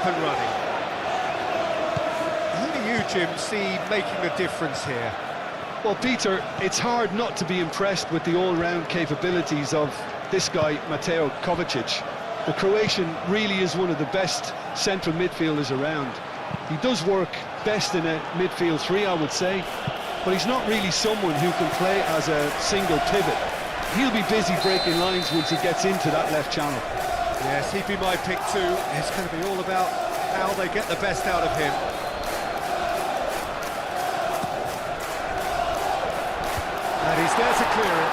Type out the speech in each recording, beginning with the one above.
up and running. Who do you, Jim, see making a difference here? Well, Peter, it's hard not to be impressed with the all-round capabilities of this guy, Mateo Kovacic. The Croatian really is one of the best central midfielders around. He does work best in a midfield three, I would say, but he's not really someone who can play as a single pivot. He'll be busy breaking lines once he gets into that left channel. Yes, he'd be my pick too. It's going to be all about how they get the best out of him. And he's there to clear it.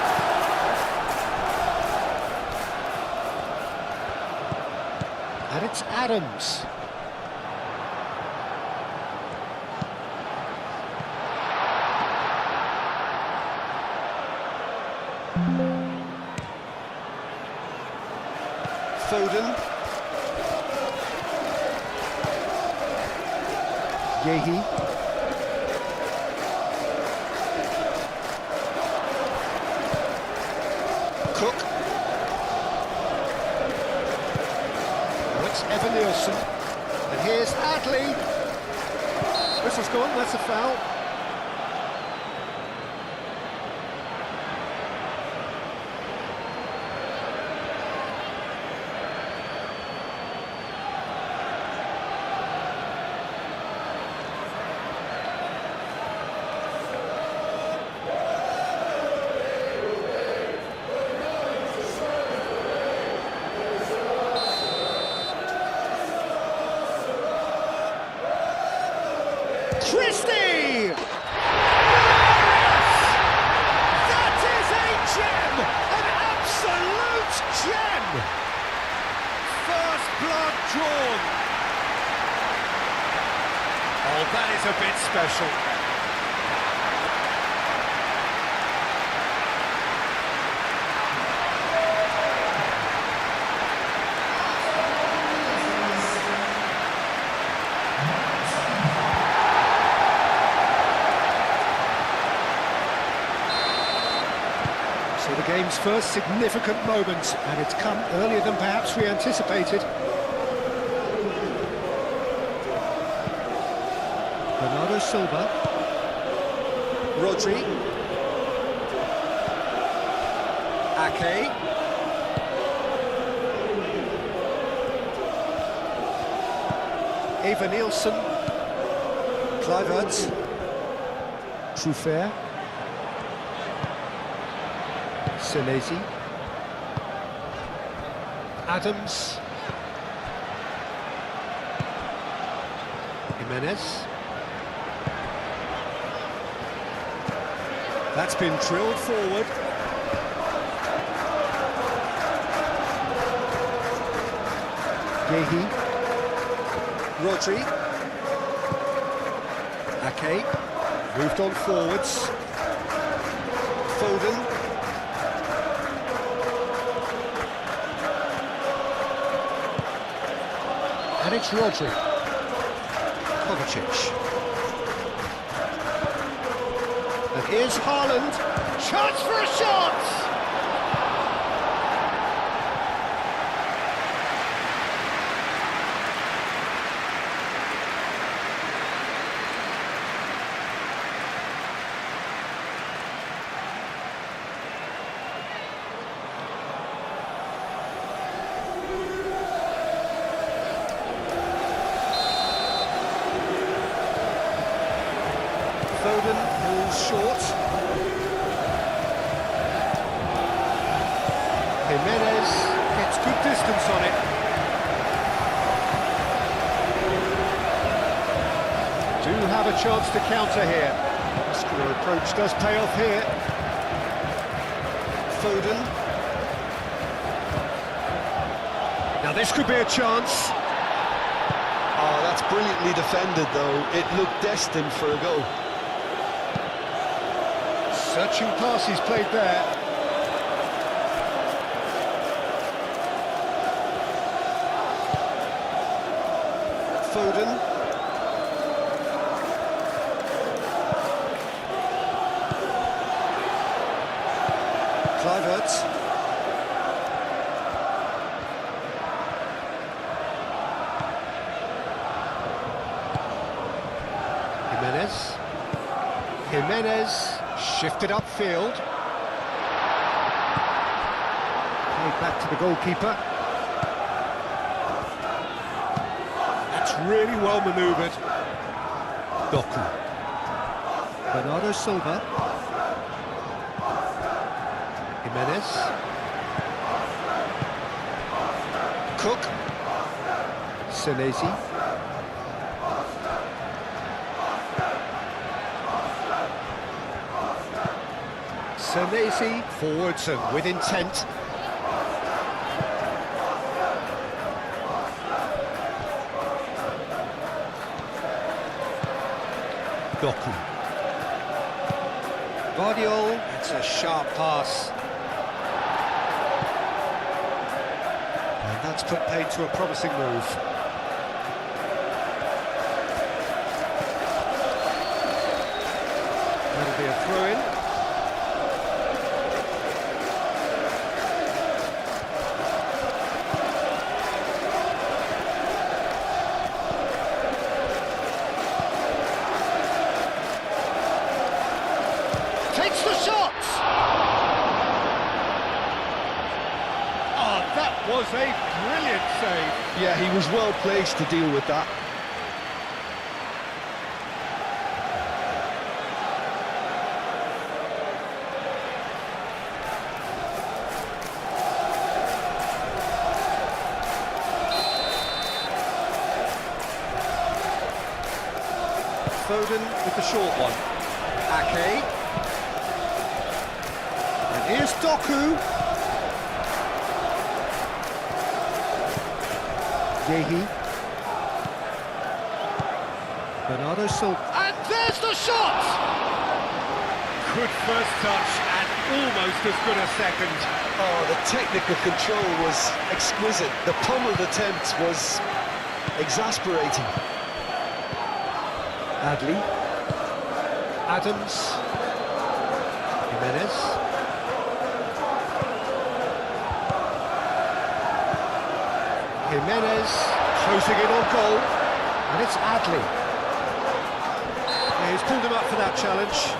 And it's Adams. Foden. Yehi. Cook. Oh, it's Evan Nielsen. And here's Adley. Whistle's gone, that's a foul. Christie! That is a gem! An absolute gem! First blood drawn. Oh, that is a bit special. So the game's first significant moment, and it's come earlier than perhaps we anticipated. Bernardo Silva. Rodri. Ake. Eva Nielsen. Kluivert. Truffert. Senesi. Adams. Jimenez. That's been drilled forward. Yehi. Rodri. Ake. Moved on forwards. Foden. And it's Rodri. Kovacic. And here's Haaland. Chance for a shot! Foden falls short. Jimenez gets good distance on it. Do have a chance to counter here. Muscular approach does pay off here. Foden. Now this could be a chance. Oh, that's brilliantly defended, though. It looked destined for a goal. Searching pass he's played there. Foden. Kluivert. Jimenez. Jimenez shifted upfield. Played back to the goalkeeper. That's really well manoeuvred. Doku. Bernardo Silva. Jimenez. Cook. Senesi. Senesi forwards and with intent. Doku. Guardiol, it's a sharp pass. And that's put paid to a promising move. That'll be a throw-in. Takes the shot! Oh, that was a brilliant save. Yeah, he was well placed to deal with that. Foden with the short one. Ake. And here's Doku. Yehi. Bernardo Silva. And there's the shot! Good first touch and almost as good a second. Oh, the technical control was exquisite. The pummeled attempt was exasperating. Adli. Adams. Jimenez. Jimenez closing in on goal. And it's Adli. Yeah, he's pulled him up for that challenge.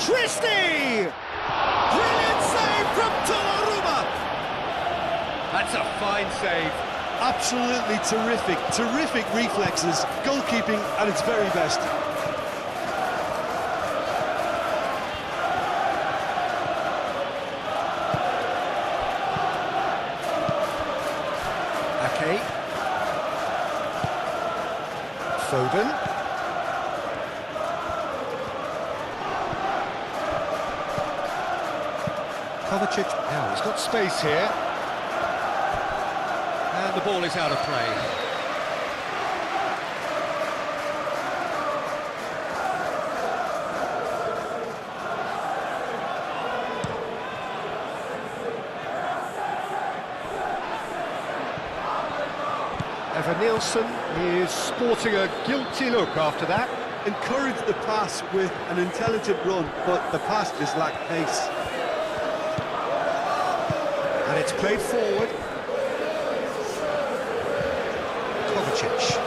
Christie! Brilliant save from Donnarumma! That's a fine save. Absolutely terrific, terrific reflexes, goalkeeping at its very best. Ake. Foden. Kovacic, now he's got space here. And the ball is out of play. Evan Nielsen is sporting a guilty look after that. Encouraged the pass with an intelligent run, but the pass just lacked pace. And it's played forward. Kovacic.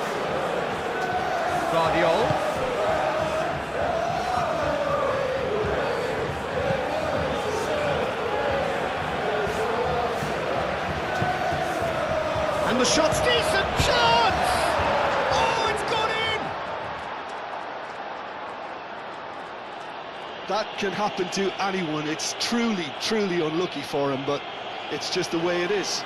Guardiol. And the shot's decent. Chance! Oh, it's gone in! That can happen to anyone. It's truly, truly unlucky for him, but it's just the way it is.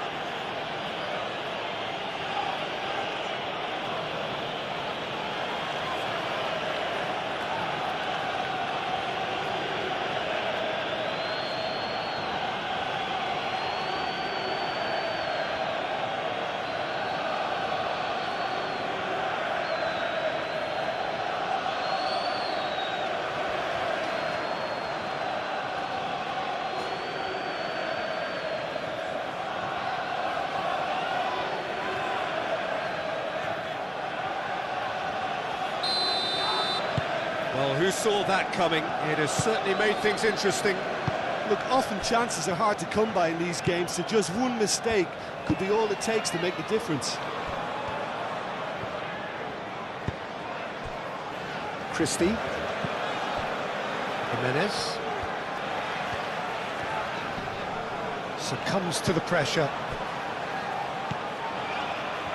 Well, who saw that coming? It has certainly made things interesting. Look, often chances are hard to come by in these games, so just one mistake could be all it takes to make the difference. Christie. Jimenez. Succumbs to the pressure.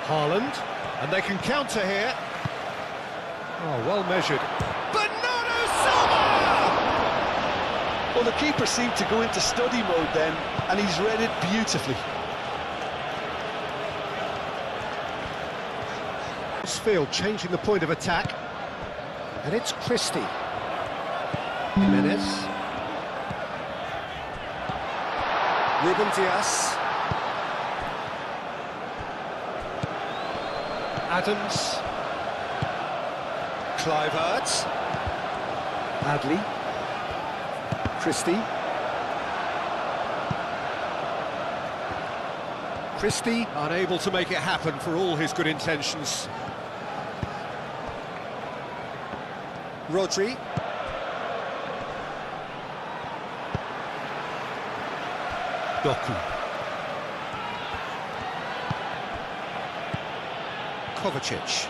Haaland. And they can counter here. Oh, well measured. Bernardo Silva! Well, the keeper seemed to go into study mode then, and he's read it beautifully. Field changing the point of attack. And it's Christie. Jimenez. Ruben Dias. Adams. Kluivert. Adley. Christie. Christie unable to make it happen for all his good intentions. Rodri. Doku. Kovacic.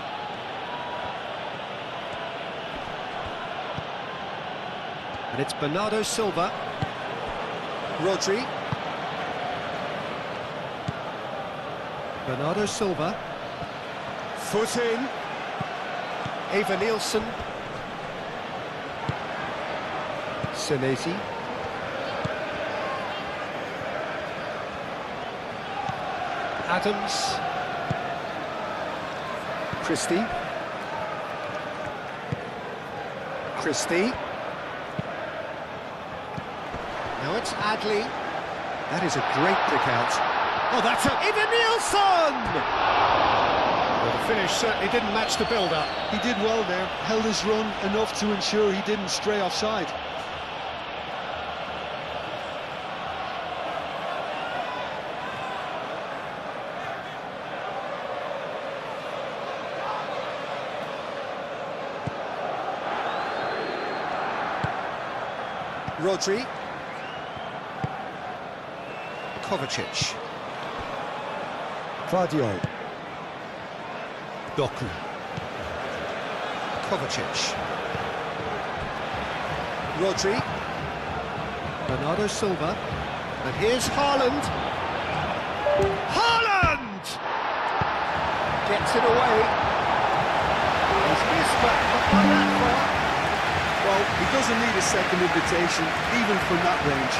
And it's Bernardo Silva. Rodri. Bernardo Silva. Foot in. Eva Nielsen. Senesi. Adams. Christie. Christie. Now it's Adley. That is a great pick out. Oh, that's a... Eva Nielsen! Well, the finish certainly didn't match the build-up. He did well there, held his run enough to ensure he didn't stray offside. Rodri. Kovacic. Vardiol. Doku. Kovacic. Rodri. Bernardo Silva. And here's Haaland. Haaland! Gets it away. He's missed, but not that far. Well, he doesn't need a second invitation, even from that range.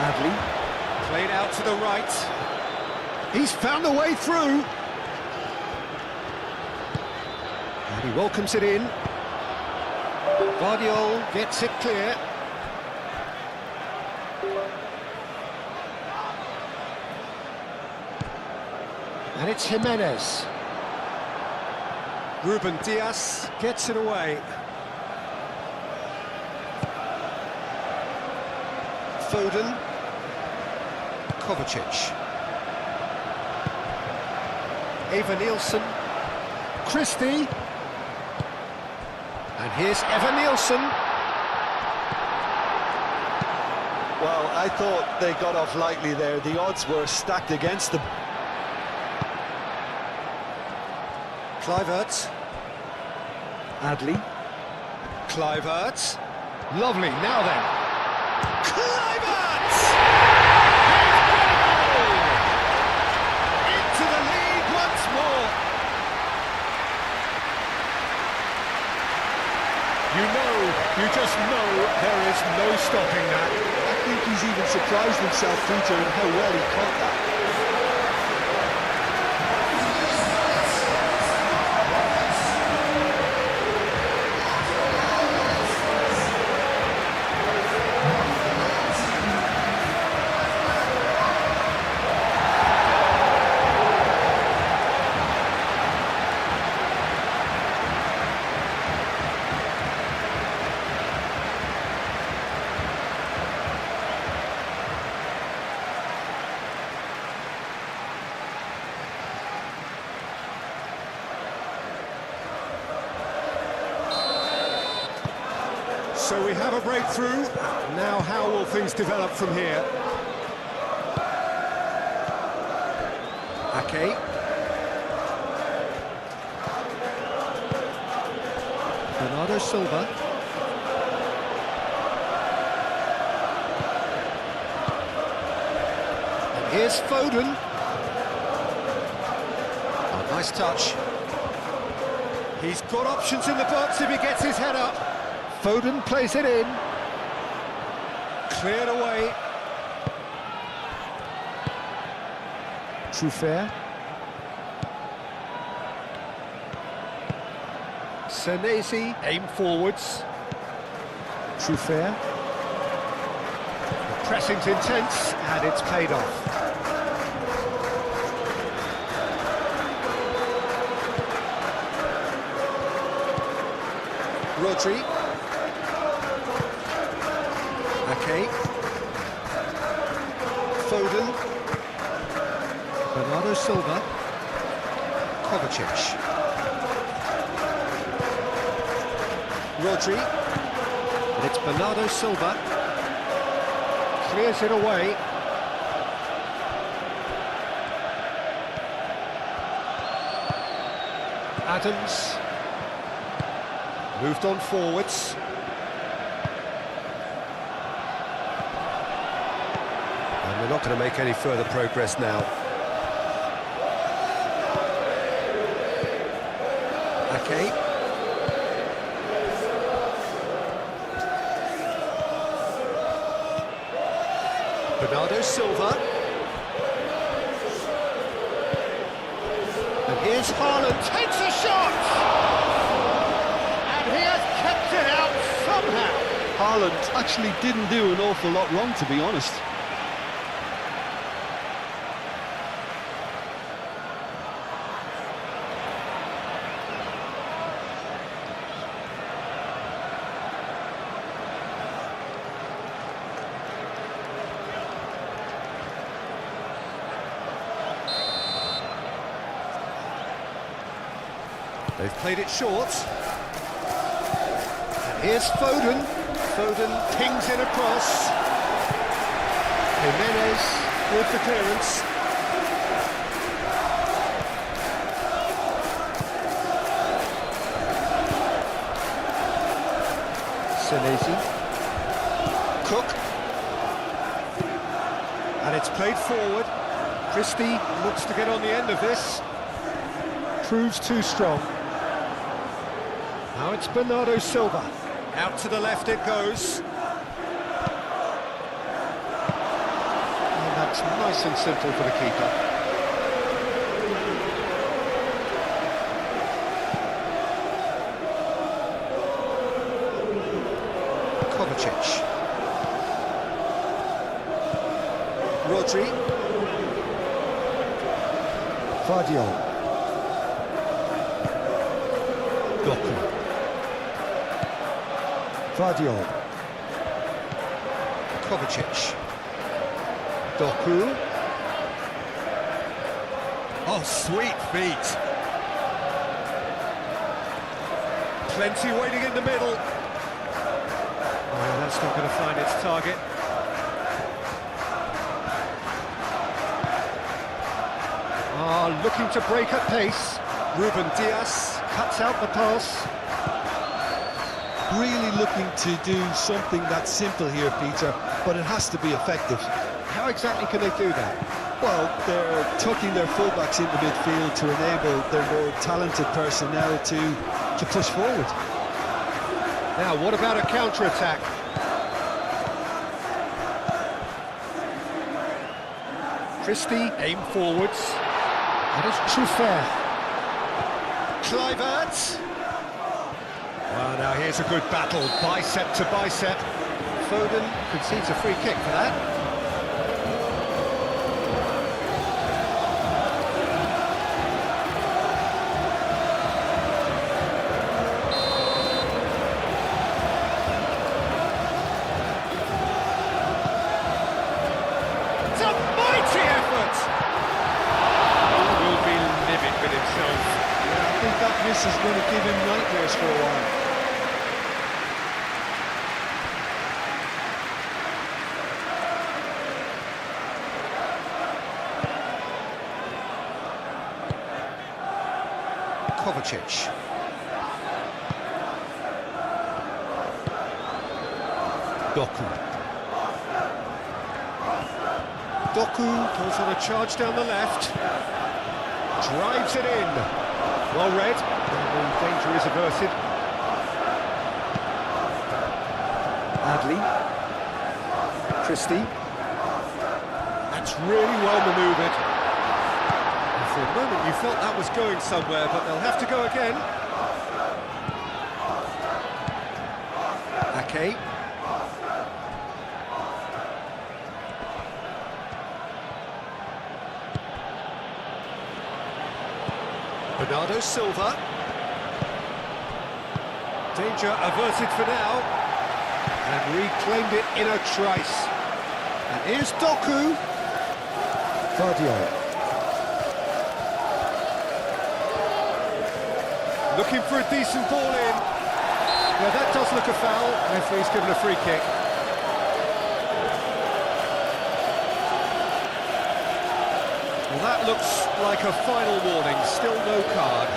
Adley, played out to the right. He's found a way through. And he welcomes it in. Vardiol gets it clear. And it's Jimenez. Ruben Dias gets it away. Foden. Kovacic. Eva Nielsen. Christie. And here's Eva Nielsen. Well, I thought they got off lightly there. The odds were stacked against them. Kluivert. Adley. Kluivert. Lovely, now then. Kluivert! Into the lead once more. You just know there is no stopping that. I think he's even surprised himself, Peter, in how well he caught that. So we have a breakthrough. Now how will things develop from here? Ake. Bernardo Silva. And here's Foden. Oh, nice touch. He's got options in the box if he gets his head up. Foden plays it in. Cleared away. Truffert. Senesi, aim forwards. Truffert. The pressing's intense, and it's paid off. Rodri. Ake. Foden. Bernardo Silva. Kovacic. Rodri. And it's Bernardo Silva. Clears it away. Adams. Moved on forwards. And we're not going to make any further progress now. Ake. Bernardo Silva. And here's Haaland, takes a shot! And he has kept it out somehow. Haaland actually didn't do an awful lot wrong, to be honest. They've played it short. And here's Foden. Foden pings it across. Jimenez with the clearance. Senesi. Cook. And it's played forward. Christie looks to get on the end of this. Proves too strong. Now it's Bernardo Silva. Out to the left it goes. And that's nice and simple for the keeper. Kovacic. Rodri. Vardiol. Doku. Vardiol. Kovacic. Doku. Oh, sweet feet. Plenty waiting in the middle. Oh, that's not going to find its target. Ah, looking to break at pace. Ruben Dias cuts out the pass. Really looking to do something that's simple here, Peter, but it has to be effective. How exactly can they do that? Well, they're tucking their fullbacks into midfield to enable their more talented personnel to push forward. Now, what about a counter-attack? Christie, aim forwards. That is Truffert. Kluivert. Well, now here's a good battle, bicep to bicep. Foden concedes a free kick for that. It's a mighty effort! He will be livid with himself. Yeah, I think that miss is going to give him nightmares for a while. Kovacic. Doku. Doku goes on a charge down the left. Drives it in. Well read. And danger is averted. Adley. Christie. That's really well manoeuvred. And for a moment you felt that was going somewhere, but they'll have to go again. Ake. Bernardo Silva. Danger averted for now. And reclaimed it in a trice. And here's Doku. Vardiol. Looking for a decent ball in. Yeah, that does look a foul. Referee's given a free kick. Well, that looks like a final warning. Still no card.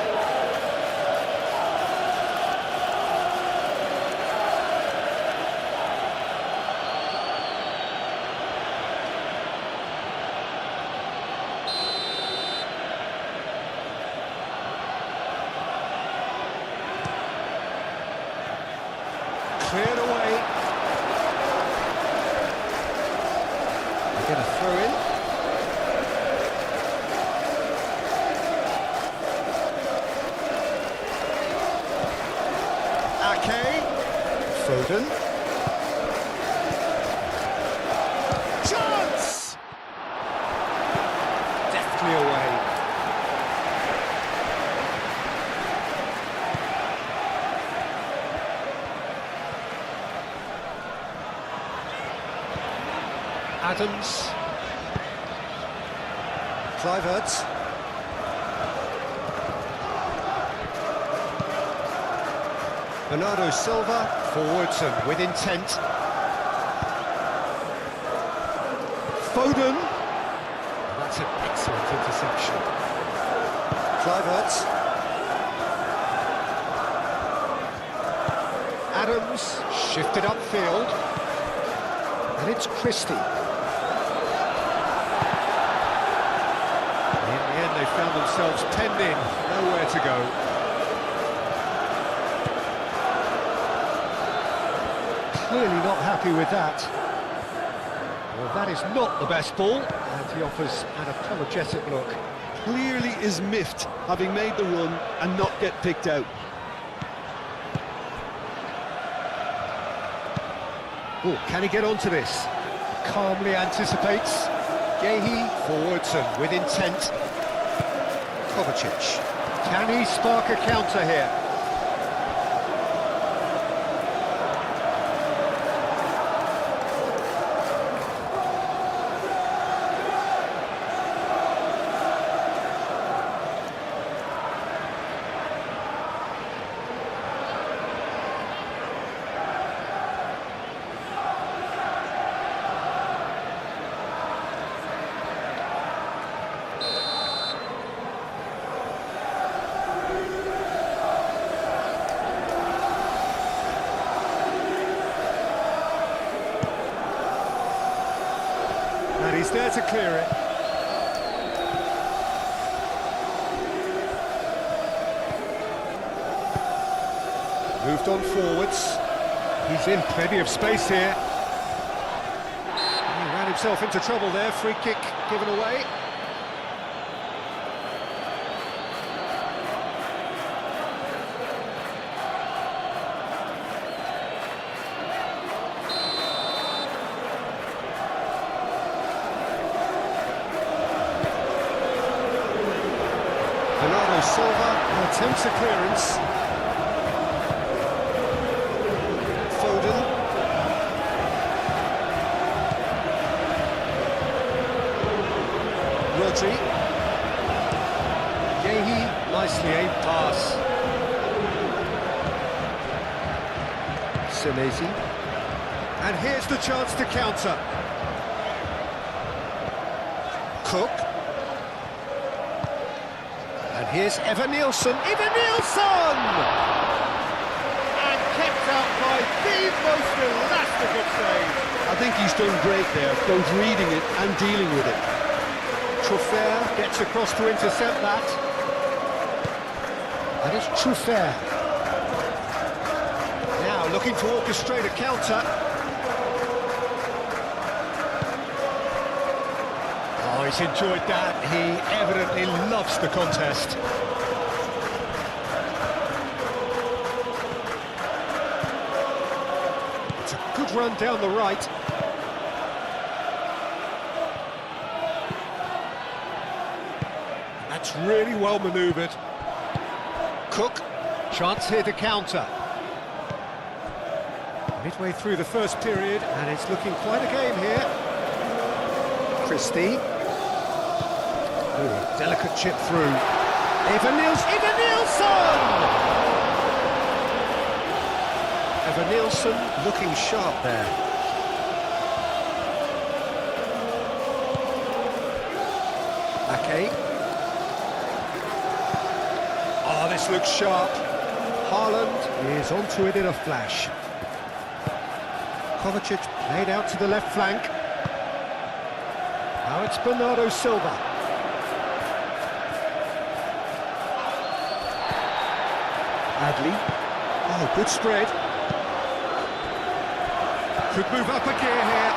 Cleared away. They're going to throw in. Ake. Foden. Chance! Deftly away. Adams. Kluivert. Bernardo Silva, forwards and with intent. Foden. That's an excellent interception. Kluivert. Adams, shifted upfield. And it's Christie. In the end, they found themselves penned in, nowhere to go. Clearly not happy with that. Well, that is not the best ball, and he offers an apologetic look. Clearly is miffed, having made the run and not get picked out. Oh, can he get onto this? Calmly anticipates. Gehi forwards and with intent. Kovacic. Can he spark a counter here? And he's there to clear it. Moved on forwards. He's in plenty of space here. He ran himself into trouble there. Free kick given away. Bernardo Silva attempts a clearance. Foden. Rodri. Gehi, nicely aimed pass. Senesi. And here's the chance to counter. Cook. And Here's Evan-Nielsen. Evan-Nielsen! And kept out by the most elastic of saves. I think he's done great there, both reading it and dealing with it. Truffert gets across to intercept that. And it's Truffert. Now looking to orchestrate a counter. Oh, he's enjoyed that. He evidently loves the contest. It's a good run down the right. That's really well manoeuvred. Cook, chance here to counter. Midway through the first period, and it's looking quite a game here. Christie. Ooh, delicate chip through. Evan-Nielsen! Evan-Nielsen looking sharp there. Ake. Oh, this looks sharp. Haaland is onto it in a flash. Kovacic played out to the left flank. Now it's Bernardo Silva. Adley. Oh, good spread. Could move up a gear here.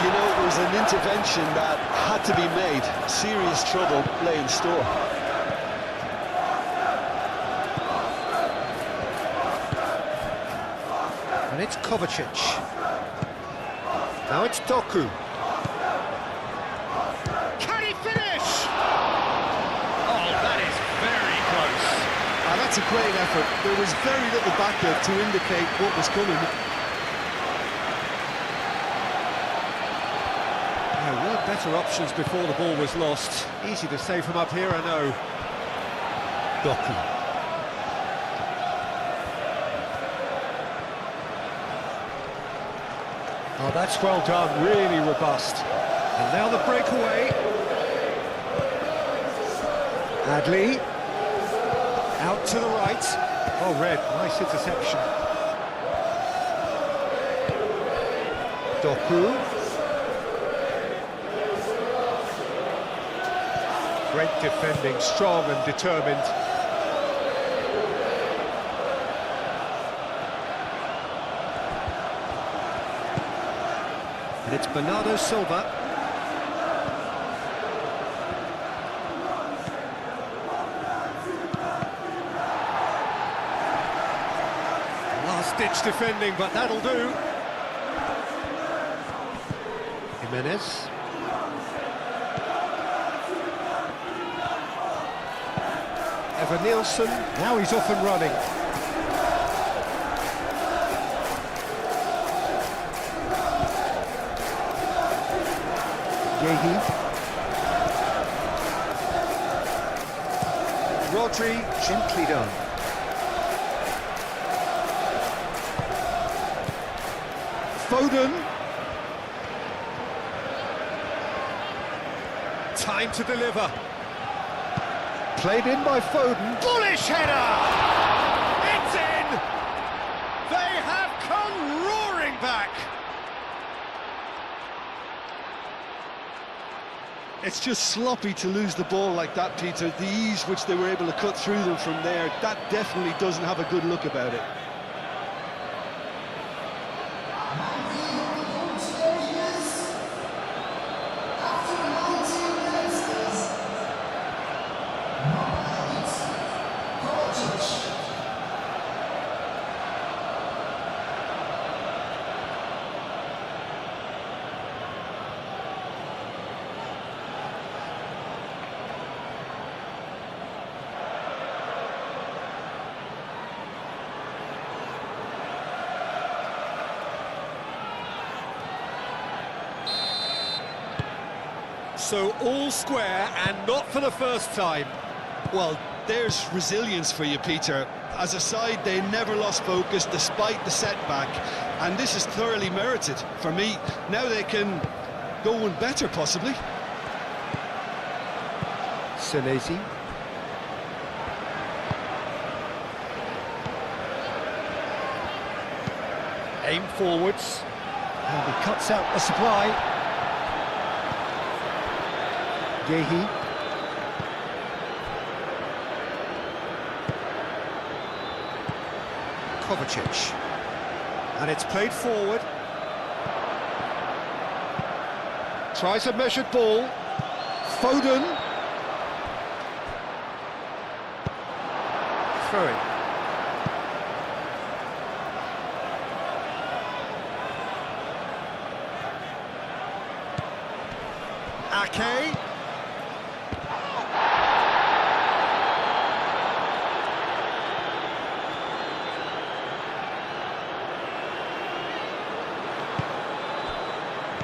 You know, it was an intervention that had to be made. Serious trouble lay in store. And it's Kovacic. Now it's Doku. Can he finish? Oh, that is very close. That's a great effort. There was very little backup to indicate what was coming. There were better options before the ball was lost. Easy to say from up here, I know. Doku. Oh, that's well done, really robust. And now the breakaway. Adley. Out to the right. Oh, Red, nice interception. Doku. Great defending, strong and determined. And it's Bernardo Silva. Last-ditch defending, but that'll do. Jimenez. Evan-Nielsen. Now he's off and running. Yehi. Rodri, gently done. Foden. Time to deliver. Played in by Foden. Bullish header! It's in! They have come roaring back! It's just sloppy to lose the ball like that, Peter. The ease which they were able to cut through them from there, that definitely doesn't have a good look about it. So all square, and not for the first time. Well, there's resilience for you, Peter. As a side, they never lost focus despite the setback, and this is thoroughly merited. For me, now they can go one better, possibly. Senesi. Aim forwards. And he cuts out the supply. Gehi. Kovacic. And it's played forward. Tries a measured ball. Foden. Throwing. Ake.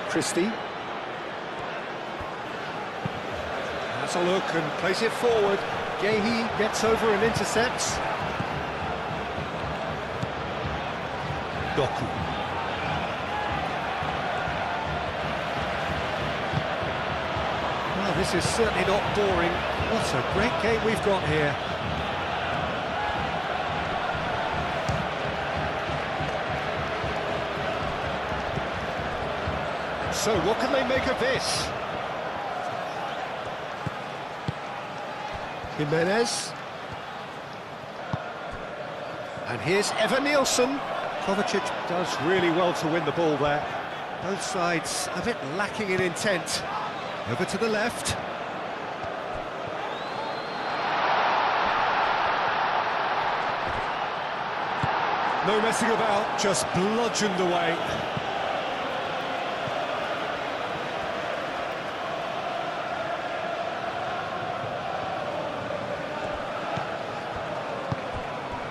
Christie. Has a look and plays it forward. Gehi gets over and intercepts. Doku. Well, this is certainly not boring. What a great game we've got here. So, what can they make of this? Jimenez. And here's Evan Nielsen. Kovacic does really well to win the ball there. Both sides a bit lacking in intent. Over to the left. No messing about, just bludgeoned away.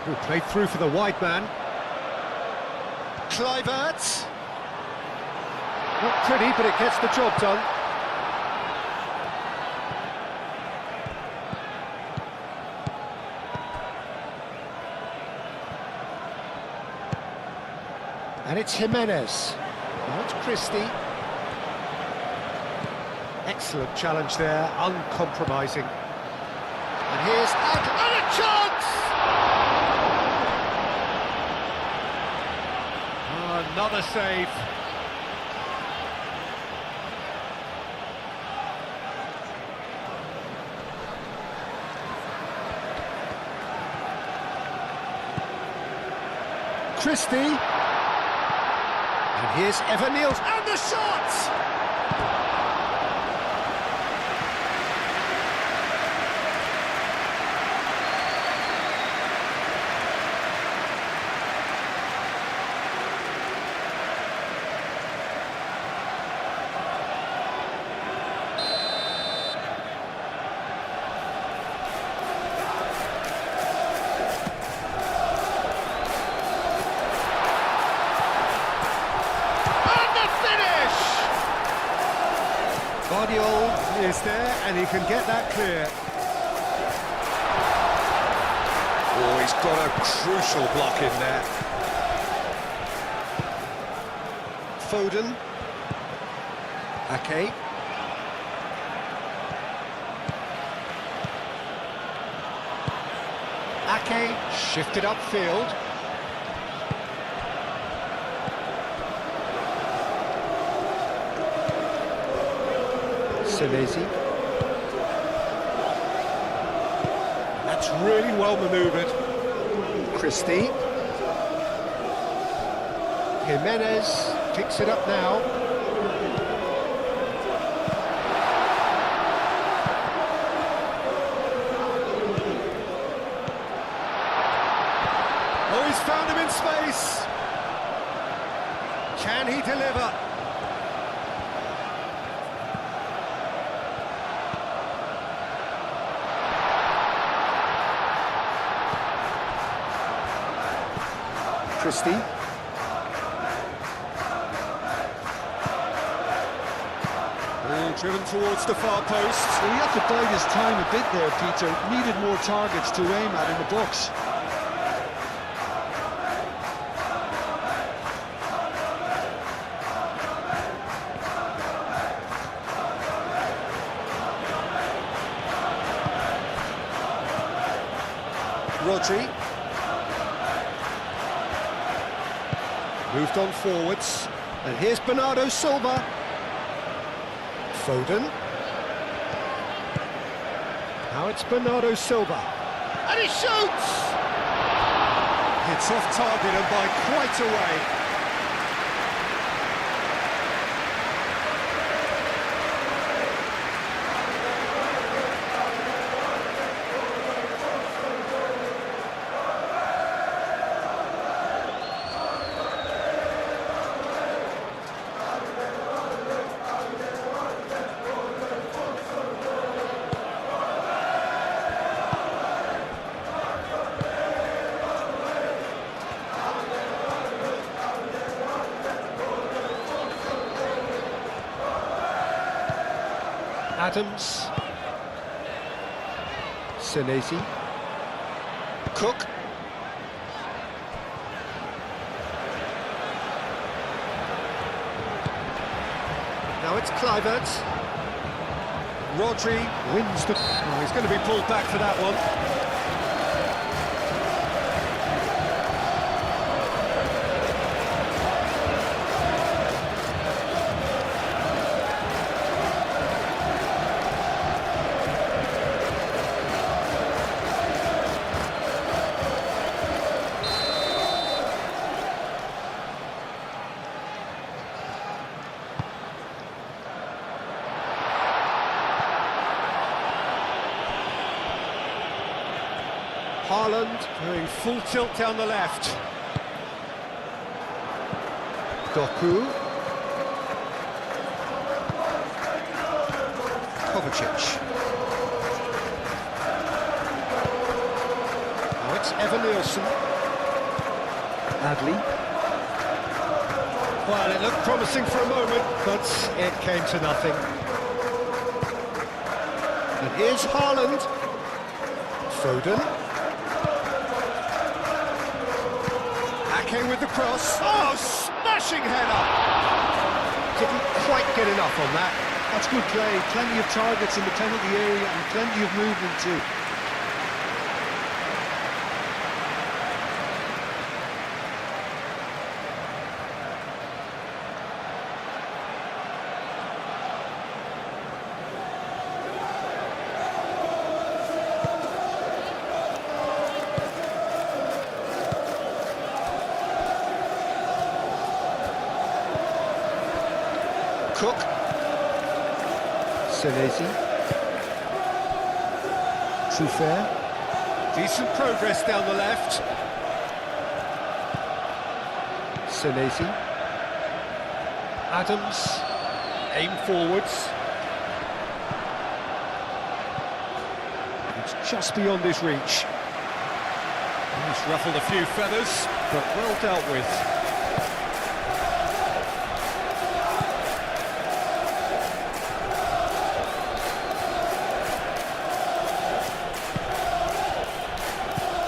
Ooh, played through for the wide man. Kluivert. Not pretty, but it gets the job done. And it's Jimenez. Not Christie. Excellent challenge there, uncompromising. And here's and a chance! Oh, another save. Christie. And here's Evan Nielsen, and the shot! Guardiola is there, and he can get that clear. Oh, he's got a crucial block in there. Foden. Ake. Ake shifted upfield. Senesi. That's really well manoeuvred. Christie. Jimenez picks it up now. Oh, he's found him in space. Can he deliver? Christie. Ball driven towards the far post. Well, he had to bide his time a bit there, Peter. Needed more targets to aim at in the box. Rodri. Moved on forwards. And here's Bernardo Silva. Foden. Now it's Bernardo Silva. And he shoots! It's off target and by quite a way. Adams, Senesi, Cook, now it's Kluivert, Rodri wins the... Oh, he's going to be pulled back for that one. Haaland doing full tilt down the left. Doku. Kovacic. Now it's Evan Nielsen. Adley. Well, it looked promising for a moment, but it came to nothing. And here's Haaland. Foden. Ake with the cross. Oh, smashing header! Didn't quite get enough on that. That's good play. Plenty of targets in the penalty area and plenty of movement too. Cook. Senesi. Truffert. Decent progress down the left. Senesi. Adams. Aim forwards. It's just beyond his reach. He's ruffled a few feathers, but well dealt with.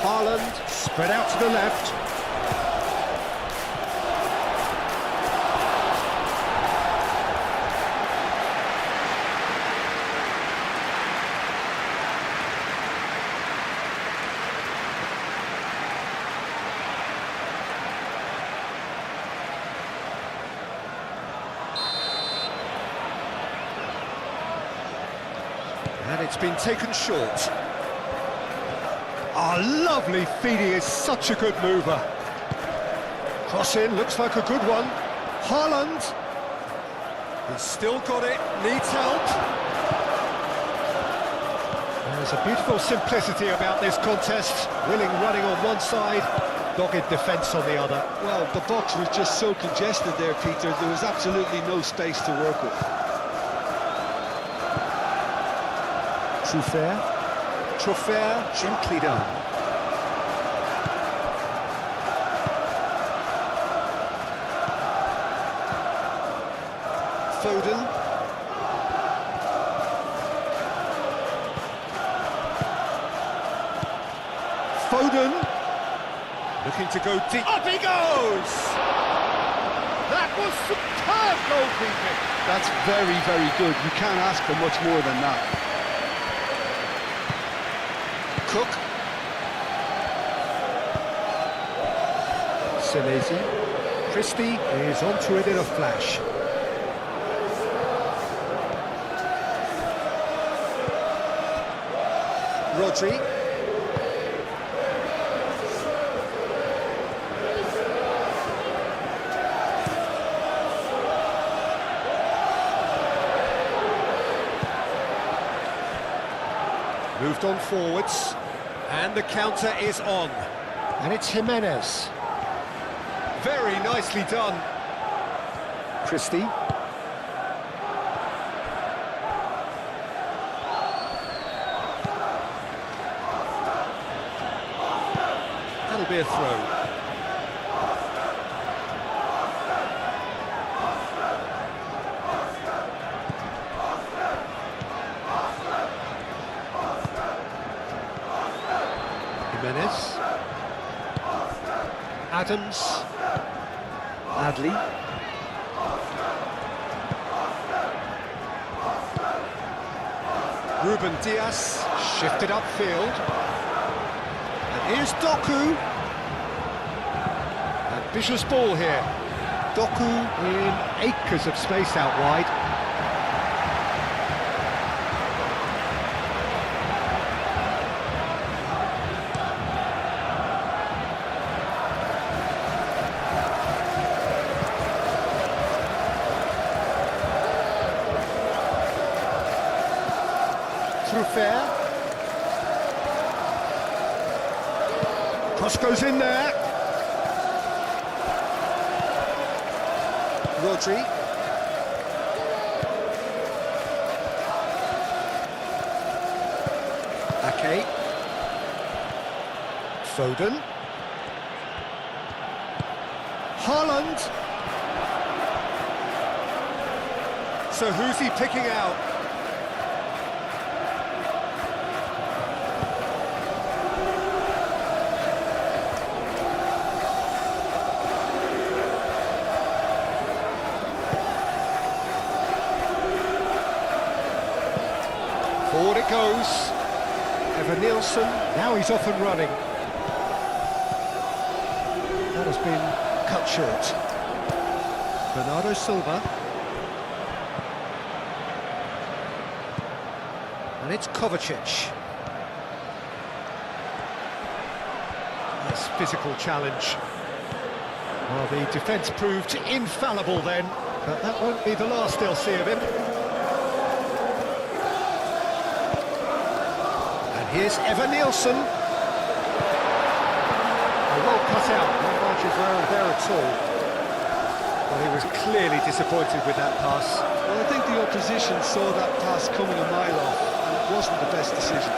Haaland, spread out to the left. And it's been taken short. Oh, lovely feed, he is such a good mover. Cross in, looks like a good one. Haaland. He's still got it, needs help. There's a beautiful simplicity about this contest. Willing running on one side, dogged defence on the other. Well, the box was just so congested there, Peter. There was absolutely no space to work with. Truffert, gently done. Foden. Looking to go deep. Up he goes! That was superb goalkeeping. That's very, very good. You can't ask for much more than that. Cook. Senesi. Christie is onto it in a flash. Rodri. Moved on forwards, and the counter is on. And it's Jimenez. Very nicely done. Christie. That'll be a throw. Jimenez. Adams. Adley. Ruben Diaz shifted upfield. And here's Doku. Ambitious ball here. Doku in acres of space out wide. Fair. Cross goes in there. Rodri. Ake. Foden. Haaland. So who's he picking out? Forward it goes. Evan Nielsen, now he's off and running. That has been cut short. Bernardo Silva. And it's Kovacic. Nice physical challenge. Well, the defence proved infallible then, but that won't be the last they'll see of him. Here's Evan Nielsen. Well cut out, no margins around there at all. Well, he was clearly disappointed with that pass. Well, I think the opposition saw that pass coming a mile off, and it wasn't the best decision.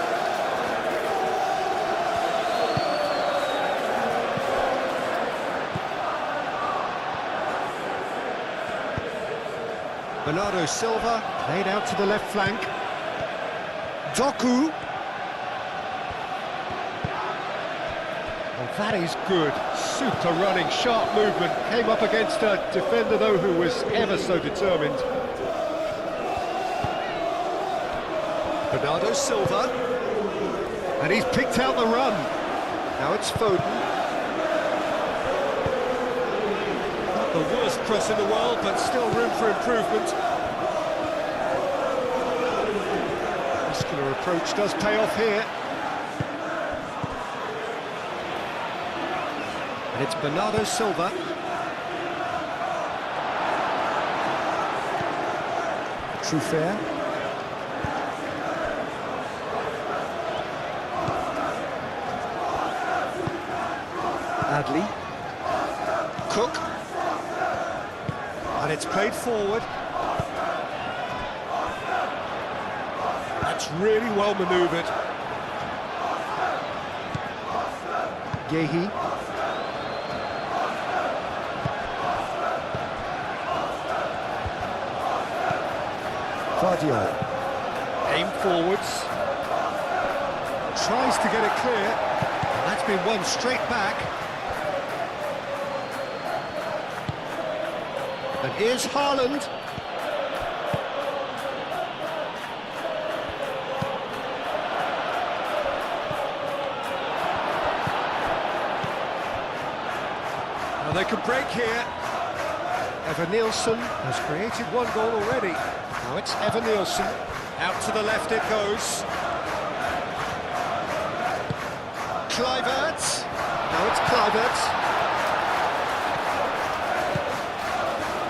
Bernardo Silva played out to the left flank. Doku. That is good, super running, sharp movement, came up against a defender though who was ever so determined. Bernardo Silva, and he's picked out the run. Now it's Foden. Not the worst cross in the world, but still room for improvement. Muscular approach does pay off here. And it's Bernardo Silva. Truffert. Adley. Cook. And it's played forward. That's really well manoeuvred. Yehi. Guardiola. Aim forwards. Tries to get it clear. And that's been won straight back. And here's Haaland. Well, they could break here. Evan Nielsen has created one goal already. Now it's Evan Nielsen. Out to the left it goes. Kluivert. Now it's Kluivert.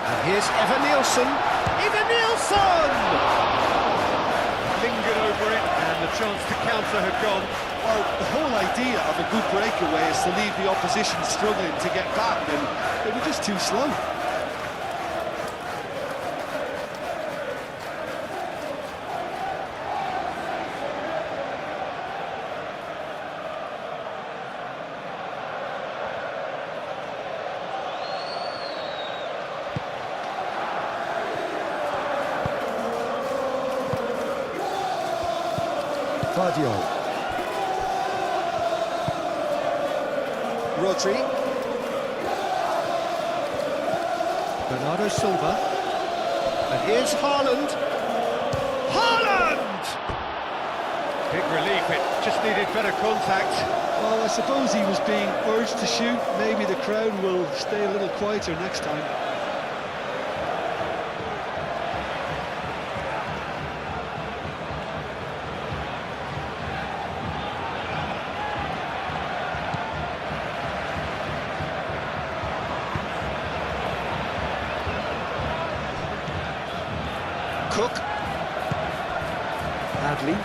And here's Evan Nielsen. Evan Nielsen! Lingered over it, and the chance to counter had gone. Well, the whole idea of a good breakaway is to leave the opposition struggling to get back, and they were just too slow. Guardiola. Rodri. Bernardo Silva. And here's Haaland. Haaland! Big relief, it just needed better contact. Well, I suppose he was being urged to shoot. Maybe the crowd will stay a little quieter next time. Cook. Adley.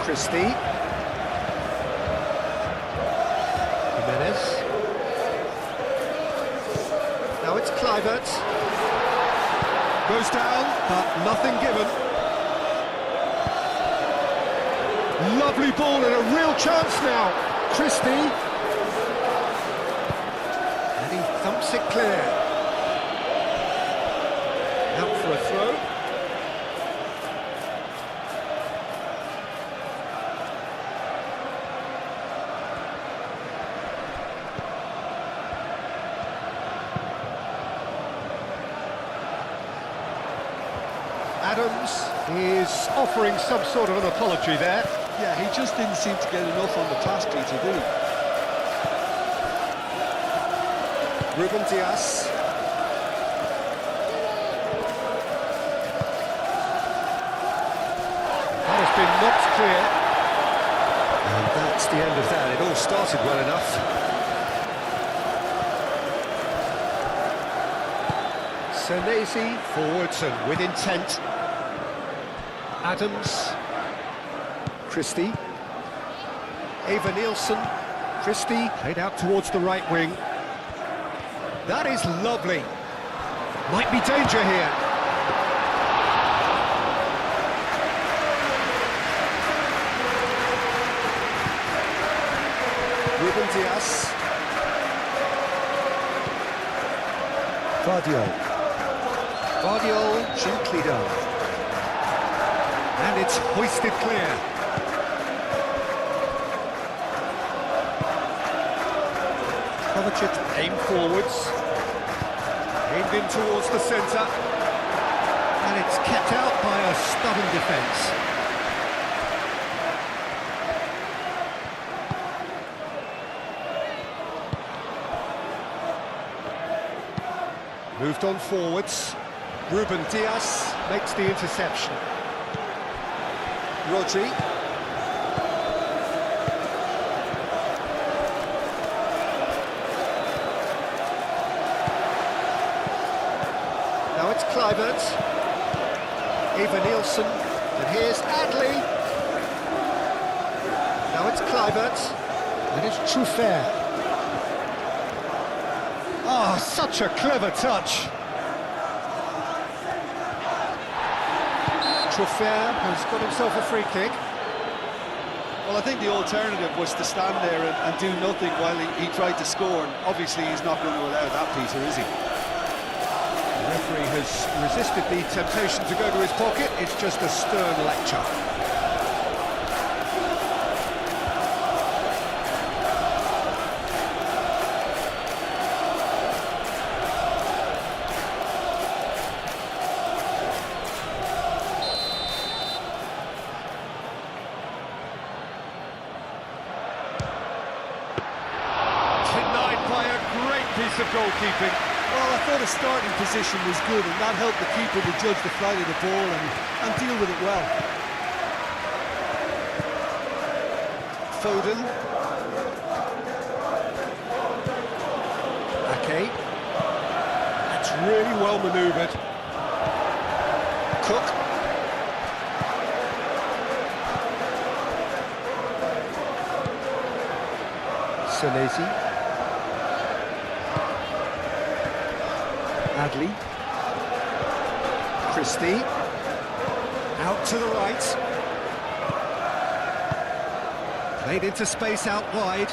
Christie. Jimenez. Now it's Kluivert. Goes down, but nothing given. Lovely ball and a real chance now. Christie. And he thumps it clear. Out for a throw. Adams is offering some sort of an apology there. Yeah, he just didn't seem to get enough on the pass, Peter, did he? Ruben Dias. That has been knocked clear. And that's the end of that. It all started well enough. Senesi forwards and with intent. Adams. Christie. Eva Nielsen. Christie played out towards the right wing. That is lovely. Might be danger here. Ruben Dias. Guardiola. Guardiola gently done. And it's hoisted clear. Kovacic aimed forwards. Aimed in towards the centre. And it's kept out by a stubborn defence. Moved on forwards. Ruben Dias makes the interception. Rodri. Now it's Kluivert. Eva Nielsen. And here's Adley. Now it's Kluivert. And it's Truffert. Ah, such a clever touch. Truffert has got himself a free kick. Well, I think the alternative was to stand there and do nothing while he tried to score, and obviously he's not going to allow that, Peter, is he? The referee has resisted the temptation to go to his pocket. It's just a stern lecture. Denied by piece of goalkeeping. Well, I thought his starting position was good, and that helped the keeper to judge the flight of the ball and deal with it well. Foden. Ake. That's really well manoeuvred. Cook. Senesi. Adley. Christie. Out to the right. Played into space out wide.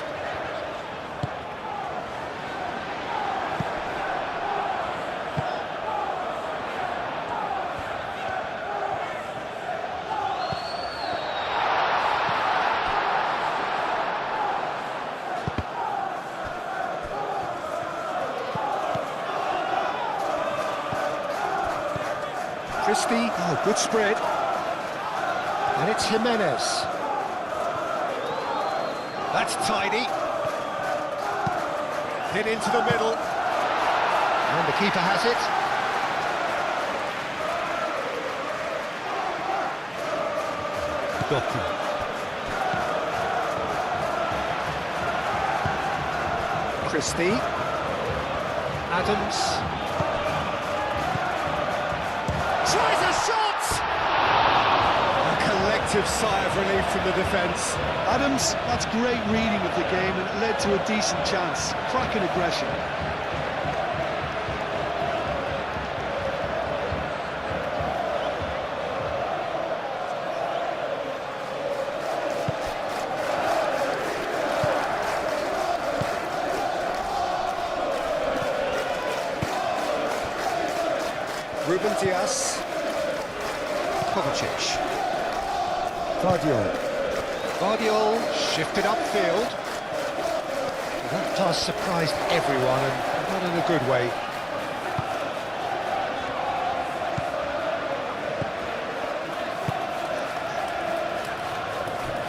Christie, oh, good spread. And it's Jimenez. That's tidy. Hit into the middle. And the keeper has it. Doku. Christie. Adams. Tries a shot! A collective sigh of relief from the defence. Adams, that's great reading of the game, and it led to a decent chance. Cracking aggression. Ruben Dias. Kovacic. Guardiol shifted upfield. That pass surprised everyone, and not in a good way.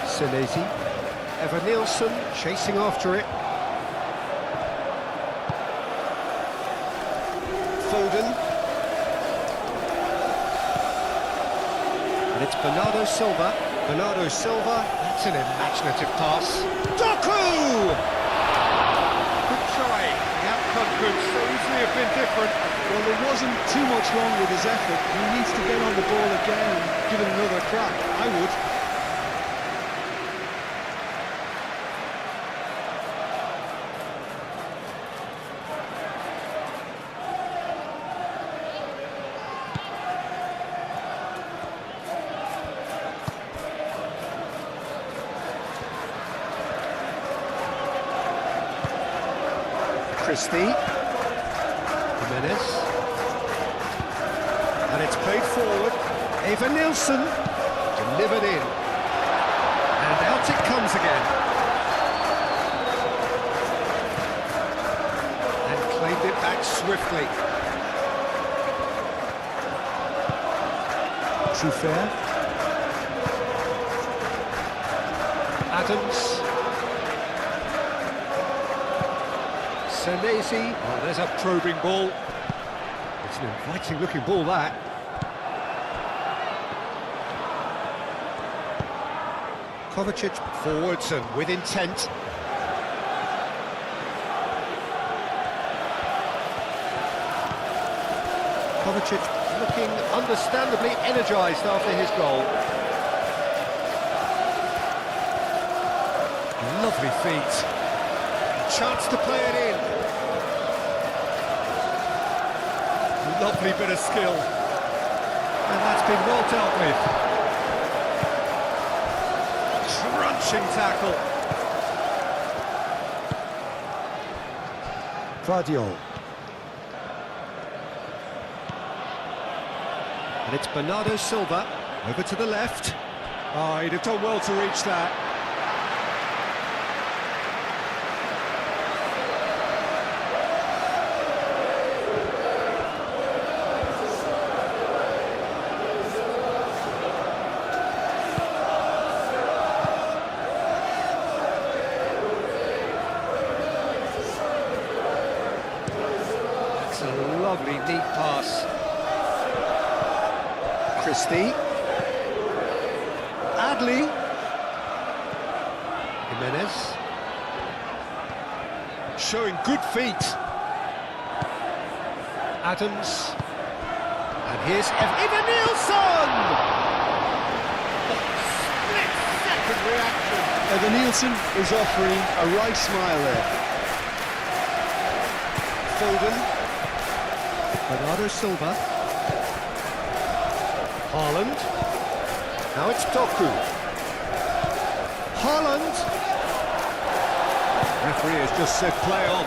Senesi. Evan Nielsen chasing after it. Foden. And it's Bernardo Silva. Bernardo Silva, that's an imaginative pass. Doku! Good try. The outcome could so easily have been different. Well, there wasn't too much wrong with his effort. He needs to get on the ball again and give it another crack. I would. Christie. Jimenez. And it's played forward. Evan Nielsen delivered in. And out it comes again. And claimed it back swiftly. Truffert. Adams. Senesi. Oh, there's a probing ball. It's an inviting looking ball, that. Kovacic forwards and with intent. Kovacic looking understandably energised after his goal. Lovely feet. Chance to play it in. Lovely bit of skill. And that's been well dealt with. Crunching tackle. Guardiol. And it's Bernardo Silva. Over to the left. Oh, he'd have done well to reach that. lovely, neat pass. Christie. Adley. Jimenez. Showing good feet. Adams. And here's Evan Nielsen! Split-second reaction. Evan Nielsen is offering a right smile there. Foden. Bernardo Silva. Haaland. Now it's Doku. Haaland. Referee has just said play on.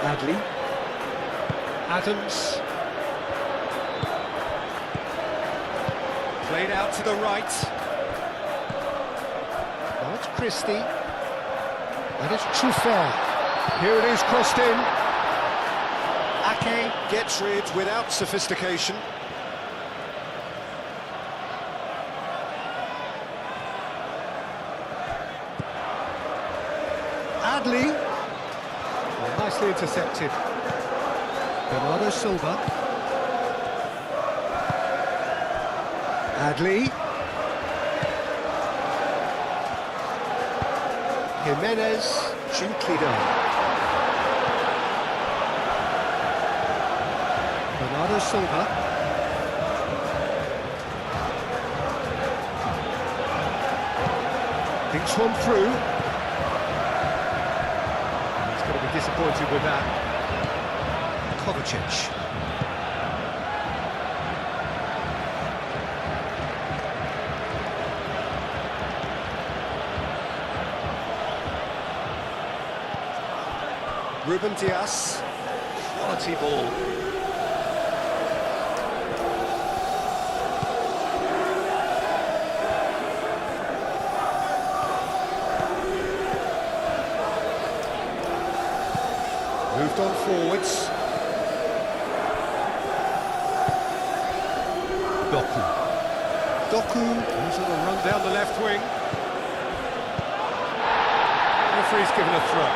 Adley. Adams. Played out to the right. Now it's Christie. And it's Truffert. Here it is, crossed in. Ake gets rid without sophistication. Adley. Well, nicely intercepted. Bernardo Silva. Adley. Jimenez, gently done. Bernardo Silva. Thinks one through. He's going to be disappointed with that. Kovacic. Ruben Dias. Quality ball. Moved on forwards. Doku is on a run down the left wing. Referee's given a throw.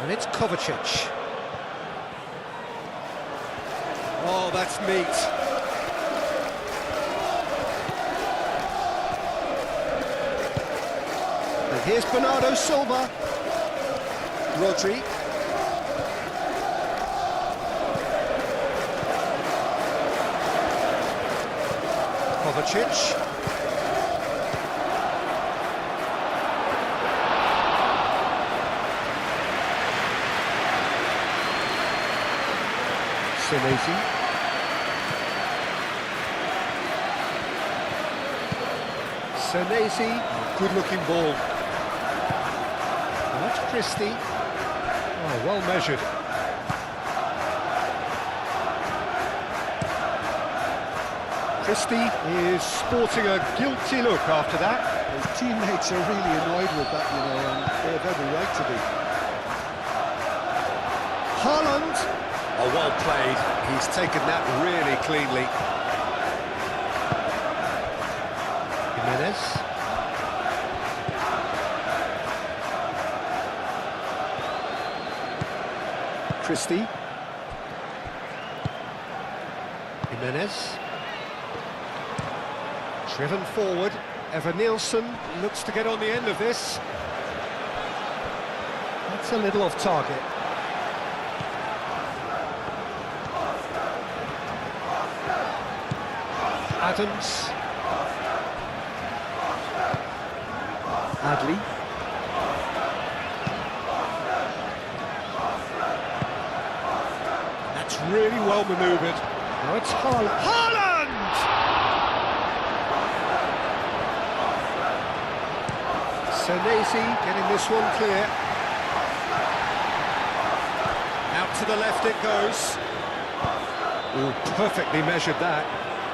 And it's Kovacic. Oh, that's neat. And here's Bernardo Silva. Rodri. Kovacic. Senesi. Senesi, good-looking ball. And that's Christie. Oh, well measured. Christie is sporting a guilty look after that. His teammates are really annoyed with that, you know, and they have every right to be. Haaland. Oh, well played. He's taken that really cleanly. Jimenez. Christie. Jimenez. Driven forward. Evan Nielsen looks to get on the end of this. That's a little off target. Adams. Adley. That's really well manoeuvred. Now it's Haaland. Haaland! Senesi getting this one clear. Out to the left it goes. Oh, perfectly measured that.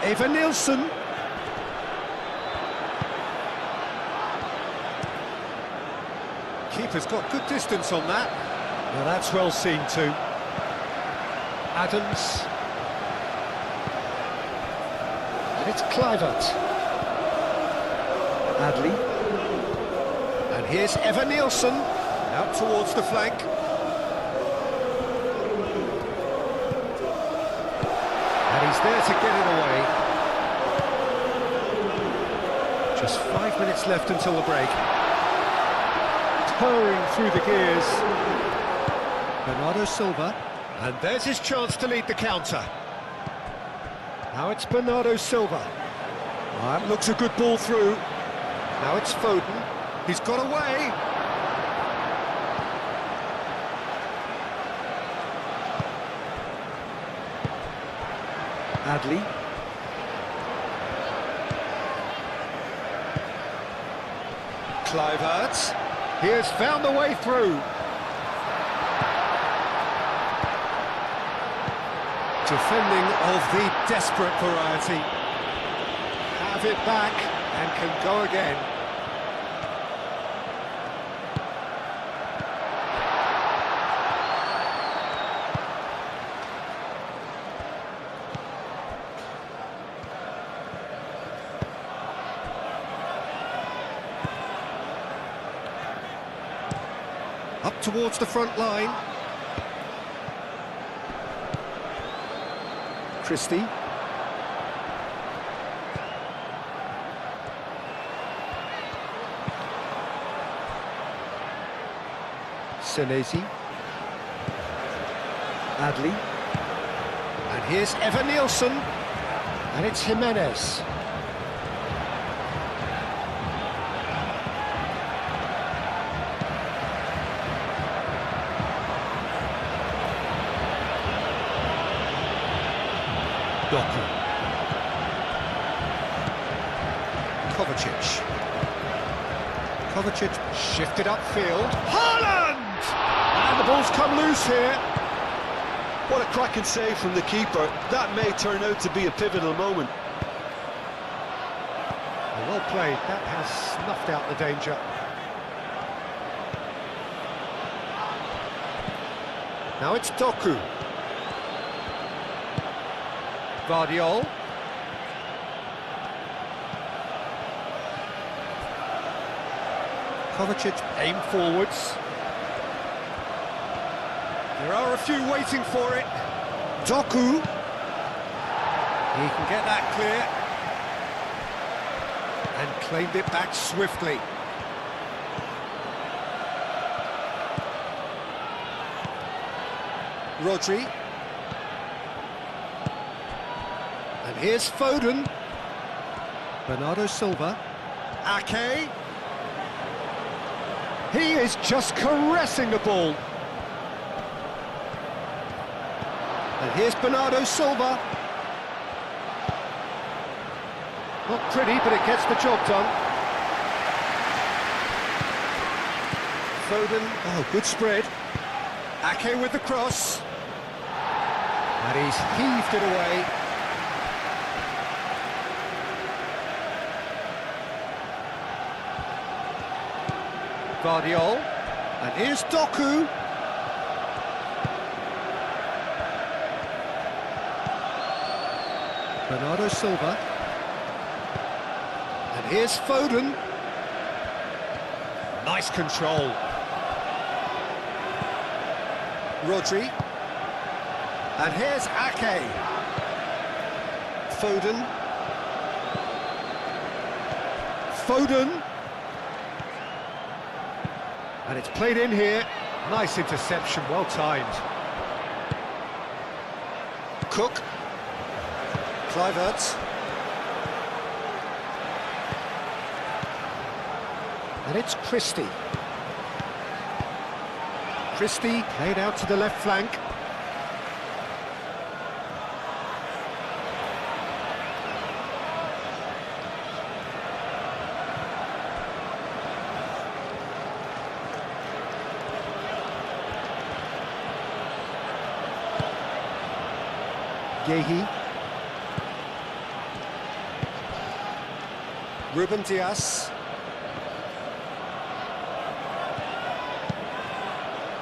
Evan Nielsen. Keeper's got good distance on that. Now that's well seen too. Adams. And it's Kluivert. Adley. And here's Evan Nielsen, out towards the flank. And he's there to get it away. Just 5 minutes left until the break. Purring through the gears. Bernardo Silva. And there's his chance to lead the counter. Now it's Bernardo Silva. That looks a good ball through. Now it's Foden. He's got away. Adley. Kluivert. He has found the way through. Defending of the desperate variety. Have it back and can go again. Up towards the front line. Christie. Senesi. Adley. And here's Evan Nielsen. And it's Jimenez. Doku. Kovacic. Kovacic shifted upfield. Haaland! And the ball's come loose here. What a cracking save from the keeper. That may turn out to be a pivotal moment. Well played. That has snuffed out the danger. Now it's Doku. Guardiol. Kovacic aim forwards. There are a few waiting for it. Doku. He can get that clear. And claimed it back swiftly. Rodri. And here's Foden. Bernardo Silva. Ake. He is just caressing the ball. And here's Bernardo Silva. Not pretty, but it gets the job done. Foden. Oh, good spread. Ake with the cross. And he's heaved it away. Guardiol, and here's Doku. Bernardo Silva, and here's Foden. Nice control. Rodri, and here's Ake. Foden. Foden. And it's played in here. Nice interception, well timed. Cook. Kluivert. And it's Christie. Christie played out to the left flank. Yehi. Ruben Dias.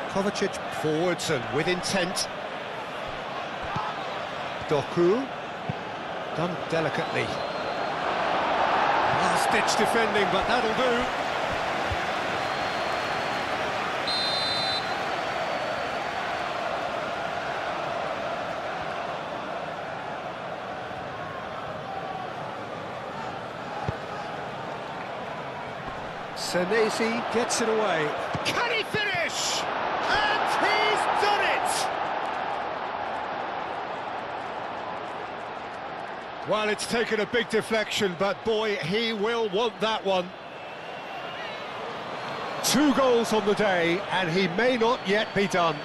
Kovacic forwards and with intent. Doku. Done delicately. Last last-ditch defending, but that'll do. Senesi gets it away. Can he finish? And he's done it! Well, it's taken a big deflection, but boy, he will want that one. 2 goals on the day, and he may not yet be done.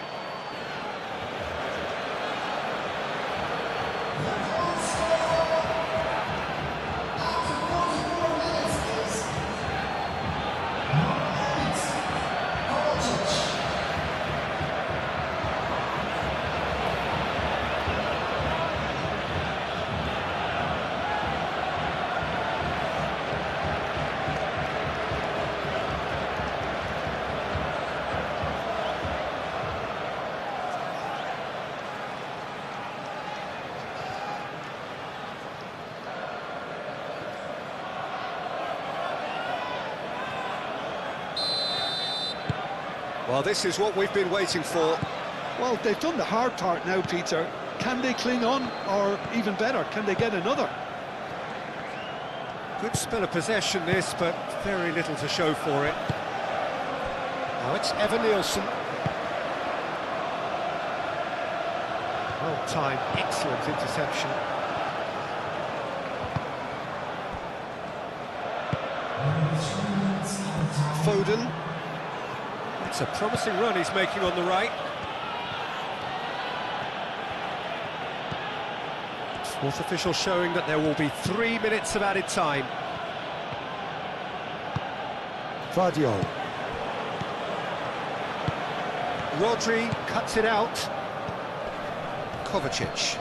Well, this is what we've been waiting for. Well, they've done the hard part now, Peter. Can they cling on, or even better, can they get another? Good spell of possession this, but very little to show for it. Now it's Evan Nielsen. Well timed, excellent interception. Foden. It's a promising run he's making on the right. Fourth official showing that there will be 3 minutes of added time. Vardiol. Rodri cuts it out. Kovacic.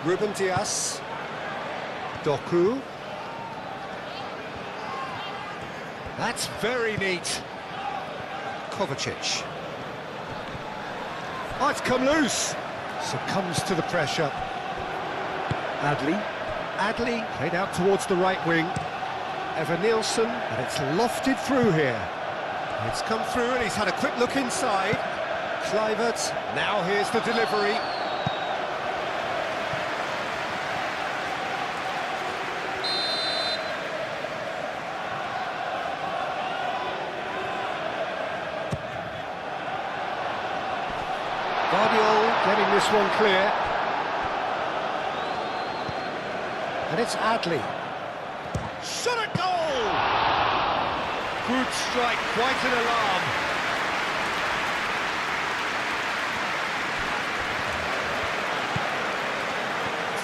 Ruben Dias. Doku. That's very neat. Kovacic. Oh, it's come loose. Succumbs to the pressure. Adley played out towards the right wing. Evan Nielsen, and it's lofted through here. It's come through and he's had a quick look inside. Kluivert, now here's the delivery. Vardiol getting this one clear. And it's Adley. Shot at goal! Good strike, quite an alarm.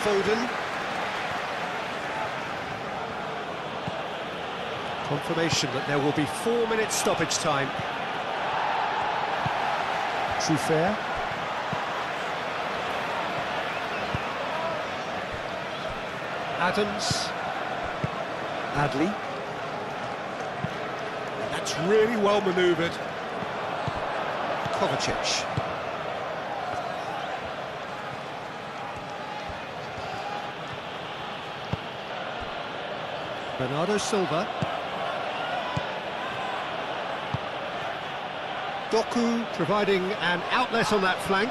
Foden. Confirmation that there will be 4 minutes stoppage time. Truffert. Adams. Adley. That's really well manoeuvred. Kovacic. Bernardo Silva. Doku providing an outlet on that flank.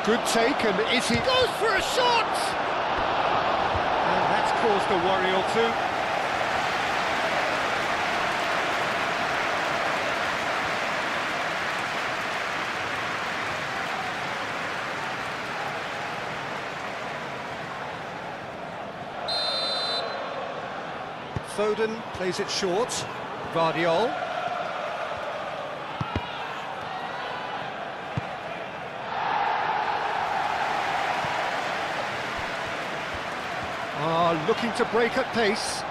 Good take, and is he... goes for a shot! And that's caused a worry or two. Foden plays it short. Vardiol. Looking to break at pace.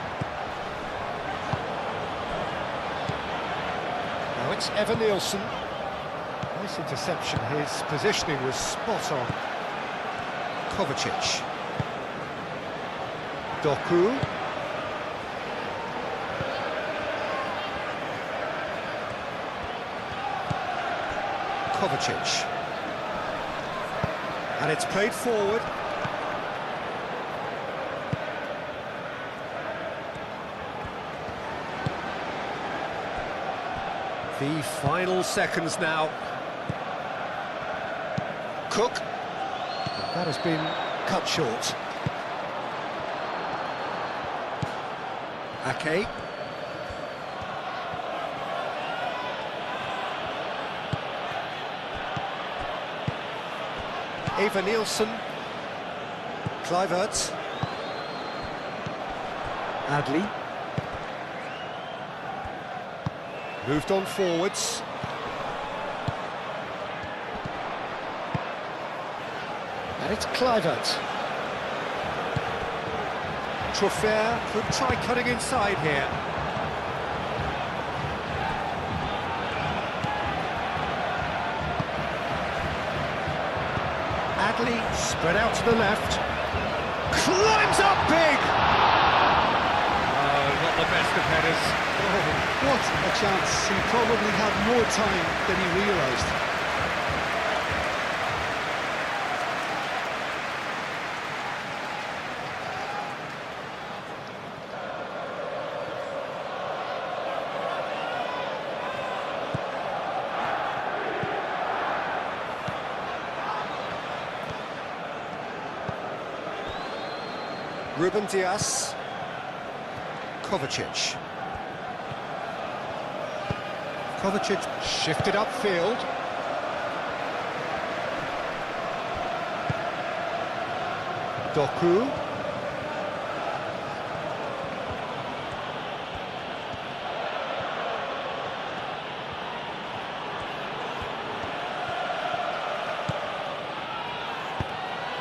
Now it's Evan Nielsen. Nice interception, his positioning was spot on. Kovacic. Doku. Kovacic. And it's played forward. The final seconds now. Cook. That has been cut short. Ake. Eva Nielsen. Kluivert. Adley. Moved on forwards. And it's Kluivert. Troffer could try cutting inside here. Adley spread out to the left. Climbs up big! Oh, not the best of headers. Oh, what a chance. He probably had more time than he realised. Ruben Dias. Kovacic. Kovacic shifted upfield. Doku.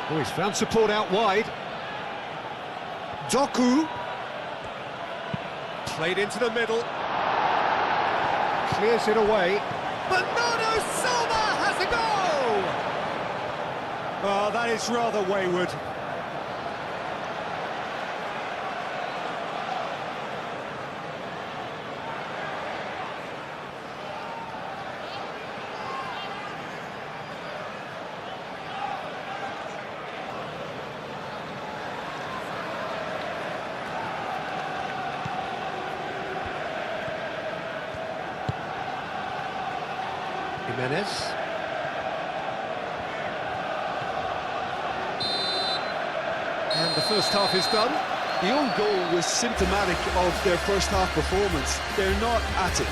Oh, he's found support out wide. Doku. Played into the middle. Clears it away. Bernardo Silva has a goal! Oh, that is rather wayward. Jimenez. And the first half is done. The own goal was symptomatic of their first half performance. They're not at it.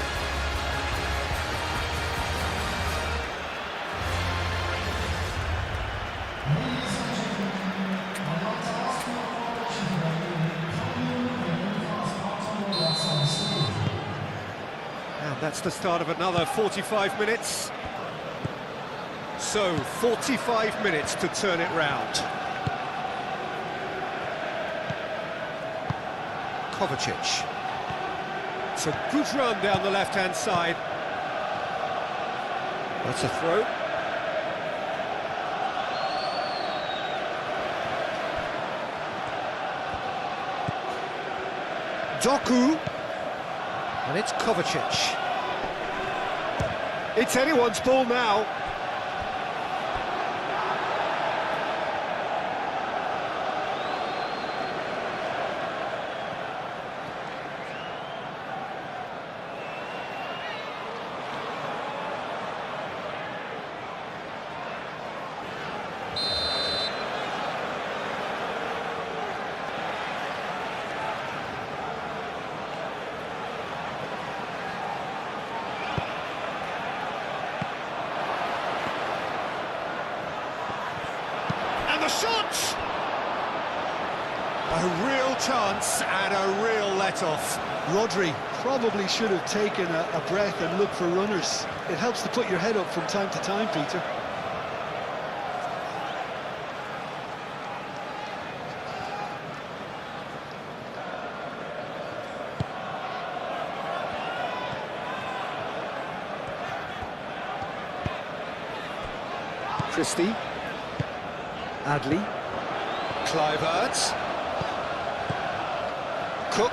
And that's the start of another 45 minutes. So, 45 minutes to turn it round. Kovacic. It's a good run down the left-hand side. That's a throw. Doku. And it's Kovacic. It's anyone's ball now. The shot! A real chance and a real let-off. Rodri probably should have taken a breath and looked for runners. It helps to put your head up from time to time, Peter. Christie. Adley. Kluivert. Cook.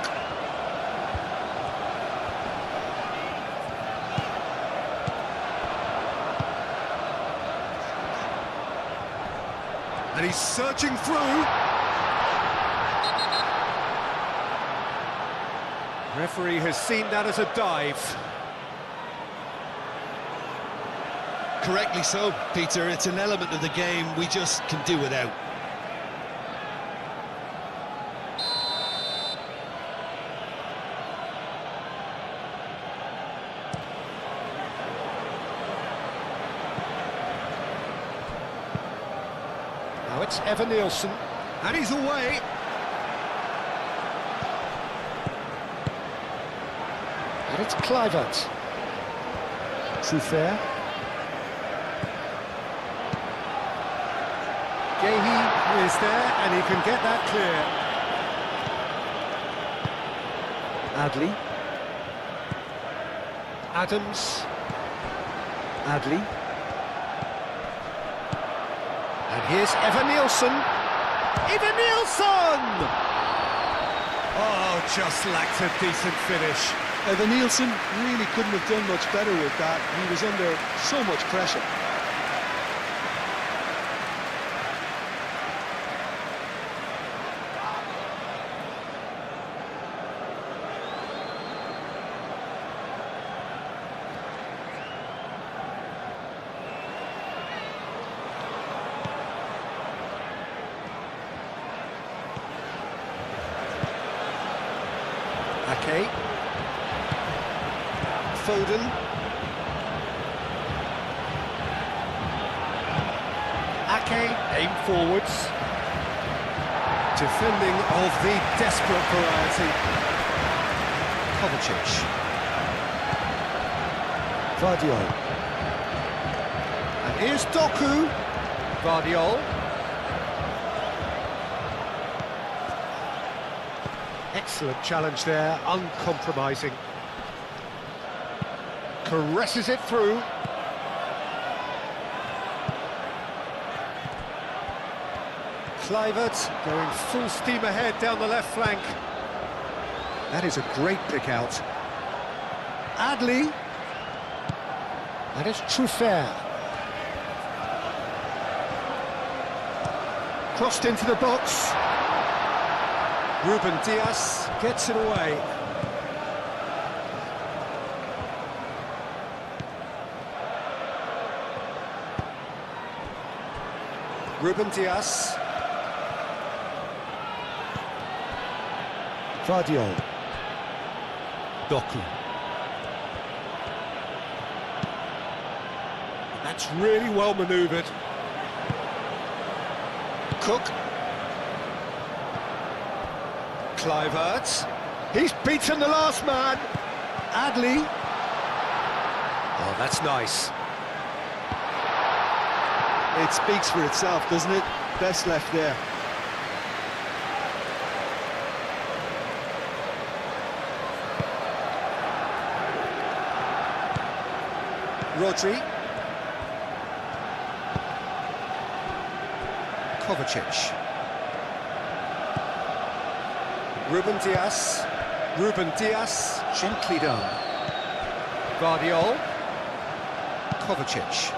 And he's searching through. Referee has seen that as a dive. Correctly so, Peter. It's an element of the game we just can do without. Now it's Evan Nielsen, and he's away. And it's Kluivert. Truffert. Gehi is there, and he can get that clear. Adley. Adams. Adley. And here's Evan Nielsen. Evan Nielsen! Oh, just lacked a decent finish. Evan Nielsen really couldn't have done much better with that. He was under so much pressure. Ake. Foden. Ake, aim forwards. Defending of the desperate variety. Kovacic. Vardiol. And here's Doku. Vardiol. Excellent challenge there, uncompromising. Caresses it through. Kluivert going full steam ahead down the left flank. That is a great pick out. Adley. And it's Truffert. Crossed into the box. Ruben Dias gets it away. Ruben Dias. Vardiol. Doku. That's really well manoeuvred. Cook. Kluivert. He's beaten the last man. Adley. Oh, that's nice. It speaks for itself, doesn't it? Best left there. Rodri. Kovacic. Ruben Dias. Ruben Dias, gently done. Vardiol. Kovacic.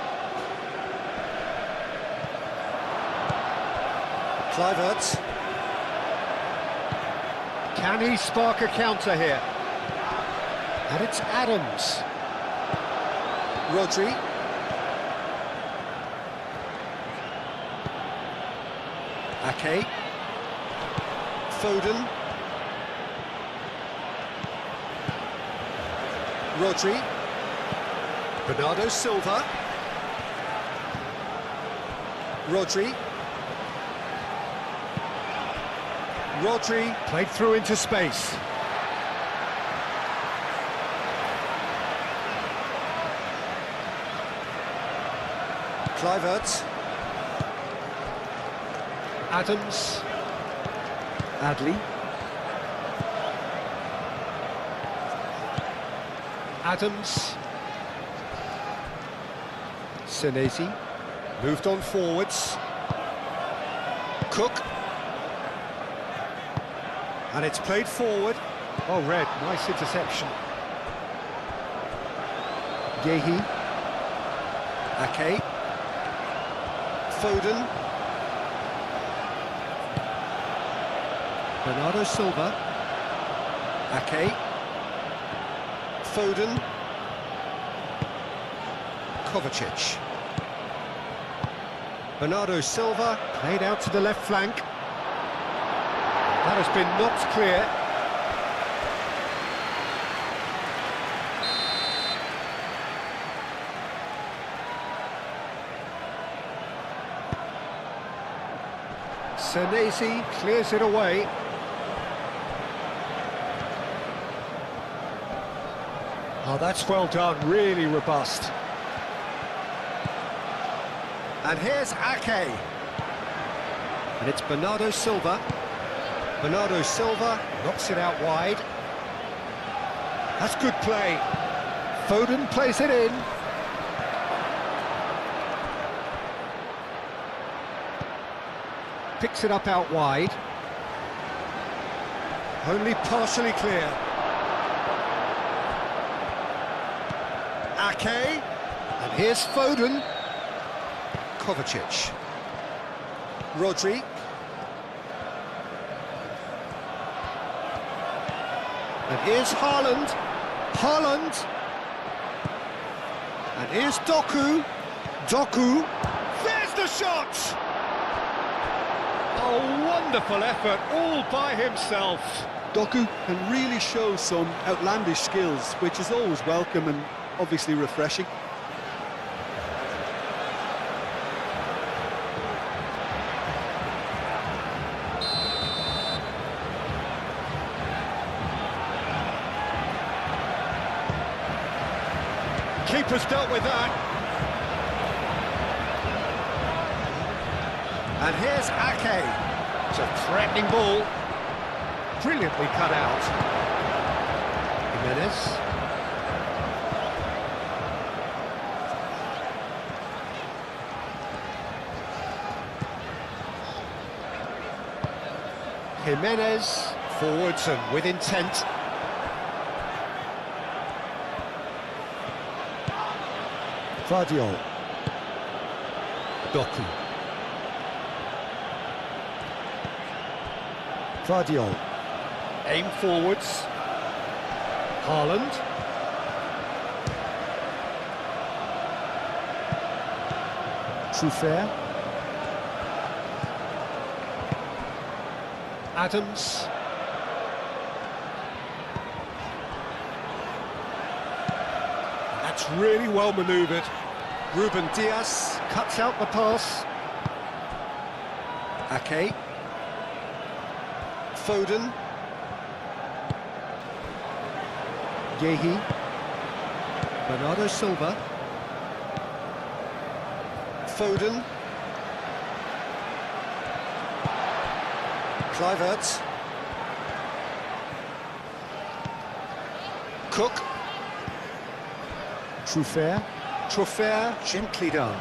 Kluivert. Can he spark a counter here? And it's Adams. Rodri. Ake. Foden. Rodri. Bernardo Silva. Rodri. Rodri played through into space. Kluivert. Adams. Adley. Adams. Senesi. Moved on forwards. Cook. And it's played forward. Oh, red. Nice interception. Gehi. Ake. Foden. Bernardo Silva. Ake. Foden. Kovacic. Bernardo Silva, played out to the left flank. That has been knocked clear. Senesi clears it away. Oh, that's well done, really robust. And here's Ake. And it's Bernardo Silva. Bernardo Silva knocks it out wide. That's good play. Foden plays it in. Picks it up out wide. Only partially clear. Ake. And here's Foden. Kovacic. Rodri. And here's Haaland. Haaland. And here's Doku. Doku. There's the shot! Oh, wonderful effort, all by himself. Doku can really show some outlandish skills, which is always welcome and obviously refreshing. Keeper's dealt with that. And here's Ake. It's a threatening ball. Brilliantly cut out. Jimenez. Jimenez. Forwards and with intent. Guardiola. Doku. Guardiola. Aim forwards. Haaland. Truffert. Adams. That's really well manoeuvred. Ruben Dias cuts out the pass. Ake. Foden. Yehi. Bernardo Silva. Foden. Kluivert. Cook. Truffert. Truffert, gently done.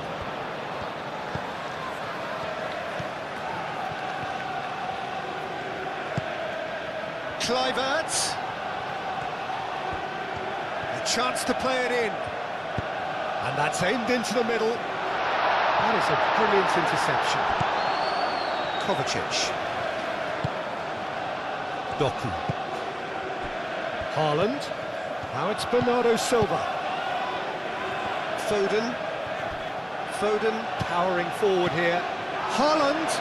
Kluivert. A chance to play it in. And that's aimed into the middle. That is a brilliant interception. Kovacic. Doku. Haaland. Now it's Bernardo Silva. Foden. Foden powering forward here. Haaland.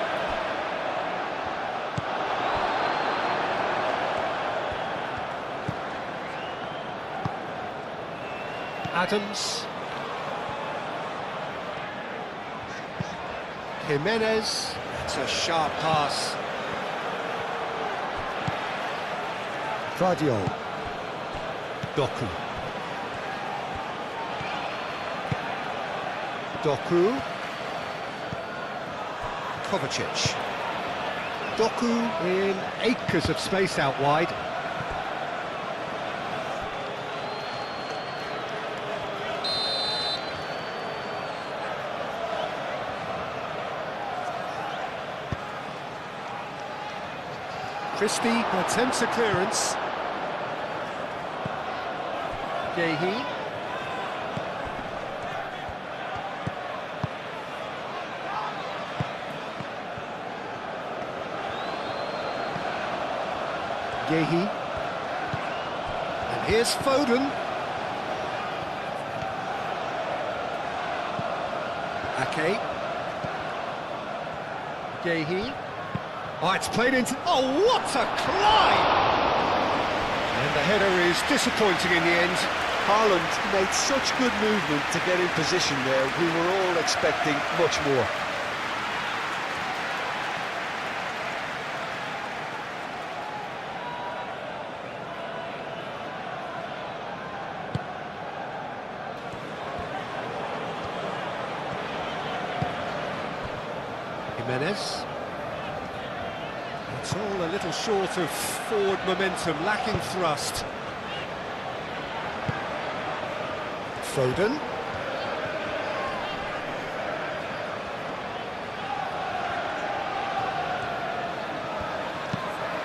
Adams. Jimenez. That's a sharp pass. Guardiola. Doku. Doku. Kovacic. Doku in acres of space out wide. Christie attempts a clearance. Yehi. Gehi. And here's Foden. Ake. Gehi. Oh, it's played into... Oh, what a climb! And the header is disappointing in the end. Haaland made such good movement to get in position there. We were all expecting much more. Jimenez. It's all a little short of forward momentum, lacking thrust. Foden.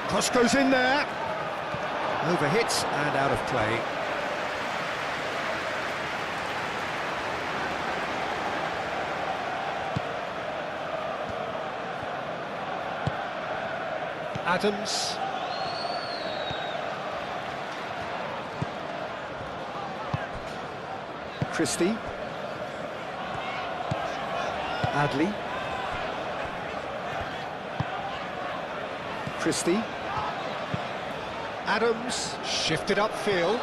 Cross goes in there. Overhits and out of play. Adams. Christie. Adley. Christie. Adams shifted upfield.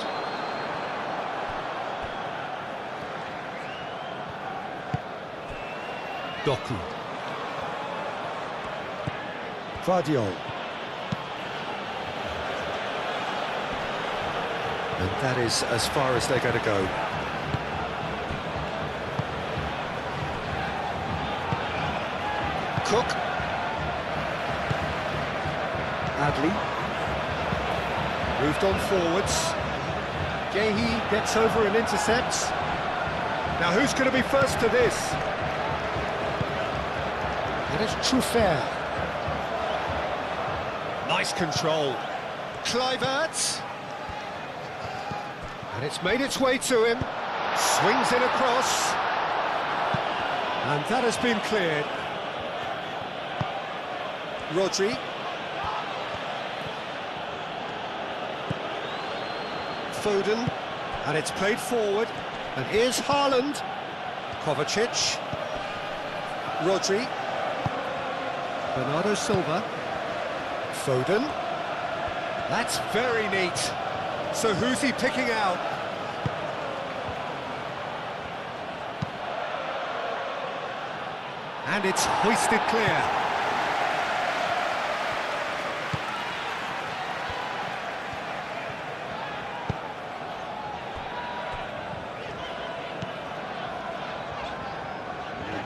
Doku. Vardiol. And that is as far as they're going to go. Cook. Adley. Moved on forwards. Gehi gets over and intercepts. Now who's going to be first to this? And it's Truffert. Nice control. Kluivert. And it's made its way to him. Swings it across. And that has been cleared. Rodri. Foden. And it's played forward. And here's Haaland. Kovacic. Rodri. Bernardo Silva. Foden. That's very neat. So who's he picking out? And it's hoisted clear.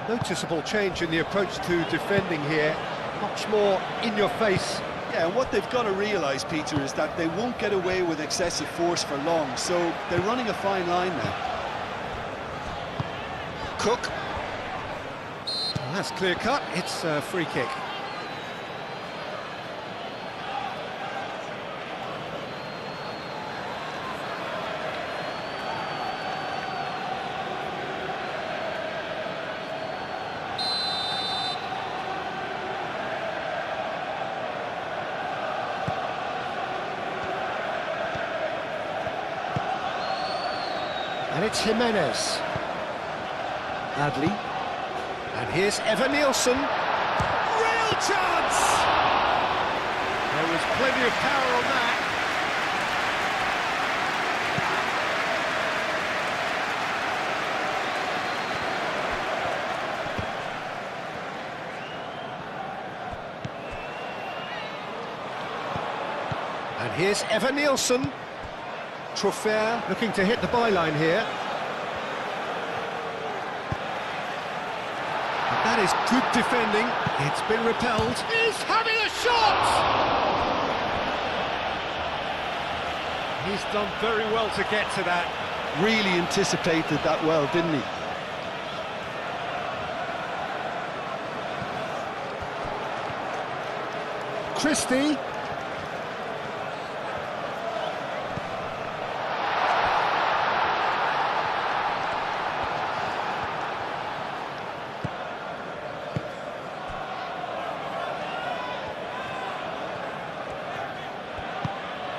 Noticeable change in the approach to defending here. Much more in your face. Yeah, and what they've got to realise, Peter, is that they won't get away with excessive force for long, so they're running a fine line now. Cook. Well, that's clear cut. It's a free kick. And it's Jimenez. Adley. And here's Evan-Nielsen. Real chance! There was plenty of power on that. And here's Evan-Nielsen. Truffert looking to hit the byline here. And that is good defending. It's been repelled. He's having a shot! He's done very well to get to that. Really anticipated that well, didn't he? Christie.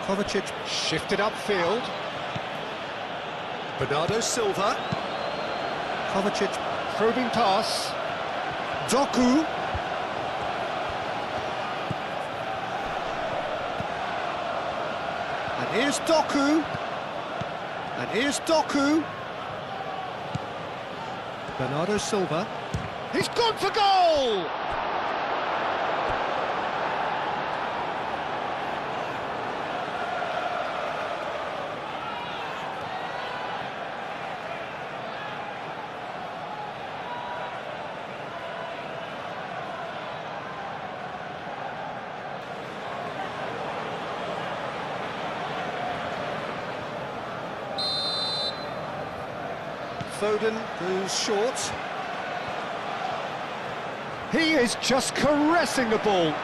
Kovacic shifted upfield. Bernardo Silva. Kovacic probing pass. Doku. And here's Doku. And here's Doku. Bernardo Silva. He's gone for goal! Foden goes short. He is just caressing the ball.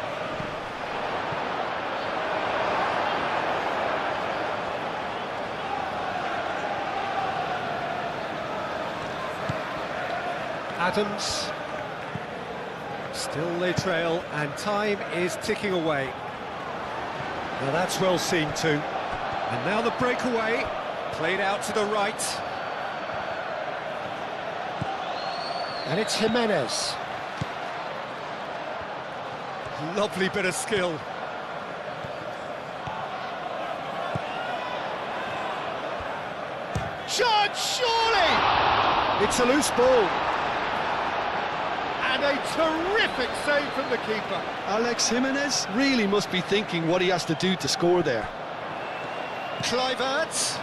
Adams. Still they trail, and time is ticking away. Now that's well seen too. And now the breakaway, played out to the right. And it's Jimenez. Lovely bit of skill. Shot, surely! It's a loose ball. And a terrific save from the keeper. Alex Jimenez really must be thinking what he has to do to score there. Kluivert.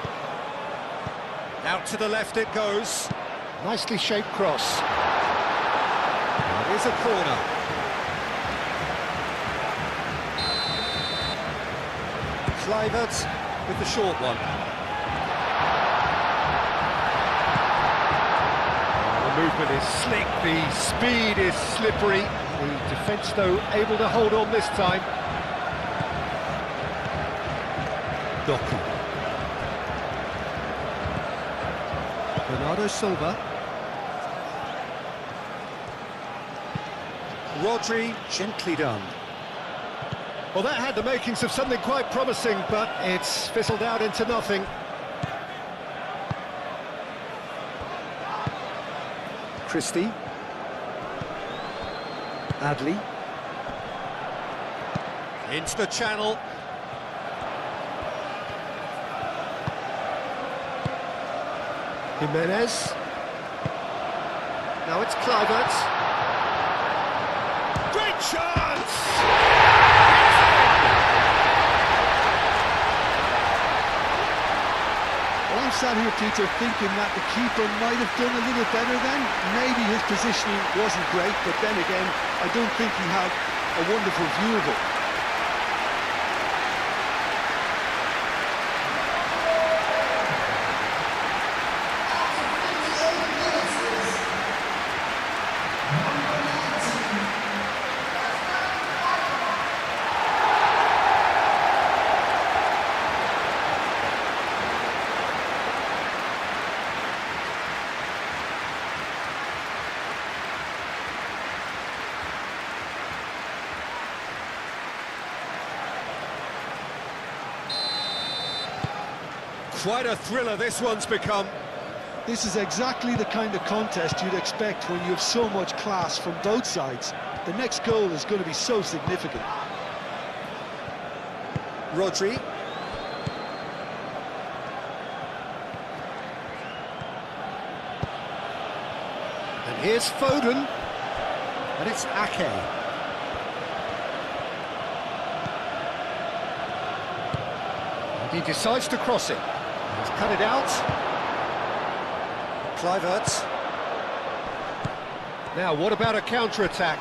Out to the left it goes. Nicely shaped cross. Here's a corner. Kluivert with the short one. The movement is slick, the speed is slippery. The defence, though, able to hold on this time. Doku. Bernardo Silva. Rodri, gently done. Well, that had the makings of something quite promising, but it's fizzled out into nothing. Christie. Adley. Into the channel. Jimenez. Now it's Kluivert. Great chance! Well, I'm sat here, Peter, thinking that the keeper might have done a little better then. Maybe his positioning wasn't great, but then again, I don't think he had a wonderful view of it. Quite a thriller this one's become. This is exactly the kind of contest you'd expect when you have so much class from both sides. The next goal is going to be so significant. Rodri. And here's Foden. And it's Ake. And he decides to cross it. He's cut it out. Kluivert. Now, what about a counter-attack?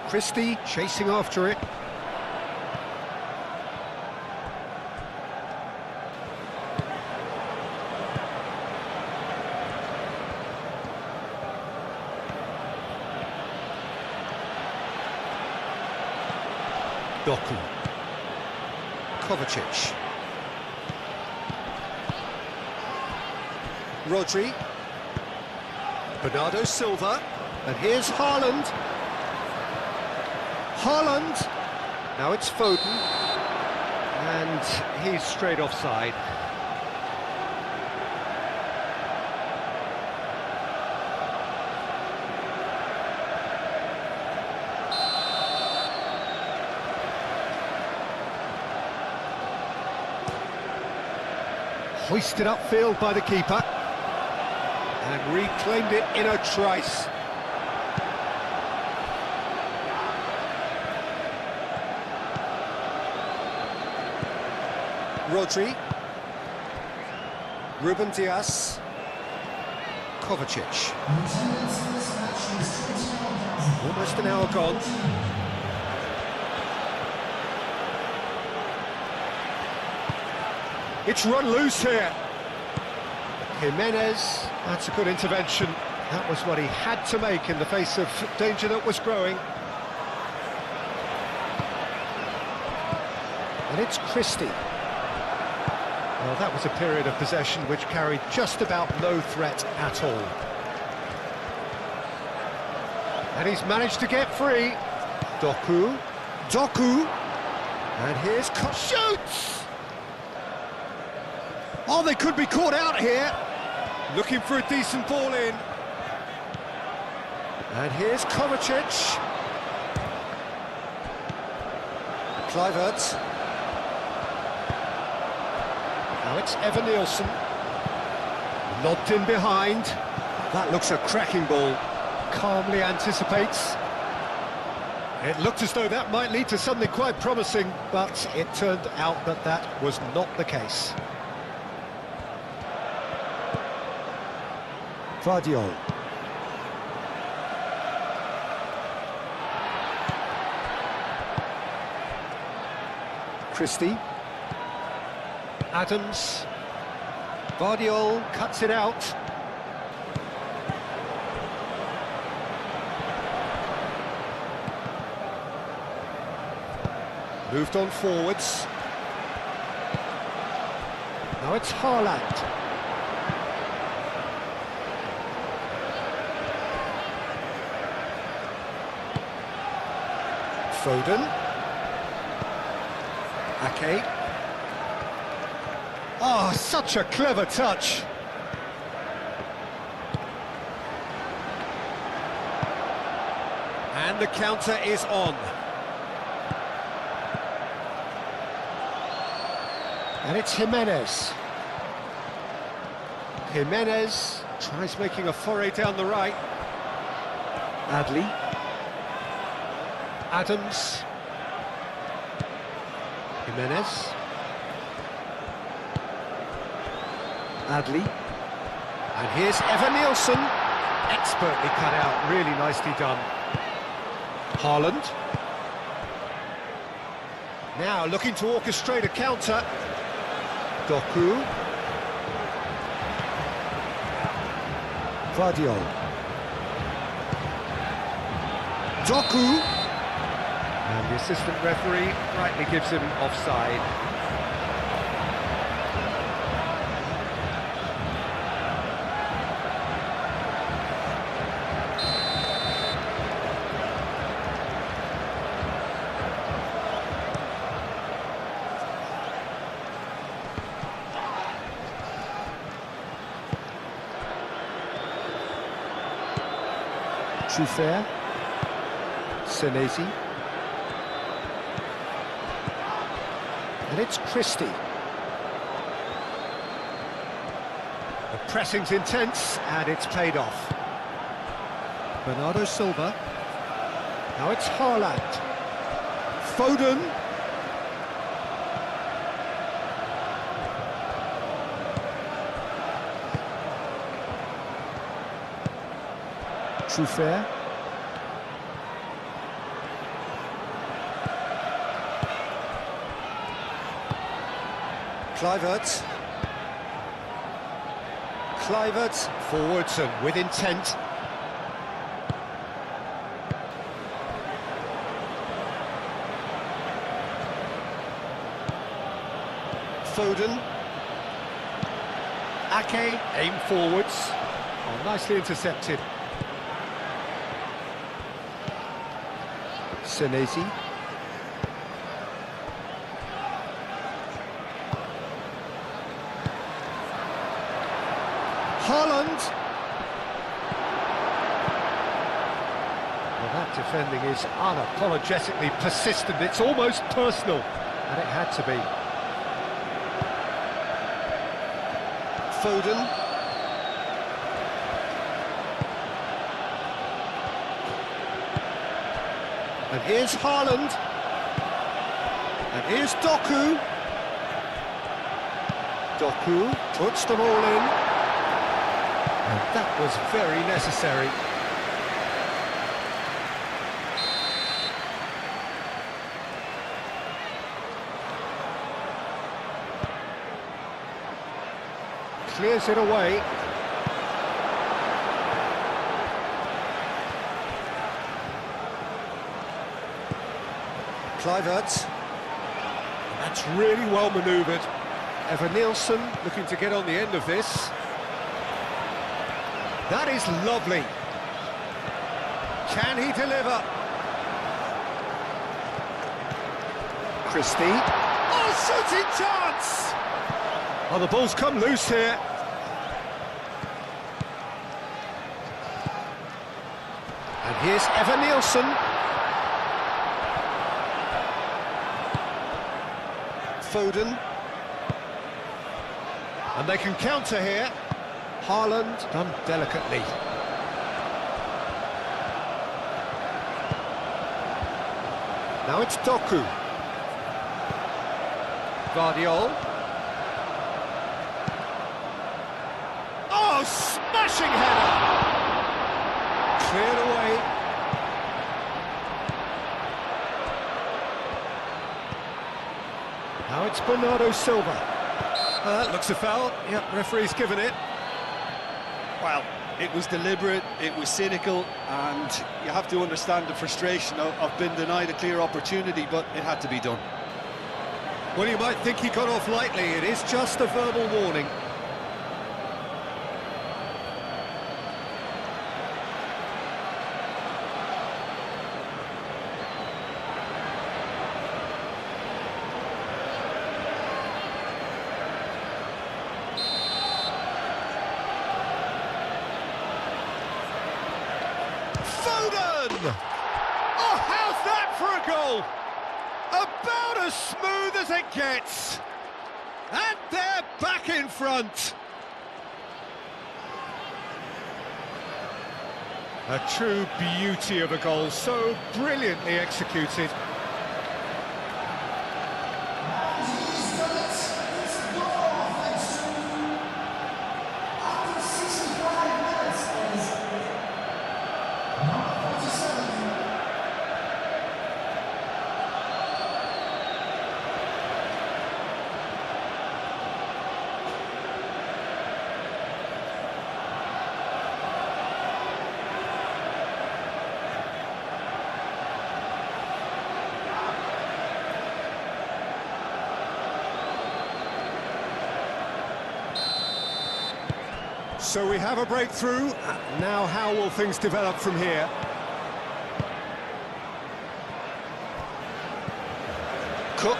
Christie chasing after it. Doku. Kovacic. Rodri. Bernardo Silva. And here's Haaland. Haaland. Now it's Foden. And he's straight offside. Hoisted upfield by the keeper. And reclaimed it in a trice. Rodri. Ruben Dias. Kovacic. Almost an hour gone. It's run loose here. Jimenez, that's a good intervention. That was what he had to make in the face of danger that was growing. And it's Christie. Well, that was a period of possession which carried just about no threat at all. And he's managed to get free. Doku. And here's shoots! Oh, they could be caught out here. Looking for a decent ball in. And here's Kovacic. Kluivert. Now it's Evan-Nielsen. Lobbed in behind. That looks a cracking ball. Calmly anticipates. It looked as though that might lead to something quite promising, but it turned out that that was not the case. Vardiol. Christie. Adams. Vardiol cuts it out. Moved on forwards. Now it's Haaland. Foden. Ake. Oh, such a clever touch. And the counter is on. And it's Jimenez. Jimenez tries making a foray down the right. Adli. Adams. Jimenez. Adli. And here's Evan-Nielsen. Expertly cut out, really nicely done. Haaland. Now looking to orchestrate a counter. Doku. Vardiol. Doku. And the assistant referee rightly gives him offside. Truffert. Senesi. And it's Christie. The pressing's intense, and it's paid off. Bernardo Silva. Now it's Haaland. Foden. Truffert. Kluivert forwards and with intent. Foden. Ake, aim forwards. Oh, nicely intercepted. Senesi. Haaland. Well, that defending is unapologetically persistent. It's almost personal, and it had to be. Foden. And here's Haaland. And here's Doku. Doku puts them all in. And that was very necessary. Clears it away. Kluivert. That's really well manoeuvred. Evan-Nielsen looking to get on the end of this. That is lovely. Can he deliver? Christie. Oh, shooting chance! Oh, the ball's come loose here. And here's Evan-Nielsen. Foden. And they can counter here. Haaland done delicately. Now it's Doku. Guardiol. Oh, smashing header! Cleared away. Now it's Bernardo Silva. Looks a foul. Yep, referee's given it. Well, it was deliberate, it was cynical, and you have to understand the frustration of being denied a clear opportunity, but it had to be done. Well, you might think he got off lightly. It is just a verbal warning. Foden! Oh, how's that for a goal? About as smooth as it gets. And they're back in front. A true beauty of a goal, so brilliantly executed. So we have a breakthrough. Now how will things develop from here? Cook.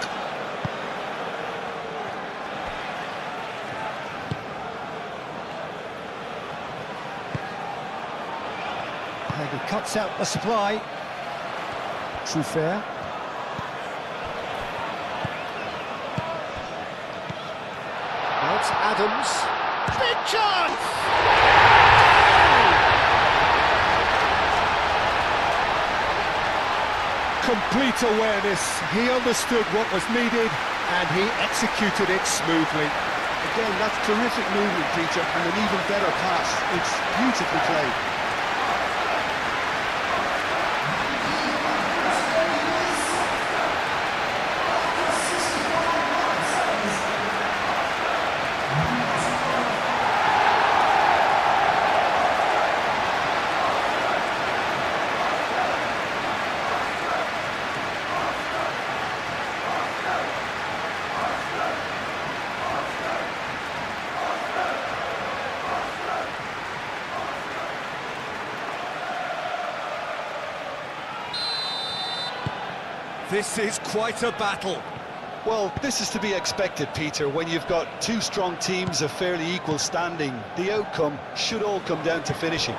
And he cuts out the supply. Truffert. Now it's Adams. Big chance! Complete awareness. He understood what was needed and he executed it smoothly. Again, that's terrific movement, Peter, and an even better pass. It's beautifully played. This is quite a battle. Well, this is to be expected, Peter, when you've got two strong teams of fairly equal standing. The outcome should all come down to finishing.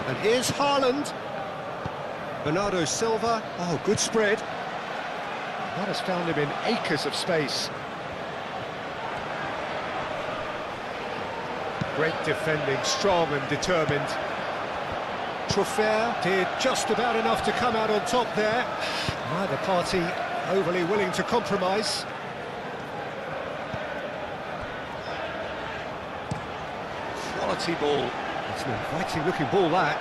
And here's Haaland. Bernardo Silva. Oh, good spread. That has found him in acres of space. Great defending, strong and determined. Truffert did just about enough to come out on top there. Neither party overly willing to compromise. Quality ball. It's an inviting looking ball, that.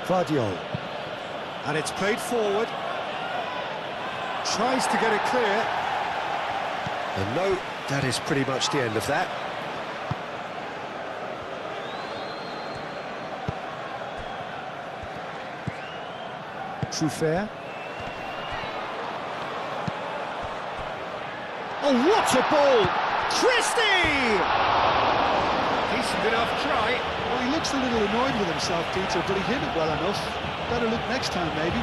Vardiol. And it's played forward. Tries to get it clear. And no, that is pretty much the end of that. Truffert. Oh, what a ball! Christie! Decent enough try. Well, he looks a little annoyed with himself, Peter, but he hit it well enough. Better look next time, maybe.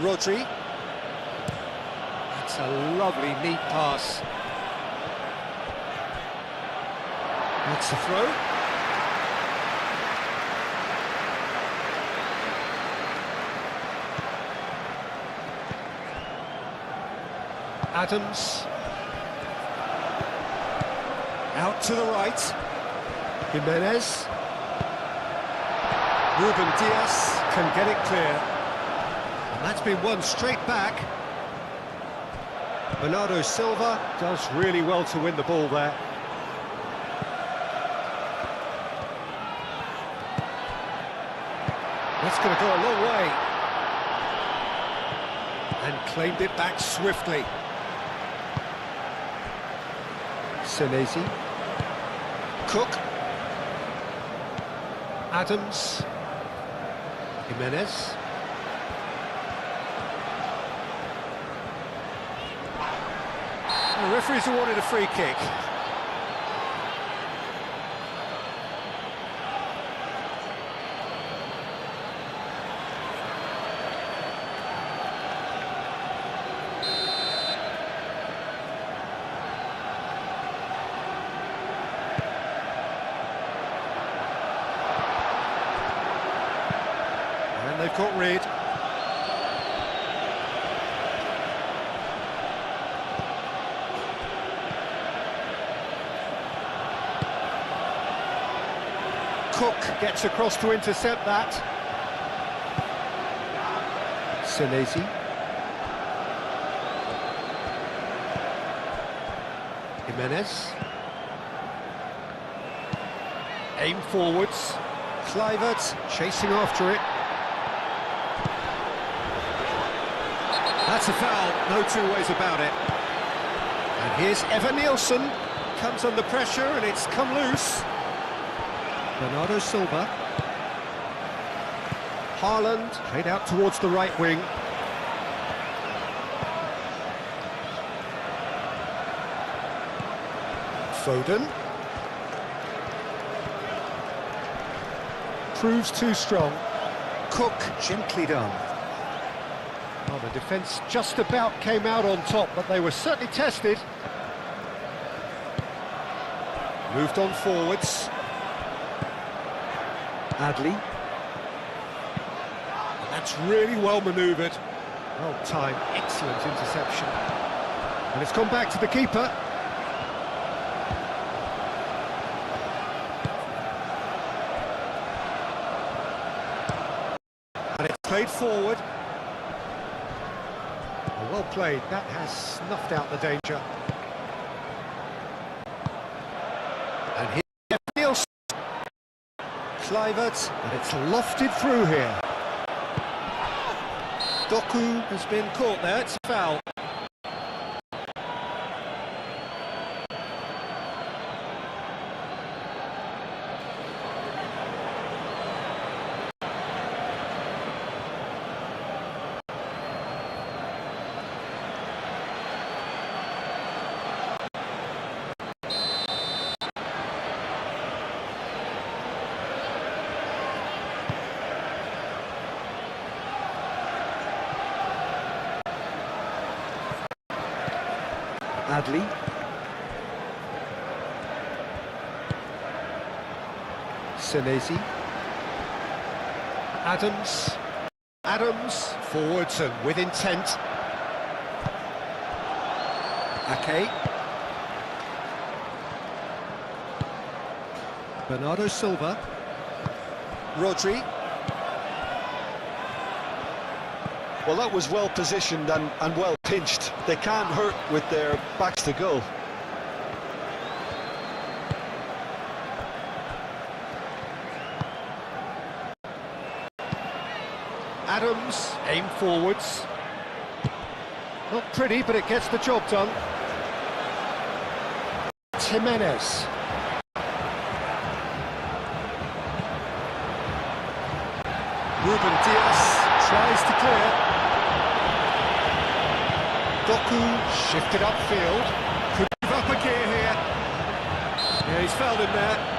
Rodri. That's a lovely, neat pass. That's the throw. Adams. Out to the right. Jimenez. Ruben Diaz can get it clear. That's been won straight back. Bernardo Silva does really well to win the ball there. That's going to go a long way. And claimed it back swiftly. Senesi. Cook. Adams. Jimenez. The referee's awarded a free kick. And they've got rid. Cook gets across to intercept that. Senesi. Jimenez. Aim forwards. Kluivert chasing after it. That's a foul, no two ways about it. And here's Evan Nielsen. Comes under pressure and it's come loose. Bernardo Silva. Haaland played out towards the right wing. Foden. Proves too strong. Cook, gently done. Well, the defence just about came out on top, but they were certainly tested. Moved on forwards. Adley. And that's really well manoeuvred. Well timed, excellent interception. And it's gone back to the keeper. And it's played forward. Well played, that has snuffed out the danger. And here Kluivert, and it's lofted through here. Doku has been caught there, it's a foul. Adley. Senesi. Adams. Forwards and with intent. Ake. Bernardo Silva. Rodri. Well, that was well positioned and well pinched. They can't hurt with their backs to goal. Adams, aim forwards. Not pretty, but it gets the job done. Jimenez. Ruben Dias tries to clear. Doku shifted upfield. Could move up a gear here. Yeah, he's fouled him there.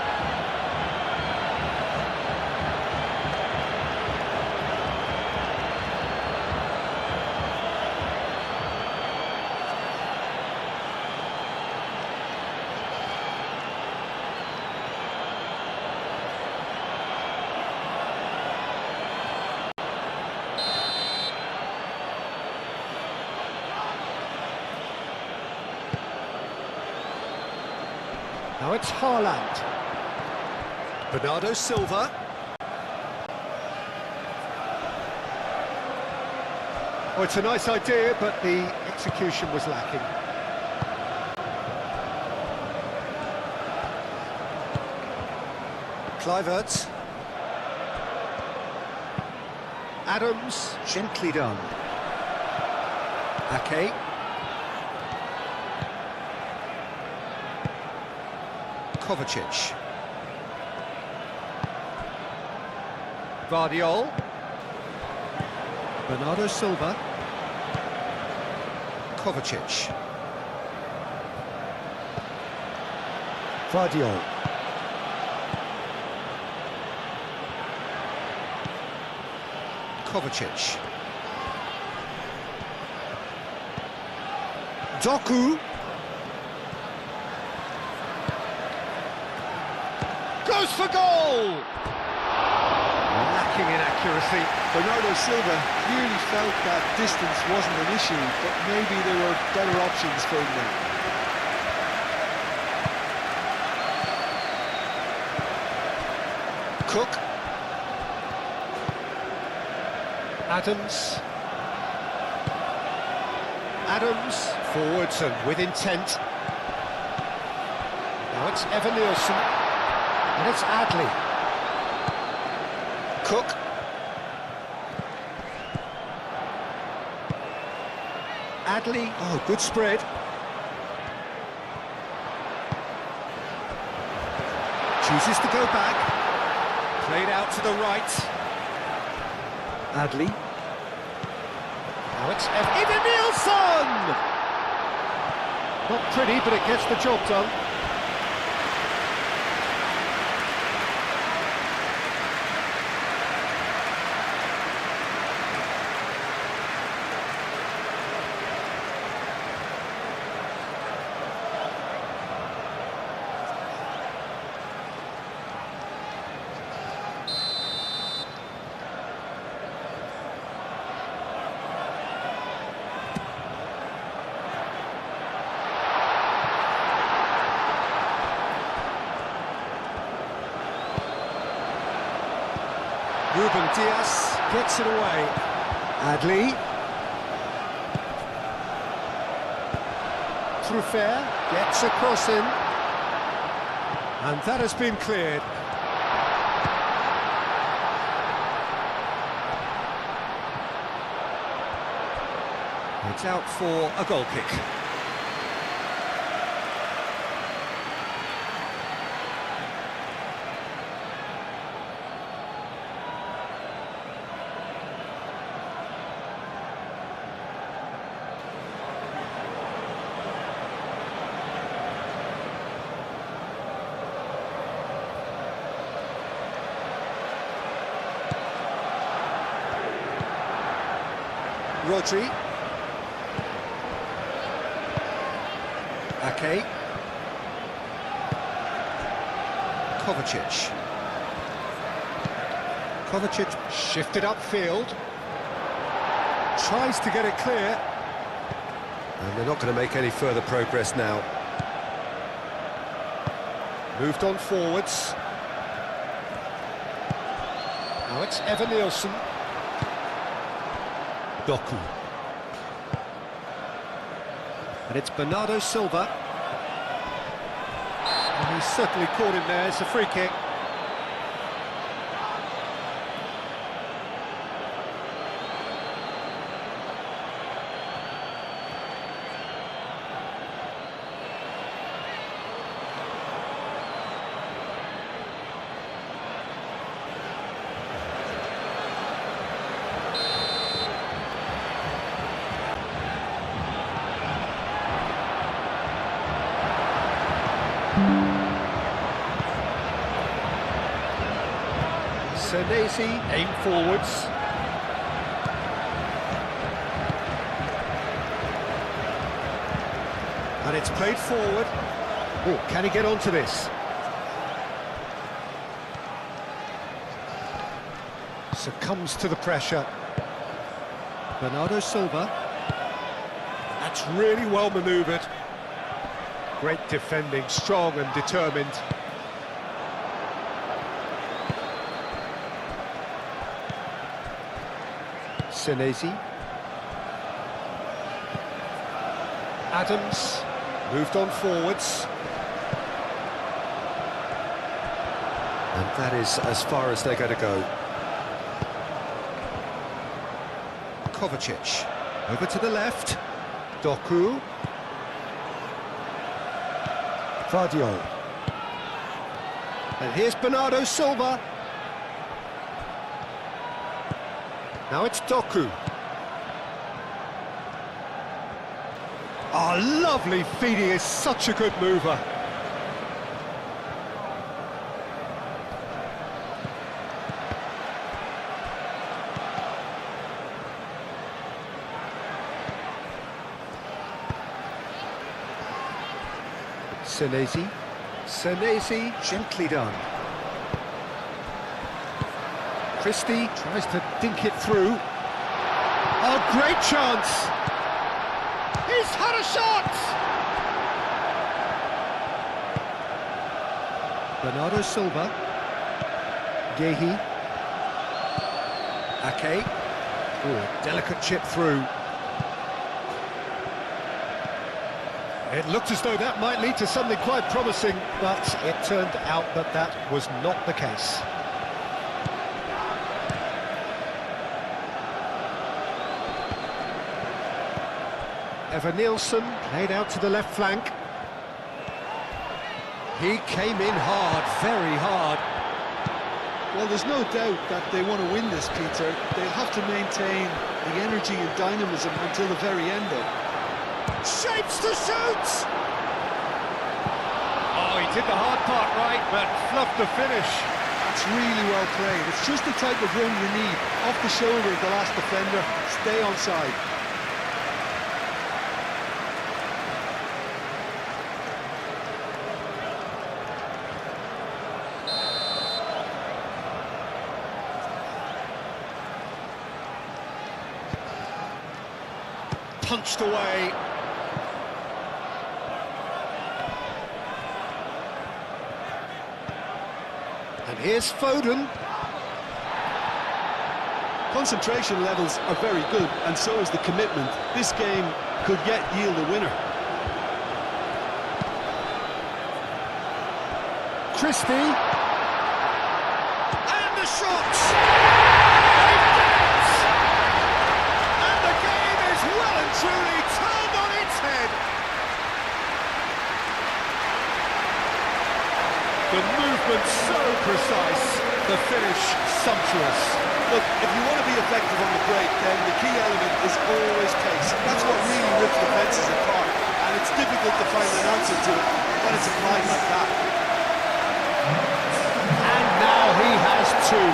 Now it's Haaland. Bernardo Silva. Oh, it's a nice idea, but the execution was lacking. Kluivert. Adams, gently done. Ake. Kovacic. Vardiol. Bernardo Silva. Kovacic. Vardiol. Kovacic. Doku. Goes for goal! Lacking in accuracy. Bernardo Silva clearly felt that distance wasn't an issue, but maybe there were better options for him there. Cook. Adams, forwards and with intent. Now it's Evan Nielsen. And it's Adley. Cook. Adley, oh, good spread. Chooses to go back. Played out to the right. Adley. Now it's Evan Nielsen! Not pretty, but it gets the job done. Ruben Dias gets it away. Adley. Truffert gets across him. And that has been cleared. It's out for a goal kick. Rodri. Ake. Kovacic. Kovacic shifted upfield. Tries to get it clear. And they're not going to make any further progress now. Moved on forwards. Now it's Evan Nielsen. Doku. And it's Bernardo Silva. And he's certainly caught him there. It's a free kick. Senesi, aim forwards. And it's played forward. Oh, can he get onto this? Succumbs to the pressure. Bernardo Silva. That's really well manoeuvred. Great defending, strong and determined. Senesi. Adams moved on forwards. And that is as far as they're going to go. Kovacic over to the left. Doku. Vardiol. And here's Bernardo Silva. Now it's Doku. Oh, lovely feed, he is such a good mover. Senesi. Senesi, gently done. Christie tries to dink it through. Oh, great chance! He's had a shot! Bernardo Silva. Gehi. Ake. Oh, delicate chip through. It looked as though that might lead to something quite promising, but it turned out that that was not the case. Evan Nielsen played out to the left flank. He came in hard, very hard. Well, there's no doubt that they want to win this, Peter. They'll have to maintain the energy and dynamism until the very end, though. Shapes to shoot! Oh, he did the hard part right, but fluffed the finish. That's really well played. It's just the type of run you need. Off the shoulder of the last defender, stay onside. Punched away. And here's Foden. Concentration levels are very good, and so is the commitment. This game could yet yield a winner. Christie. And the shot! And the game is well and truly sumptuous. Look, if you want to be effective on the break, then the key element is always pace. That's what really rips defences apart, and it's difficult to find an answer to it when it's applied like that. And now he has two.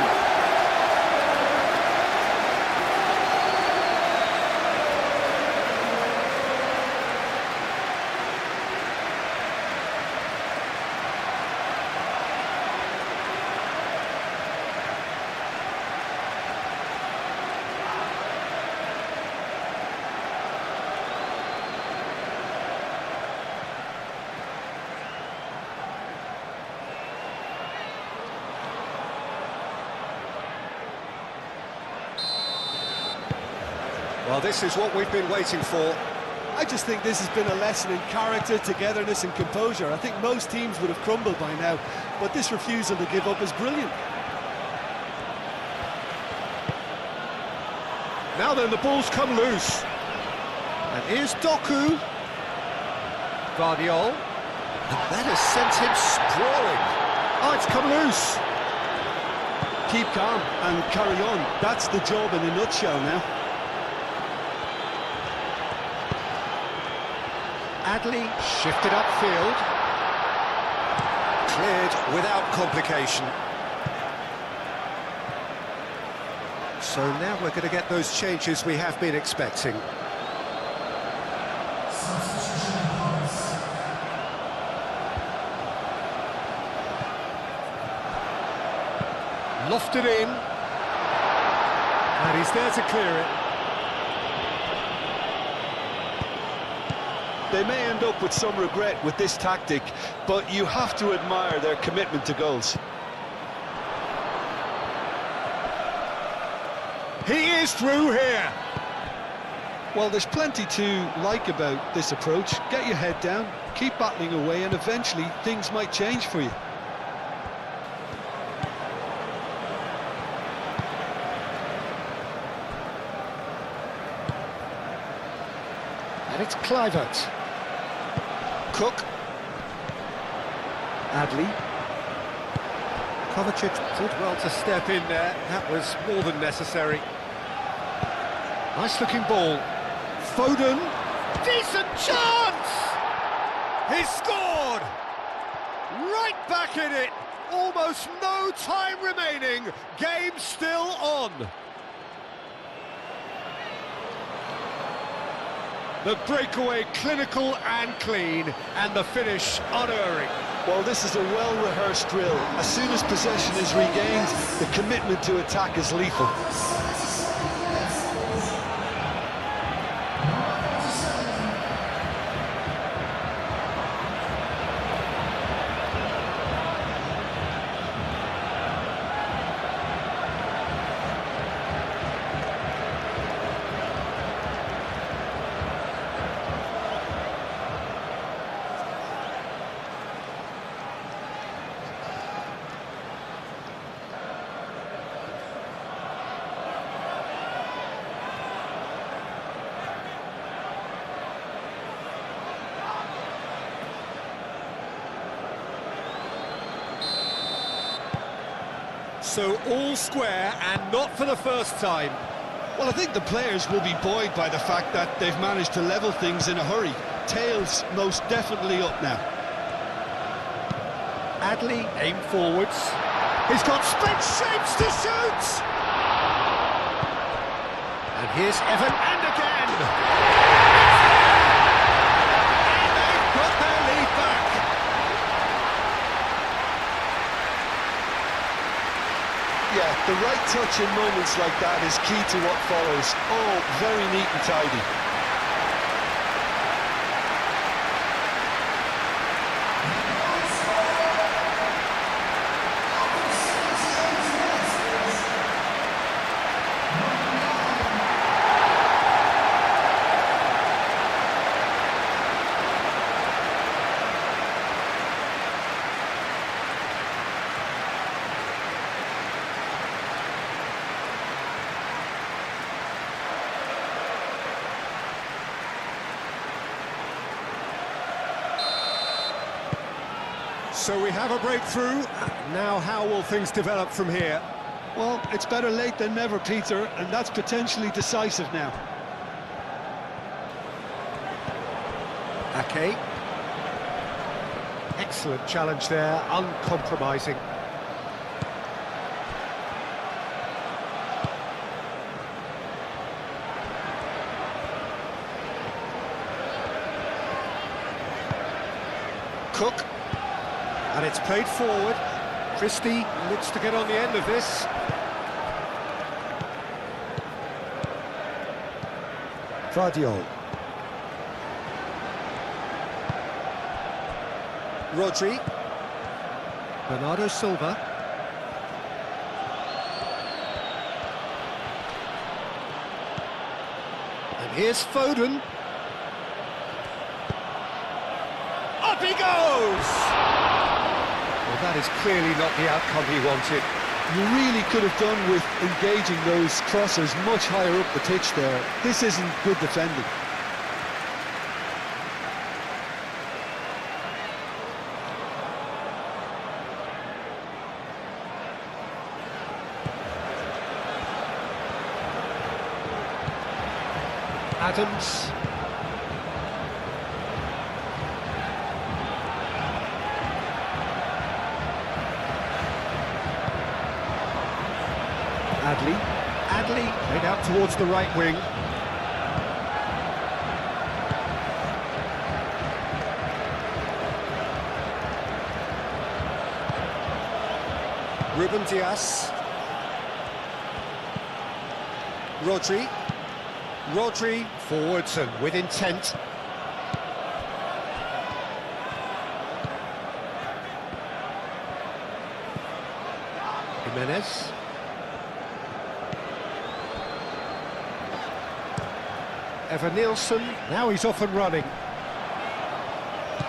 Well, this is what we've been waiting for. I just think this has been a lesson in character, togetherness and composure. I think most teams would have crumbled by now, but this refusal to give up is brilliant. Now then, the ball's come loose. And here's Doku. Guardiol. And that has sent him sprawling. Oh, it's come loose. Keep calm and carry on. That's the job in a nutshell now. Adley shifted upfield. Cleared without complication. So now we're going to get those changes we have been expecting. Lofted in. And he's there to clear it. They may end up with some regret with this tactic, but you have to admire their commitment to goals. He is through here. Well, there's plenty to like about this approach. Get your head down, keep battling away, and eventually things might change for you. And it's Kluivert. Cook. Adley. Kovacic did well to step in there. That was more than necessary. Nice looking ball. Foden. Decent chance! He scored! Right back in it. Almost no time remaining. Game still on. The breakaway clinical and clean, and the finish unerring. Well, this is a well-rehearsed drill. As soon as possession is regained, the commitment to attack is lethal. So all square, and not for the first time. Well, I think the players will be buoyed by the fact that they've managed to level things in a hurry. Tails most definitely up now. Adley aim forwards. He's got space shapes to shoot! And here's Evan, and again! And they've got their lead back. Yeah, the right touch in moments like that is key to what follows. Oh, very neat and tidy. So we have a breakthrough. Now how will things develop from here? Well, it's better late than never, Peter, and that's potentially decisive now. Ake. Excellent challenge there, uncompromising. Cook. And it's played forward. Christie looks to get on the end of this. Vardiol. Rodri. Bernardo Silva. And here's Foden. Up he goes! Well, that is clearly not the outcome he wanted. You really could have done with engaging those crossers much higher up the pitch there. This isn't good defending. Adams. Adley played out towards the right wing. Ruben Dias. Rodri forwards and with intent. Jimenez. Evan-Nielsen, now he's off and running.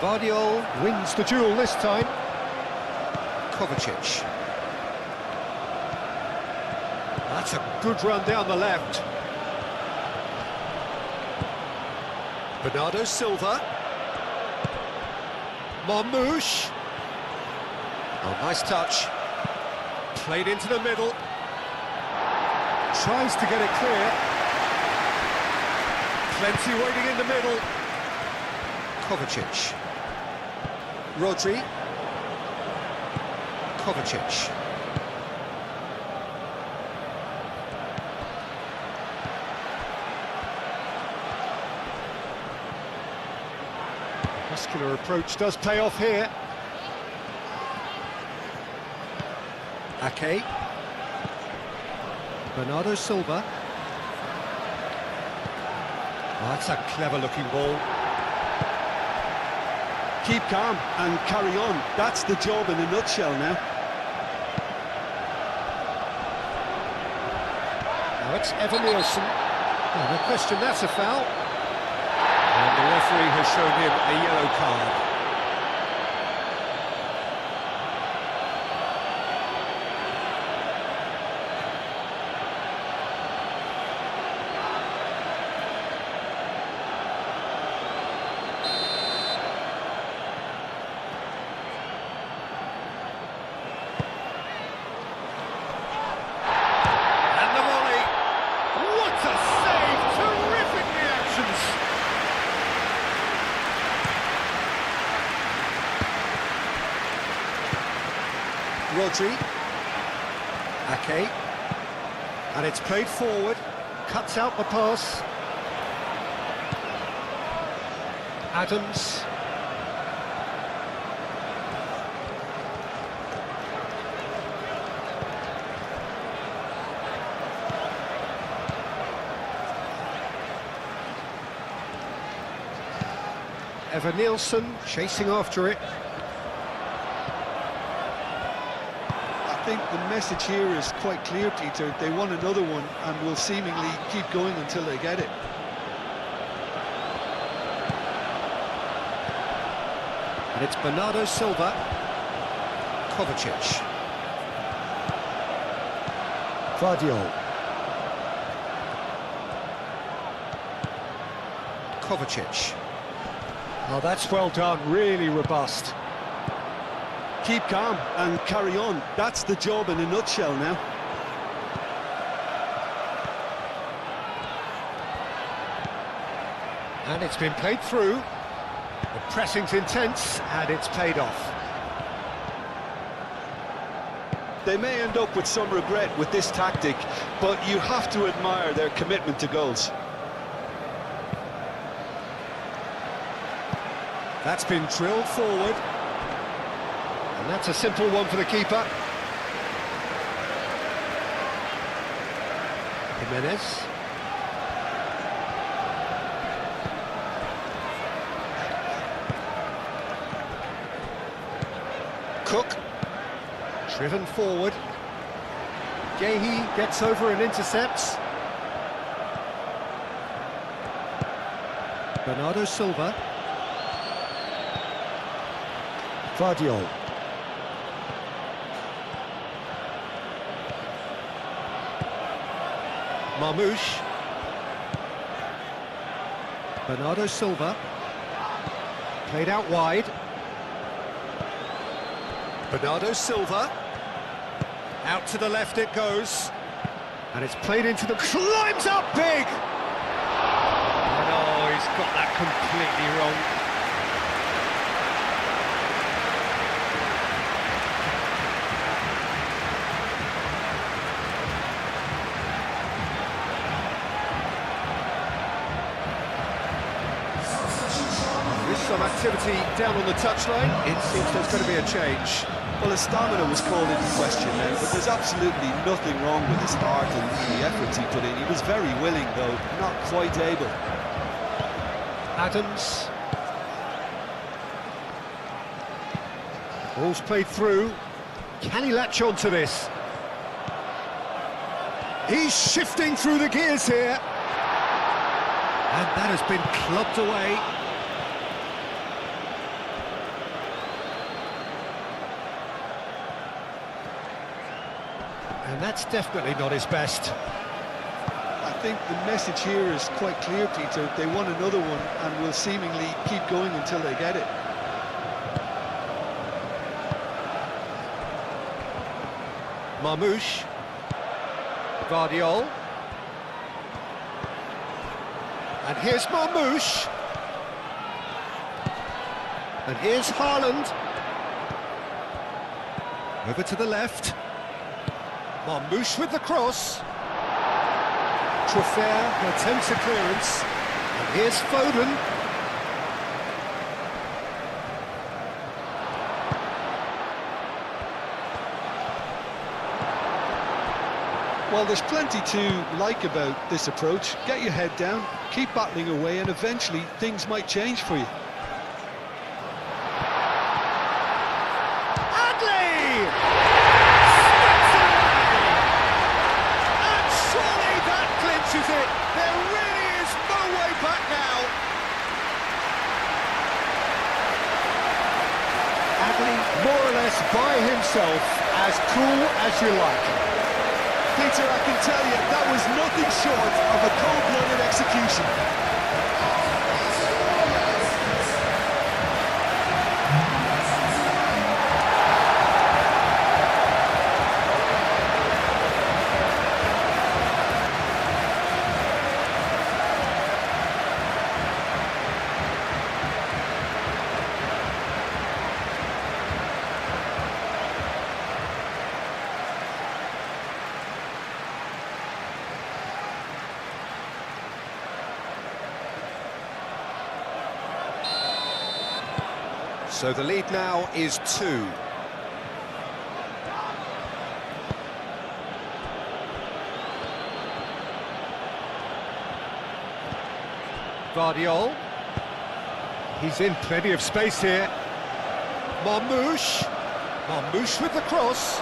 Vardiol wins the duel this time. Kovacic. That's a good run down the left. Bernardo Silva. Marmoush. Oh, nice touch. Played into the middle. Tries to get it clear. Plenty waiting in the middle. Kovacic. Rodri. Kovacic. Muscular approach does pay off here. Ake. Bernardo Silva. Oh, that's a clever-looking ball. Keep calm and carry on. That's the job in a nutshell now. Now it's Evan-Nielsen. Oh, no question, that's a foul. And the referee has shown him a yellow card. Rodri. Ake. And it's played forward. Cuts out the pass. Adams. Evan-Nielsen chasing after it. I think the message here is quite clear, Peter. They want another one and will seemingly keep going until they get it. And it's Bernardo Silva. Kovacic. Vardiol. Kovacic. Oh, that's well done, really robust. Keep calm and carry on. That's the job in a nutshell now. And it's been played through. The pressing's intense, and it's paid off. They may end up with some regret with this tactic, but you have to admire their commitment to goals. That's been drilled forward. And that's a simple one for the keeper. Jimenez. Cook. Driven forward. Gehi gets over and intercepts. Bernardo Silva. Vardiol. Marmouche. Bernardo Silva. Played out wide. Bernardo Silva. Out to the left it goes. And it's played into the... Climbs up big! No, he's got that completely wrong. Some activity down on the touchline. It seems there's going to be a change. Well, his stamina was called into question now, but there's absolutely nothing wrong with his heart and the efforts he put in. He was very willing, though, not quite able. Adams. Ball's played through. Can he latch on to this? He's shifting through the gears here. And that has been clubbed away. And that's definitely not his best. I think the message here is quite clear, Peter. They want another one and will seemingly keep going until they get it. Marmouche. Vardiol. And here's Marmouche. And here's Haaland. Over to the left. Marmouche with the cross. Trofea attempts a clearance. And here's Foden. Well, there's plenty to like about this approach. Get your head down, keep battling away, and eventually things might change for you. It. There really is no way back now. Adley, more or less by himself, as cool as you like. Peter, I can tell you, that was nothing short of a cold-blooded execution. So the lead now is 2. Vardiol. He's in plenty of space here. Marmouche. Marmouche with the cross.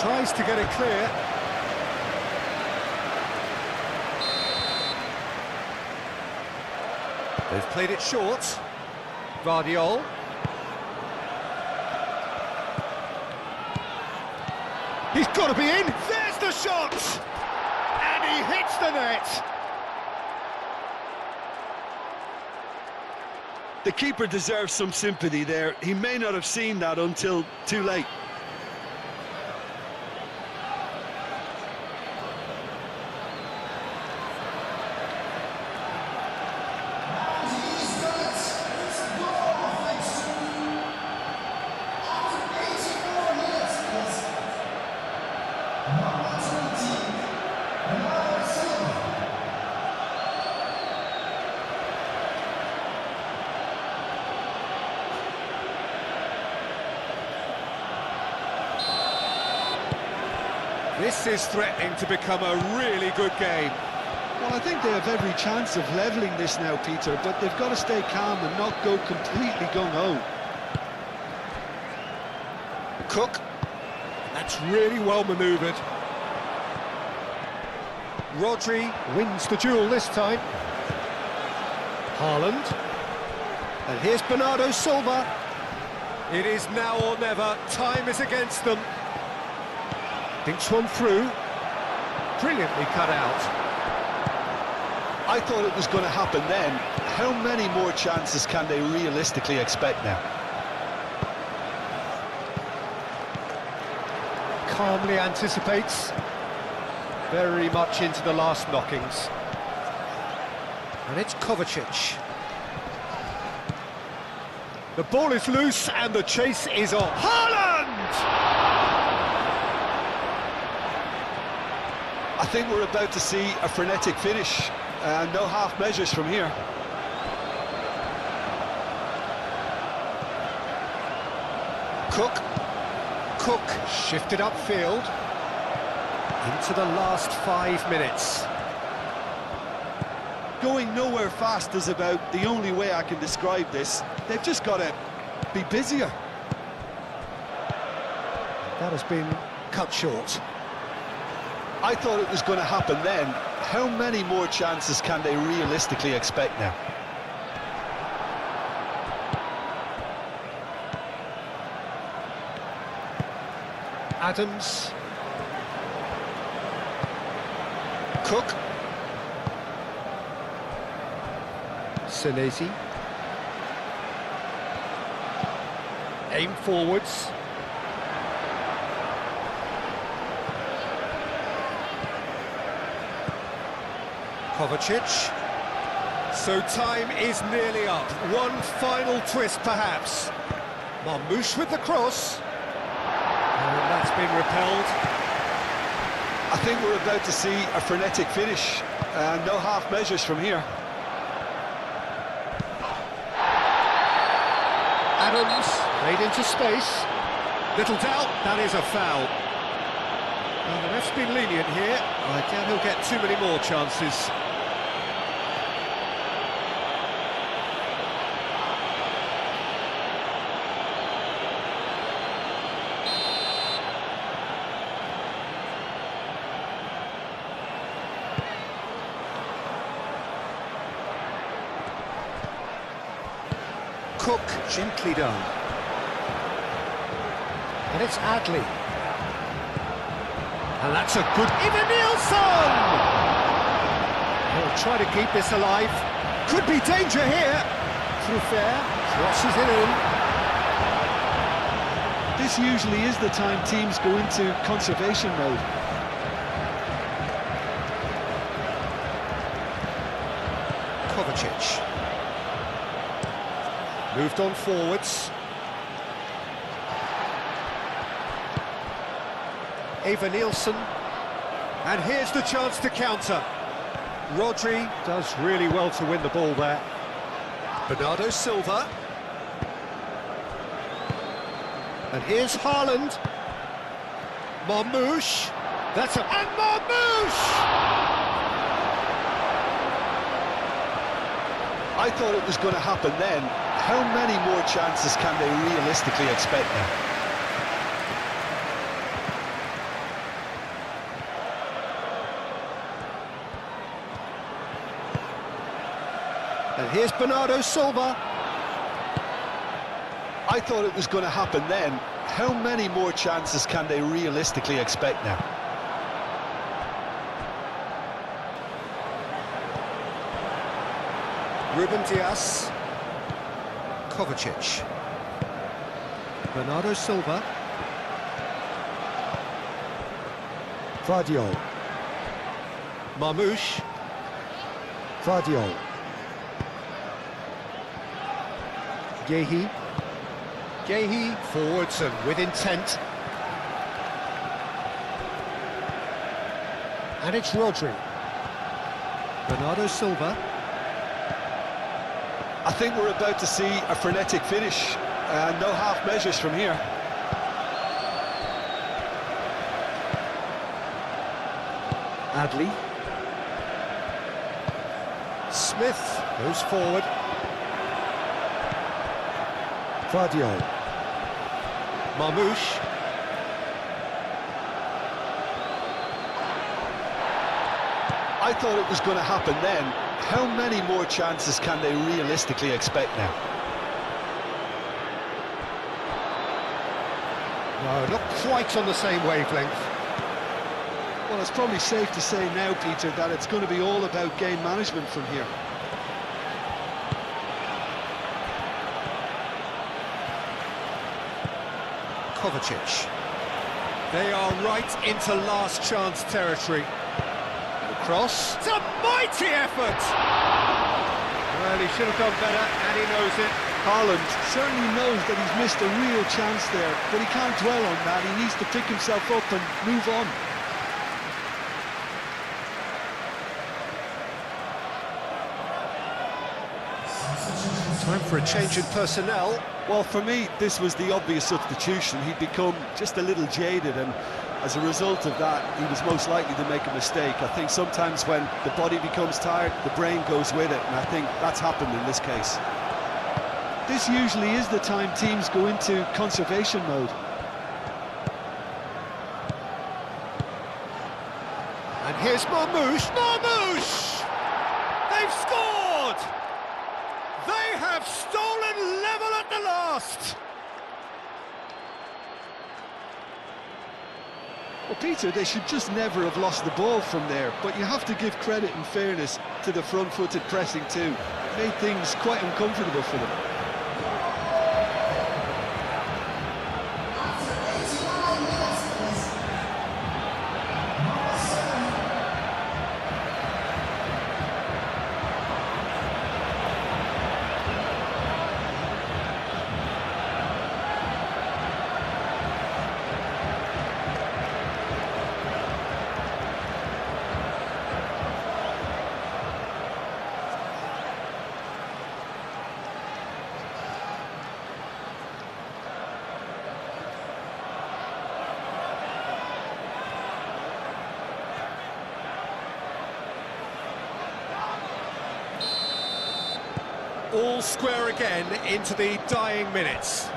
Tries to get it clear. They've played it short. Vardiol. He's got to be in. There's the shot! And he hits the net. The keeper deserves some sympathy there. He may not have seen that until too late. This is threatening to become a really good game. Well, I think they have every chance of levelling this now, Peter, but they've got to stay calm and not go completely gung-ho. Cook. That's really well manoeuvred. Rodri wins the duel this time. Haaland. And here's Bernardo Silva. It is now or never. Time is against them. Dinks one through. Brilliantly cut out. I thought it was going to happen then. How many more chances can they realistically expect now? Calmly anticipates. Very much into the last knockings. And it's Kovacic. The ball is loose and the chase is on. Haaland! I think we're about to see a frenetic finish. No half measures from here. Cook shifted upfield. Into the last 5 minutes. Going nowhere fast is about the only way I can describe this. They've just got to be busier. That has been cut short. I thought it was going to happen then. How many more chances can they realistically expect now? Adams. Cook. Senesi. Aim forwards. Kovacic. So time is nearly up. One final twist, perhaps. Marmoush with the cross. And that's been repelled. I think we're about to see a frenetic finish. No half measures from here. Adams made into space. Little doubt, that is a foul. Well, the ref's been lenient here. I doubt he'll get too many more chances. Cook, gently done. And it's Adley. And that's a good... Even Nielsen! He'll try to keep this alive. Could be danger here. Truffert crosses it in. This usually is the time teams go into conservation mode. Kovacic. Moved on forwards. Eva Nielsen. And here's the chance to counter. Rodri does really well to win the ball there. Bernardo Silva. And here's Haaland. Marmoush. That's a... And Marmoush! I thought it was going to happen then. How many more chances can they realistically expect now? And here's Bernardo Silva. I thought it was going to happen then. How many more chances can they realistically expect now? Ruben Dias. Kovacic. Bernardo Silva. Vardiol. Marmoush. Vardiol. Gehi forwards and with intent. And it's Rodri. Bernardo Silva. I think we're about to see a frenetic finish. No half measures from here. Adley. Smith goes forward. Vardio. Marmouche. I thought it was going to happen then. How many more chances can they realistically expect now? No, not quite on the same wavelength. Well, it's probably safe to say now, Peter, that it's going to be all about game management from here. Kovacic. They are right into last chance territory. Cross. It's a mighty effort! Well, he should have done better, and he knows it. Haaland certainly knows that he's missed a real chance there, but he can't dwell on that. He needs to pick himself up and move on. Time for a change in personnel. Well, for me, this was the obvious substitution. He'd become just a little jaded, and as a result of that, he was most likely to make a mistake. I think sometimes when the body becomes tired, the brain goes with it, and I think that's happened in this case. This usually is the time teams go into conservation mode. And here's Marmouche. Marmouche! They've scored! They have stolen level at the last! Well, Peter, they should just never have lost the ball from there, but you have to give credit and fairness to the front-footed pressing too. It made things quite uncomfortable for them. All square again into the dying minutes.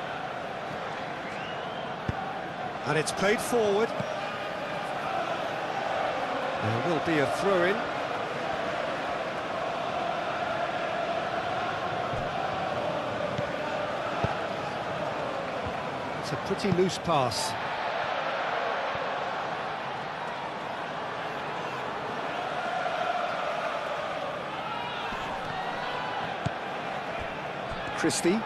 And it's played forward. There will be a throw-in. It's a pretty loose pass. Christie.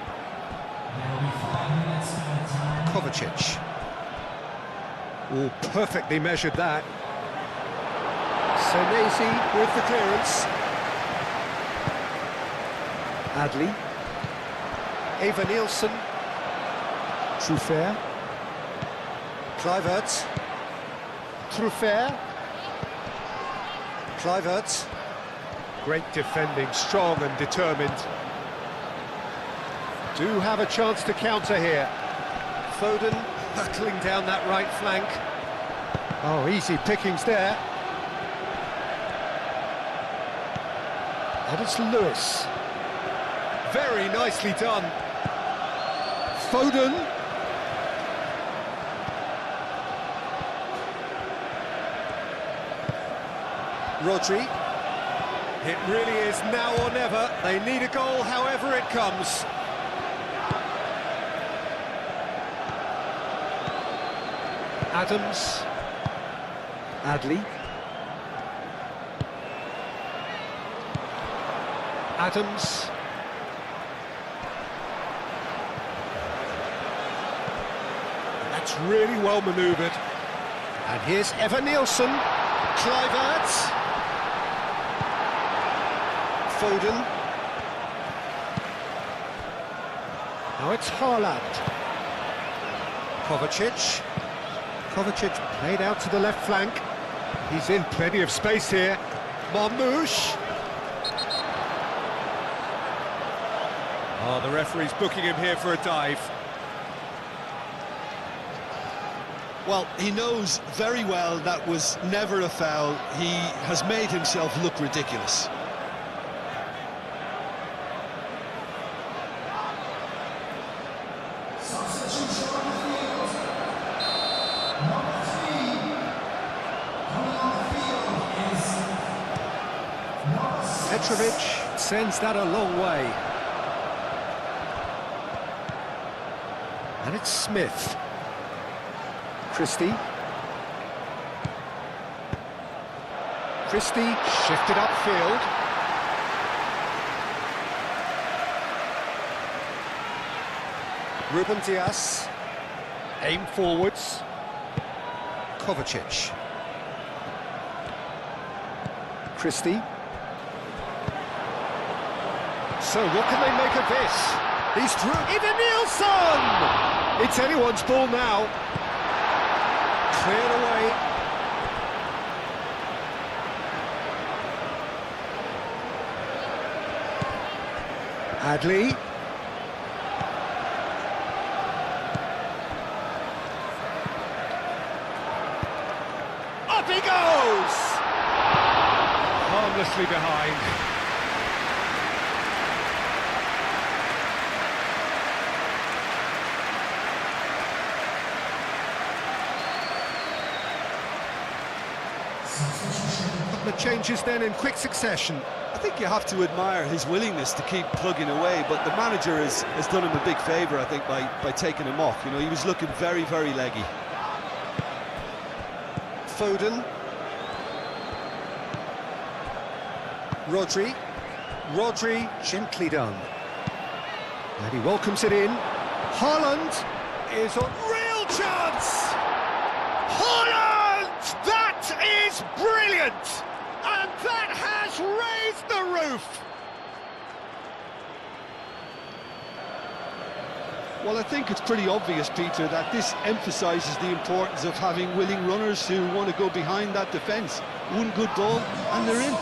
Kovacic. Oh, perfectly measured that. Senesi with the clearance. Adley. Eva Nielsen. Truffert. Kluivert. Truffert. Kluivert. Great defending, strong and determined. Do have a chance to counter here. Foden battling down that right flank. Oh, easy pickings there. And it's Lewis. Very nicely done. Foden. Rodri. It really is now or never. They need a goal however it comes. Adams. Adley. Adams. That's really well manoeuvred. And here's Eva Nielsen. Kluivert. Foden. Now it's Haaland. Kovacic. Kovacic played out to the left flank. He's in plenty of space here. Marmouche. Oh, the referee's booking him here for a dive. Well, he knows very well that was never a foul. He has made himself look ridiculous. Petrovic sends that a long way. And it's Smith. Christie. Christie shifted upfield. Ruben Dias. Aim forwards. Kovacic. Christie. So what can they make of this? He's through. Even Nielsen! It's anyone's ball now. Cleared away. Adley. Up he goes! Harmlessly behind. The changes then in quick succession. I think you have to admire his willingness to keep plugging away, but the manager has done him a big favour, I think, by taking him off. You know, he was looking very, very leggy. Foden. Rodri, gently done. And he welcomes it in. Haaland is a real chance! Haaland! That is brilliant! And that has raised the roof! Well, I think it's pretty obvious, Peter, that this emphasises the importance of having willing runners who want to go behind that defence. One good ball, and they're in.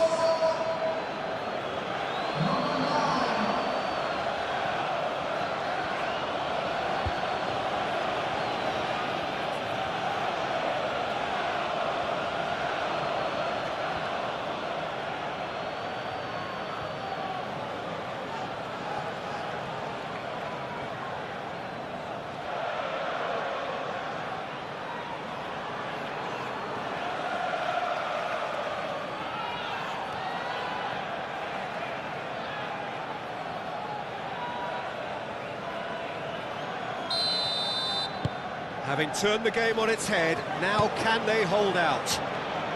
Having turned the game on its head, now can they hold out?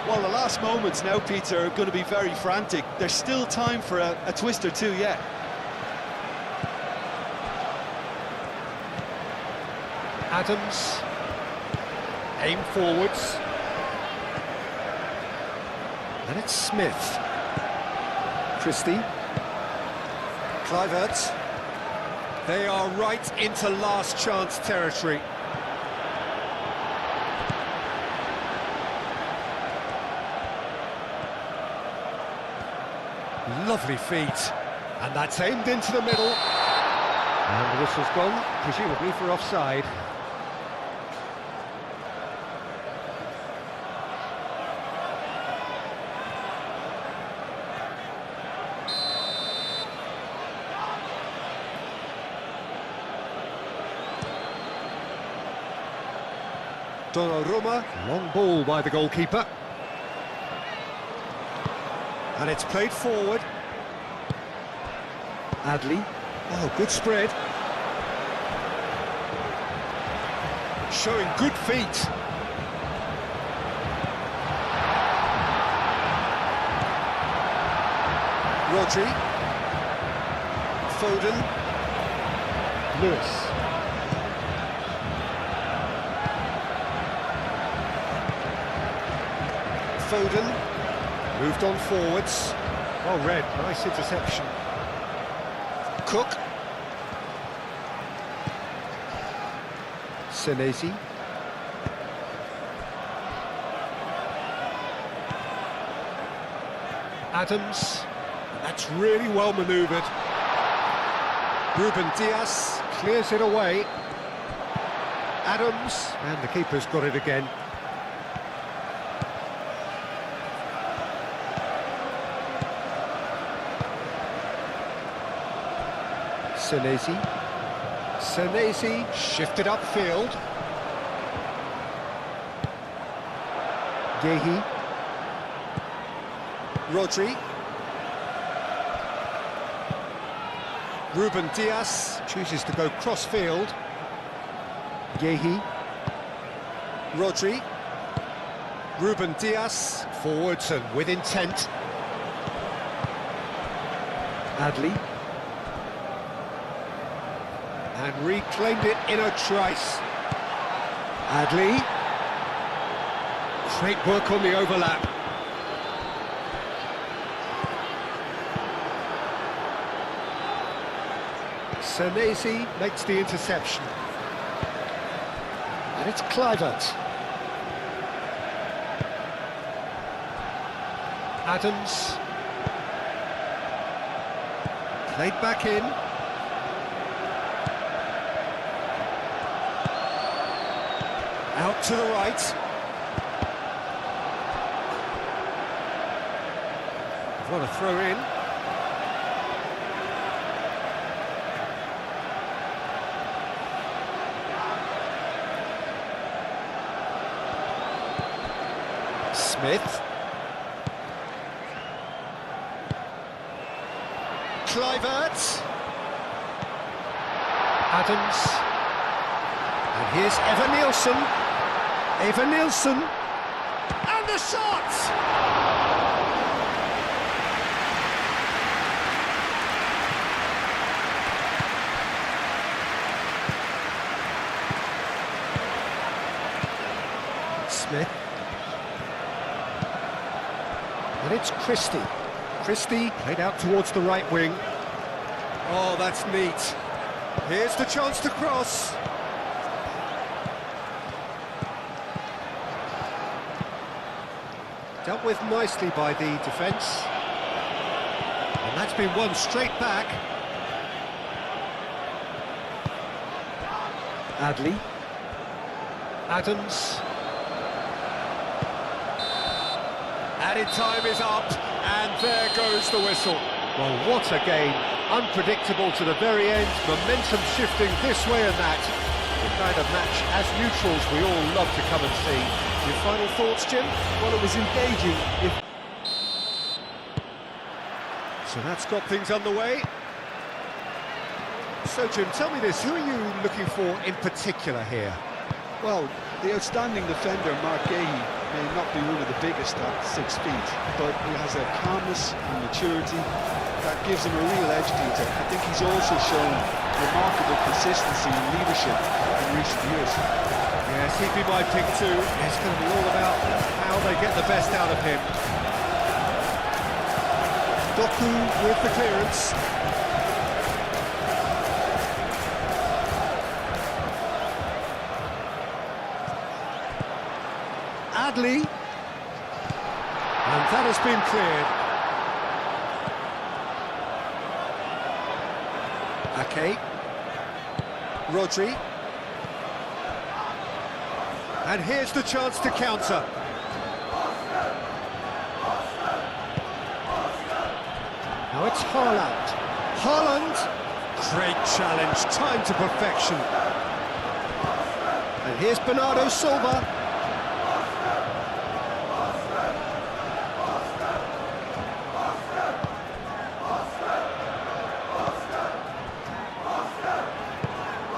Well, the last moments now, Peter, are going to be very frantic. There's still time for a twist or two yet. Adams. Aim forwards. And it's Smith. Christie. Kluivert. They are right into last chance territory. Lovely feet, and that's aimed into the middle. And the whistle's gone, presumably for offside. Donnarumma, long ball by the goalkeeper. And it's played forward. Adley. Oh, good spread. Showing good feet. Rodri. Foden. Lewis. Foden. Moved on forwards. Well read, nice interception. Cook. Senesi. Adams. That's really well manoeuvred. Ruben Dias clears it away. Adams, and the keeper's got it again. Senesi shifted upfield. Gehi. Rodri. Ruben Dias chooses to go cross-field. Gehi. Rodri. Ruben Dias forwards and with intent. Adli. And reclaimed it in a trice. Adli. Great work on the overlap. Senesi makes the interception. And it's Kluivert. Adams. Played back in. Out to the right. What a throw in. Smith. Kluivert. Adams. And here's Evan Nielsen. And the shot! Smith. And it's Christie. Christie played out towards the right wing. Oh, that's neat. Here's the chance to cross. Dealt with nicely by the defence. And that's been won straight back. Adli. Adams. Added time is up, and there goes the whistle. Well, what a game. Unpredictable to the very end, momentum shifting this way and that. The kind of match, as neutrals, we all love to come and see. Your final thoughts, Jim? Well, it was engaging. So that's got things underway. So, Jim, tell me this, who are you looking for in particular here? Well, the outstanding defender, Mark Gehi, may not be one of the biggest at 6 feet, but he has a calmness and maturity that gives him a real edge to it. I think he's also shown remarkable consistency and leadership in recent years. Yes, he'd be my pick too. It's going to be all about how they get the best out of him. Doku with the clearance. Adli. And that has been cleared. Ake. Rodri. And here's the chance to counter. Now it's Haaland. Great challenge, time to perfection. And here's Bernardo Silva.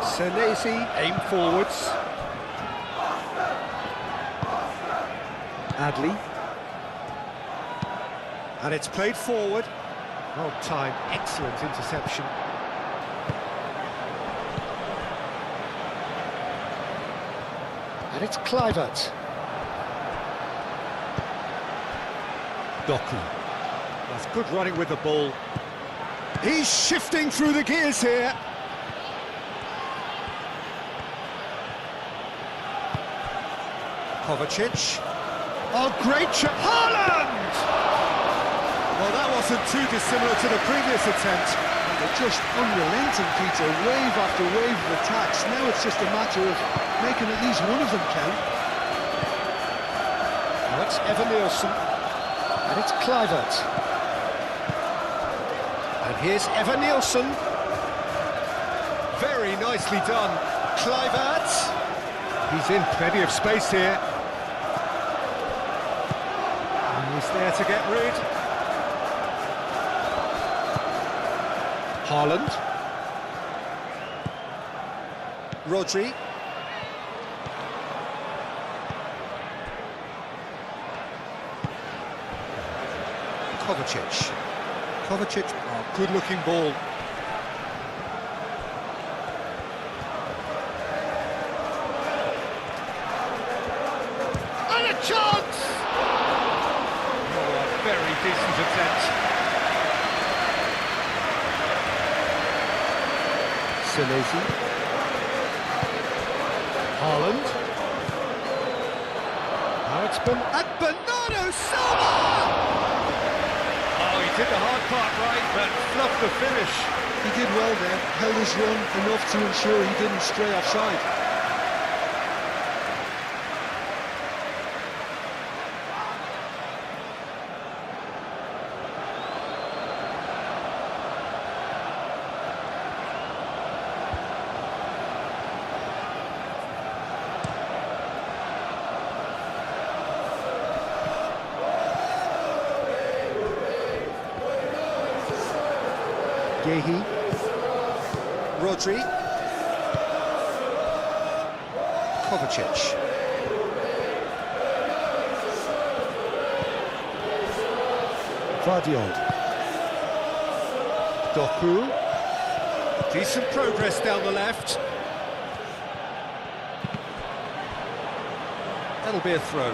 Senesi, aim forwards. Adli. And it's played forward. Well timed, excellent interception. And it's Kluivert. Doku. That's good running with the ball. He's shifting through the gears here. Kovacic. Oh, great shot. Haaland! Well, that wasn't too dissimilar to the previous attempt. They're just unrelenting, Peter, wave after wave of attacks. Now it's just a matter of making at least one of them count. Now it's Evan Nielsen, and it's Kluivert. And here's Evan Nielsen. Very nicely done, Kluivert. He's in plenty of space here. And he's there to get rid. Haaland. Rodri. Kovacic. Kovacic, oh, good-looking ball. And a chance! Oh, a very decent attempt. Senesi. Haaland. Now it's Bernardo Silva! Oh, he did the hard part right, but fluffed the finish. He did well there, held his run enough to ensure he didn't stray offside. Gehi. Rodri. Kovacic. Vardiol. Doku. Decent progress down the left. That'll be a throw.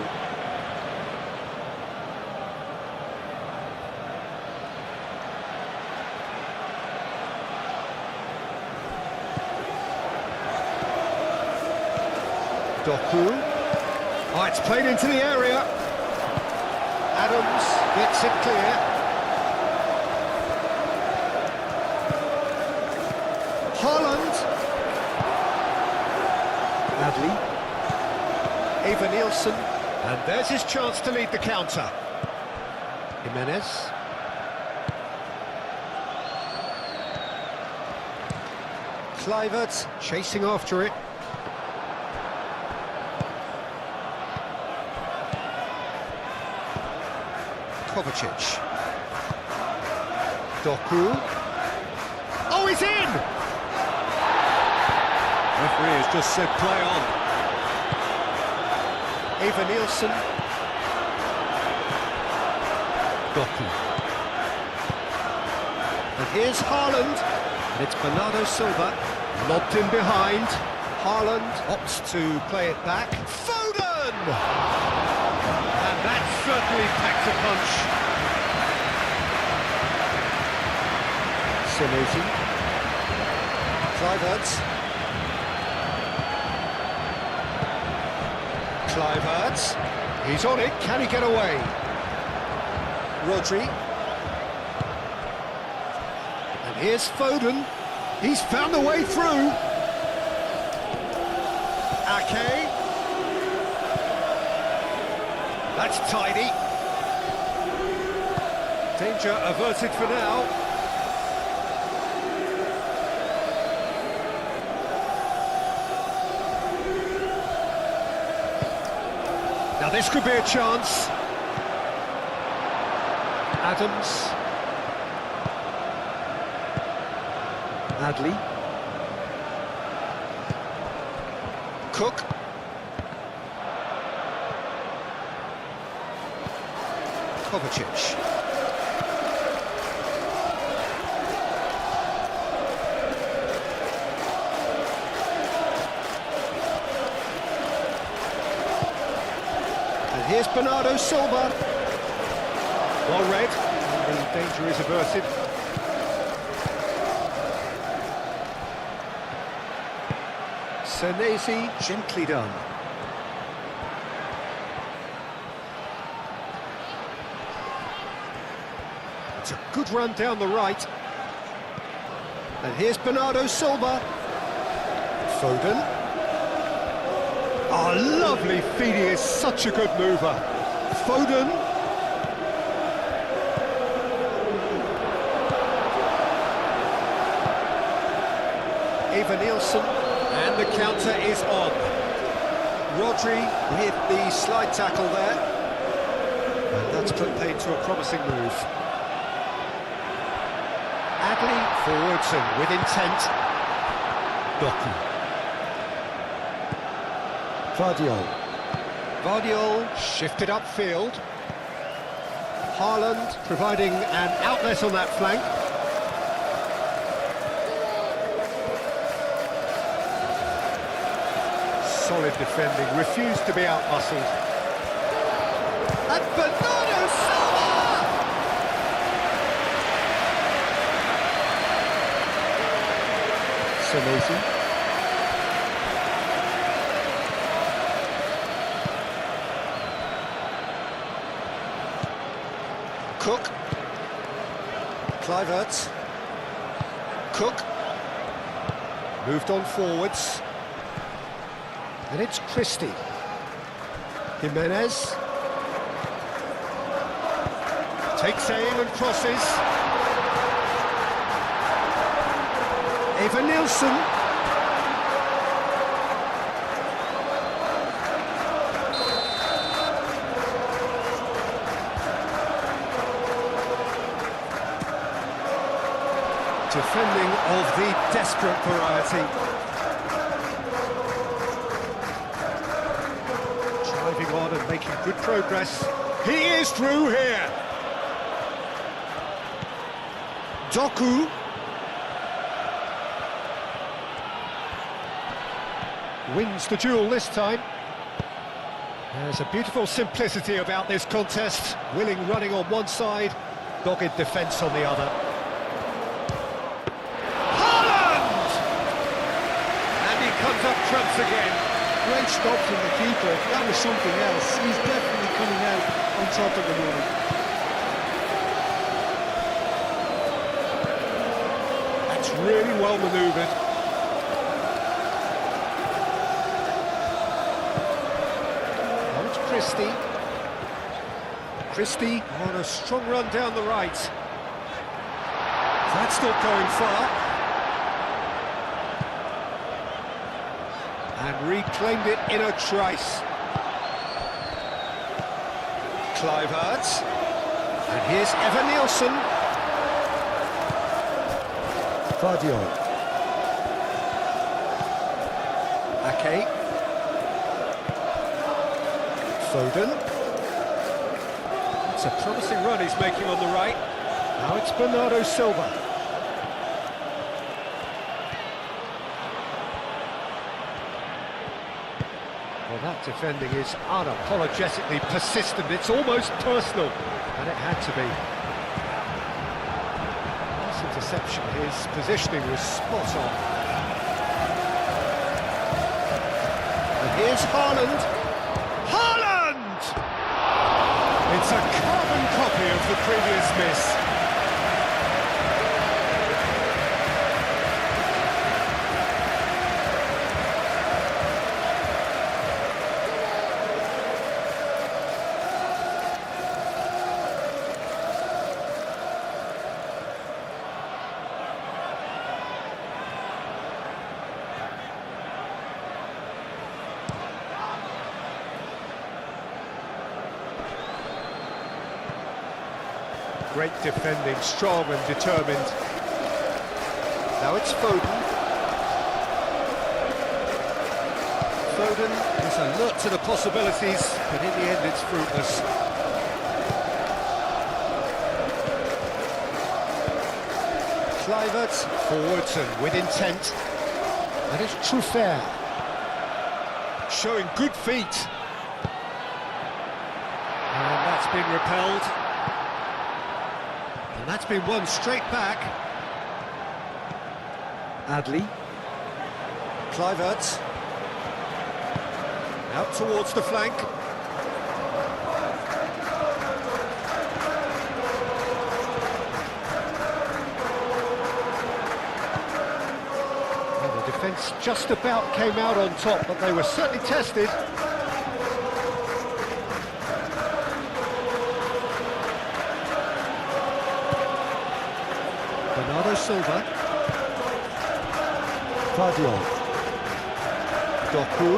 Doku. Oh, it's played into the area. Adams gets it clear. Haaland. Adli. Eva Nielsen. And there's his chance to lead the counter. Jimenez. Kluivert chasing after it. Kovacic. Doku. Oh, he's in! Referee has just said play on. Eva Nielsen. Doku. And here's Haaland. And it's Bernardo Silva. Lobbed in behind. Haaland opts to play it back. Foden! And that certainly packs a punch. Senesi. Kluivert. He's on it. Can he get away? Rodri. And here's Foden. He's found the way through. Ake. That's tidy. Danger averted for now. Now this could be a chance. Adams. Adli. Cook. Kovacic. And here's Bernardo Silva. Well read, and the danger is averted. Senesi, gently done. It's a good run down the right. And here's Bernardo Silva. Foden. Oh, lovely feed, he is such a good mover. Foden. Nielsen, and the counter is on. Rodri with the slide tackle there. And that's put paid to a promising move. Adley forwards and with intent. Doku. Vardiol shifted upfield. Haaland providing an outlet on that flank. Solid defending, refused to be out-muscled. And Bernardo Silva! Sanusi. Cook. Kluivert. Cook. Moved on forwards. And it's Christie. Jimenez. Takes aim and crosses. Nielsen. Defending of the desperate variety. Driving on and making good progress. He is through here. Doku. Wins the duel this time. There's a beautiful simplicity about this contest. Willing running on one side, dogged defence on the other. Haaland! And he comes up trumps again. Great stop from the keeper. That was something else. He's definitely coming out on top of the moment. That's really well manoeuvred. Now it's Christie. Christie on a strong run down the right. That's not going far. And reclaimed it in a trice. Kluivert. And here's Nielsen. Vardiol. Ake. Foden. It's a promising run he's making on the right. Now it's Bernardo Silva. Well, that defending is unapologetically persistent. It's almost personal, and it had to be. This interception, his positioning was spot on. And here's Haaland. Haaland! It's a carbon copy of the previous miss. Great defending, strong and determined. Now it's Foden. Foden is alert to the possibilities, but in the end it's fruitless. Kluivert forwards and with intent. And it's Truffert. Showing good feet. And that's been repelled. And that's been won straight back. Adley. Kluivert. Out towards the flank. Bournemouth just about came out on top, but they were certainly tested. Bernardo Silva. Guardiola. Doku.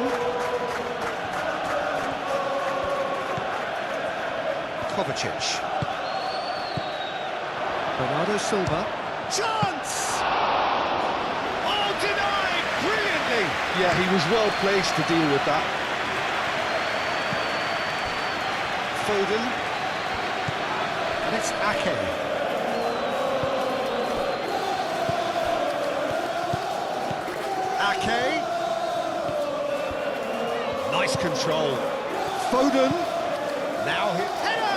Kovacic. Bernardo Silva. Chance! Oh, denied! Brilliantly! Yeah, he was well placed to deal with that. Foden. And it's Ake. Ake. Nice control. Foden. Now hit. Header!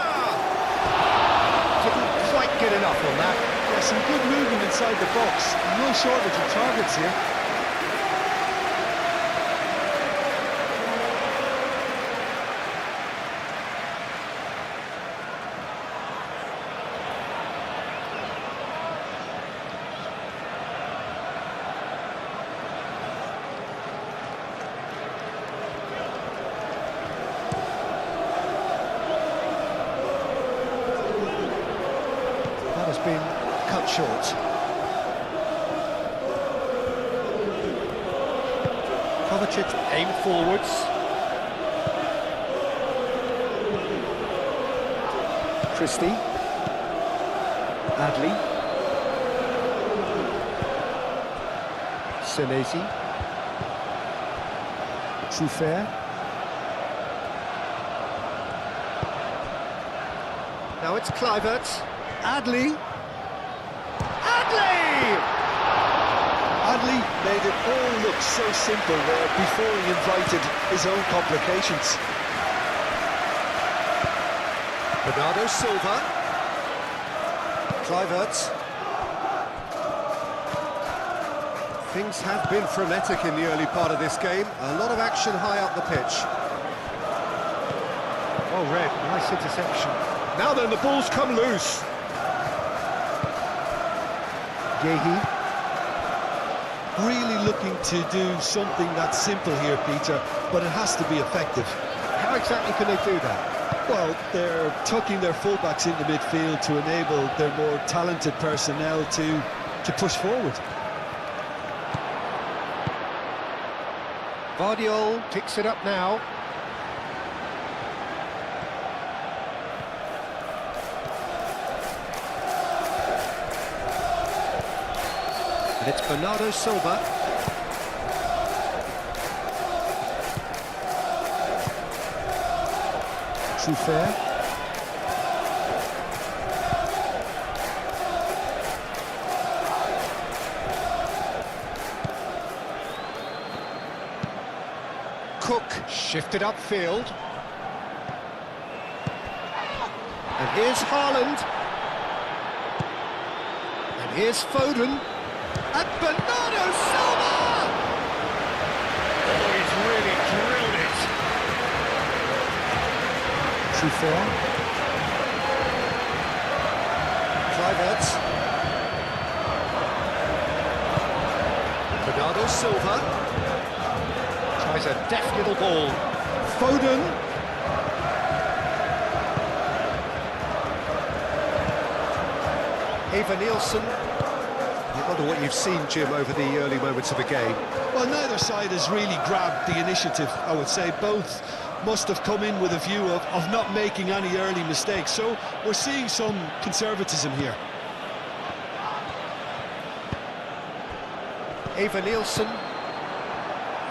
Didn't quite get enough on that. Yeah, some good movement inside the box. No shortage of targets here. Has been cut short. Kovacic aimed forwards. Christie. Adley. Senesi. Trufer. Now it's Kluivert. Adley. Adley made it all look so simple there before he invited his own complications. Bernardo Silva. Kluivert. Things have been frenetic in the early part of this game. A lot of action high up the pitch. Oh, Red, nice interception. Now then, the ball's come loose. Yehi. Really looking to do something that's simple here, Peter, but it has to be effective. How exactly can they do that? Well, they're tucking their fullbacks into midfield to enable their more talented personnel to push forward. Guardiola picks it up now. And it's Bernardo Silva. Trufer. Cook shifted upfield. And here's Haaland. And here's Foden. And Bernardo Silva! Oh, he's really drilled it. Trufer. Kluivert. Bernardo Silva. Tries a deft little ball. Foden. Eva Nielsen. I wonder what you've seen, Jim, over the early moments of the game. Well, neither side has really grabbed the initiative, I would say. Both must have come in with a view of not making any early mistakes. So we're seeing some conservatism here. Eva Nielsen.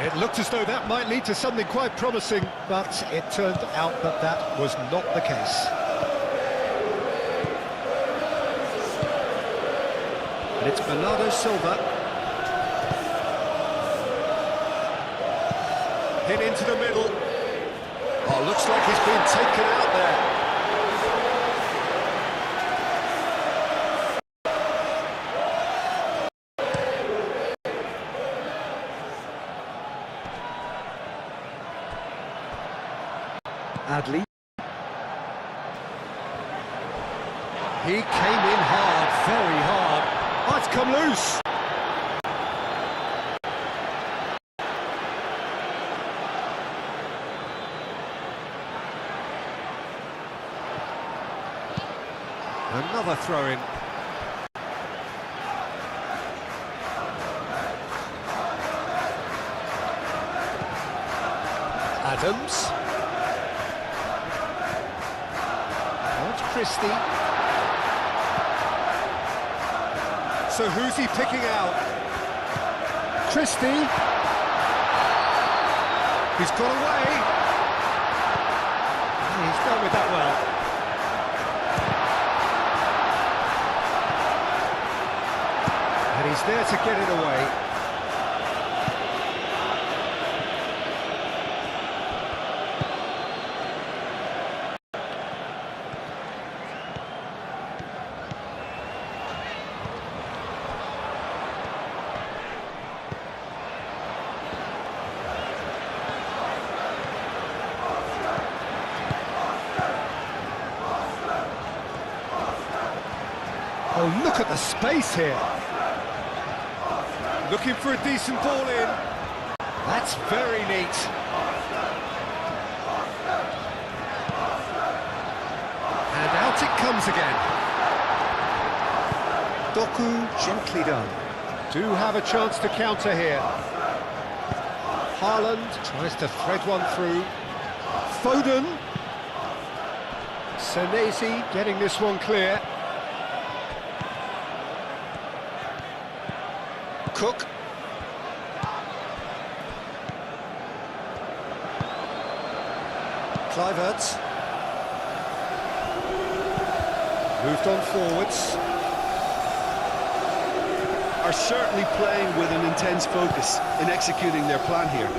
It looked as though that might lead to something quite promising, but it turned out that that was not the case. And it's Bernardo Silva. Hit into the middle. Oh, looks like he's been taken out there. Adley. He came in hard, very hard. Oh, it's come loose. Another throw-in. Adams. That's Christie. So who's he picking out? Christie. He's got away. He's dealt with that well. And he's there to get it away. Oh, look at the space here. Looking for a decent ball in. That's very neat. And out it comes again. Doku, gently done. Do have a chance to counter here. Haaland tries to thread one through. Foden. Senesi getting this one clear. Cook. Kluivert. Moved on forwards. Are certainly playing with an intense focus in executing their plan here.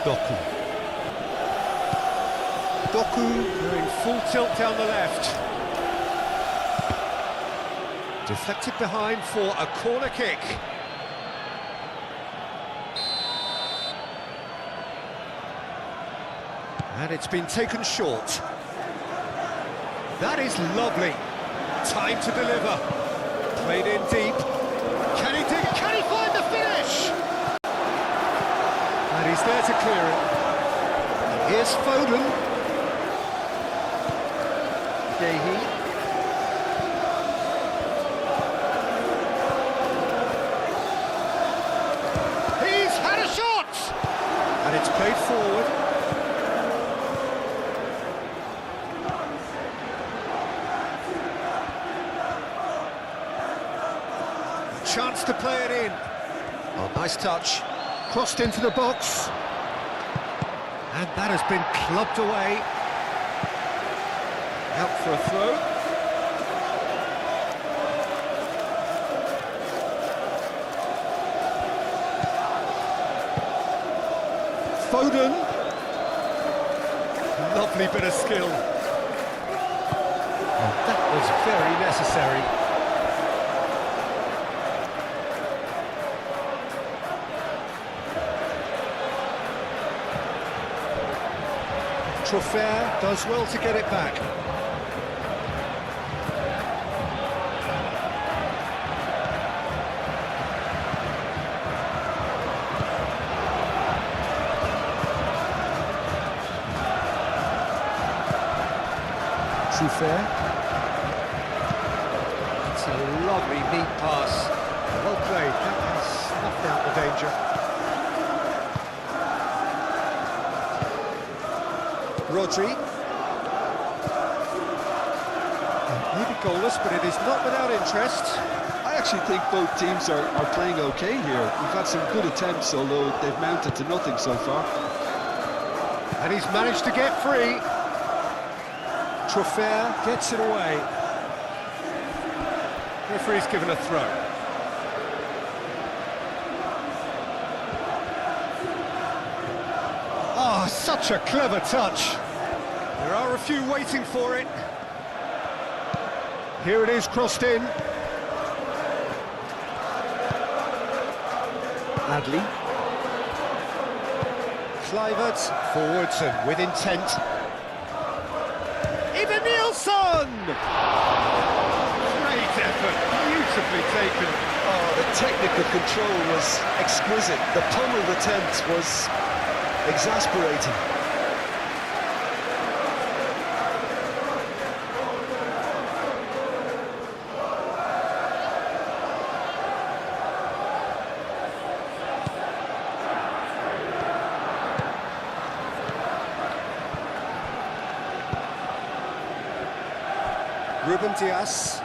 Doku. Doku going full tilt down the left. Deflected behind for a corner kick. And it's been taken short. That is lovely. Time to deliver. Played in deep. Can he dig? Can he find the finish? And he's there to clear it. And here's Foden. Gehi. And it's played forward. Chance to play it in. Oh, nice touch. Crossed into the box. And that has been clubbed away. Out for a throw. Foden. Lovely bit of skill. Oh, that was very necessary. Trophea does well to get it back. Fair. It's a lovely, neat pass. Well played. That has snuffed out the danger. Rodri. Maybe goalless, but it is not without interest. I actually think both teams are playing okay here. We've had some good attempts, although they've mounted to nothing so far. And he's managed to get free. Trophea gets it away. Referee's given a throw. Oh, such a clever touch. There are a few waiting for it. Here it is, crossed in. Adley. Kluivert forwards and with intent. Great effort, beautifully taken. Oh, the technical control was exquisite. The pummeled attempt was exasperating. Ruben Dias.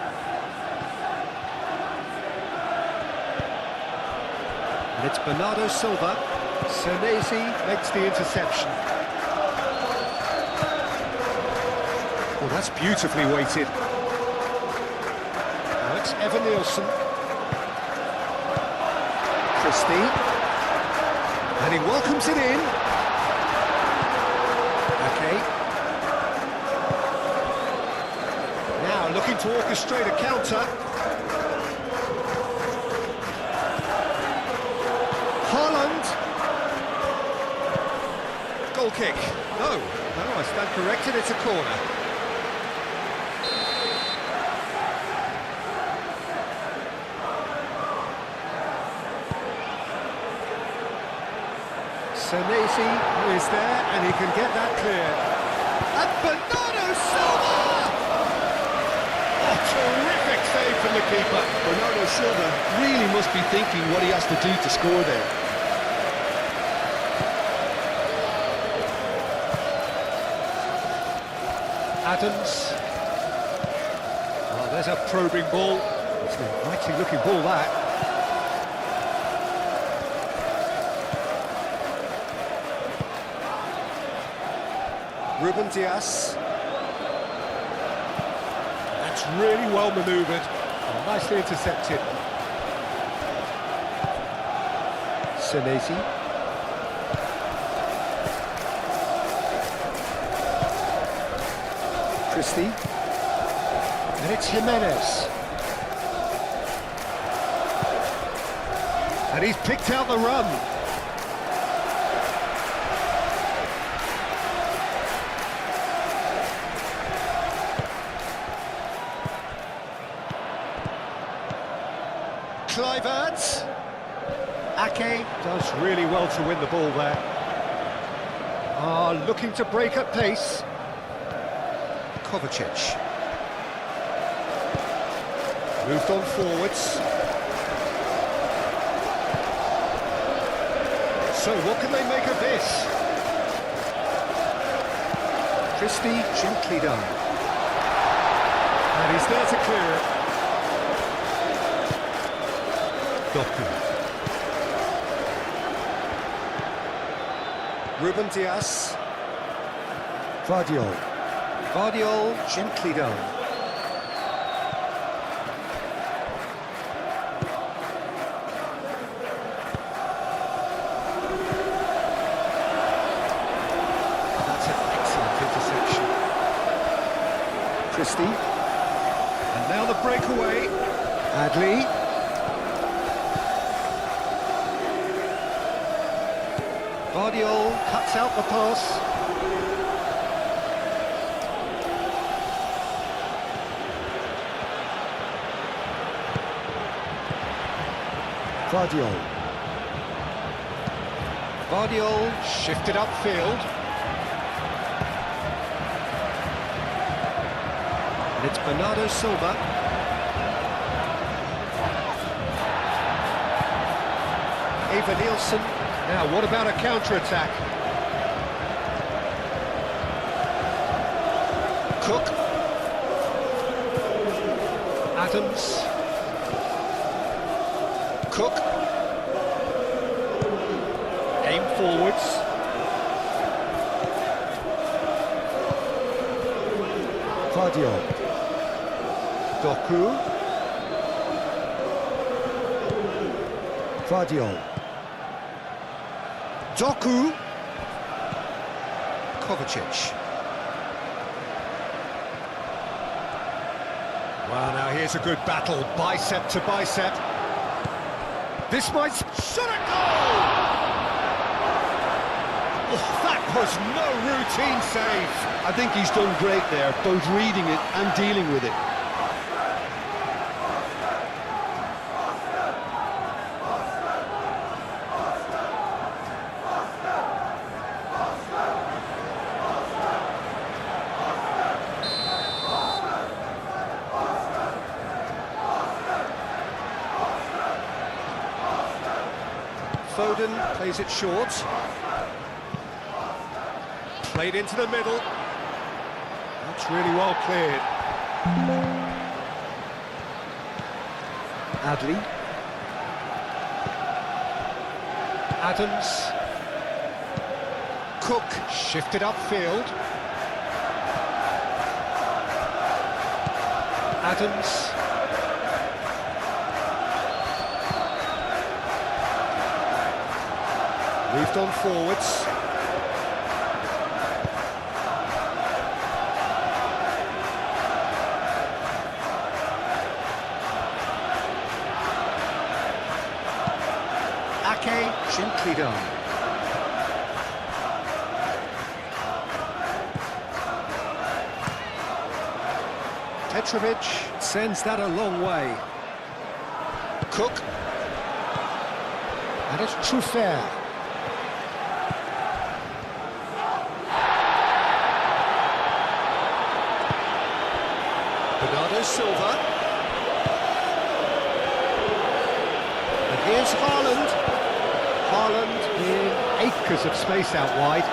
And it's Bernardo Silva. Senesi makes the interception. Well, that's beautifully weighted. Now it's Evan Nielsen. Christie. And he welcomes it in. Okay. Now looking to orchestrate a counter. Haaland. Goal kick. No, I stand corrected, it's a corner. Senesi is there, and he can get that clear. And Bernardo Silva! Oh, terrific save from the keeper. Bernardo Silva really must be thinking what he has to do to score there. Adams. Oh, there's a probing ball. It's an inviting looking ball, that. Ruben Dias. That's really well manoeuvred. Oh, nicely intercepted. Senesi. Christie. And it's Jimenez. And he's picked out the run. Kluivert. Ake does really well to win the ball there. Looking to break at pace. Kovacic. Moved on forwards. So what can they make of this? Christie gently done. And he's there to clear it. Doku. Ruben Dias. Vardiol gently done. That's an excellent interception. Christie. And now the breakaway. Adley. Vardiol cuts out the pass. Vardiol shifted upfield. And it's Bernardo Silva. Evan Nielsen. Now, what about a counter-attack? Cook. Adams. Cook. Aim forwards. Vardiol. Doku. Vardiol. Doku. Kovacic. Well, now here's a good battle, bicep to bicep. This might... Shot a goal! Oh, that was no routine save. I think he's done great there, both reading it and dealing with it. Foden plays it short. Played into the middle. That's really well cleared. Adley. Adams. Cook shifted upfield. Adams. Moved on forwards. Ake, gently done. Petrovic sends that a long way. Cook. And it's Truffert. Bernardo Silva. And here's Haaland. Haaland in acres of space out wide.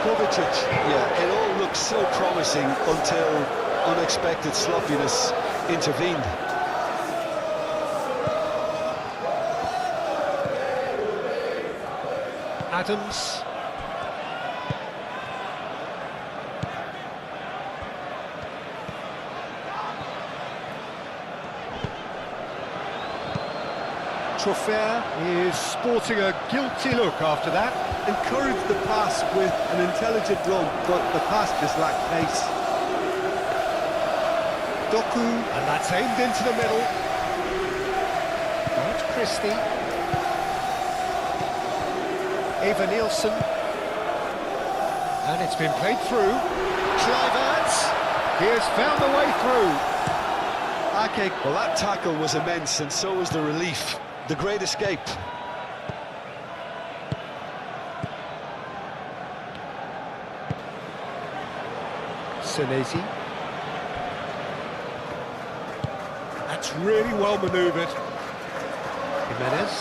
Kovacic, yeah, it all looked so promising until unexpected sloppiness intervened. Adams. Truffert is sporting a guilty look after that. Encouraged the pass with an intelligent run, but the pass just lacked pace. Doku, and that's aimed into the middle. That's Christie. Eva Nielsen. And it's been played through. Kluivert. He has found the way through. Ake, well, that tackle was immense, and so was the relief. The great escape. Senesi. That's really well manoeuvred. Jimenez.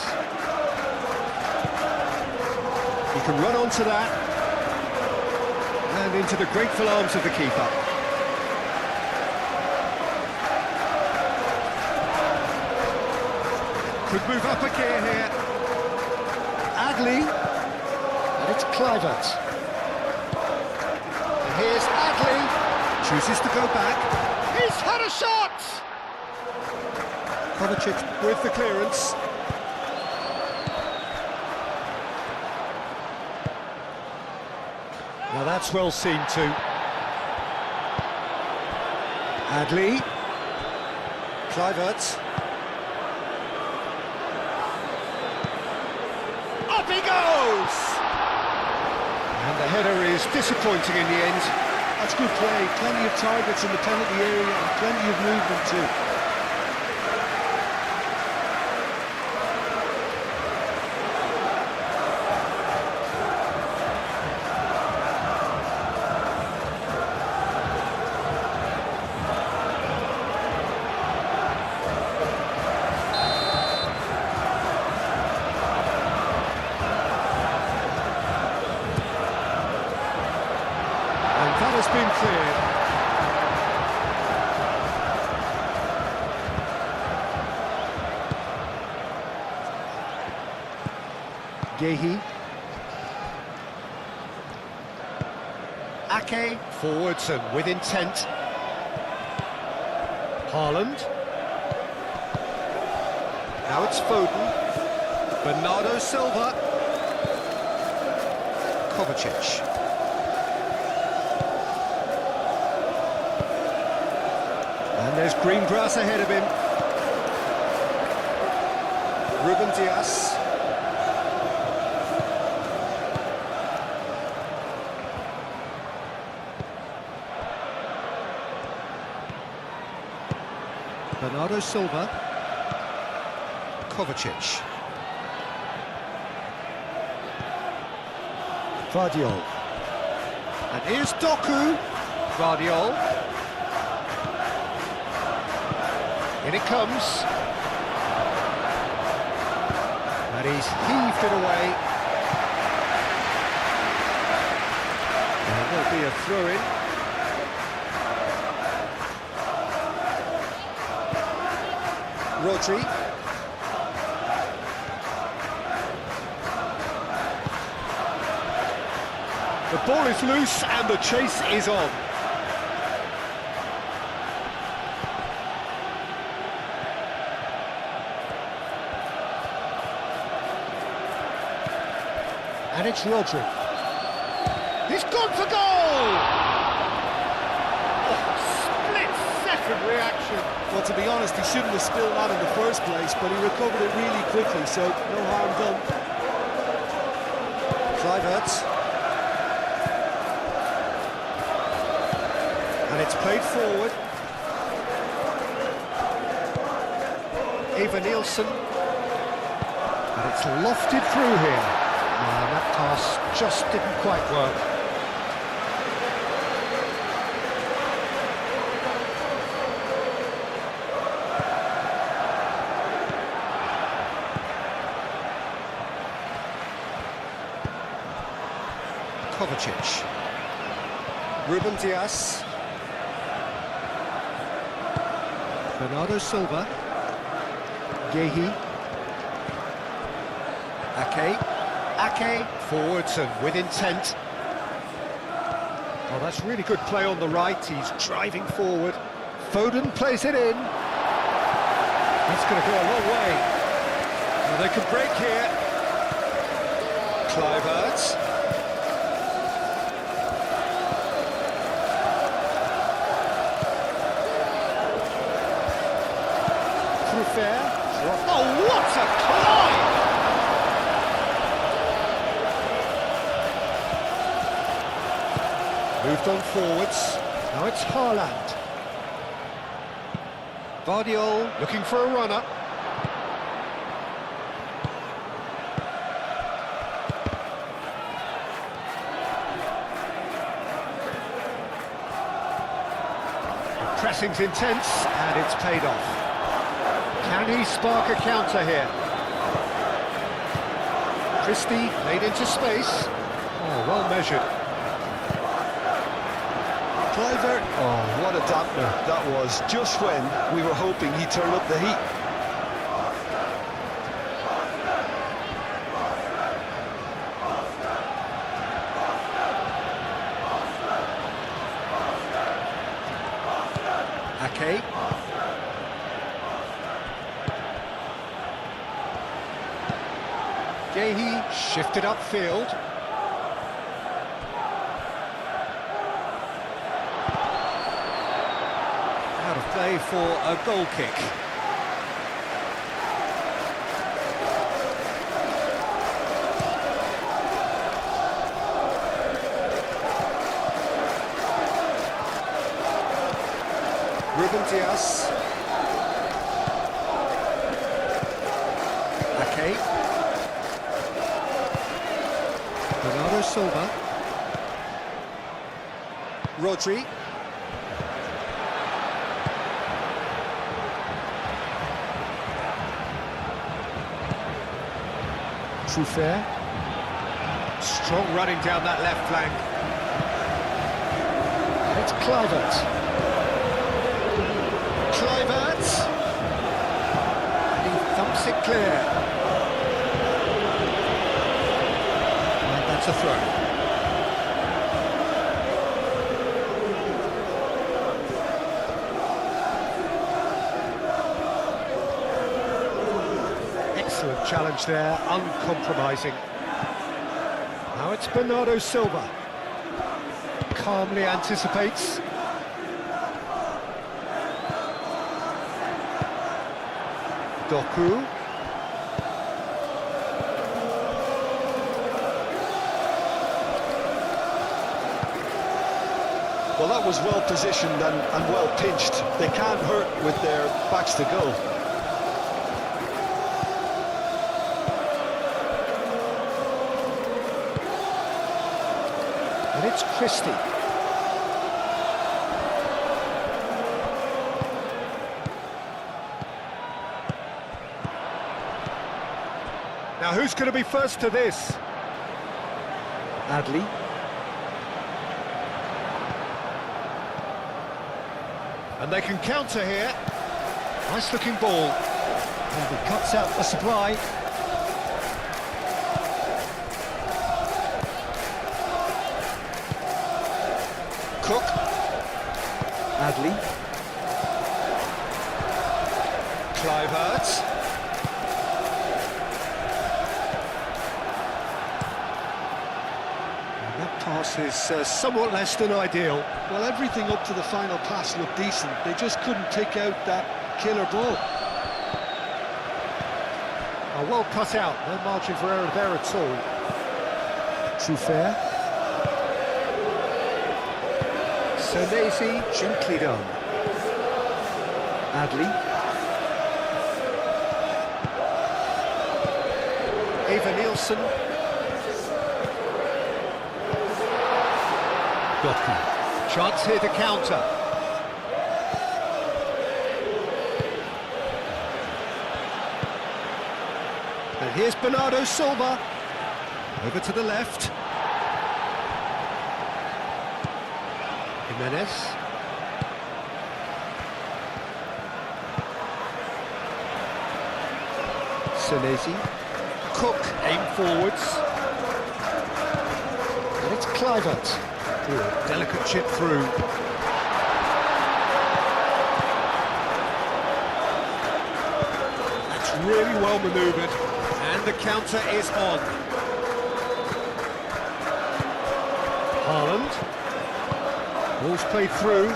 He can run onto that. And into the grateful arms of the keeper. Could move up a gear here. Adley. And it's Kluivert. And here's Adley. Chooses to go back. He's had a shot! Kovacic with the clearance. Now that's well seen too. Adley. Kluivert. Up he goes! And the header is disappointing in the end. That's good play. Plenty of targets in the penalty area and plenty of movement too. That has been cleared. Gehi. Ake, forwards and with intent. Haaland. Now it's Foden. Bernardo Silva. Kovacic. And there's green grass ahead of him. Ruben Dias. Bernardo Silva. Kovacic. Guardiol. And here's Doku. Guardiol. In it comes. And he's heaved it away. And there'll be a throw-in. Rodri. The ball is loose and the chase is on. And it's Rodri. He's gone for goal! Oh, split-second reaction. Well, to be honest, he shouldn't have spilled that in the first place, but he recovered it really quickly, so no harm done. Kluivert. And it's played forward. Eva Nielsen. And it's lofted through here. And that pass just didn't quite work. Kovacic. Ruben Dias. Bernardo Silva. Gehi. Ake forwards and with intent. Oh, that's really good play on the right. He's driving forward. Foden plays it in. That's going to go a long way. Well, they can break here. Kluivert. Oh, what a climb! Moved on forwards. Now it's Haaland. Vardiol looking for a runner. The pressing's intense and it's paid off. Can he spark a counter here? Christie laid into space. Oh, well measured. Kluivert, oh, what a dampener that was, just when we were hoping he'd turn up the heat. Ake. Gehi shifted upfield. Out of play for a goal kick. Ruben Dias. Ake. Bernardo Silva. Rodri. Truffert. Strong running down that left flank. And it's Kluivert. And he thumps it clear. And that's a throw. Excellent challenge there, uncompromising. Now it's Bernardo Silva. Calmly anticipates. Doku. Well, that was well positioned and well pinched. They can't hurt with their backs to goal. And it's Christie. Now who's going to be first to this? Adley. And they can counter here. Nice looking ball. And he cuts out the supply. Cook. Adley. Clivert. That pass is somewhat less than ideal. Well, everything up to the final pass looked decent. They just couldn't pick out that killer ball. Oh, well cut out, no margin for error there at all. Trufair. Senesi, gently done. Adley. Eva Nielsen. Doku. Chance here to counter. And here's Bernardo Silva. Over to the left. Jimenez. Senesi. Cook, aim forwards. And it's Clivert. Ooh, delicate chip through. That's really well manoeuvred. And the counter is on. Haaland. Ball's played through.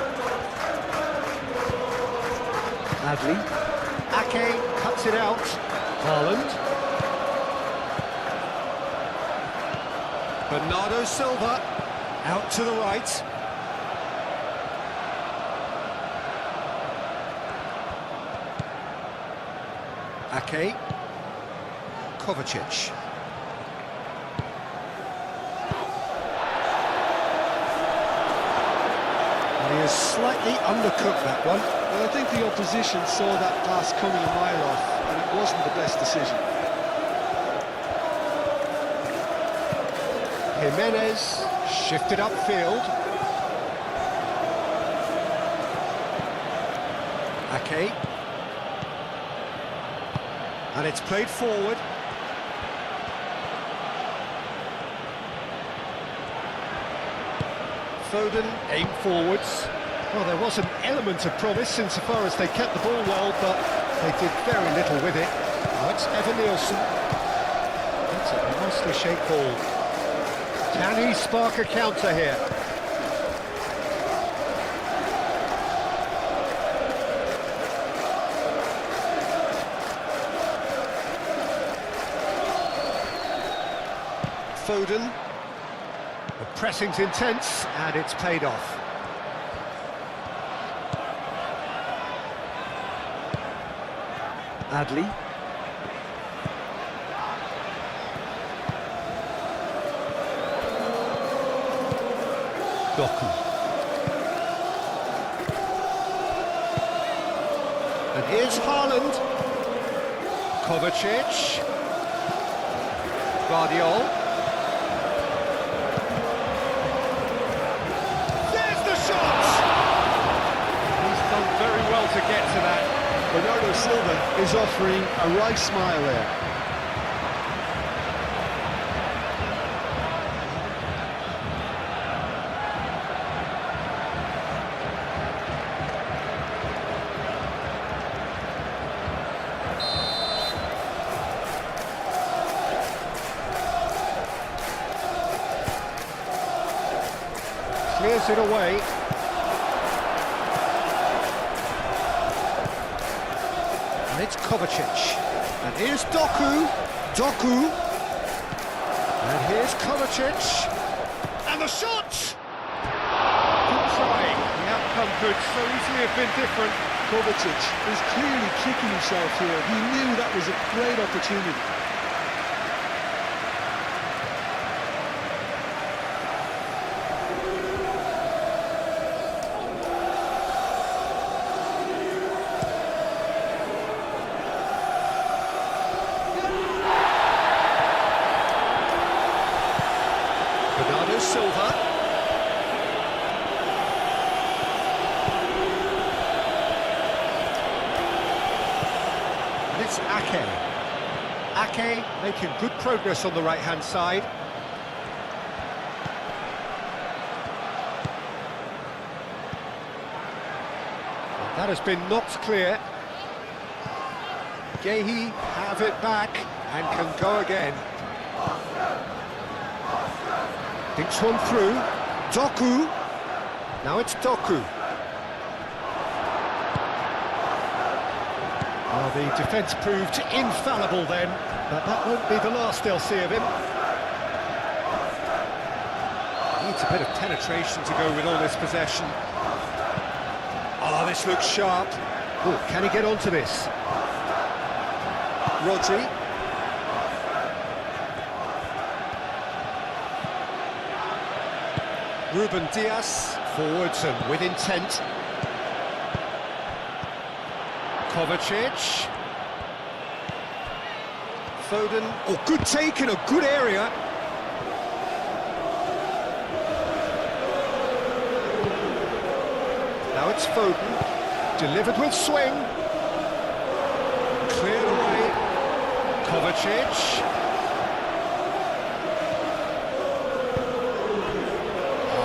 Adley. Ake cuts it out. Haaland. Bernardo Silva. Out to the right. Ake. Kovacic. He has slightly undercooked that one. Well, I think the opposition saw that pass coming a mile off, and it wasn't the best decision. Jimenez shifted upfield. Ake. And it's played forward. Foden, aim forwards. Well, there was an element of promise insofar as they kept the ball well, but they did very little with it. Now it's Evan Nielsen. That's a nicely shaped ball. Can he spark a counter here? Foden. The pressing's intense, and it's paid off. Adley. Doku. And here's Haaland. Kovacic. Guardiola. There's the shot! He's done very well to get to that. Bernardo Silva is offering a right smile there. Clears it away. And it's Kovacic. And here's Doku. Doku. And here's Kovacic. And the shot! Good trying. The outcome could so easily have been different. Kovacic is clearly kicking himself here. He knew that was a great opportunity. Bernardo Silva. And it's It's Ake. Ake making good progress on the right-hand side. That has been knocked clear. Gehi have it back and can go again. Dinks one through. Doku. Now it's Doku. Well, the defence proved infallible then, but that won't be the last they'll see of him. Needs a bit of penetration to go with all this possession. Oh, this looks sharp. Oh, can he get onto this? Rodri. Ruben Dias, forwards and with intent. Kovacic. Foden. Oh, good take in a good area. Now it's Foden. Delivered with swing. Cleared away. Kovacic.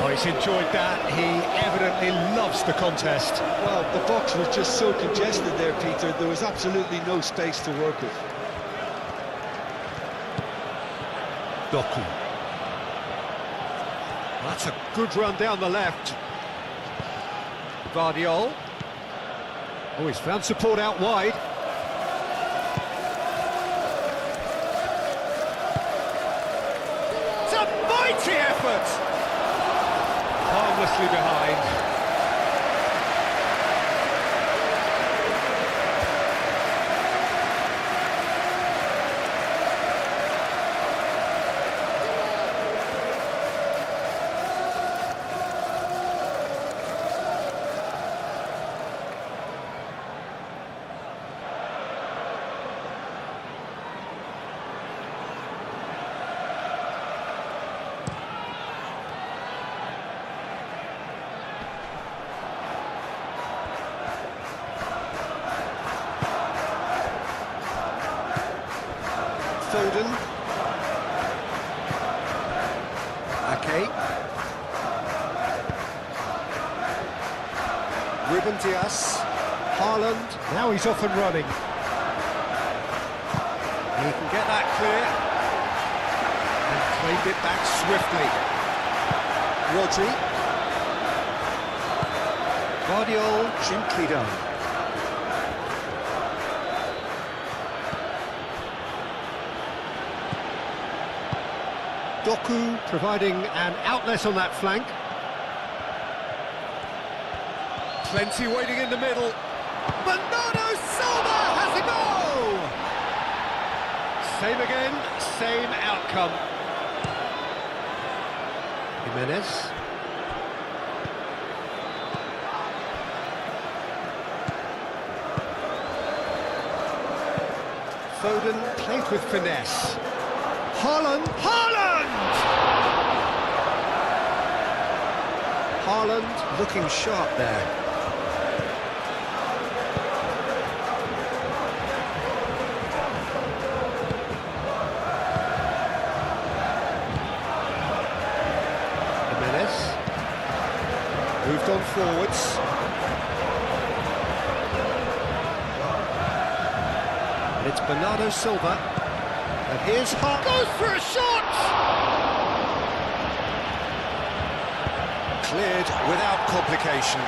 Oh, he's enjoyed that. He evidently loves the contest. Well, the box was just so congested there, Peter. There was absolutely no space to work with. Doku. That's a good run down the left. Guardiol. Oh, he's found support out wide. It's a mighty effort! Harmlessly behind. Foden. Ake. Ruben Dias. Haaland. Now he's off and running. He can get that clear. And claimed it back swiftly. Rodri. Guardiol, gently done. Doku providing an outlet on that flank. Plenty waiting in the middle. Bernardo Silva has a goal! Same again, same outcome. Jimenez. Foden played with finesse. Haaland! Haaland looking sharp there. Jimenez moved on forwards. And it's Bernardo Silva. And here's Hart. Goes for a shot! Cleared without complication.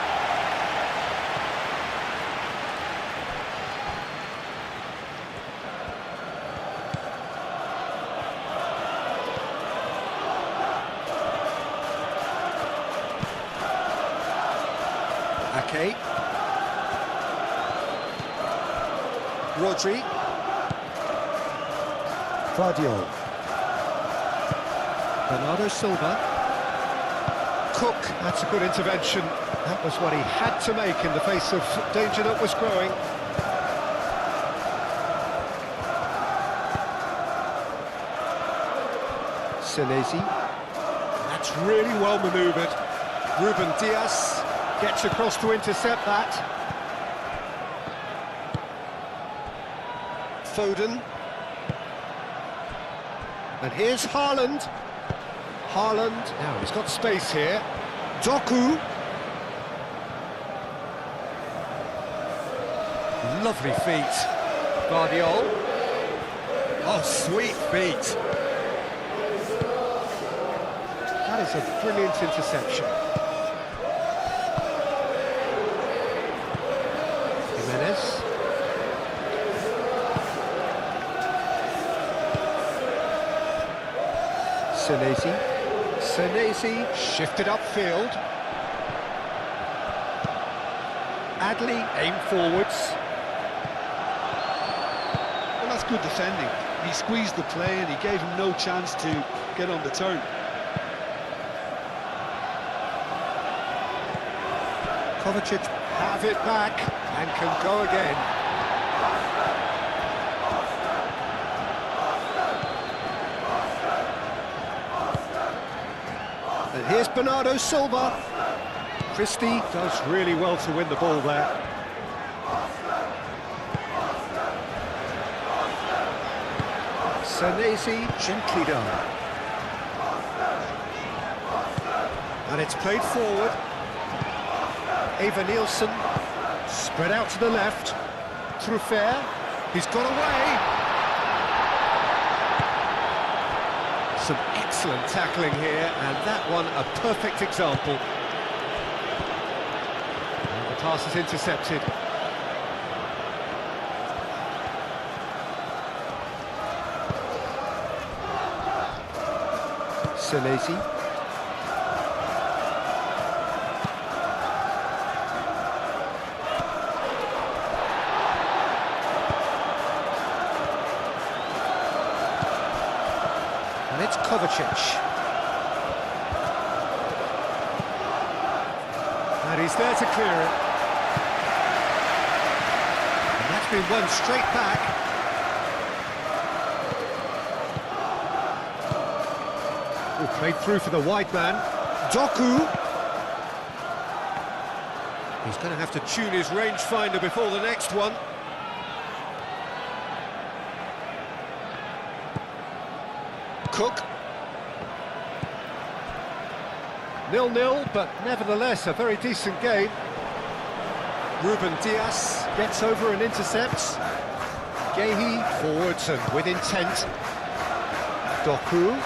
Ake. Rodri. Guardiol. Bernardo Silva. Cook, that's a good intervention. That was what he had to make in the face of danger that was growing. Senesi. That's really well manoeuvred. Ruben Dias gets across to intercept that. Foden. And here's Haaland. Haaland, now he's got space here. Doku. Lovely feet. Guardiol. Oh, sweet feet. That is a brilliant interception. Jimenez. Senesi shifted upfield. Adley aimed forwards. Well, that's good defending. He squeezed the play and he gave him no chance to get on the turn. Kovacic have it back and can go again. And here's Bernardo Silva. Christie does really well to win the ball there. Senesi, gently done. And it's played forward. Eva Nielsen, spread out to the left. Truffert, he's got away. Some excellent tackling here, and that one a perfect example. And the pass is intercepted. Senesi. And it's Kovacic. And he's there to clear it. And that's been won straight back. Played through for the wide man. Doku. He's going to have to tune his rangefinder before the next one. Cook. 0-0, but nevertheless a very decent game. Ruben Dias gets over and intercepts. Gehi forwards and with intent. Doku.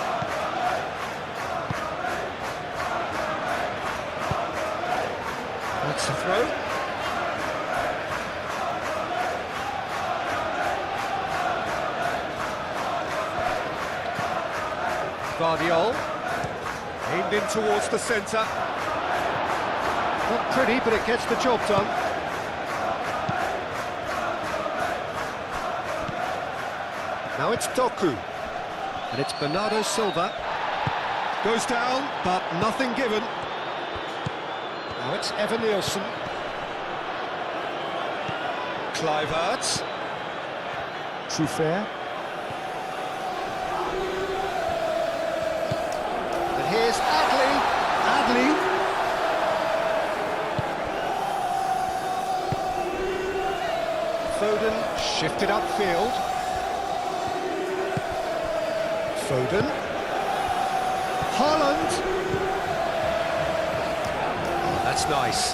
That's the throw. Guardiol, aimed in towards the centre. Not pretty, but it gets the job done. Now it's Doku, and it's Bernardo Silva. Goes down, but nothing given. Now it's Evan Nielsen. Kluivert. Truffert. And here's Adley. Adley. Foden shifted upfield. Foden. Haaland. That's nice.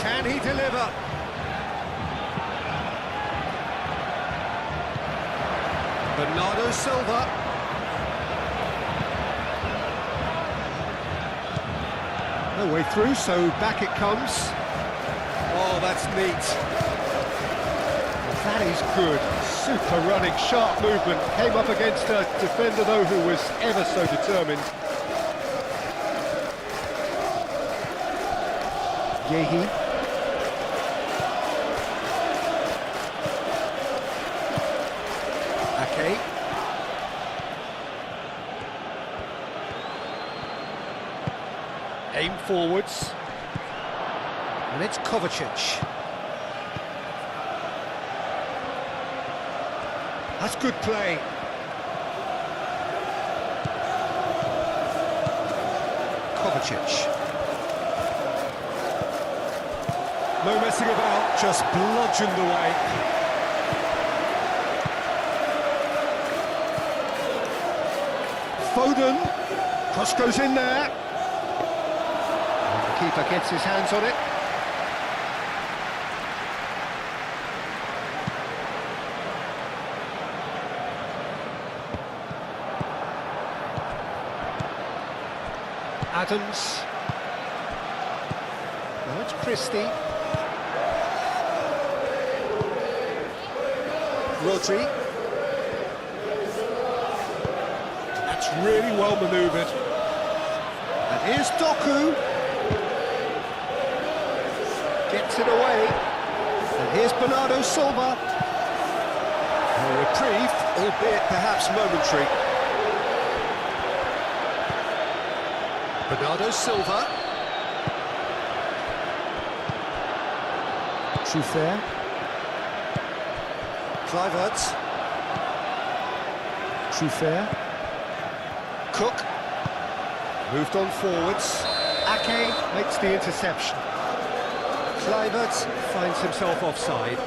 Can he deliver? Bernardo Silva. No way through, so back it comes. Oh, that's neat. That is good. Super running, sharp movement. Came up against a defender, though, who was ever so determined. Gehi. Ake. Aim forwards. And it's Kovacic. That's good play. Kovacic. No messing about, just bludgeoned away. Foden. Cross goes in there. And the keeper gets his hands on it. Adams. Now it's Christie. Rodri. That's really well manoeuvred. And here's Doku. Gets it away. And here's Bernardo Silva. A reprieve, albeit perhaps momentary. Bernardo Silva. Truffert. Kluivert. Truffert. Cook. Moved on forwards. Ake makes the interception. Kluivert finds himself offside.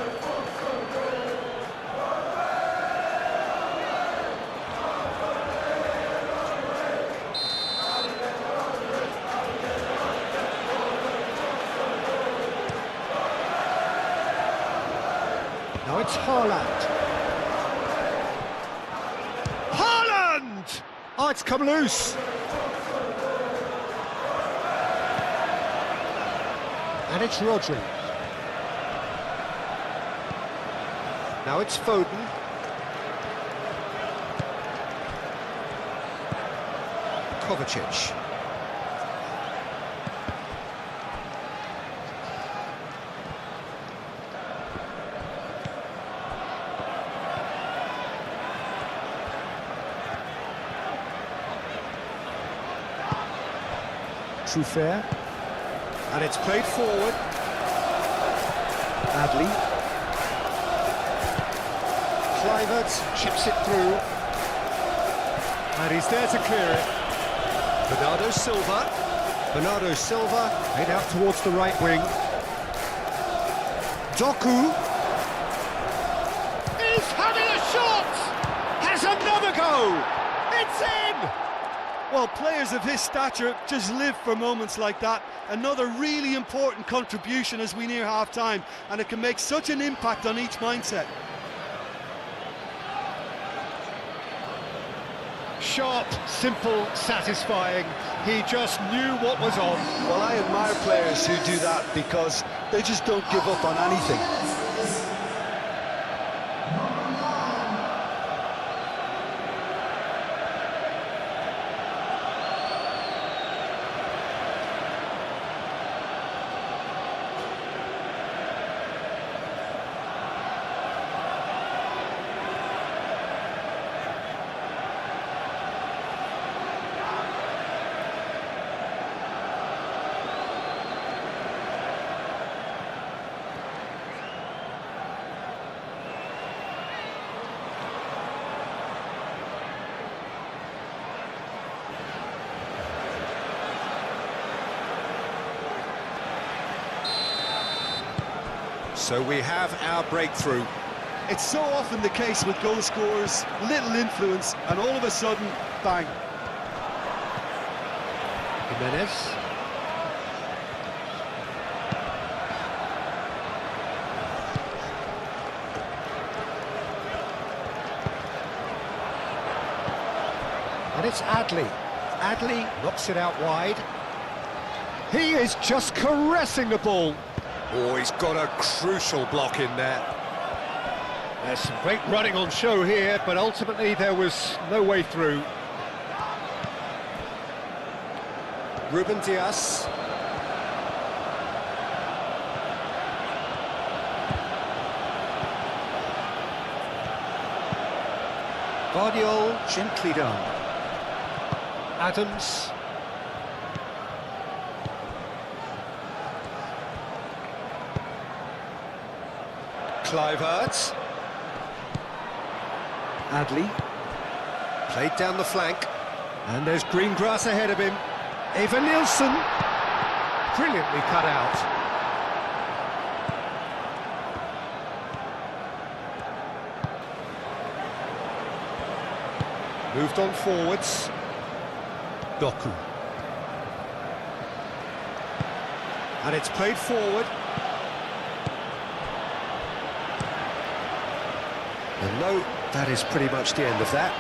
Now it's Haaland. Haaland! Oh, it's come loose. And it's Rodri. Now it's Foden. Kovacic. Truffert. And it's played forward. Adley. Kluivert chips it through. And he's there to clear it. Bernardo Silva. Bernardo Silva made out towards the right wing. Doku. He's having a shot! Has another go! It's in! Well, players of his stature just live for moments like that. Another really important contribution as we near half-time, and it can make such an impact on each mindset. Sharp, simple, satisfying. He just knew what was on. Well, I admire players who do that because they just don't give up on anything. So we have our breakthrough. It's so often the case with goal scorers, little influence, and all of a sudden, bang. Jimenez. And it's Adley. Adley knocks it out wide. He is just caressing the ball. Oh, he's got a crucial block in there. There's some great running on show here, but ultimately there was no way through. Ruben Dias. Guardiola gently done. Adams. Kluivert. Adley. Played down the flank. And there's green grass ahead of him. Eva Nielsen. Brilliantly cut out. Moved on forwards. Doku. And it's played forward. And no, that is pretty much the end of that.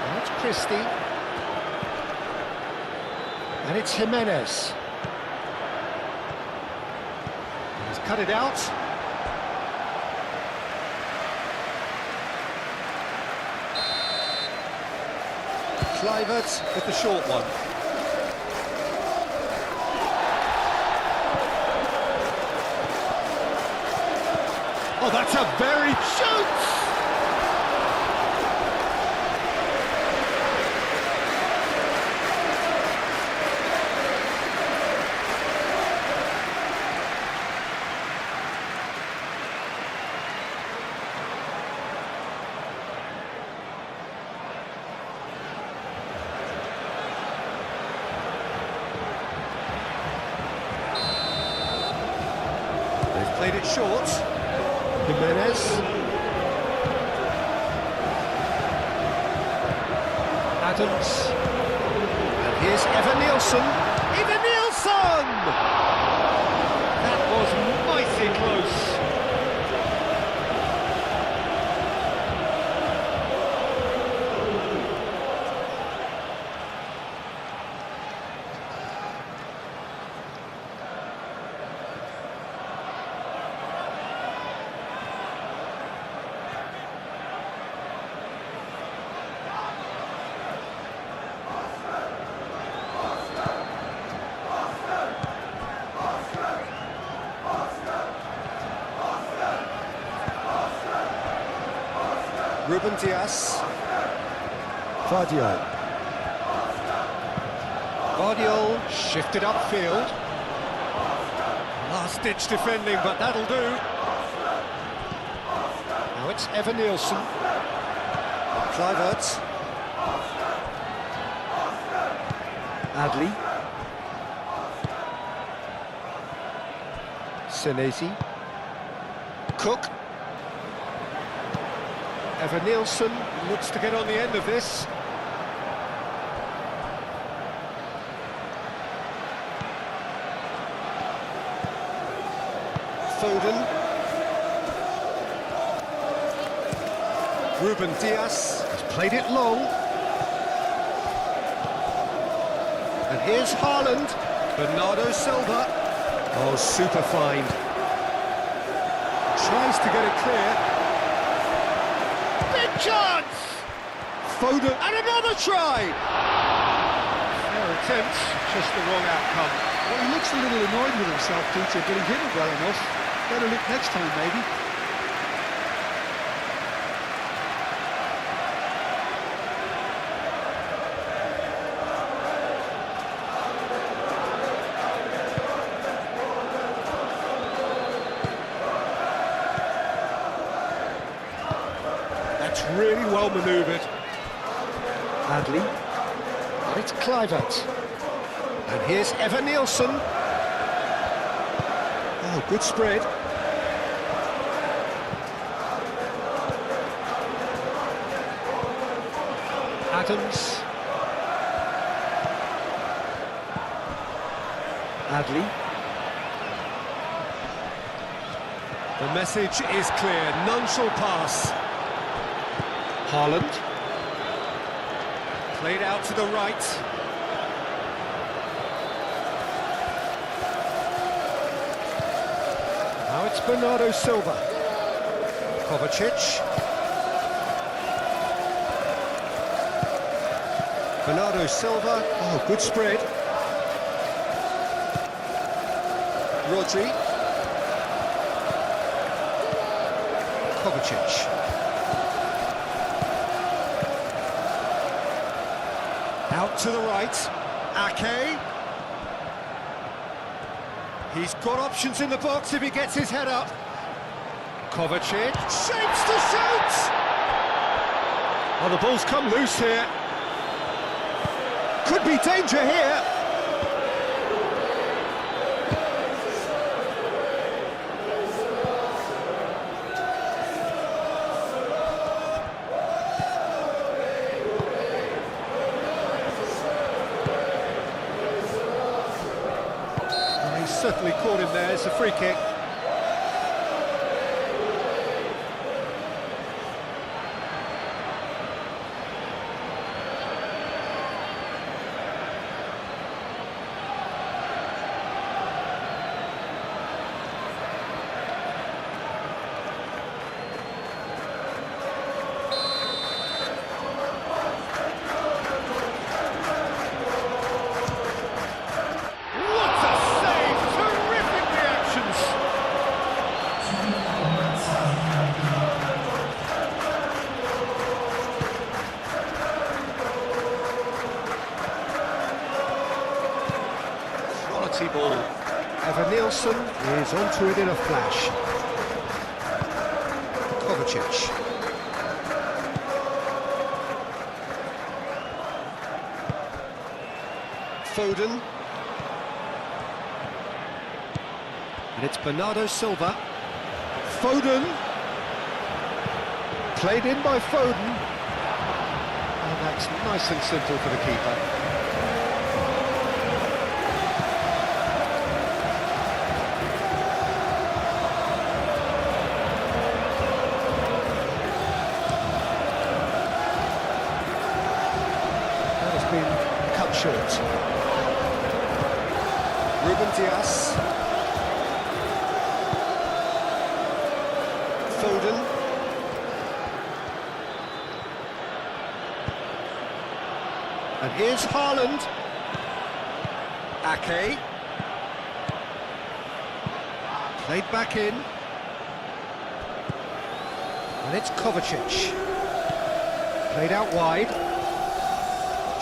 Now it's Christie. And it's Jimenez. He's cut it out. Kluivert with the short one. Oh, that's a very shoots! They've played it short. Jimenez. Adams. And here's Evan Nielsen. Evan Nielsen! That was mighty close. Ruben Dias. Vardiol. Guardiola shifted upfield. Last-ditch defending, but that'll do. Now it's Evan Nielsen. Kluivert. Adli. Senesi. Cook. Evan Nielsen looks to get on the end of this. Foden. Ruben Dias has played it long. And here's Haaland. Bernardo Silva. Oh, super find. Tries to get it clear. Big chance! Foden, and another try! Fair attempt, just the wrong outcome. Well, he looks a little annoyed with himself, Peter, but he hit it well enough. Better look next time, maybe. That's really well manoeuvred. Adli. And it's Kluivert. And here's Evan Nielsen. Oh, good spread. Adams. Adli. The message is clear, none shall pass. Haaland. Played out to the right. Now it's Bernardo Silva. Kovacic. Bernardo Silva. Oh, good spread. Rodri. Kovacic. Out to the right. Ake. He's got options in the box if he gets his head up. Kovacic. Shapes to shoot! Oh, the ball's come loose here. Could be danger here. certainly caught him there. It's a free kick. Ball. Evan Nielsen is onto it in a flash. Kovacic. Foden. And it's Bernardo Silva. Foden. Played in by Foden. Oh, that's nice and simple for the keeper. Cut short. Ruben Dias. Foden. And here's Haaland. Ake. Played back in. And it's Kovacic. Played out wide.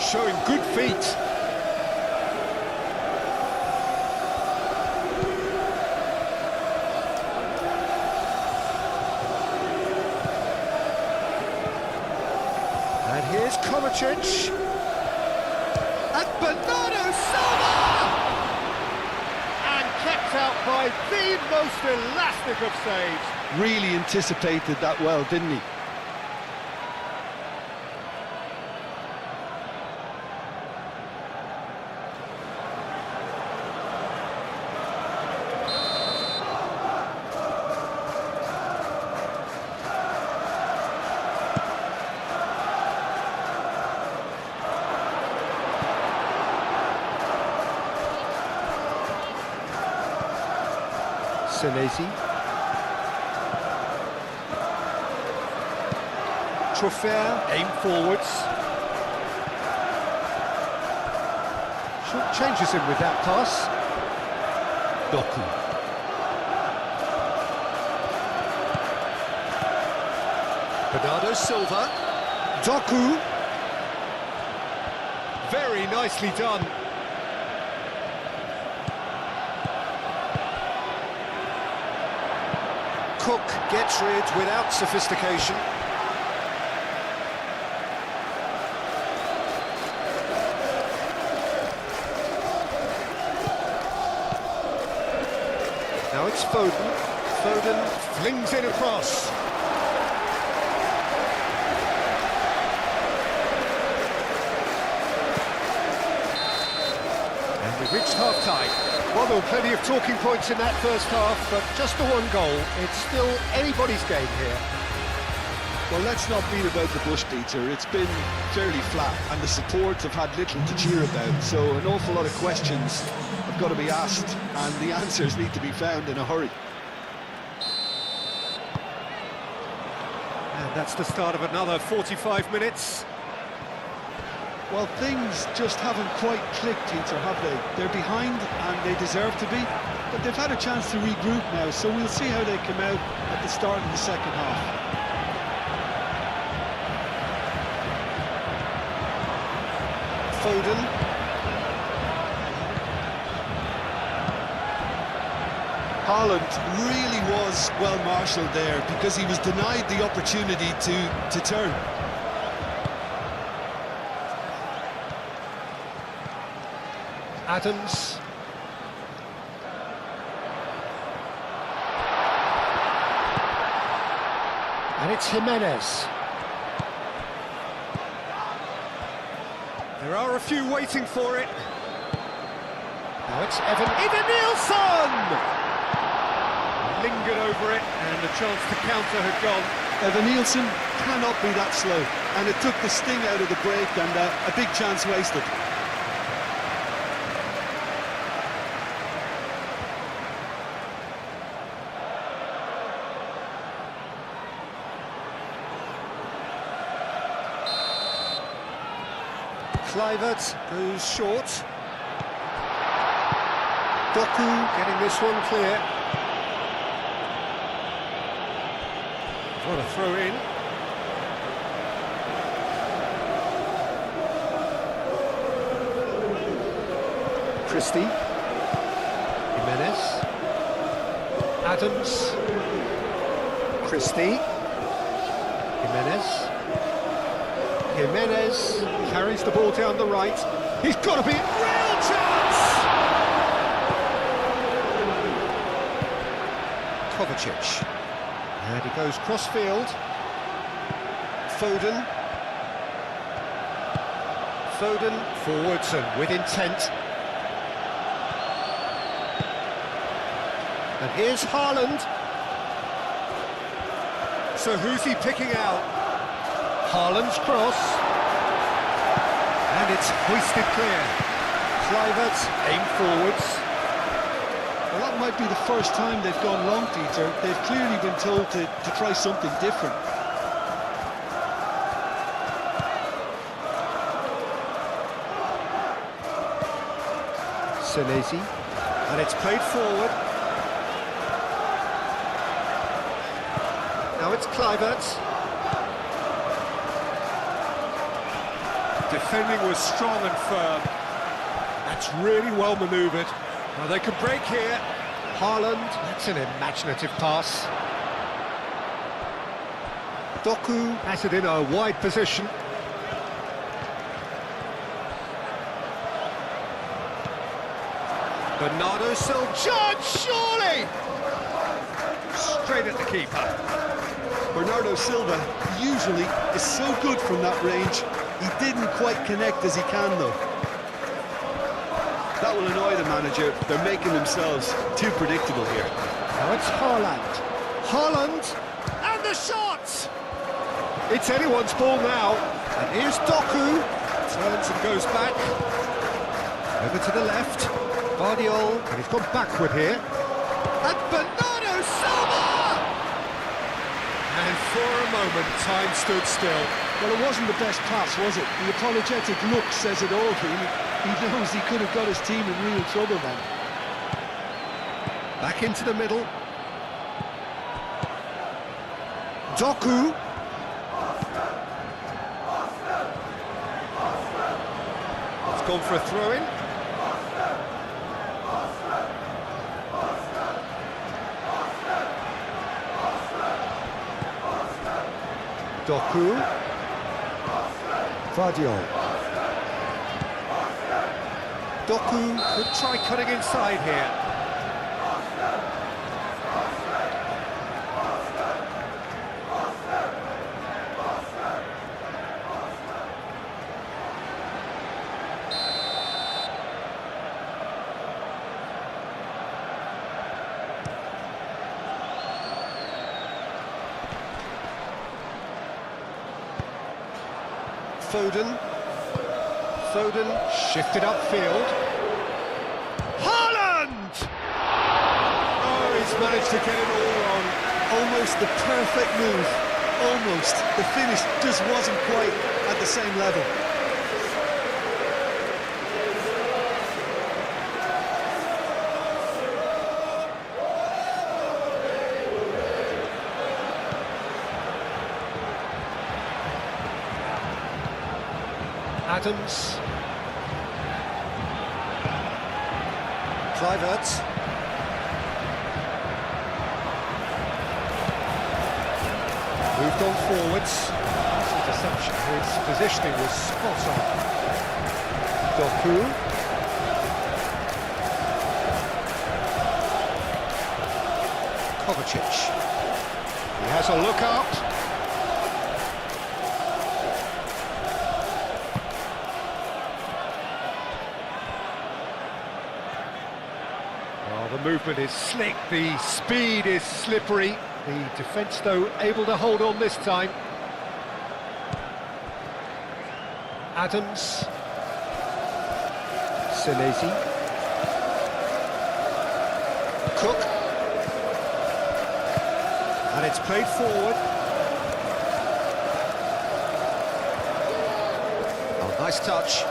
Showing good feet. And here's Kovacic. And Bernardo Silva! And kept out by the most elastic of saves. Really anticipated that well, didn't he? Senesi. Trofea, aim forwards. Short changes him with that pass. Doku. Bernardo Silva. Doku. Very nicely done. Cook gets rid without sophistication. Now it's Foden. Foden flings it across. And we've reached half-time. Well, there were plenty of talking points in that first half, but just the one goal. It's still anybody's game here. Well, let's not beat about the bush, Peter. It's been fairly flat, and the support have had little to cheer about, so an awful lot of questions have got to be asked, and the answers need to be found in a hurry. And that's the start of another 45 minutes. Well, things just haven't quite clicked, Peter, have they? They're behind, and they deserve to be, but they've had a chance to regroup now, so we'll see how they come out at the start of the second half. Foden. Haaland really was well marshalled there because he was denied the opportunity to turn. Adams. And it's Jimenez. There are a few waiting for it. Now it's Evan Nielsen! Lingered over it, and the chance to counter had gone. Evan Nielsen cannot be that slow, and it took the sting out of the break, and a big chance wasted. Kluivert goes short. Doku getting this one clear. What a throw in. Christie. Jimenez. Adams. Christie. Jimenez. Jimenez carries the ball down the right. He's got to be in real chance! Kovacic. And he goes cross-field. Foden. Foden forwards and with intent. And here's Haaland. So who's he picking out? Haaland's cross. And it's hoisted clear. Kluivert aim forwards. Well, that might be the first time they've gone long, Peter. They've clearly been told to try something different. Senesi. And it's played forward. Now it's Kluivert. Defending was strong and firm. That's really well manoeuvred. Now they can break here. Haaland, that's an imaginative pass. Doku has it in a wide position. Bernardo Silva, chance, surely! Straight at the keeper. Bernardo Silva usually is so good from that range. He didn't quite connect as he can, though. That will annoy the manager. They're making themselves too predictable here. Now it's Haaland. Haaland! And the shot! It's anyone's ball now. And here's Doku. Turns and goes back. Over to the left. Guardiola. And he's gone backward here. And Bernardo Silva! And for a moment, time stood still. Well, it wasn't the best pass, was it? The apologetic look says it all, really. He knows he could have got his team in real trouble then. Back into the middle. Doku. It's gone for a throw-in. Doku. Guardiola. Doku could try cutting inside here. Foden shifted upfield. Haaland! Oh, he's managed to get it all wrong. Almost the perfect move. Almost. The finish just wasn't quite at the same level. Adams. Kluivert. Moved on forwards. Interception. His positioning was spot on. Doku. Kovacic. He has a look up. movement is slick, the speed is slippery. The defence, though, able to hold on this time. Adams. Senesi. Cook. And it's played forward. Oh, nice touch.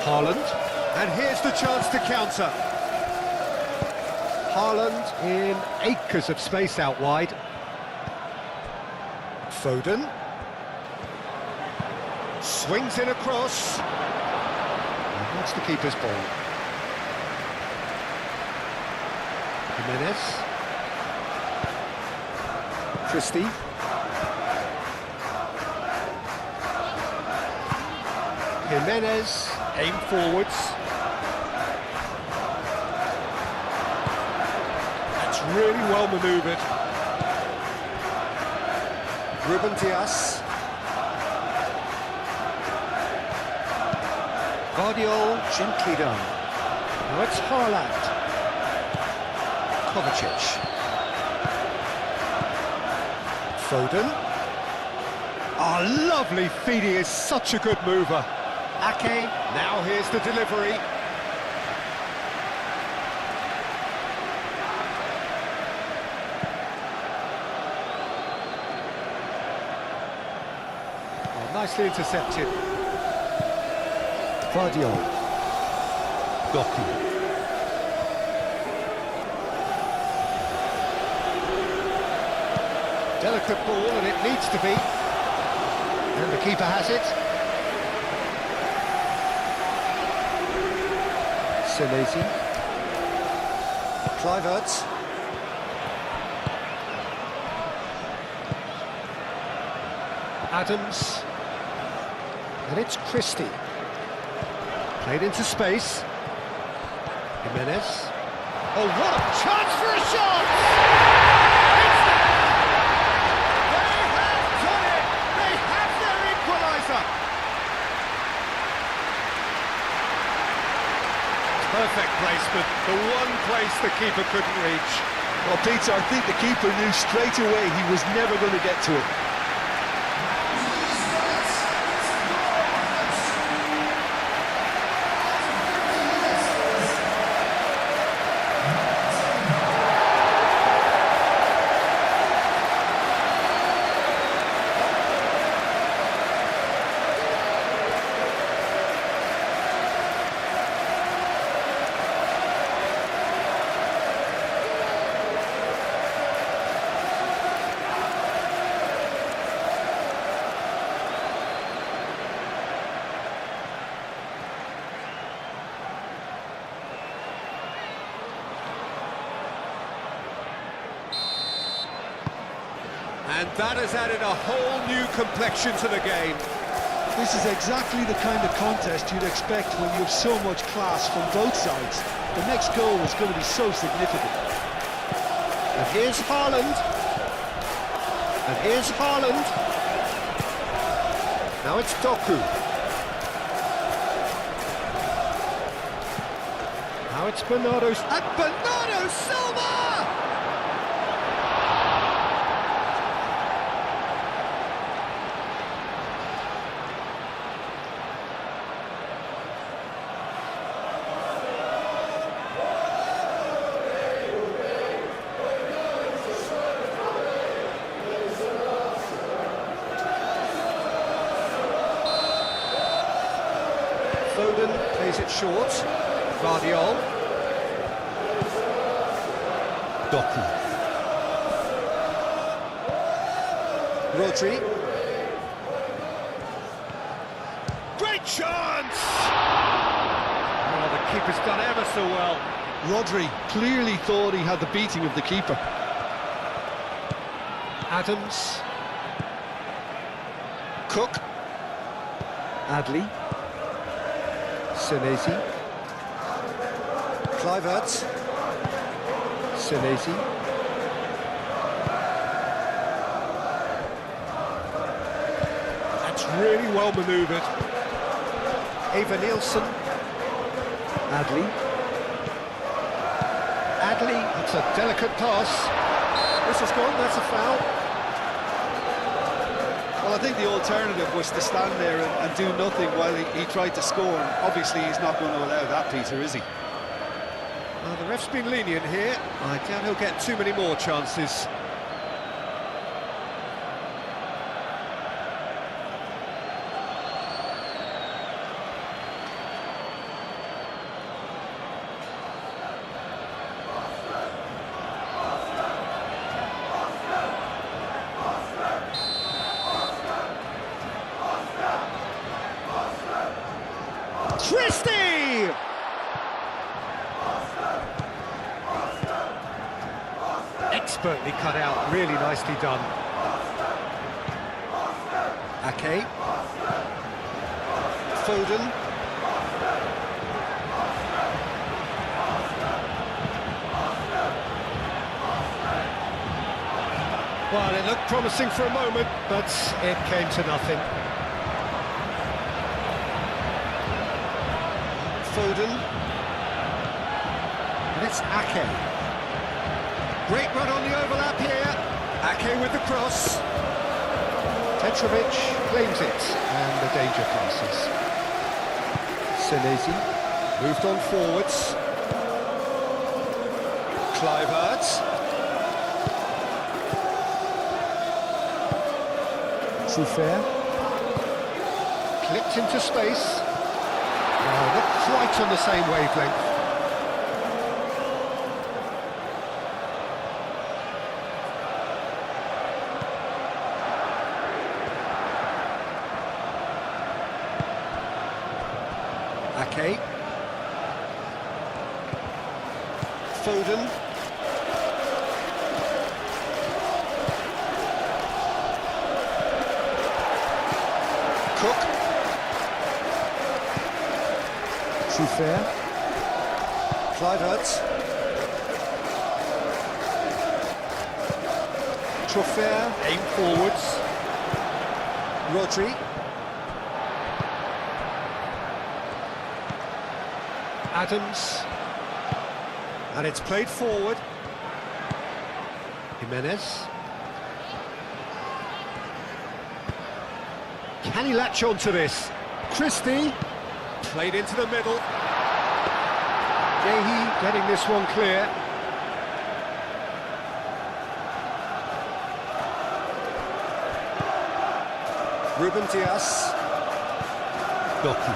Haaland. And here's the chance to counter. Haaland in acres of space out wide. Foden. Swings in across. And that's the keeper's ball. Jimenez. Christie. Jimenez, aim forwards. That's really well manoeuvred. Ruben Dias. Guardiola gently done. Now it's Haaland. Kovacic. Foden. Oh, lovely feed, he is such a good mover. Ake, now here's the delivery. Oh, nicely intercepted. Guardiola. Doku. Delicate ball, and it needs to be. And the keeper has it. Senesi. Kluivert. Adams. And it's Christie. Played into space. Jimenez. Oh, what a chance for a shot! It's there! They have done it! They have their equaliser! Perfect placement, the one place the keeper couldn't reach. Well, Peter, I think the keeper knew straight away he was never going to get to it. And that has added a whole new complexion to the game. This is exactly the kind of contest you'd expect when you have so much class from both sides. The next goal is going to be so significant. And here's Haaland. And here's Haaland. Now it's Doku. Now it's Bernardo. And Bernardo Silva! Foden plays it short. Guardiola. Doku. Rodri. Great chance! Oh, the keeper's done ever so well. Rodri clearly thought he had the beating of the keeper. Adams. Cook. Adli. Senesi. Kluivert. Senesi. That's really well manoeuvred. Nielsen. Adley. Adley, that's a delicate pass. This has gone, that's a foul. Well, I think the alternative was to stand there and do nothing while he tried to score. And obviously, he's not going to allow that, Peter, is he? Well, the ref's been lenient here. I doubt he'll get too many more chances. Christie! Expertly cut out, really nicely done. Ake. Foden. Well, it looked promising for a moment, but it came to nothing. Foden. And it's Ake. Great run on the overlap here. Ake with the cross. Petrovic claims it, and the danger passes. Senesi moved on forwards. Kluivert. Truffert. Clipped into space. Oh, not quite on the same wavelength. Ake. Foden. Cook. Truffert. Kluivert. Truffert, aim forwards. Rodri. Adams. And it's played forward. Jimenez. Can he latch on to this? Christie. Played into the middle. Gehi getting this one clear. Ruben Dias. Doku.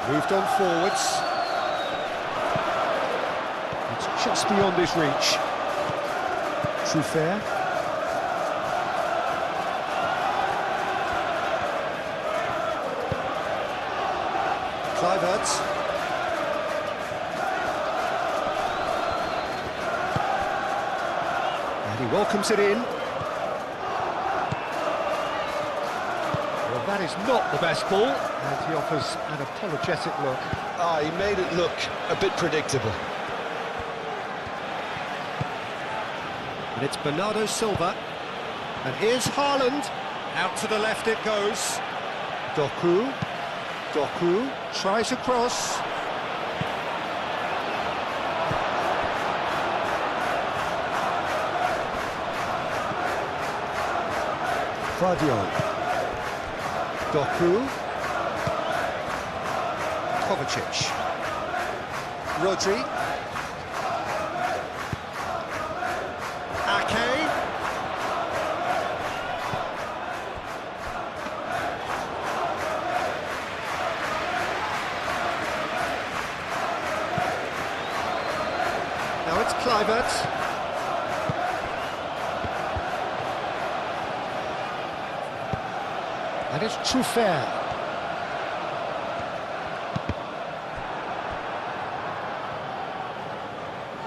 Moved on forwards. It's just beyond his reach. Truffert. Kluivert. And he welcomes it in. Well, that is not the best ball, and he offers an apologetic look. Ah, he made it look a bit predictable. And it's Bernardo Silva. And here's Haaland. Out to the left it goes. Doku. Doku tries across. Guardiola. Doku. Kovacic. Rodri. Ake. Now it's Kluivert. And it's Truffert.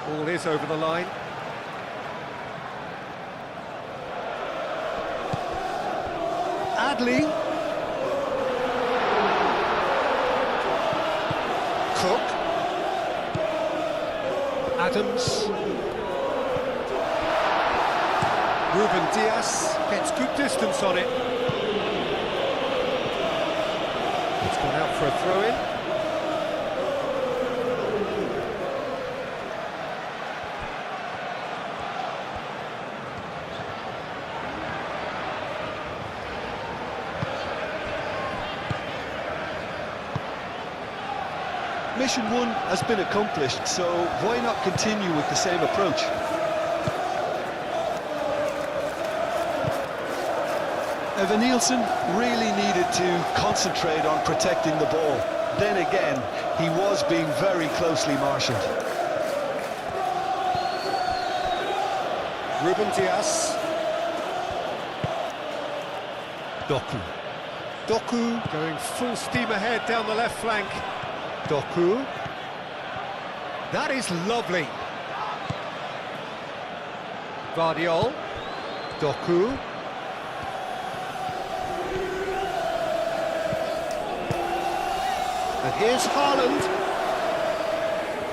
Ball is over the line. Adley. Cook. Adams. Ruben Dias gets good distance on it. It's gone out for a throw-in. Mission one has been accomplished, so why not continue with the same approach? Evan-Nielsen really needed to concentrate on protecting the ball. Then again, he was being very closely marshalled. Ruben Dias. Doku going full steam ahead down the left flank. Doku. That is lovely. Vardiol. Doku. And here's Haaland.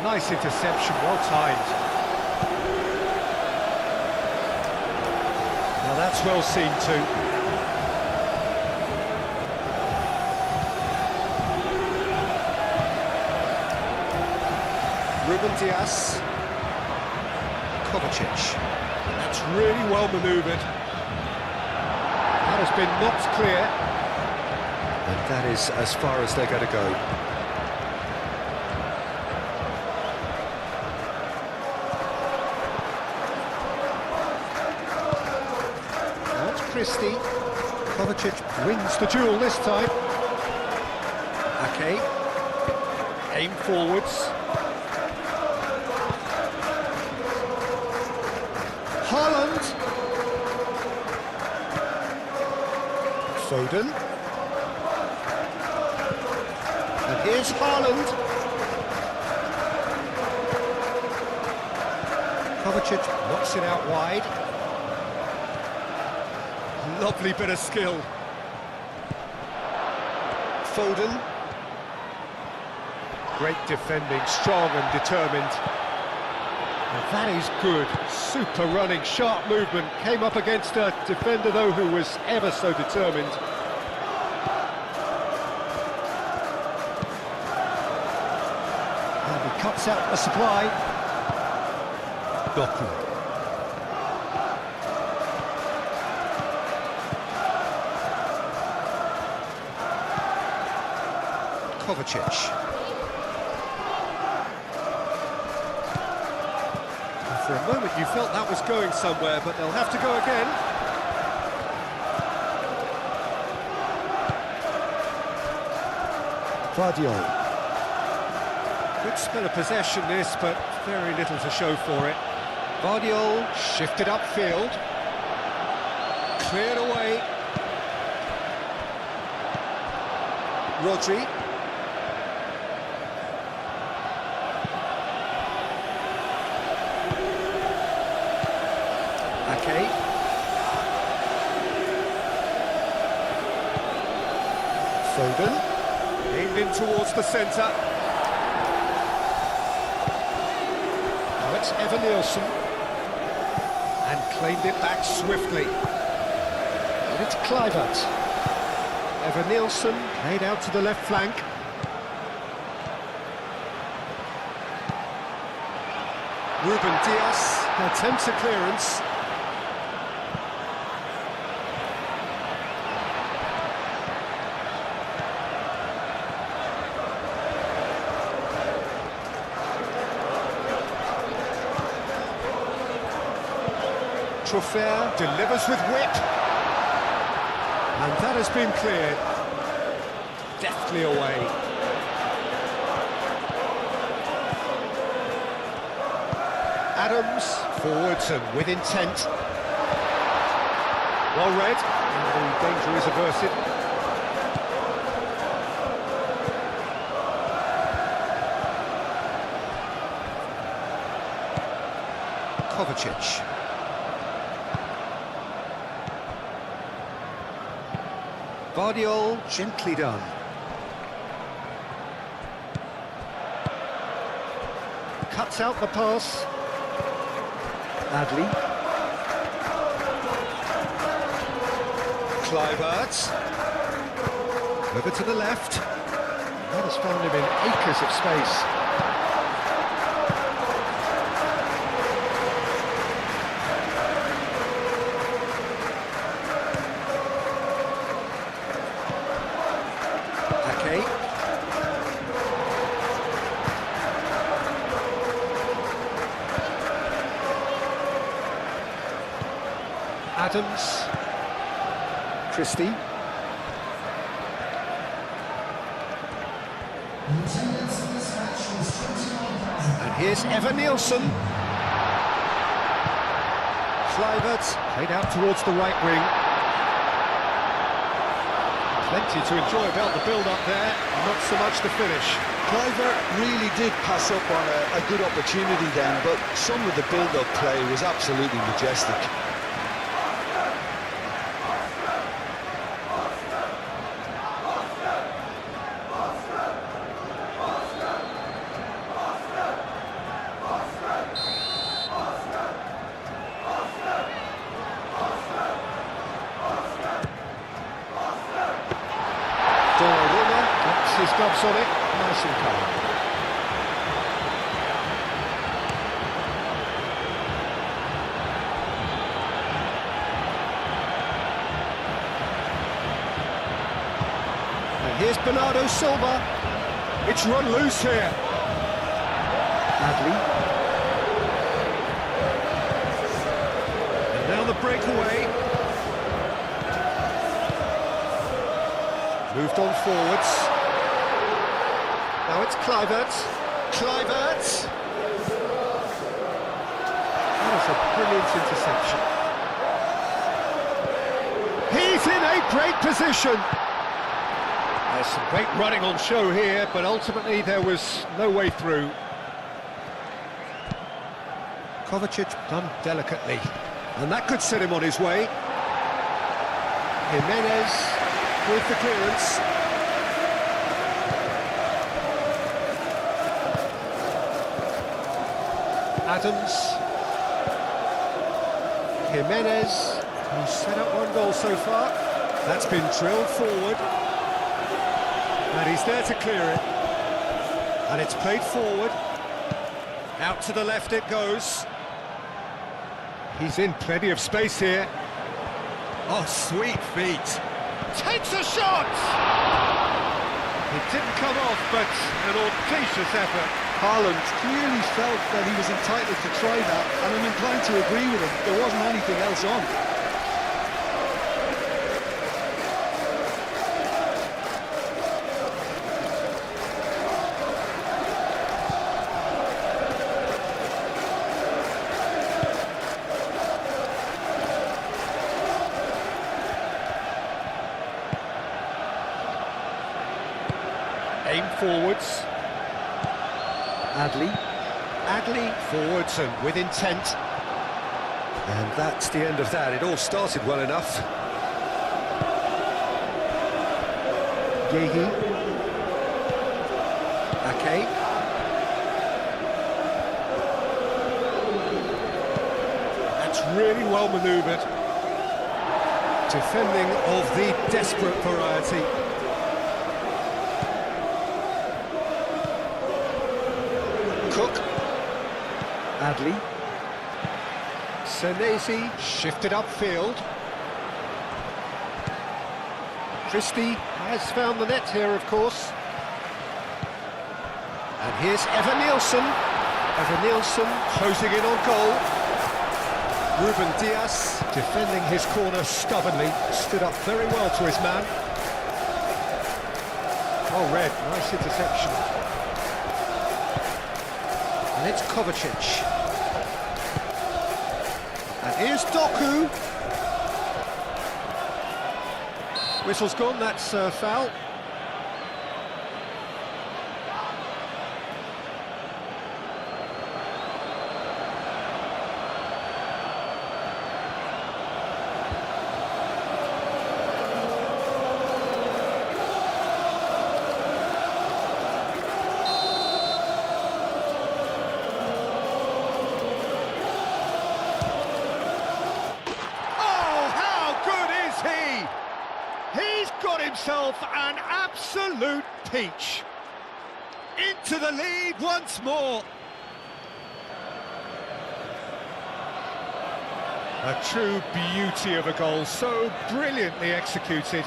Nice interception, well timed. Now that's well seen too. Ruben Dias. Kovacic. That's really well manoeuvred. That has been knocked clear. And that is as far as they're going to go. That's Christie. Kovacic wins the duel this time. Ake. Aim forwards. Haaland. Foden. And here's Haaland. Kovacic knocks it out wide. Lovely bit of skill. Foden. Great defending, strong and determined. And that is good. Super running, sharp movement. Came up against a defender, though, who was ever so determined. And he cuts out the supply. Doku. Kovacic. For a moment you felt that was going somewhere, but they'll have to go again. Vardiol. Good spell of possession this, but very little to show for it. Vardiol shifted upfield. Cleared away. Rodri. Ake. Foden. Aimed in towards the centre. Now it's Evan-Nielsen. And claimed it back swiftly. And it's Kluivert. Evan-Nielsen played out to the left flank. Ruben Dias attempts a clearance. Truffert delivers with whip. And that has been cleared. Deftly away. Adams, forwards and with intent. Well read, and the danger is averted. Kovacic. Vardiol, gently done. Cuts out the pass. Adley. Kluivert. Over to the left. That has found him in acres of space. Okay. Adams. Christie. And here's Nielsen. Kluivert played out towards the right wing. Plenty to enjoy about the build-up there, not so much the finish. Kluivert really did pass up on a good opportunity then, but some of the build-up play was absolutely majestic. His gloves on it, nice and calm. And here's Bernardo Silva. It's run loose here. Adley. And now the breakaway. Moved on forwards. Now it's Kluivert. Kluivert! That is a brilliant interception. He's in a great position. There's some great running on show here, but ultimately there was no way through. Kovacic done delicately, and that could set him on his way. Jimenez with the clearance. Adams, Jimenez, who's set up one goal so far. That's been drilled forward, and he's there to clear it. And it's played forward. Out to the left it goes. He's in plenty of space here. Oh, sweet feet. Takes a shot! It didn't come off, but an audacious effort. Haaland clearly felt that he was entitled to try that, and I'm inclined to agree with him. There wasn't anything else on. Aim forwards. Adley forwards and with intent. And that's the end of that. It all started well enough. Yehi. Ake. That's really well manoeuvred. Defending of the desperate variety. Cook. Adley. Senesi shifted upfield. Christie has found the net here, of course. And here's Nielsen. Nielsen closing in on goal. Ruben Dias defending his corner stubbornly. Stood up very well to his man. Oh, Red, nice interception. And it's Kovacic. And here's Doku. Whistle's gone, that's foul. He's got himself an absolute peach. into the lead once more. A true beauty of a goal, so brilliantly executed.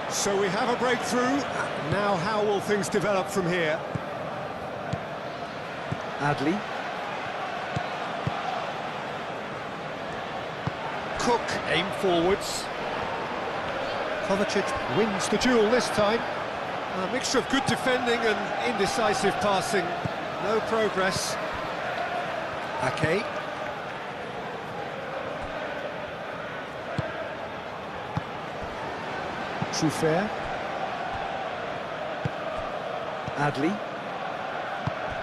So we have a breakthrough. Now how will things develop from here? Adley. Cook aim forwards. Kovacic wins the duel this time. A mixture of good defending and indecisive passing. No progress. Ake. Truffert. Adley.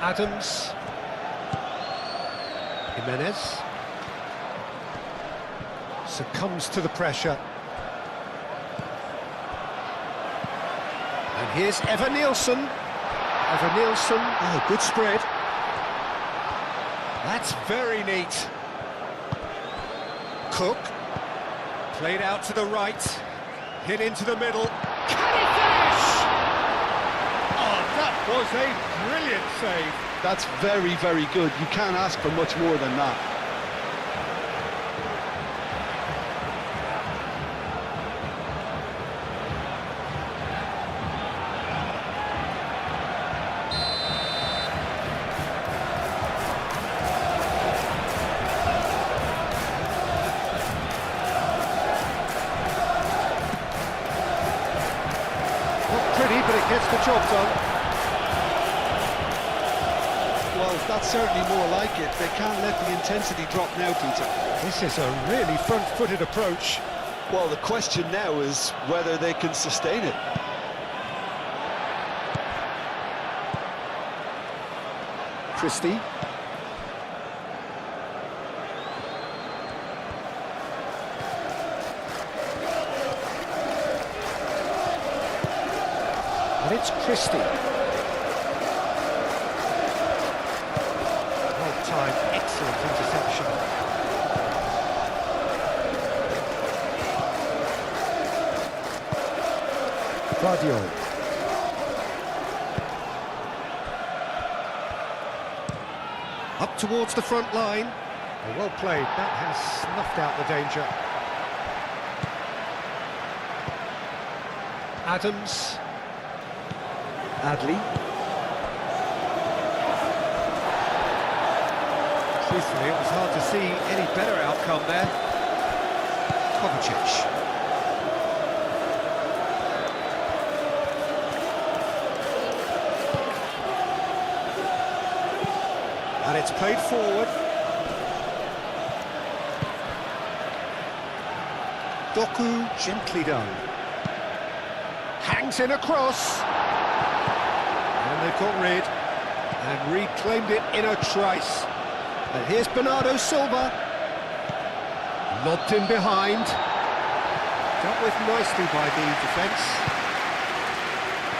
Adams. Jimenez. Succumbs to the pressure. And here's Evan-Nielsen. Evan-Nielsen, oh, good spread. That's very neat. Cook. Played out to the right. Hit into the middle. Can he finish? Oh, that was a brilliant save. That's very, very good. You can't ask for much more than that. But it gets the job done. Well, that's certainly more like it. They can't let the intensity drop now, Peter. This is a really front-footed approach. Well, the question now is whether they can sustain it. Christie. And it's Christie. Well timed, excellent interception. Guardiola. Up towards the front line. Oh, well played, that has snuffed out the danger. Adams. Adley. Truthfully, it was hard to see any better outcome there. Kovacic. And it's played forward. Doku, gently done. Hangs in across. And they've got rid and reclaimed it in a trice. And here's Bernardo Silva. Lobbed in behind. Dealt with nicely by the defence.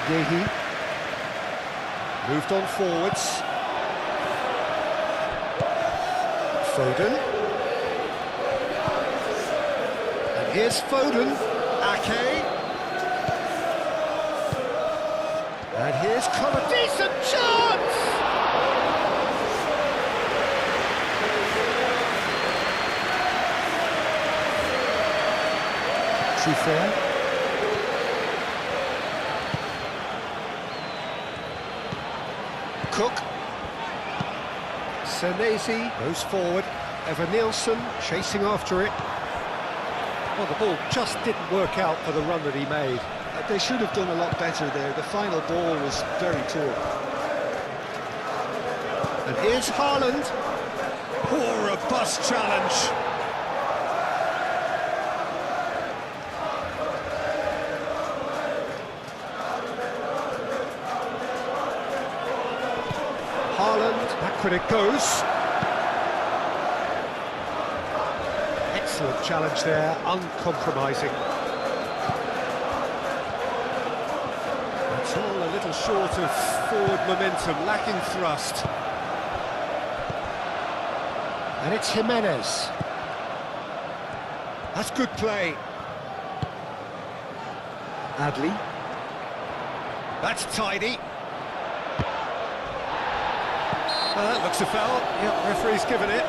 Yehi. Moved on forwards. Foden. And here's Foden. Ake. And here's Connor. Decent chance! Truffert. Cook. Senesi goes forward. Evan-Nielsen chasing after it. Well, the ball just didn't work out for the run that he made. They should have done a lot better there. The final ball was very poor. And here's Haaland. Poor, robust challenge. Haaland, back when it goes. Excellent challenge there, uncompromising. It's all a little short of forward momentum, lacking thrust. And it's Jimenez. That's good play. Adli. That's tidy. That looks a foul. Yep, referee's given it.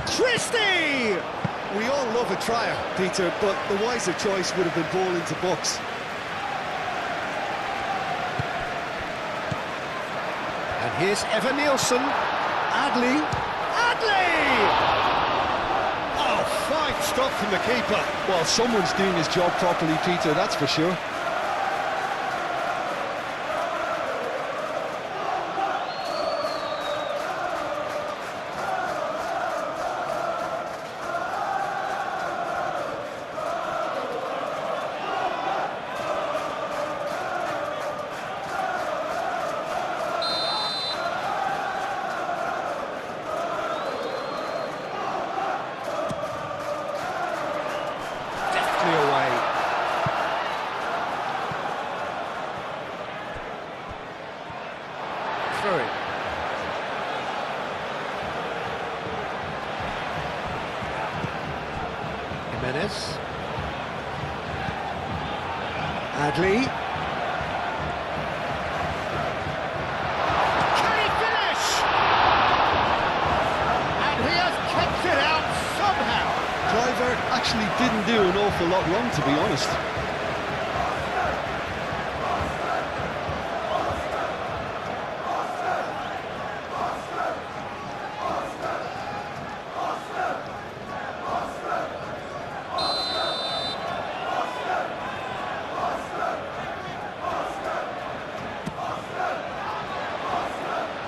Christie! We all love a trier, Peter, but the wiser choice would have been ball into box. And here's Evan Nielsen. Adli. Adli! Oh, fine stop from the keeper. Well, someone's doing his job properly, Peter, that's for sure. Away. Through it. Jimenez. Adli. Can he finish? And he has kept it out somehow. Driver actually didn't do an awful lot wrong, to be honest.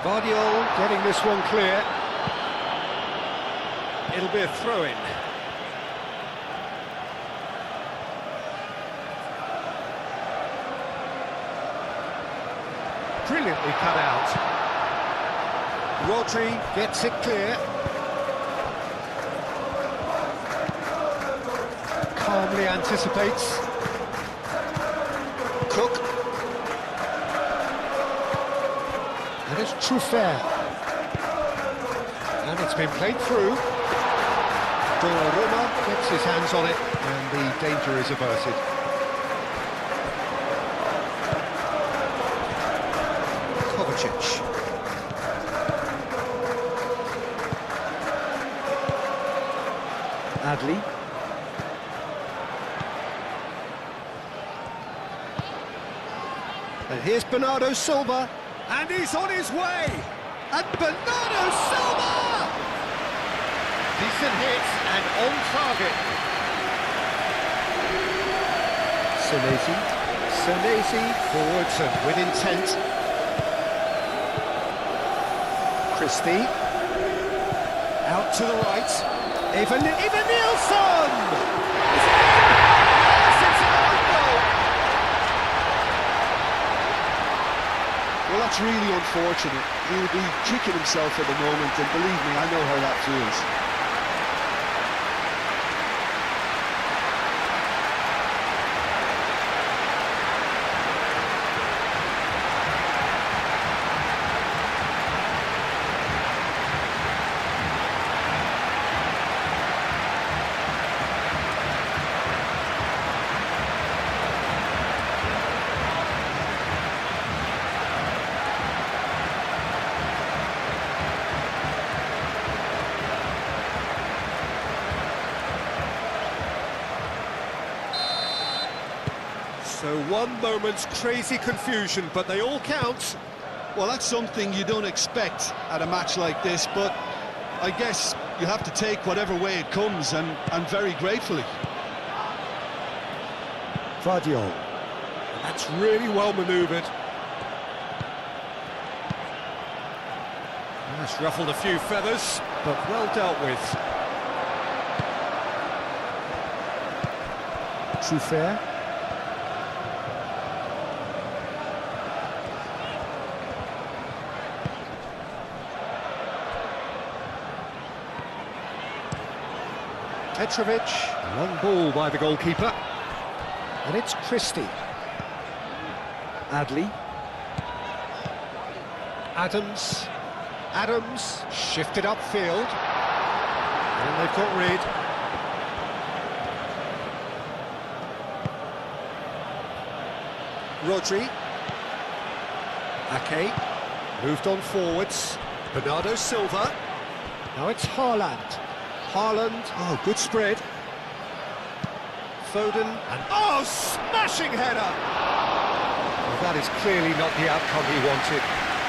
Guardiola getting this one clear. It'll be a throw-in. Brilliantly cut out. Rodri gets it clear. Calmly anticipates. Cook. And it's Truffert. And it's been played through. Donnarumma gets his hands on it, and the danger is averted. Adli. And here's Bernardo Silva, and he's on his way! And Bernardo Silva! Decent hit and on target. Senesi forwards and with intent. Christie. Out to the right. Evan Nielsen! Yes, it's an own goal! Well, that's really unfortunate. He'll be kicking himself at the moment, and believe me, I know how that feels. So one moment's crazy confusion, but they all count. Well, that's something you don't expect at a match like this, but I guess you have to take whatever way it comes, and very gratefully. Guardiola. That's really well manoeuvred. That's ruffled a few feathers, but well dealt with. Truffert. Petrovic, long ball by the goalkeeper. And it's Christie. Adley. Adams shifted upfield. And they've got rid. Rodri. Ake. Moved on forwards. Bernardo Silva. Now it's Haaland. Oh, good spread. Foden. And oh, smashing header! Well, that is clearly not the outcome he wanted.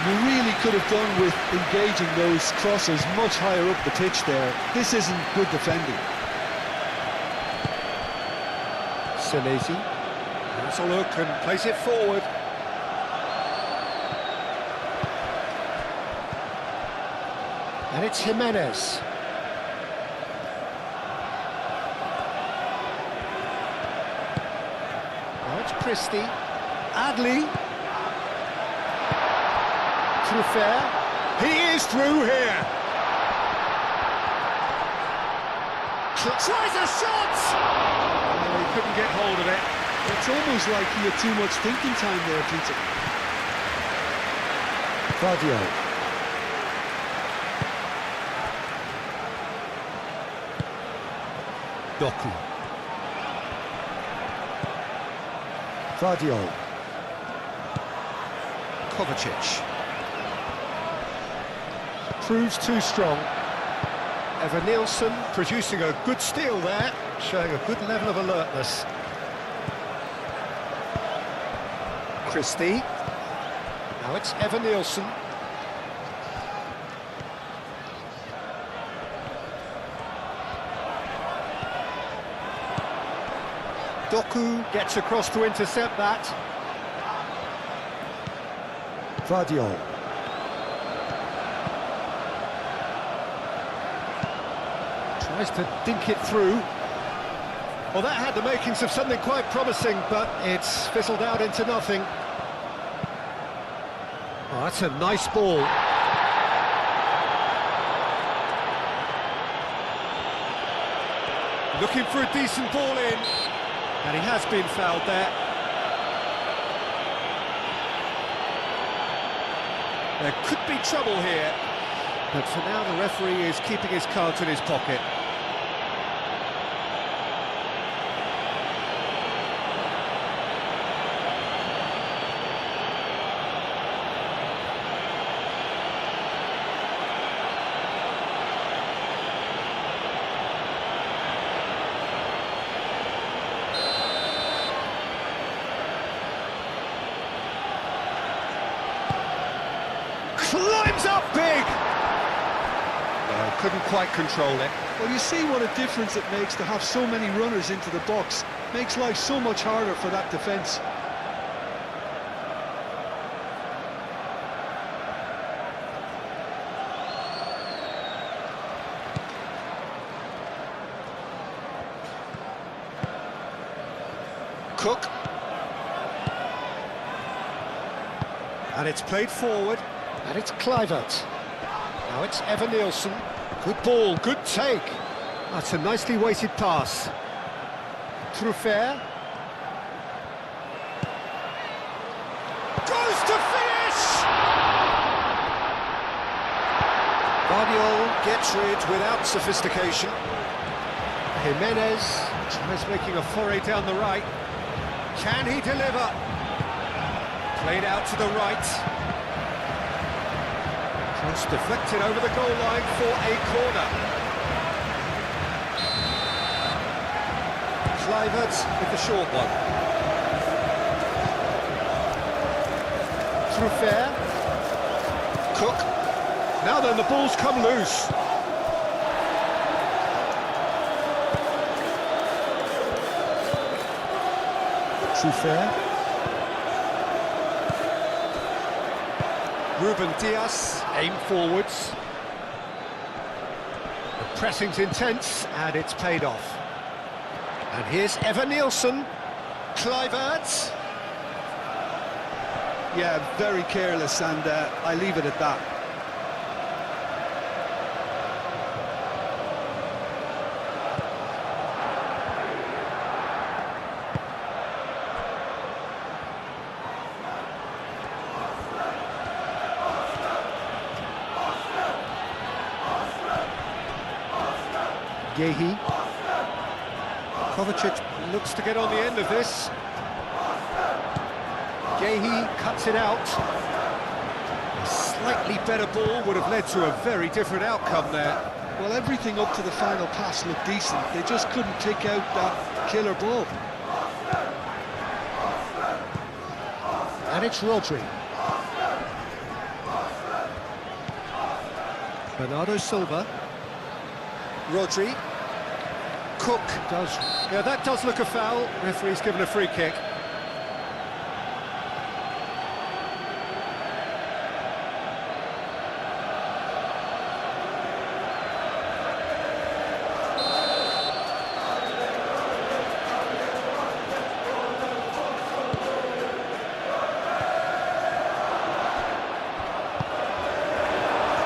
You really could have done with engaging those crosses much higher up the pitch there. This isn't good defending. Senesi has a look and plays it forward. And it's Jimenez. Now it's Christie. Adley. Truffert. He is through here. Tries a shot! Oh, he couldn't get hold of it. It's almost like he had too much thinking time there, Peter. Guardiola. Doku. Guardiola. Kovacic. Proves too strong. Evan Nielsen producing a good steal there, showing a good level of alertness. Christie. Now it's Evan Nielsen. Doku gets across to intercept that. Guardiola. Tries to dink it through. Well, that had the makings of something quite promising, but it's fizzled out into nothing. Oh, that's a nice ball. Looking for a decent ball in, and he has been fouled there. There could be trouble here, but for now the referee is keeping his cards in his pocket. Climbs up big! No, couldn't quite control it. Well, you see what a difference it makes to have so many runners into the box. Makes life so much harder for that defence. Cook. And it's played forward. And it's Kluivert. Now it's Evan Nielsen. Good ball, good take. That's a nicely weighted pass. Truffert. Goes to finish! Guardiola gets rid without sophistication. Jimenez tries making a foray down the right. Can he deliver? Played out to the right. Cross deflected over the goal line for a corner. Kluivert with the short one. Truffert. Cook. Now then, the ball's come loose. Truffert. Ruben Dias, aim forwards. The pressing's intense, and it's paid off. And here's Evan Nielsen. Kluivert. Yeah, very careless, and I leave it at that. Yehi. Kovacic looks to get on the end of this. Yehi cuts it out. A slightly better ball would have led to a very different outcome there. Well, everything up to the final pass looked decent. They just couldn't pick out that killer ball. And it's Rodri. Bernardo Silva. Rodri. Cook does. Yeah, that does look a foul. Referee's given a free kick.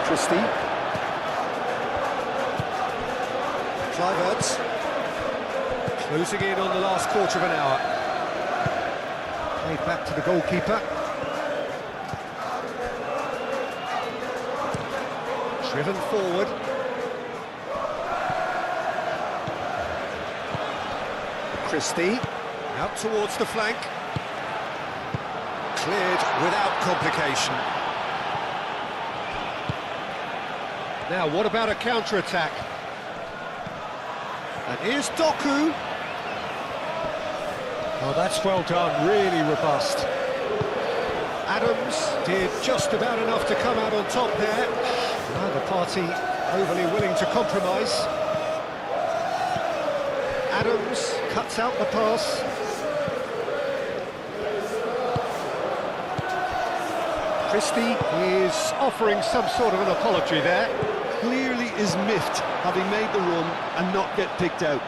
Christie. Kluivert. Closing in on the last quarter of an hour. Played back to the goalkeeper. Driven forward. Christie. Out towards the flank. Cleared without complication. Now, what about a counter-attack? And here's Doku. Oh, that's well done, really robust. Adams did just about enough to come out on top there. Neither party overly willing to compromise. Adams cuts out the pass. Christie is offering some sort of an apology there. Clearly is miffed, having made the run and not get picked out.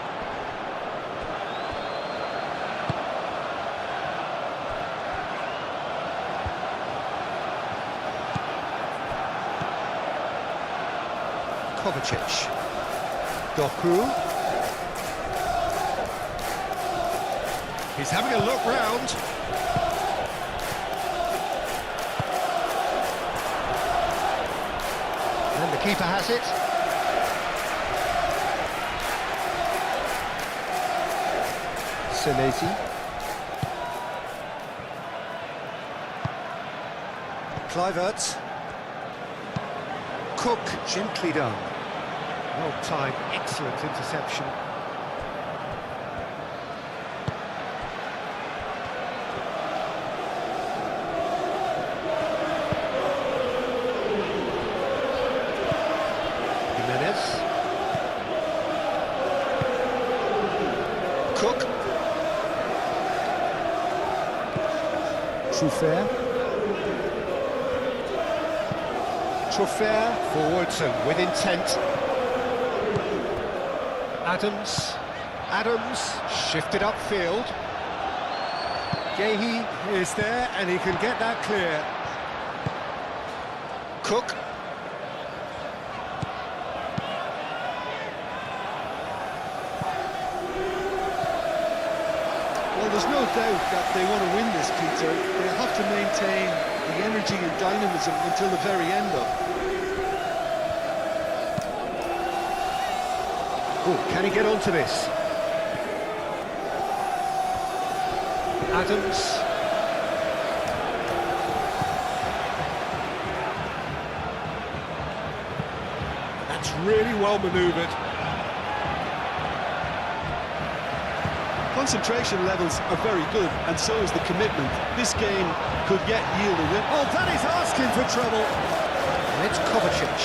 Kovacic. Doku. He's having a look round. And the keeper has it. Senesi. Kluivert. Cook, gently done. Well timed, excellent interception. Cook. Truffert. Truffert forwards and with intent. Adams shifted upfield. Yehi is there and he can get that clear. Cook. Well, there's no doubt that they want to win this, Peter. They have to maintain the energy and dynamism until the very end of it. Oh, can he get onto this? Adams. That's really well manoeuvred. Concentration levels are very good, and so is the commitment. This game could yet yield a win. Oh, that is asking for trouble. And it's Kovacic.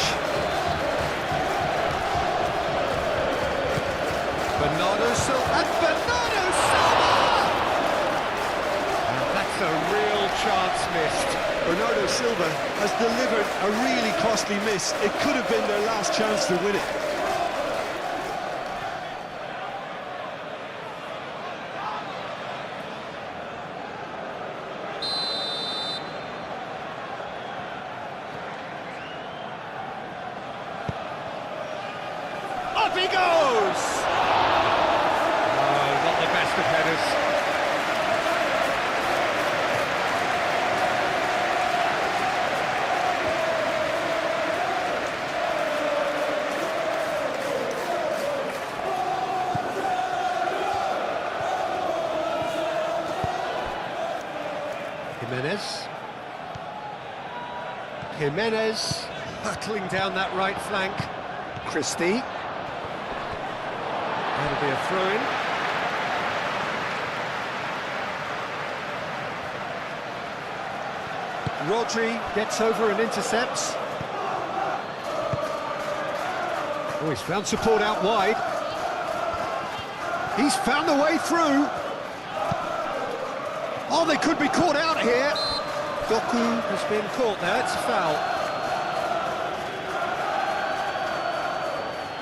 Bernardo Silva. And Bernardo Silva! And that's a real chance missed. Bernardo Silva has delivered a really costly miss. It could have been their last chance to win it. Up he goes! Oh, not the best of headers. Jimenez hurtling down that right flank. Christie. That'll be a throw-in. Rodri gets over and intercepts. Oh, he's found support out wide. He's found the way through. Oh, they could be caught out here. Doku has been caught there, it's a foul.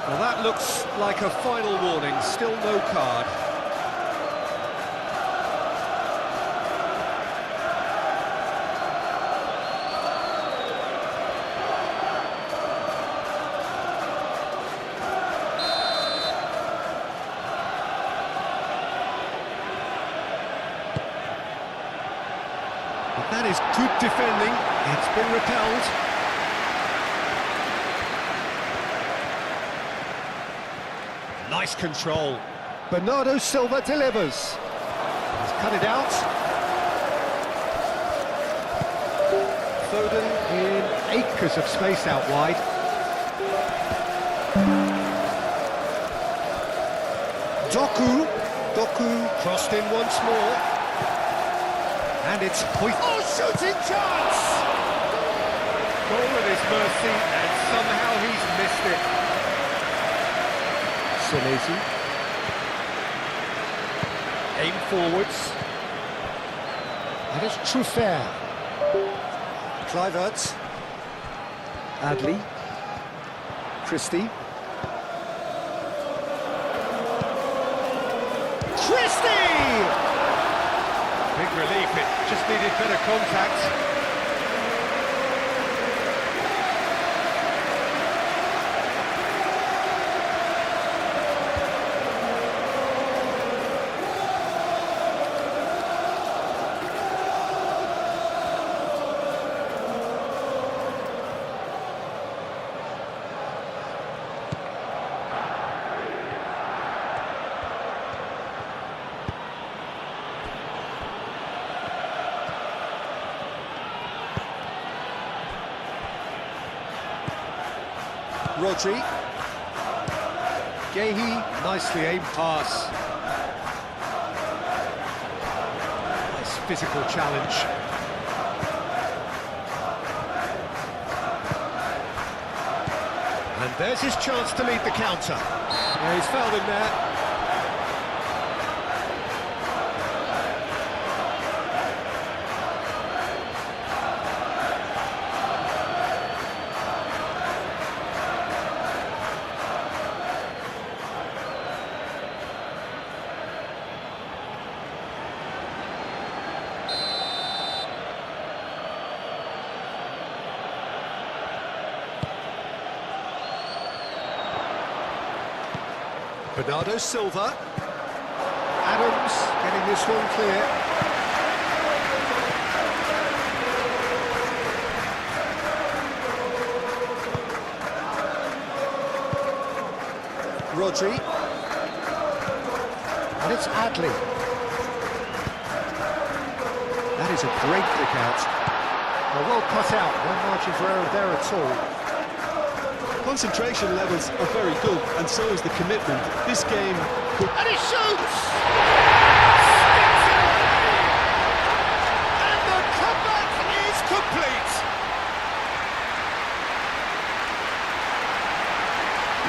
Well, that looks like a final warning, still no card. But that is good defending, it's been repelled. Nice control. Bernardo Silva delivers. He's cut it out. Foden in acres of space out wide. Doku crossed in once more. And it's oh, shooting chance! Goal at his mercy, and somehow he's missed it. Senesi. Aim forwards. And it's Truffert. Kluivert. Adley. Christie. Christie! Big relief, it just needed better contact. Rodri. Gehi, nicely aimed pass. Nice physical challenge. And there's his chance to lead the counter. Yeah, he's fouled him there. Bernardo Silva. Adams getting this one clear. Rodri. And it's Adley. That is a great kick out. Well cut out, no margin for error there at all. Concentration levels are very good, and so is the commitment. This game could... And he shoots!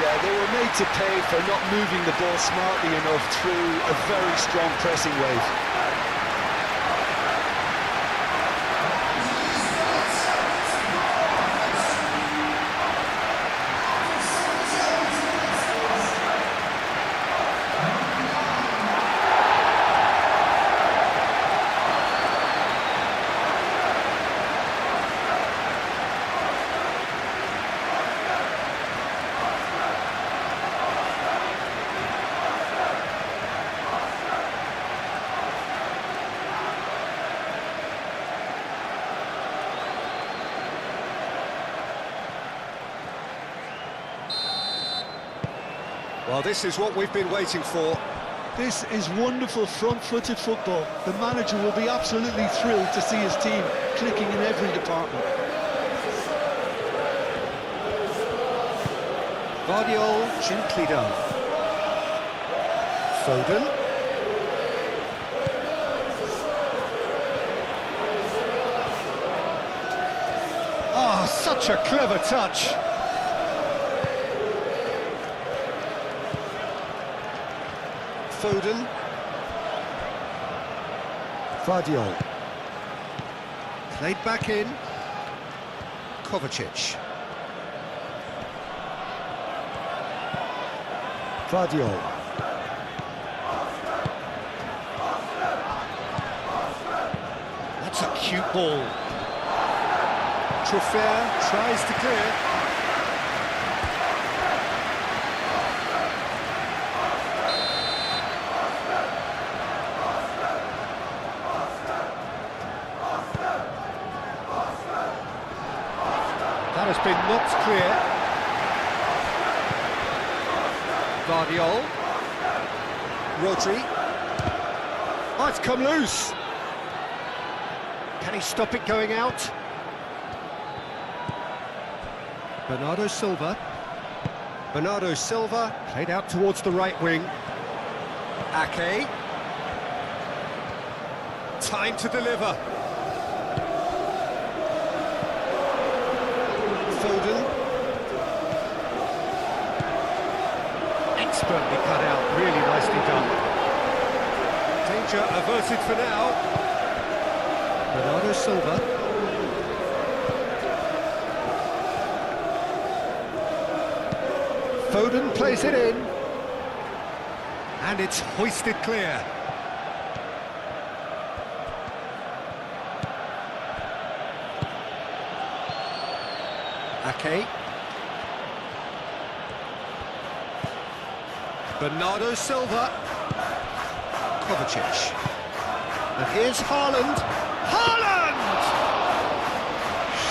Yeah, they were made to pay for not moving the ball smartly enough through a very strong pressing wave. Well, this is what we've been waiting for. This is wonderful front-footed football. The manager will be absolutely thrilled to see his team clicking in every department. Guardiola gently done. Foden. Ah, such a clever touch. Foden. Guardiola. Played back in. Kovacic. Guardiola. That's a cute ball. Truffert tries to clear. That has been knocked clear. Guardiola. Rodri. Oh, it's come loose. Can he stop it going out? Bernardo Silva. Bernardo Silva played out towards the right wing. Ake. Time to deliver. Foden. Expertly cut out, really nicely done. Danger averted for now. Bernardo Silva. Foden plays it in. And it's hoisted clear. Ake. Bernardo Silva. Kovacic. And here's Haaland. Haaland!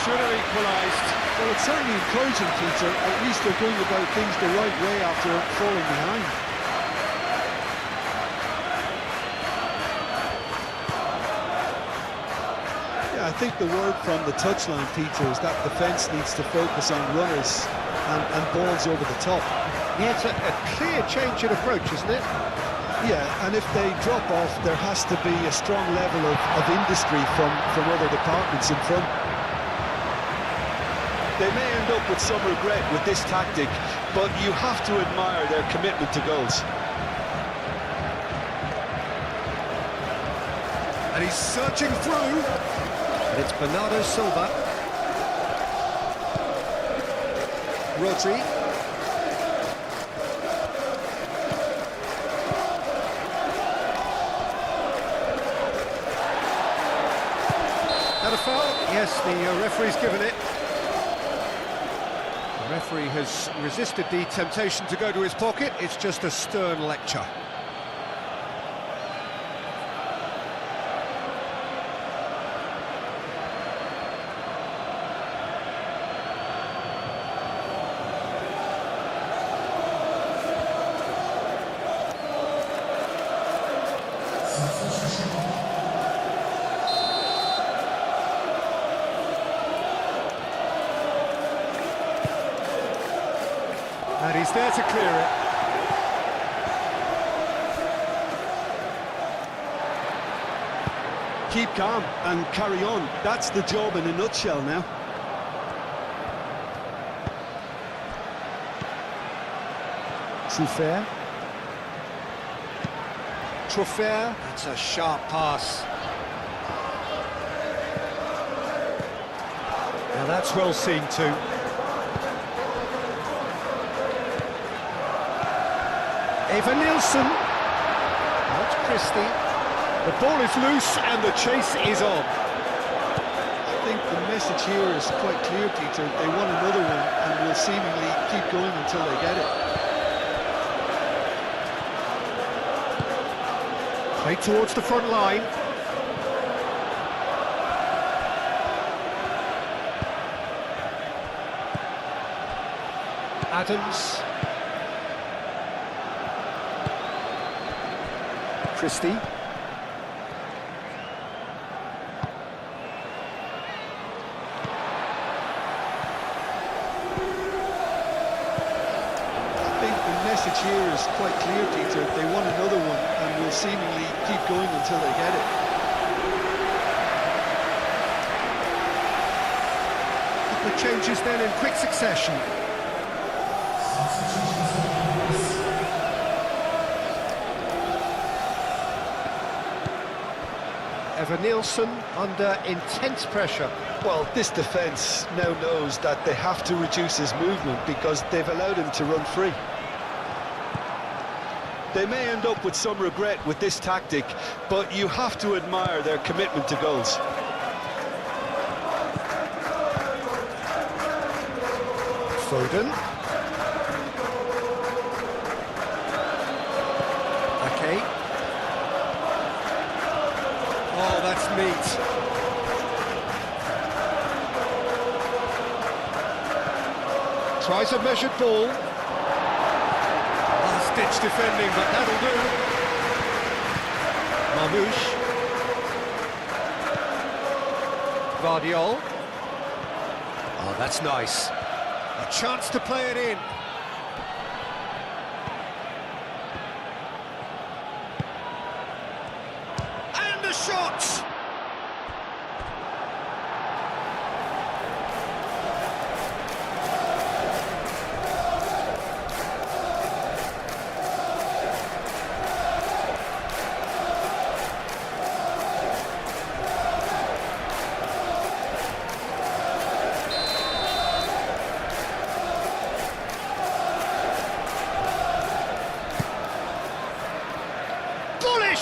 Should have equalised. Well, it's certainly encouraging, Peter. At least they're going about things the right way after falling behind. Yeah, I think the word from the touchline, Peter, is that defence needs to focus on runners and balls over the top. Yeah, it's a clear change in approach, isn't it? Yeah, and if they drop off, there has to be a strong level of industry from other departments in front. They may end up with some regret with this tactic, but you have to admire their commitment to goals. And he's searching through. And it's Bernardo Silva. Rodri. That a foul? Yes, the referee's given it. The referee has resisted the temptation to go to his pocket. It's just a stern lecture. And he's there to clear it. Keep calm and carry on. That's the job in a nutshell now. Truffert. Truffert, that's a sharp pass. Now that's well seen too. Eva Nielsen. Not Christie. The ball is loose and the chase is on. I think the message here is quite clear, Peter. They want another one and will seemingly keep going until they get it. Play towards the front line. Adams. Christie. Message here is quite clear, Peter. They want another one and will seemingly keep going until they get it. The changes then in quick succession. Eva Nielsen under intense pressure. Well, this defence now knows that they have to reduce his movement because they've allowed him to run free. They may end up with some regret with this tactic, but you have to admire their commitment to goals. Foden. Okay. Oh, that's neat. Tries a measured ball. Last-ditch defending, but that'll do. Marmouche. Vardiol. Oh, that's nice. A chance to play it in. And the shot!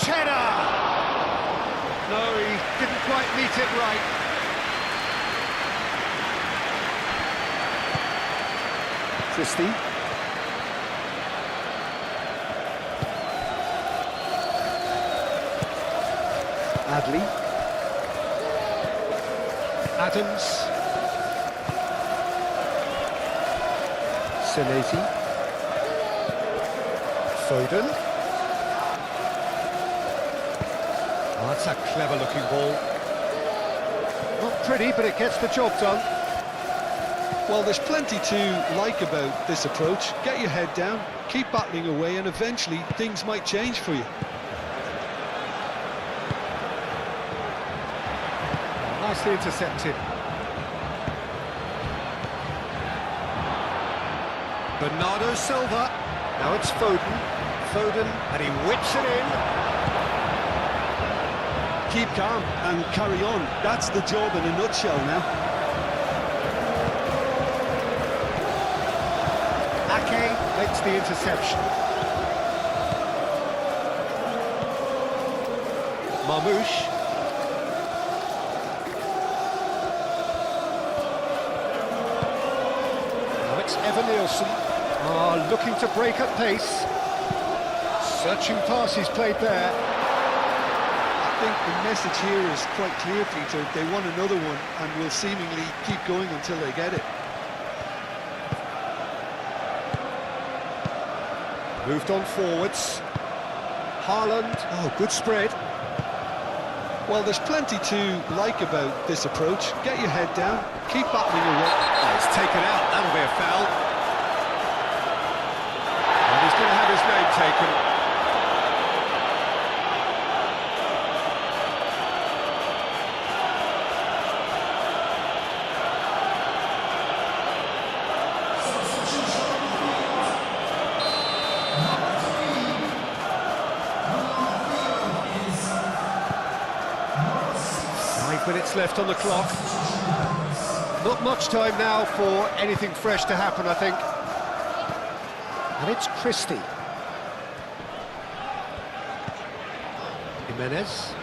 Header! No, he didn't quite meet it right. Christie. Adley. Adams. Senesi. Foden. Oh, that's a clever-looking ball. Not pretty, but it gets the job done. Well, there's plenty to like about this approach. Get your head down, keep battling away, and eventually things might change for you. Nicely intercepted. Bernardo Silva. Now it's Foden. Foden, and he whips it in. Keep calm and carry on. That's the job in a nutshell now. Ake makes the interception. Marmouche. Now it's Eva Nielsen. Looking to break at pace. Searching pass he's played there. I think the message here is quite clear, Peter. They want another one and will seemingly keep going until they get it. Moved on forwards. Haaland. Oh, good spread. Well, there's plenty to like about this approach. Get your head down, keep battling away. Oh, it's taken out. That'll be a foul. And he's going to have his name taken. left on the clock. Not much time now for anything fresh to happen, I think. And it's Christie. Jimenez.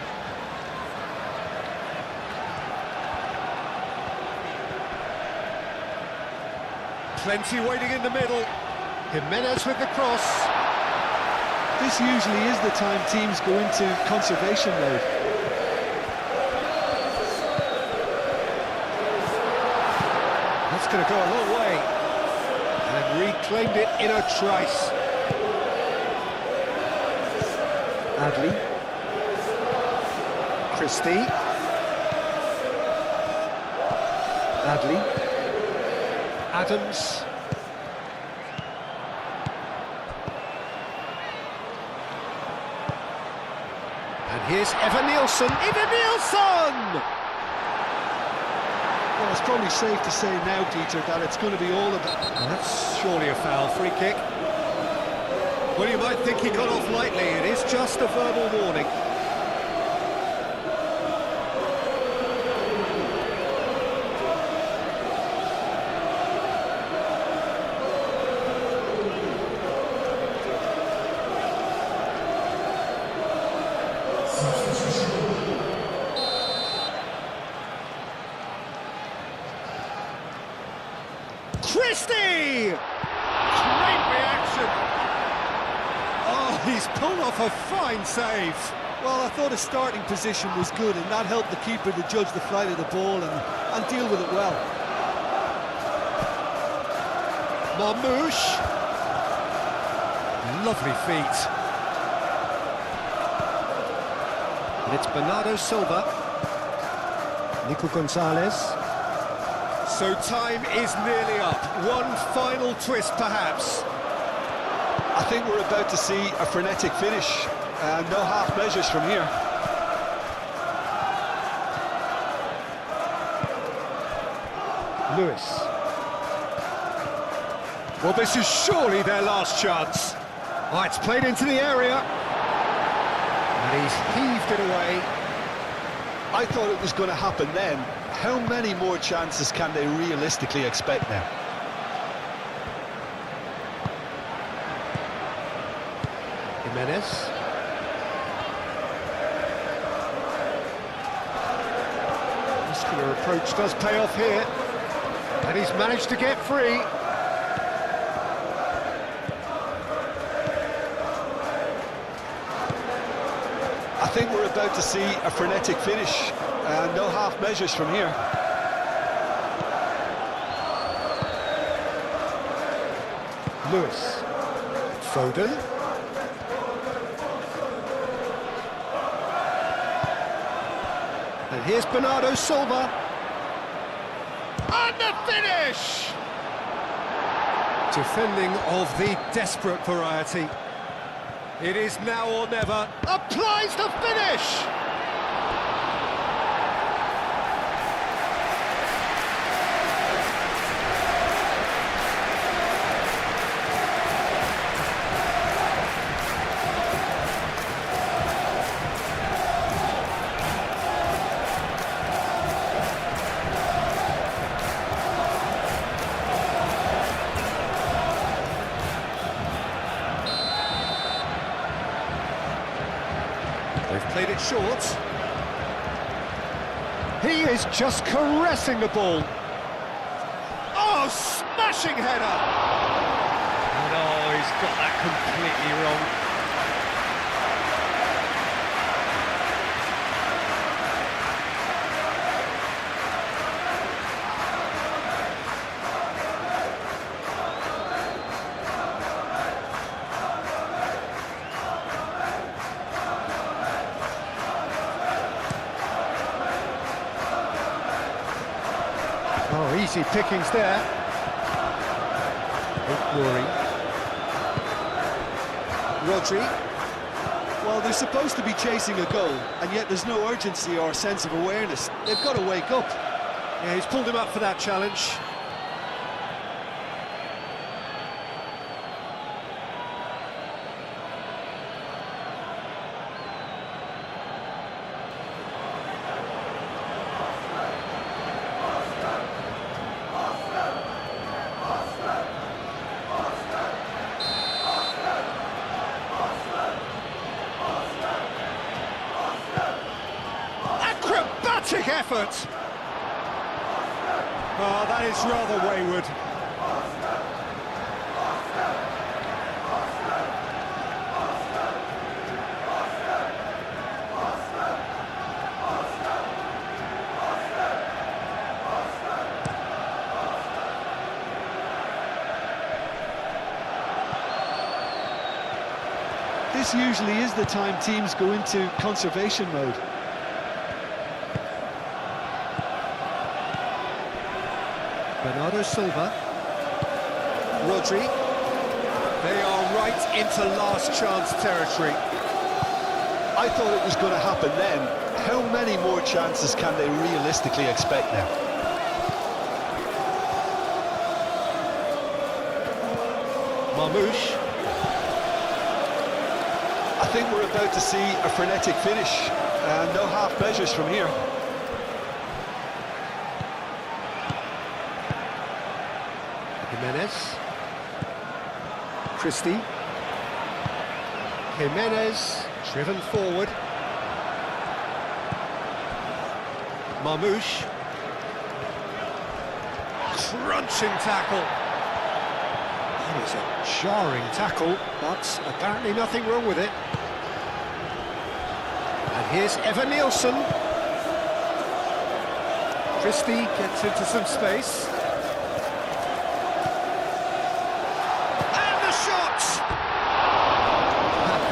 Plenty waiting in the middle. Jimenez with the cross. This usually is the time teams go into conservation mode. That's going to go a long way. And reclaimed it in a trice. Adley. Christie. Adley. Adams. And here's Evan-Nielsen. Evan-Nielsen! Well, it's probably safe to say now, Dieter, that it's going to be all about... Well, that's surely a foul. Free kick. Well, you might think he got off lightly. It is just a verbal warning. Christie! Great reaction! Oh, he's pulled off a fine save. Well, I thought his starting position was good, and that helped the keeper to judge the flight of the ball and deal with it well. Marmouche. Lovely feet. And it's Bernardo Silva. Nico Gonzalez. So time is nearly up. One final twist, perhaps. I think we're about to see a frenetic finish. No half measures from here. Lewis. Well, this is surely their last chance. Oh, it's played into the area. And he's heaved it away. I thought it was going to happen then. How many more chances can they realistically expect now? Jimenez. Muscular approach does pay off here. And he's managed to get free. I think we're about to see a frenetic finish. No half measures from here. Lewis. Foden. And here's Bernardo Silva. And the finish! Defending of the desperate variety. It is now or never. Applies the finish! They've played it short. He is just caressing the ball. Oh, smashing header! And oh, he's got that completely wrong. Oh, easy pickings there. Rory. Rodri. Well, they're supposed to be chasing a goal, and yet there's no urgency or sense of awareness. They've got to wake up. Yeah, he's pulled him up for that challenge. effort. Oh, that is rather wayward. This usually is the time teams go into conservation mode. Bernardo Silva. Rodri. They are right into last chance territory. I thought it was going to happen then. How many more chances can they realistically expect now? Marmoush. I think we're about to see a frenetic finish, and no half measures from here. Jimenez. Christie. Jimenez, driven forward. Marmoush. Crunching tackle. That is a jarring tackle, but apparently nothing wrong with it. And here's Nielsen. Christie gets into some space. And the shot!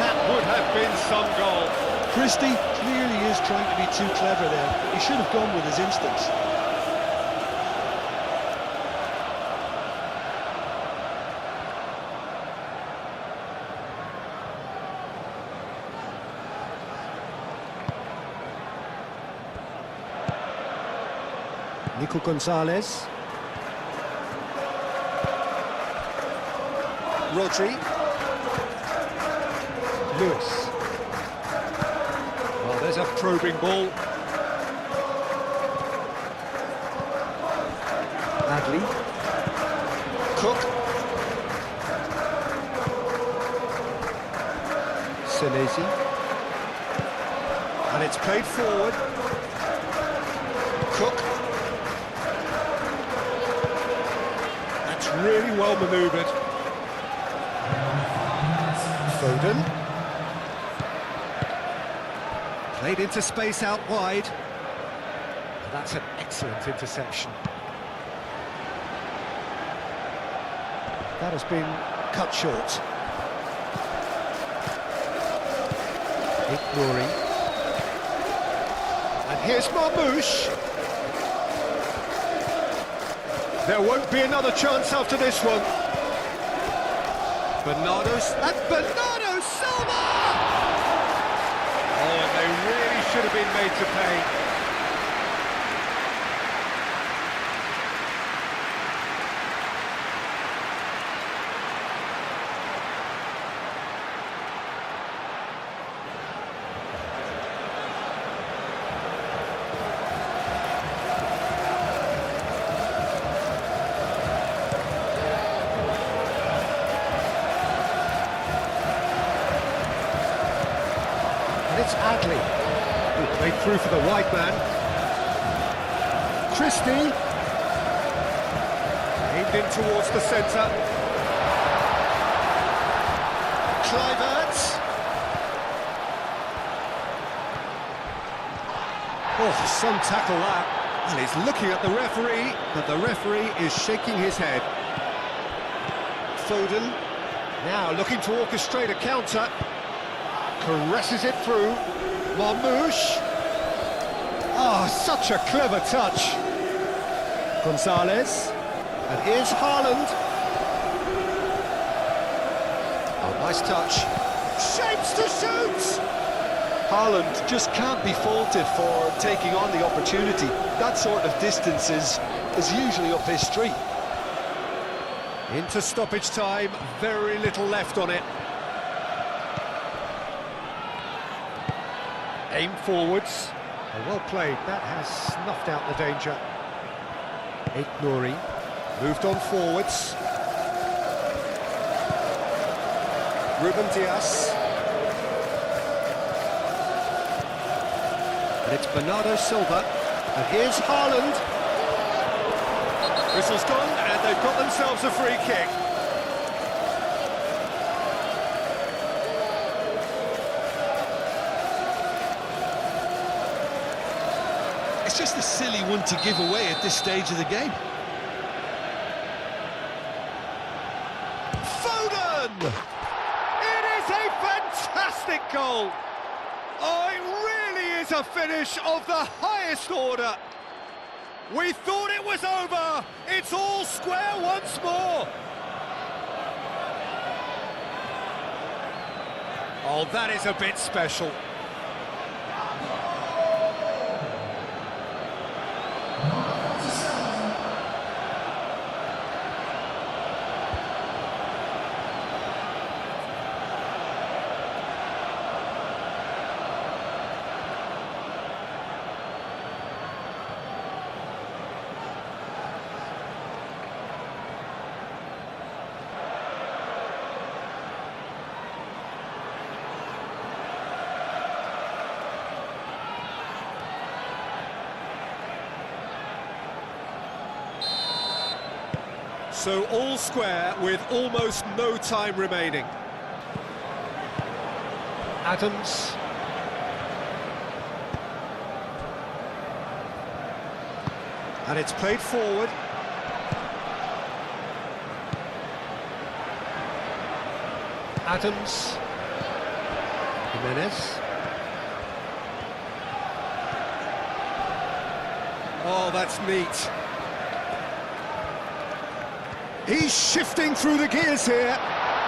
That would have been some goal. Christie clearly is trying to be too clever there. He should have gone with his instincts. Nico Gonzalez. Rodri. Lewis. Well, there's a probing ball. Adley. Cook. Senesi. And it's played forward. Cook. Really well manoeuvred. Foden. Played into space out wide. That's an excellent interception. That has been cut short. Ignoring. And here's Marmoush. There won't be another chance after this one. Bernardo Silva! Oh, and they really should have been made to pay. It's Adley, who played through for the wide man. Christie. Aimed in towards the centre. Kluivert. Oh, some tackle that. And he's looking at the referee, but the referee is shaking his head. Foden, now looking to orchestrate a counter. Caresses it through. Marmoush. Oh, such a clever touch. Gonzalez. And here's Haaland. Oh, nice touch. Shapes to shoot! Haaland just can't be faulted for taking on the opportunity. That sort of distance is usually up his street. Into stoppage time, very little left on it. Aim forwards. Oh, well played, that has snuffed out the danger. Ignoring. Moved on forwards. Ruben Dias. And it's Bernardo Silva. And here's Haaland. Whistle's gone, and they've got themselves a free kick. It's just a silly one to give away at this stage of the game. Foden! It is a fantastic goal! Oh, it really is a finish of the highest order. We thought it was over. It's all square once more. Oh, that is a bit special. So all square with almost no time remaining. Adams. And it's played forward. Adams. Jimenez. Oh, that's neat. He's shifting through the gears here.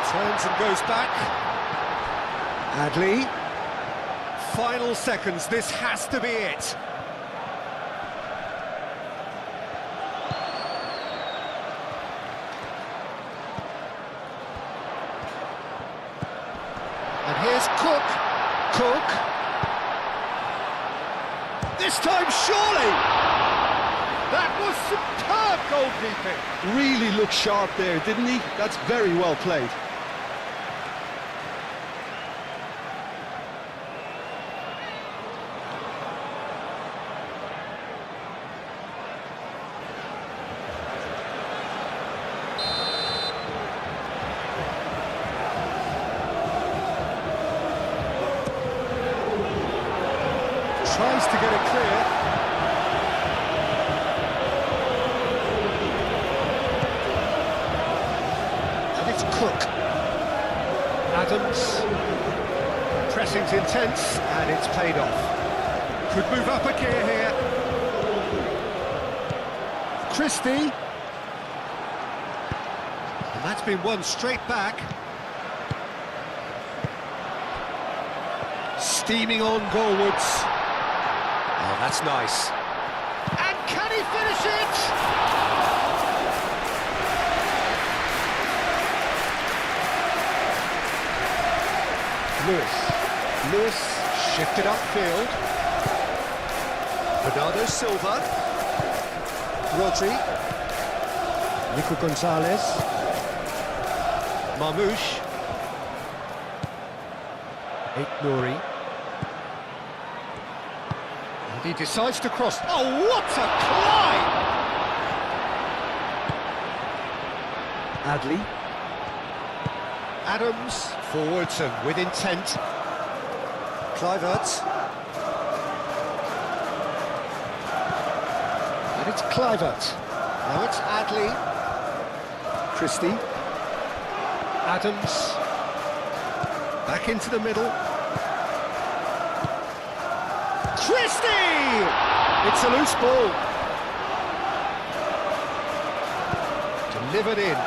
Turns and goes back. Adley. Final seconds, this has to be it. And here's Cook. Cook. This time, surely! That was superb goalkeeping. Really looked sharp there, didn't he? That's very well played. Tries to get it clear. Cook. Adams. Pressing's intense, and it's paid off. Could move up a gear here. Christie. And that's been won straight back. Steaming on goalwards. Oh, that's nice. And can he finish it? Lewis shifted upfield. Bernardo Silva. Rodri. Nico Gonzalez. Marmouche. Nouri. And he decides to cross. Oh, what a climb! Adley. Adams, forwards and with intent. Kluivert. And it's Kluivert. Now it's Adley. Christie. Adams. Back into the middle. Christie! It's a loose ball. Delivered in.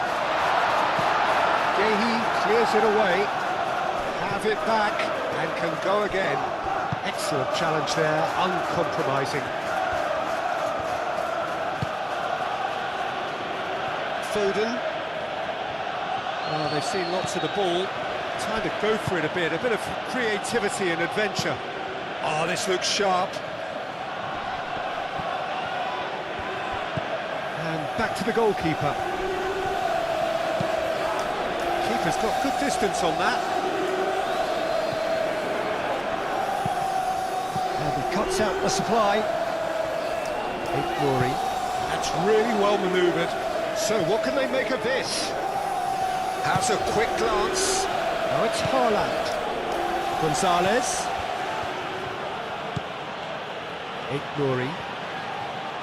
Gehi clears it away, have it back, and can go again. Excellent challenge there, uncompromising. Foden. Oh, they've seen lots of the ball. Time to go for it a bit of creativity and adventure. Oh, this looks sharp. And back to the goalkeeper. Keeper's got good distance on that. And he cuts out the supply. Glory. That's really well manoeuvred. So what can they make of this? Has a quick glance. Now it's Haaland. Gonzalez. Glory.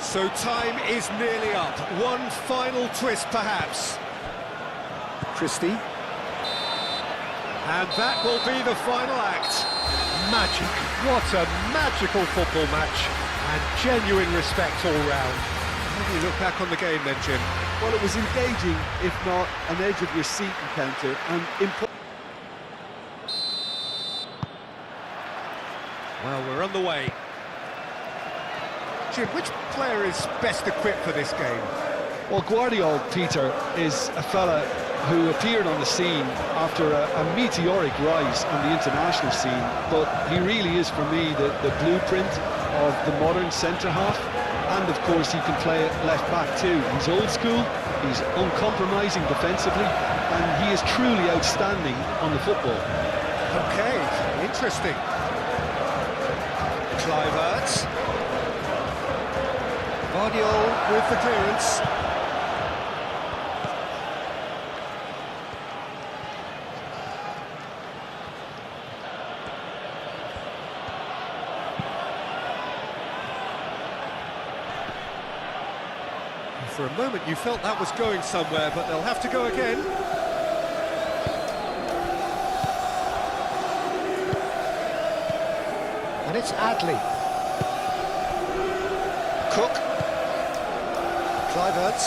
So time is nearly up. One final twist, perhaps. Christie. And that will be the final act. Magic. What a magical football match. And genuine respect all round. How do you look back on the game then, Jim? Well, it was engaging, if not an edge-of-your-seat encounter, and Well, we're on the way. Jim, which player is best equipped for this game? Well, Guardiola, Peter, is a fella who appeared on the scene after a meteoric rise on the international scene, but he really is, for me, the blueprint of the modern centre-half, and of course he can play left-back too. He's old school, he's uncompromising defensively, and he is truly outstanding on the football. Okay, interesting. Kluivert. Guardiola with the clearance. For a moment you felt that was going somewhere, but they'll have to go again. And it's Adley. Cook. Kluivert.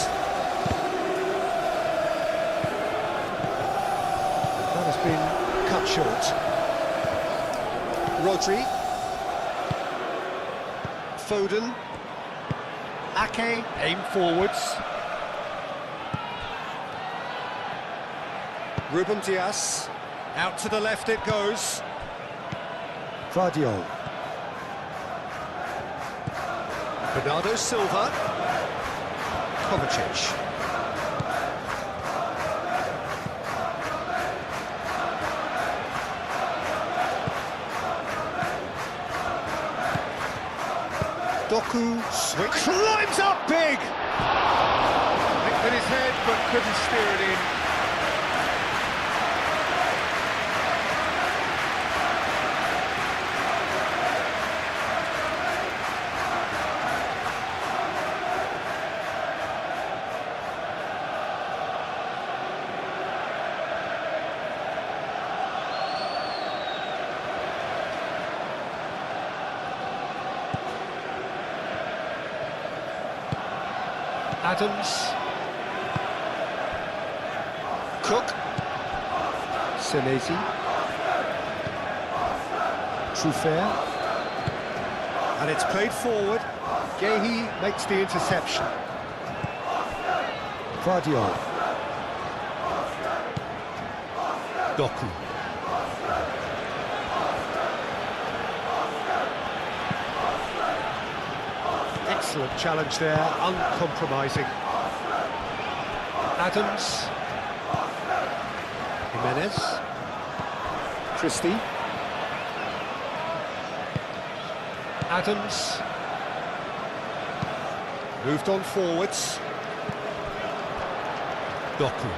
That has been cut short. Rodri. Foden. Ake, aim forwards. Ruben Dias. Out to the left it goes. Guardiola. Bernardo Silva. Kovacic. Doku switch. Climbs up big! Nicked with his head, but couldn't steer it in. Adams. Cook. Senesi. Truffert. And it's played forward. Gehi makes the interception. Guardiola. Doku. Excellent challenge there, uncompromising. Adams. Jimenez. Christie. Adams. Moved on forwards. Doku.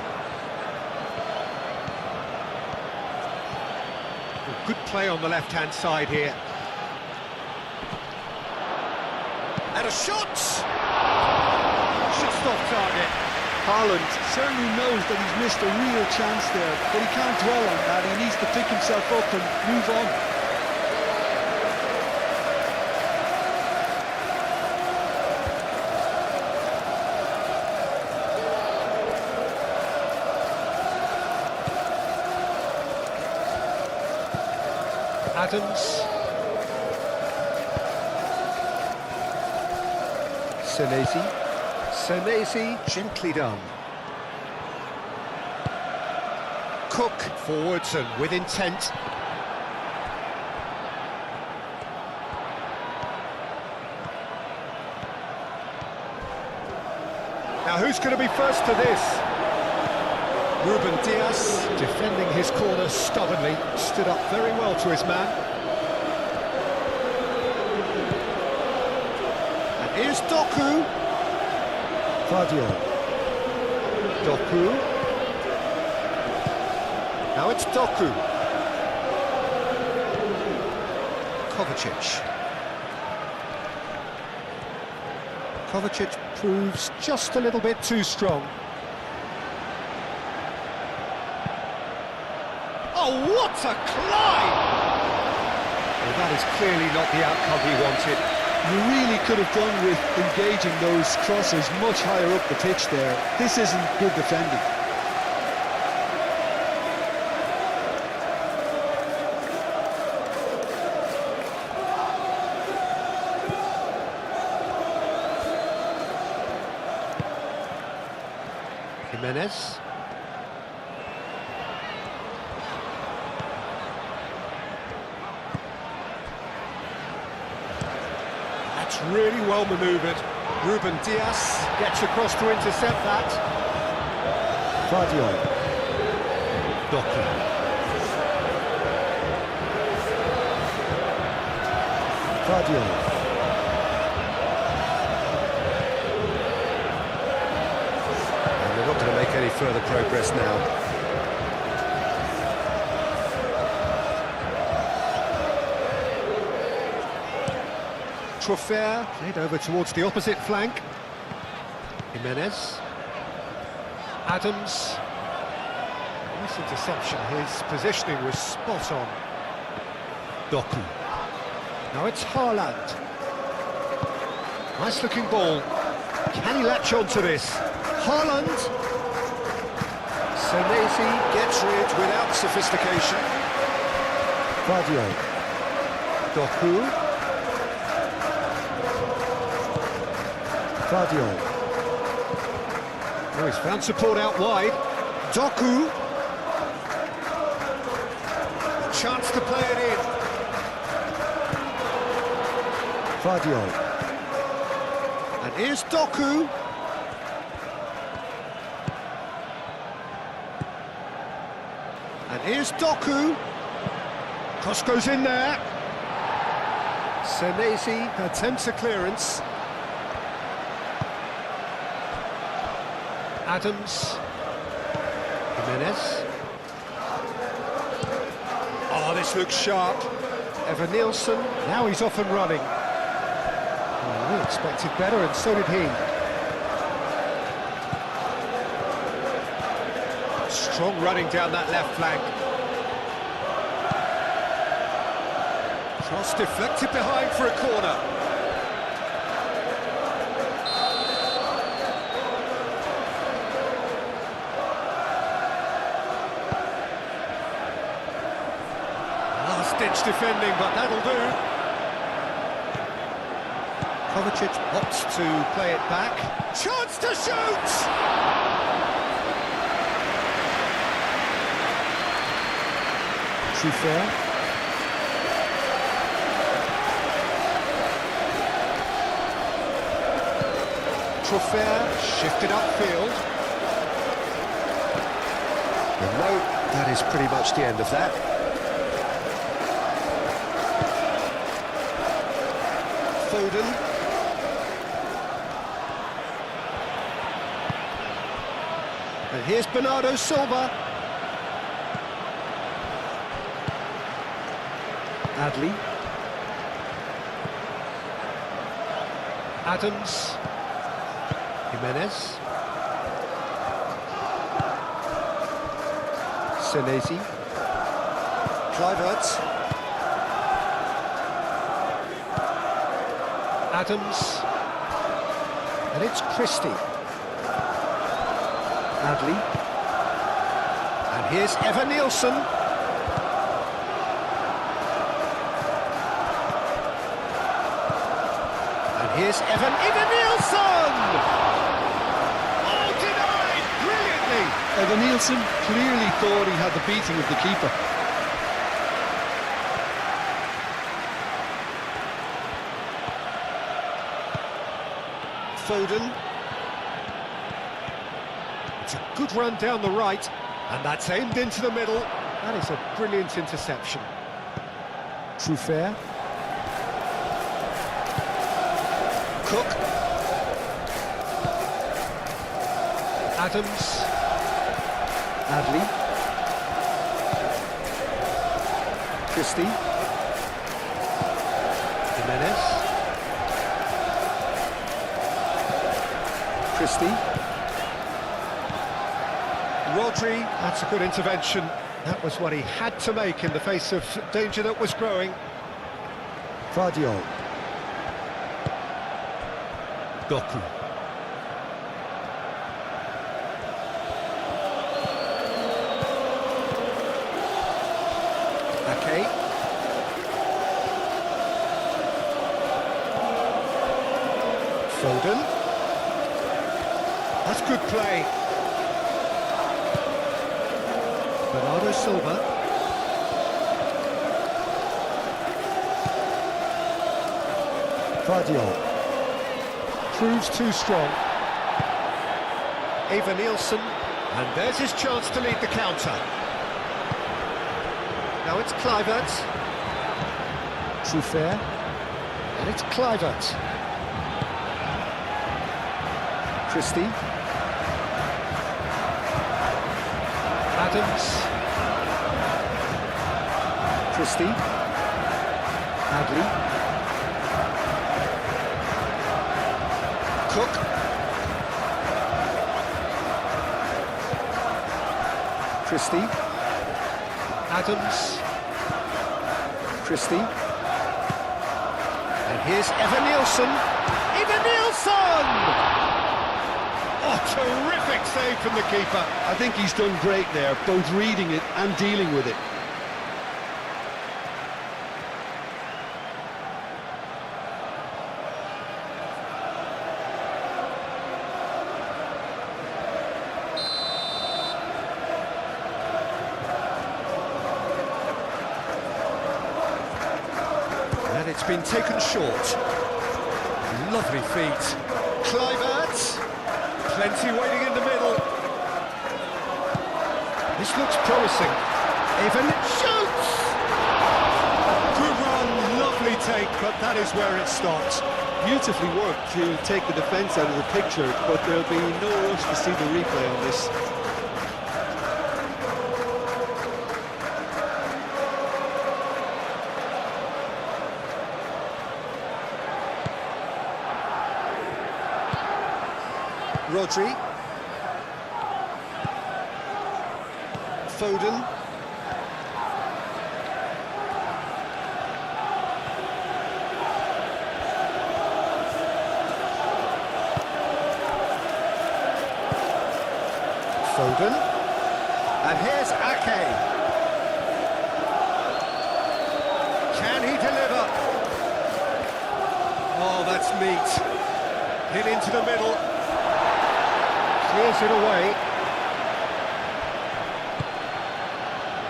Good play on the left-hand side here. And a shot! Shot off target. Haaland certainly knows that he's missed a real chance there, but he can't dwell on that. He needs to pick himself up and move on. Adams. Senesi. Senesi, gently done. Cook, forwards and with intent. Now who's going to be first to this? Ruben Dias, defending his corner stubbornly, stood up very well to his man. Here's Doku. Fadio. Doku. Now it's Doku. Kovacic. Kovacic proves just a little bit too strong. Oh, what a climb! Well, that is clearly not the outcome he wanted. You really could have done with engaging those crosses much higher up the pitch there. This isn't good defending. Jimenez. That's really well manoeuvred. Ruben Dias gets across to intercept that. Fadio. Doku. Fadio. And they're not going to make any further progress now. Trofer played over towards the opposite flank. Jimenez. Adams. Nice interception. His positioning was spot on. Doku. Now it's Haaland. Nice looking ball. Can he latch on to this? Haaland. Senesi gets rid without sophistication. Fadio. Doku. Fadio. Oh, he's found support out wide. Doku. Chance to play it in. Fadio. And here's Doku. And here's Doku. Cross goes in there. Senesi attempts a clearance. Adams. Jimenez. Oh, this looks sharp. Evan Nielsen. Now he's off and running. Oh, we expected better, and so did he. Strong running down that left flank. Cross deflected behind for a corner. Last-ditch defending, but that'll do. Kovacic opts to play it back. Chance to shoot! Trofer. Trofer shifted upfield. And no, that is pretty much the end of that. Foden. And here's Bernardo Silva. Adley. Adams. Jimenez. Senesi. Kluivert. Adams. And it's Christie. Adley. And here's Evan Nielsen. And here's Evan Nielsen! Oh, denied! Brilliantly! Evan Nielsen clearly thought he had the beating of the keeper. Foden. It's a good run down the right, and that's aimed into the middle. That is a brilliant interception. Trofer. Cook. Adams. Adley. Christie. Jimenez. Christie. Rodri, that's a good intervention. That was what he had to make in the face of danger that was growing. Guardiola. Doku. Ake. Foden. That's good play. Bernardo Silva. Guardiola. Proves too strong. Eva Nielsen. And there's his chance to lead the counter. Now it's Kluivert. Truffert. And it's Kluivert. Christie. Adams. Christie. Adley. Cook. Christie. Adams. Christie. And here's Eva Nielsen. Eva Nielsen! Oh, terrific save from the keeper. I think he's done great there, both reading it and dealing with it. And it's been taken short. Lovely feet. Kluivert. Plenty waiting in the middle. This looks promising. Even shoots! Good run, lovely take, but that is where it stops. Beautifully worked to take the defence out of the picture, but there'll be no rush to see the replay on this. Rodri. Foden. Foden. And here's Ake. Can he deliver? Oh, that's neat. Hit into the middle. Clears it away.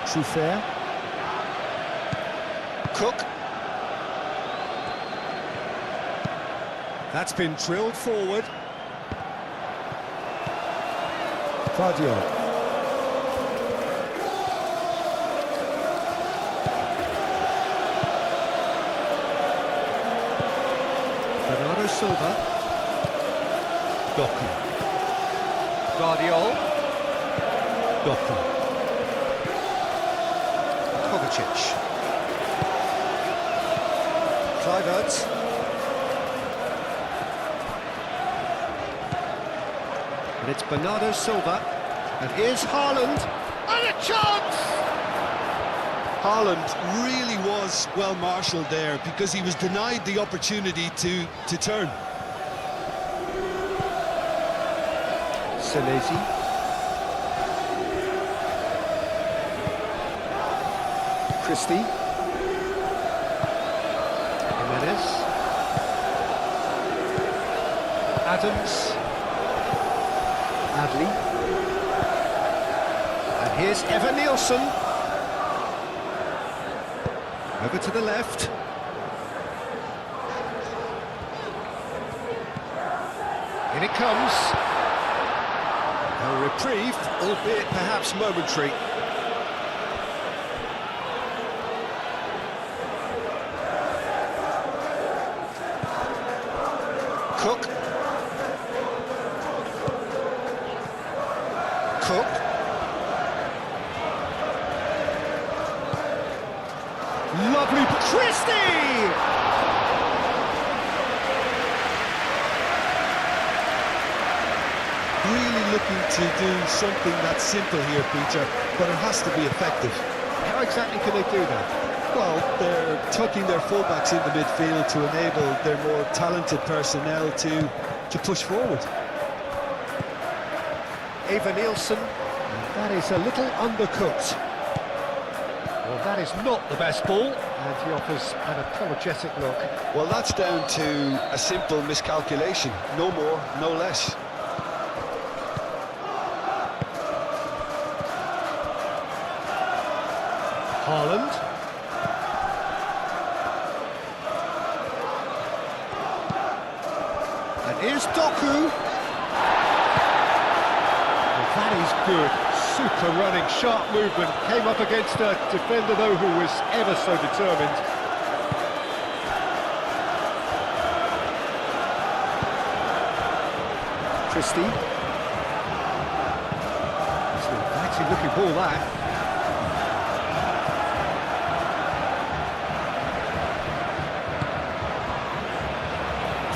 Truffert. Cook. That's been drilled forward. Guardiola. Bernardo Silva. Doku. Guardiola. Doku. Kovacic. Kluivert. And it's Bernardo Silva. And here's Haaland. And a chance! Haaland really was well marshalled there because he was denied the opportunity to turn. Senesi. Christie. Jimenez. Adams. Adley. And here's Eva Nielsen. Over to the left. In it comes. A reprieve, albeit perhaps momentary. Cook. Christie! Really looking to do something that's simple here, Peter, but it has to be effective. How exactly can they do that? Well, they're tucking their fullbacks into midfield to enable their more talented personnel to push forward. Eva Nielsen, that is a little undercooked. Well, that is not the best ball, and he offers an apologetic look. Well, that's down to a simple miscalculation. No more, no less. Haaland. And here's Doku. Well, that is good. Super running, sharp movement. Came up against a defender, though, who was ever so determined. Christie. It's an inviting looking ball, that.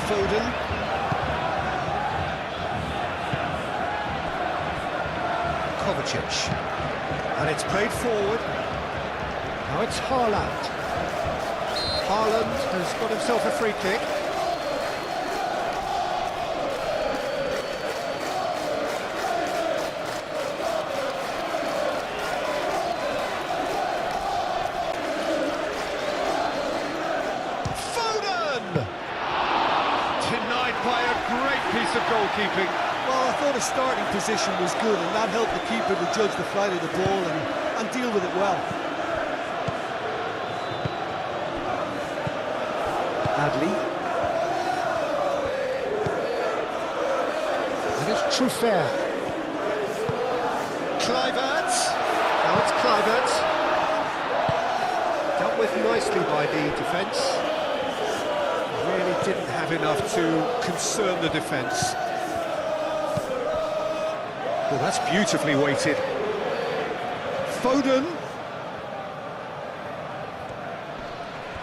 Foden. Kovacic. And it's played forward. Now it's Haaland. Haaland has got himself a free kick. By a great piece of goalkeeping. Well, I thought his starting position was good, and that helped the keeper to judge the flight of the ball and deal with it well. Adley. And it's Truffert. Kluivert. Now it's Kluivert. Dealt with nicely by the defence. Really didn't have enough to concern the defence. Well, that's beautifully weighted. Foden.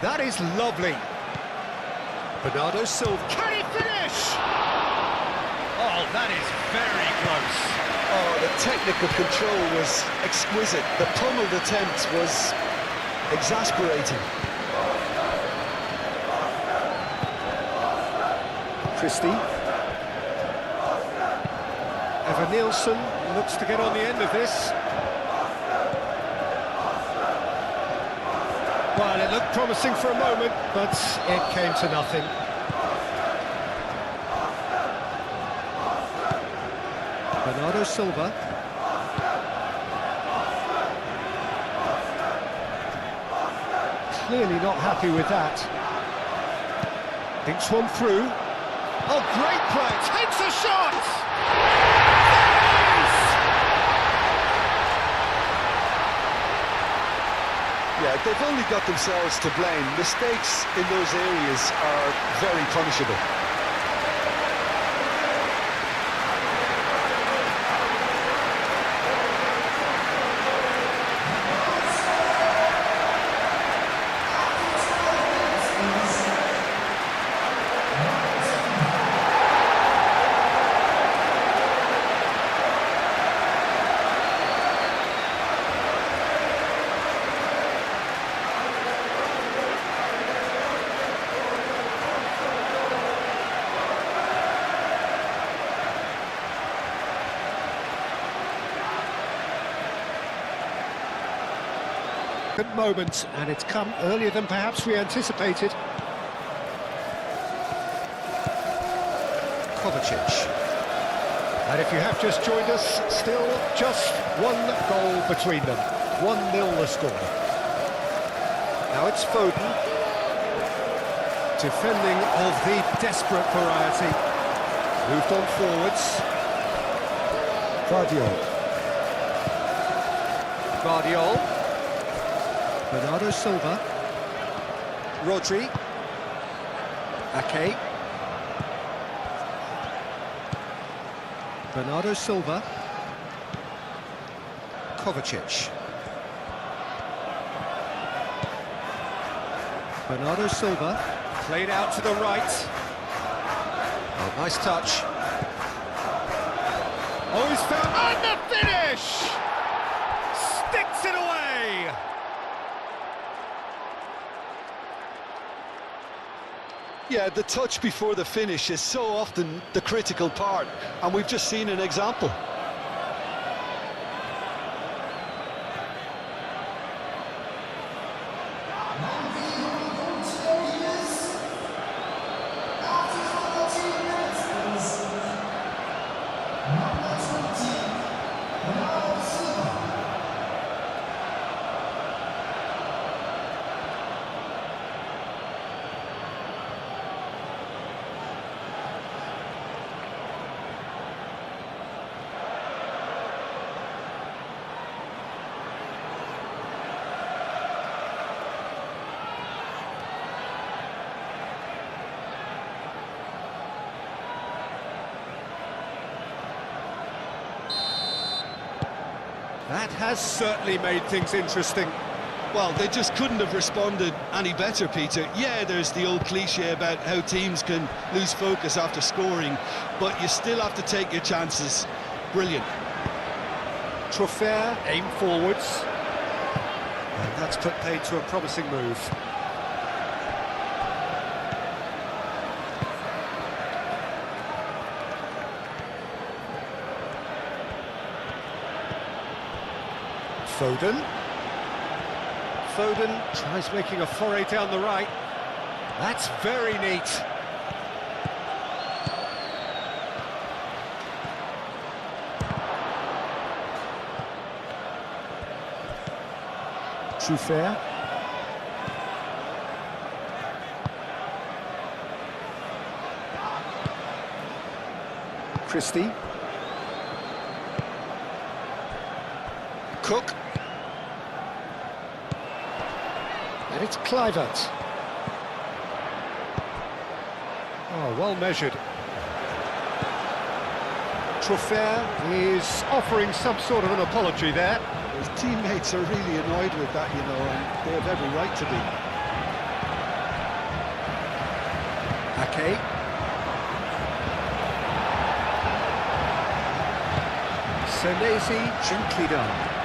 That is lovely. Bernardo Silva. Can he finish? Oh, that is very close. Oh, the technical control was exquisite. The pummeled attempt was exasperating. Christie. Eva Nielsen looks to get on the end of this. Well, it looked promising for a moment, but it came to nothing. Bernardo Silva. Clearly not happy with that. Thinks one through. Oh, great play! Takes a shot! Yeah, they've only got themselves to blame. Mistakes in those areas are very punishable. Good moment, and it's come earlier than perhaps we anticipated. Kovacic. And if you have just joined us, still just one goal between them. 1-0 the score. Now it's Foden. Defending of the desperate variety. Moved on forwards. Guardiol. Bernardo Silva. Rodri. Ake. Bernardo Silva. Kovacic. Bernardo Silva, played out to the right. Oh, nice touch. Oh, he's found... And the finish! Sticks it away! Yeah, the touch before the finish is so often the critical part, and we've just seen an example. That has certainly made things interesting. Well, they just couldn't have responded any better, Peter. Yeah, there's the old cliche about how teams can lose focus after scoring, but you still have to take your chances. Brilliant. Truffert, aim forwards. And that's put paid to a promising move. Foden. Foden tries making a foray down the right. That's very neat. Truffert. Christie. Cook. And it's Kluivert. Oh, well measured. Truffert is offering some sort of an apology there. His teammates are really annoyed with that, you know, and they have every right to be. Ake. Senesi, gently done.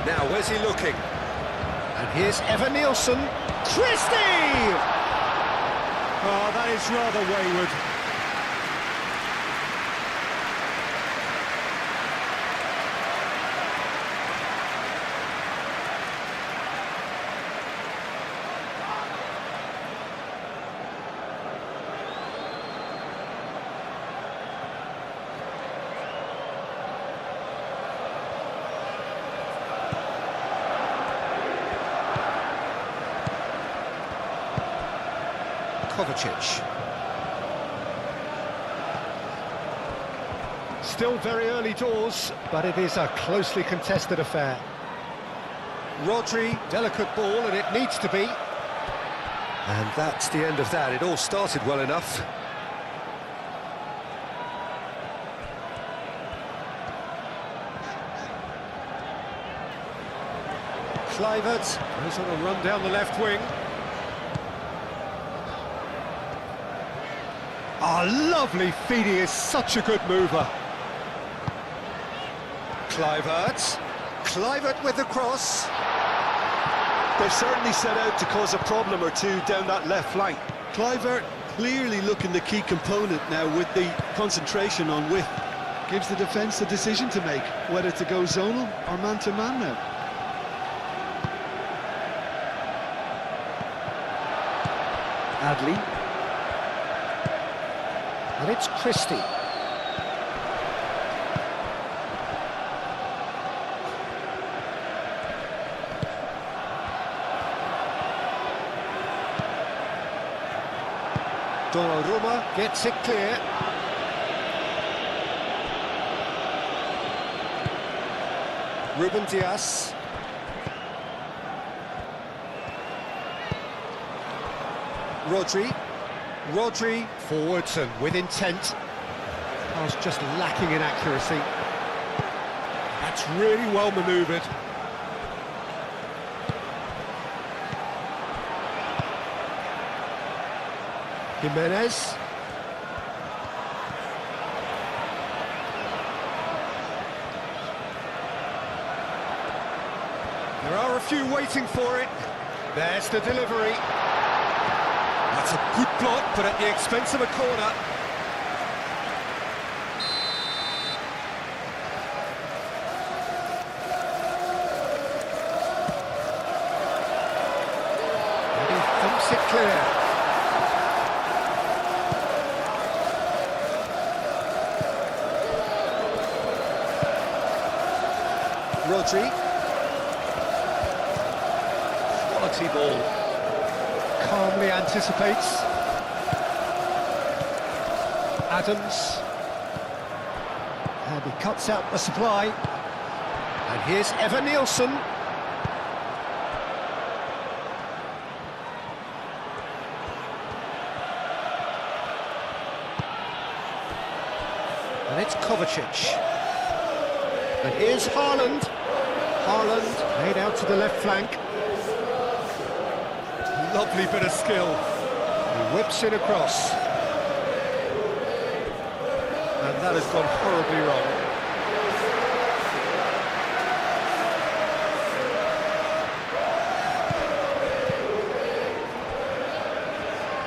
Now, where's he looking? And here's Evan Nielsen. Christie! Oh, that is rather wayward. Kovacic. Still very early doors, but it is a closely contested affair. Rodri, delicate ball, and it needs to be. And that's the end of that. It all started well enough. Kluivert goes on a run down the left wing. Oh, lovely feed, he is such a good mover. Kluivert with the cross. They've certainly set out to cause a problem or two down that left flank. Kluivert clearly looking the key component now with the concentration on width. Gives the defence a decision to make, whether to go zonal or man-to-man now. Adley. And it's Christie. Donnarumma gets it clear. Ruben Dias. Rodri forwards and with intent. I was just lacking in accuracy. That's really well manoeuvred. Jimenez. There are a few waiting for it. There's the delivery. That's a good block, but at the expense of a corner. And he thumps it clear. Rodri. Quality ball. Calmly anticipates. Adams. And he cuts out the supply. And here's Evan Nielsen. And it's Kovacic. And here's Haaland. Haaland made out to the left flank. Lovely bit of skill. He whips it across. And that has gone horribly wrong.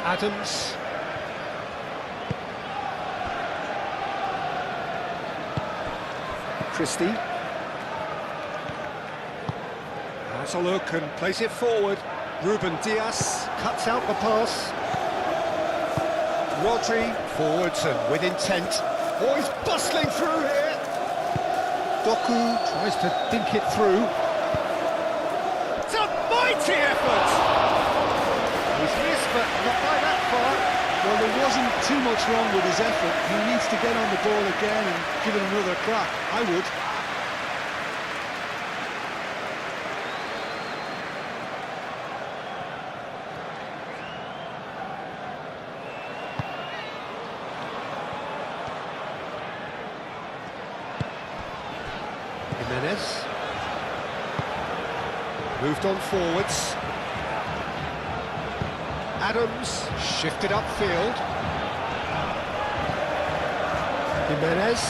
Adams. Christie. Has a look and plays it forward. Ruben Dias cuts out the pass. Rodri forwards and with intent. Oh, he's bustling through here. Doku tries to dink it through. It's a mighty effort. He's missed, but not by that far. Well, there wasn't too much wrong with his effort. He needs to get on the ball again and give it another crack. I would. Jimenez. Moved on forwards. Adams shifted upfield. Jimenez.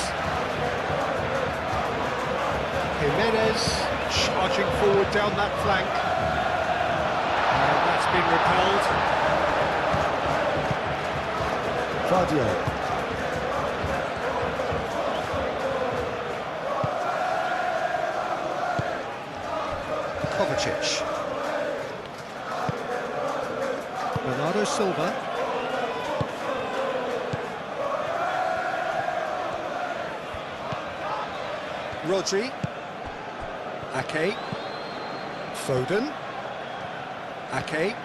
Jimenez charging forward down that flank. And that's been repelled. Fadio. Kovacic. Bernardo Silva. Rodri. Ake. Foden. Ake.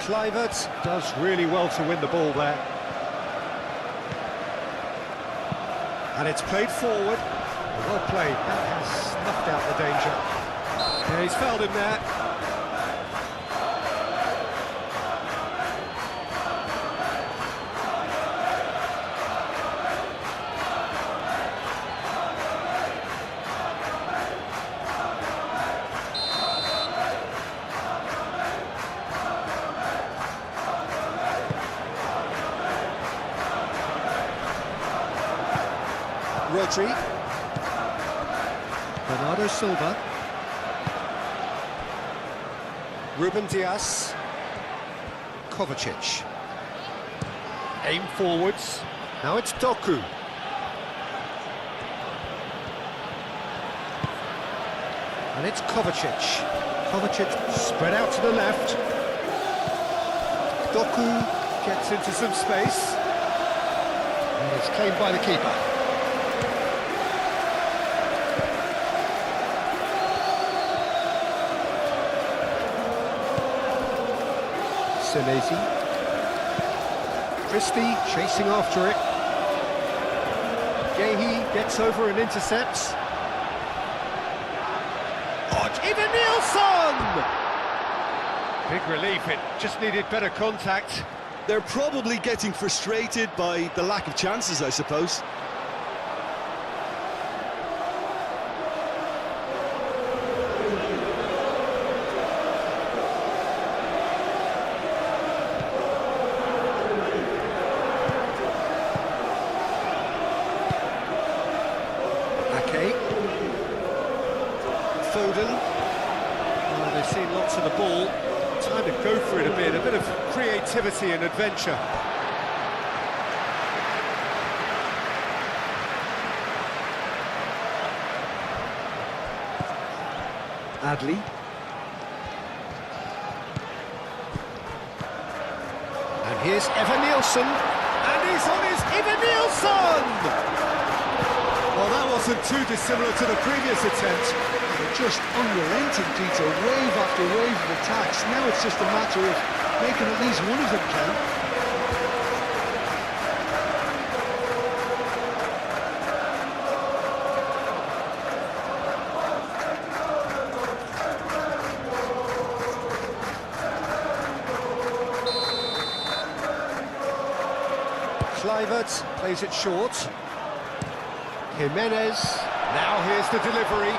Kluivert does really well to win the ball there. And it's played forward. Well played, that has snuffed out the danger. Yeah, he's fouled him there. Rodri. Bernardo Silva. Ruben Dias. Kovacic. Aim forwards. Now it's Doku. And it's Kovacic. Kovacic spread out to the left. Doku gets into some space. And it's claimed by the keeper. Senesi. Christie chasing after it. Gehi gets over and intercepts. Oh, even Nielsen! Big relief, it just needed better contact. They're probably getting frustrated by the lack of chances, I suppose. Foden. Well, they've seen lots of the ball. Time to go for it a bit of creativity and adventure. Adley. And here's Evan Nielsen. And he's on his Evan Nielsen! Well, that wasn't too dissimilar to the previous attempt. They're just unrelenting, Peter, wave after wave of attacks. Now it's just a matter of making at least one of them count. Kluivert plays it short. Jimenez, now here's the delivery.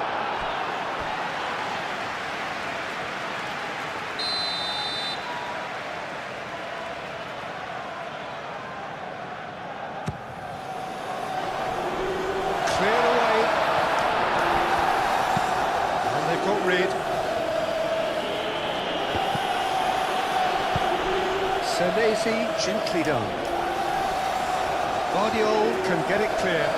Cleared away. And they've got rid. Senesi, gently done. Guardiola can get it clear.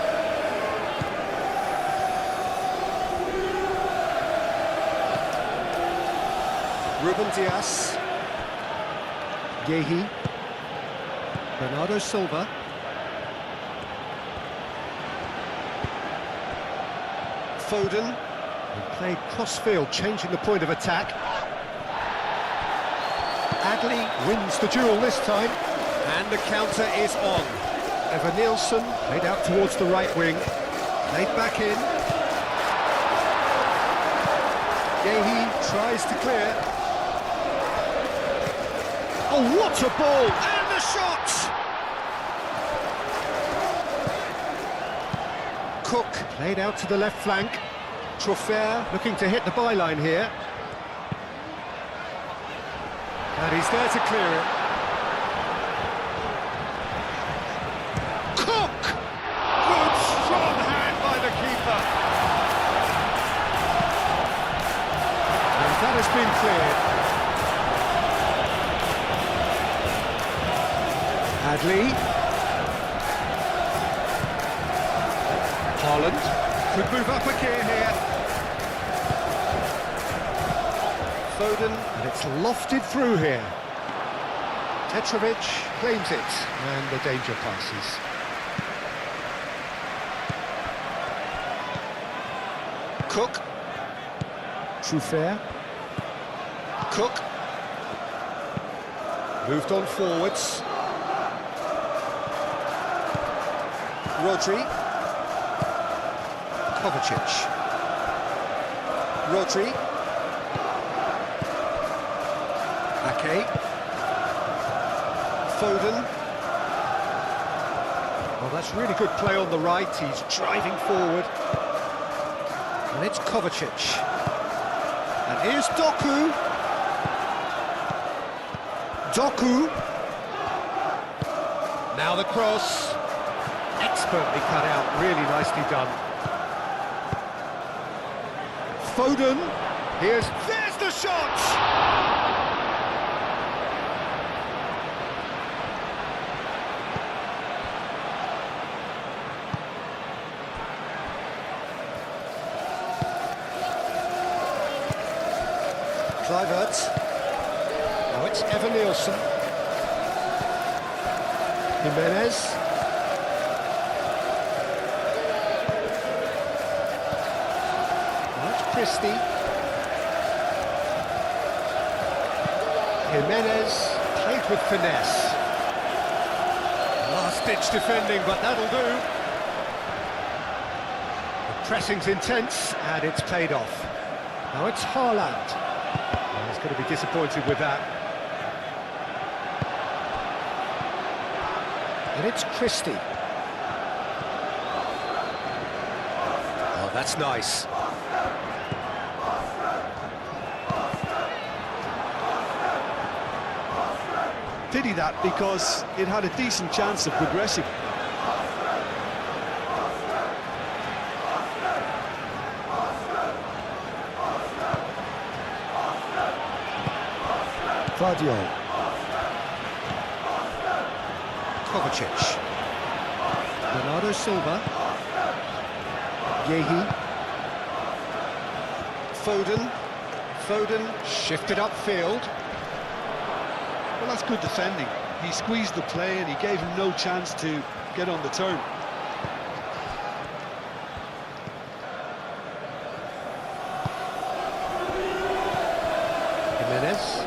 Ruben Dias. Yehi. Bernardo Silva. Foden. He played cross-field, changing the point of attack. Adley wins the duel this time. And the counter is on. Evan Nielsen played out towards the right wing. Played back in. Yehi tries to clear. Oh, what a ball! And the shot! Cook played out to the left flank. Truffert looking to hit the byline here. And he's there to clear it. Cook! Good strong hand by the keeper. And that has been cleared. Adley. Haaland could move up a gear here. Foden, and it's lofted through here. Petrovic claims it, and the danger passes. Cook. Truffert. Cook. Moved on forwards. Rodri. Kovacic. Rodri. Ake. Foden. Well, that's really good play on the right. He's driving forward. And it's Kovacic. And here's Doku. Doku. Now the cross. Expertly cut out, really nicely done. Foden. There's the shot! Kluivert. Now it's Evan Nielsen. Jimenez. Now it's Christie. Jimenez played with finesse. Last-ditch defending, but that'll do. The pressing's intense, and it's paid off. Now it's Haaland. He's going to be disappointed with that. And it's Christie. Oh, that's nice. Pity that, because it had a decent chance of progressing. Guardiola. Kovacic. Bernardo Silva. Yehi. Foden shifted upfield. Well, that's good defending. He squeezed the play and he gave him no chance to get on the turn. Jimenez.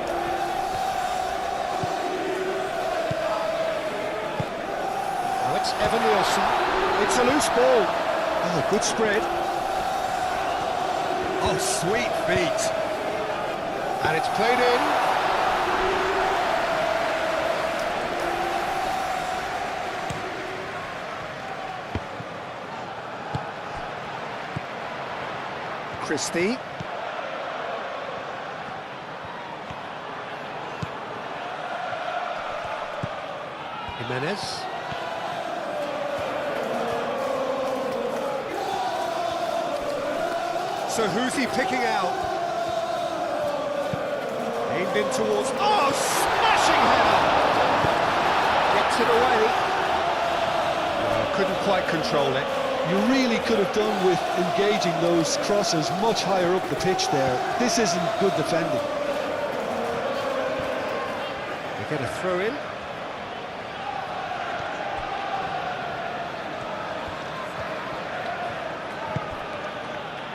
Now it's Evan Nielsen. It's a loose ball. Oh, good spread. Oh, sweet feet. And it's played in. Christie. Jimenez. So who's he picking out? Aimed in towards... Oh, smashing header! Gets it away. Oh, couldn't quite control it. You really could have done with engaging those crosses much higher up the pitch there. This isn't good defending. They get a throw in.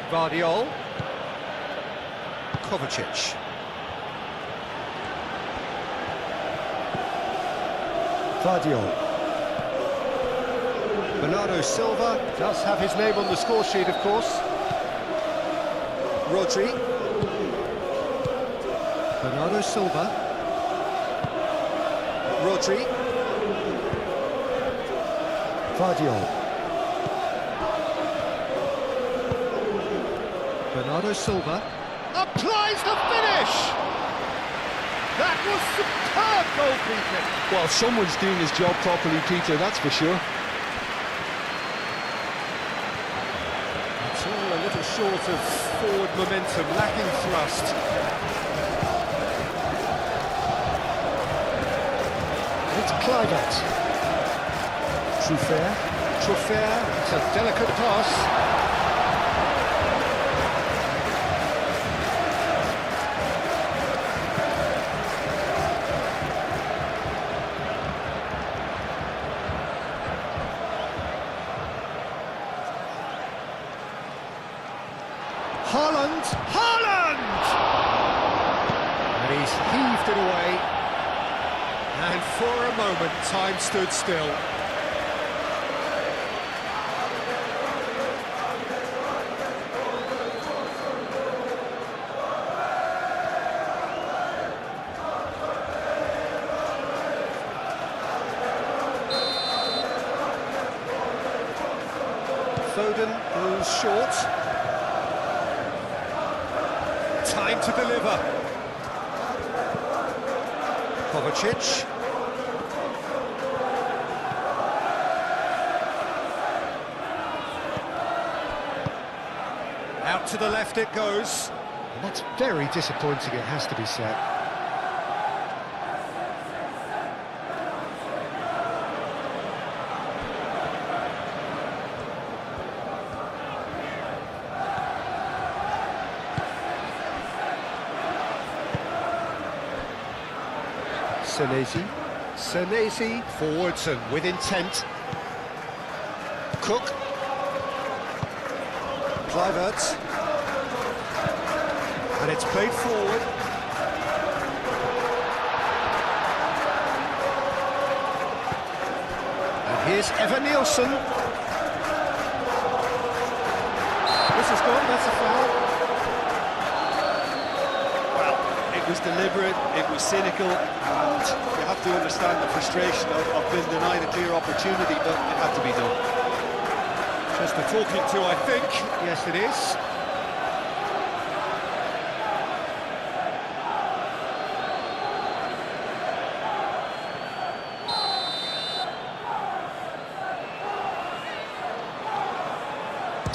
Guardiola. Kovacic. Guardiola. Bernardo Silva does have his name on the score sheet, of course. Rodri. Bernardo Silva. Rodri. Guardiola. Bernardo Silva applies the finish! That was superb goalkeeping! Well, someone's doing his job properly, Peter, that's for sure. It's all a little short of forward momentum, lacking thrust. It's Kluivert. Truffert, it's a delicate pass. Haaland! And he's heaved it away. And for a moment, time stood still. Foden goes short. Time to deliver. Kovacic. Out to the left it goes. And that's very disappointing, it has to be said. Senesi forwards and with intent. Cook. Kluivert. And it's played forward. And here's Evan Nielsen. This is gone, that's a foul. It was deliberate, it was cynical, and you have to understand the frustration of being denied a clear opportunity, but it had to be done. Just a talking to, I think. Yes, it is.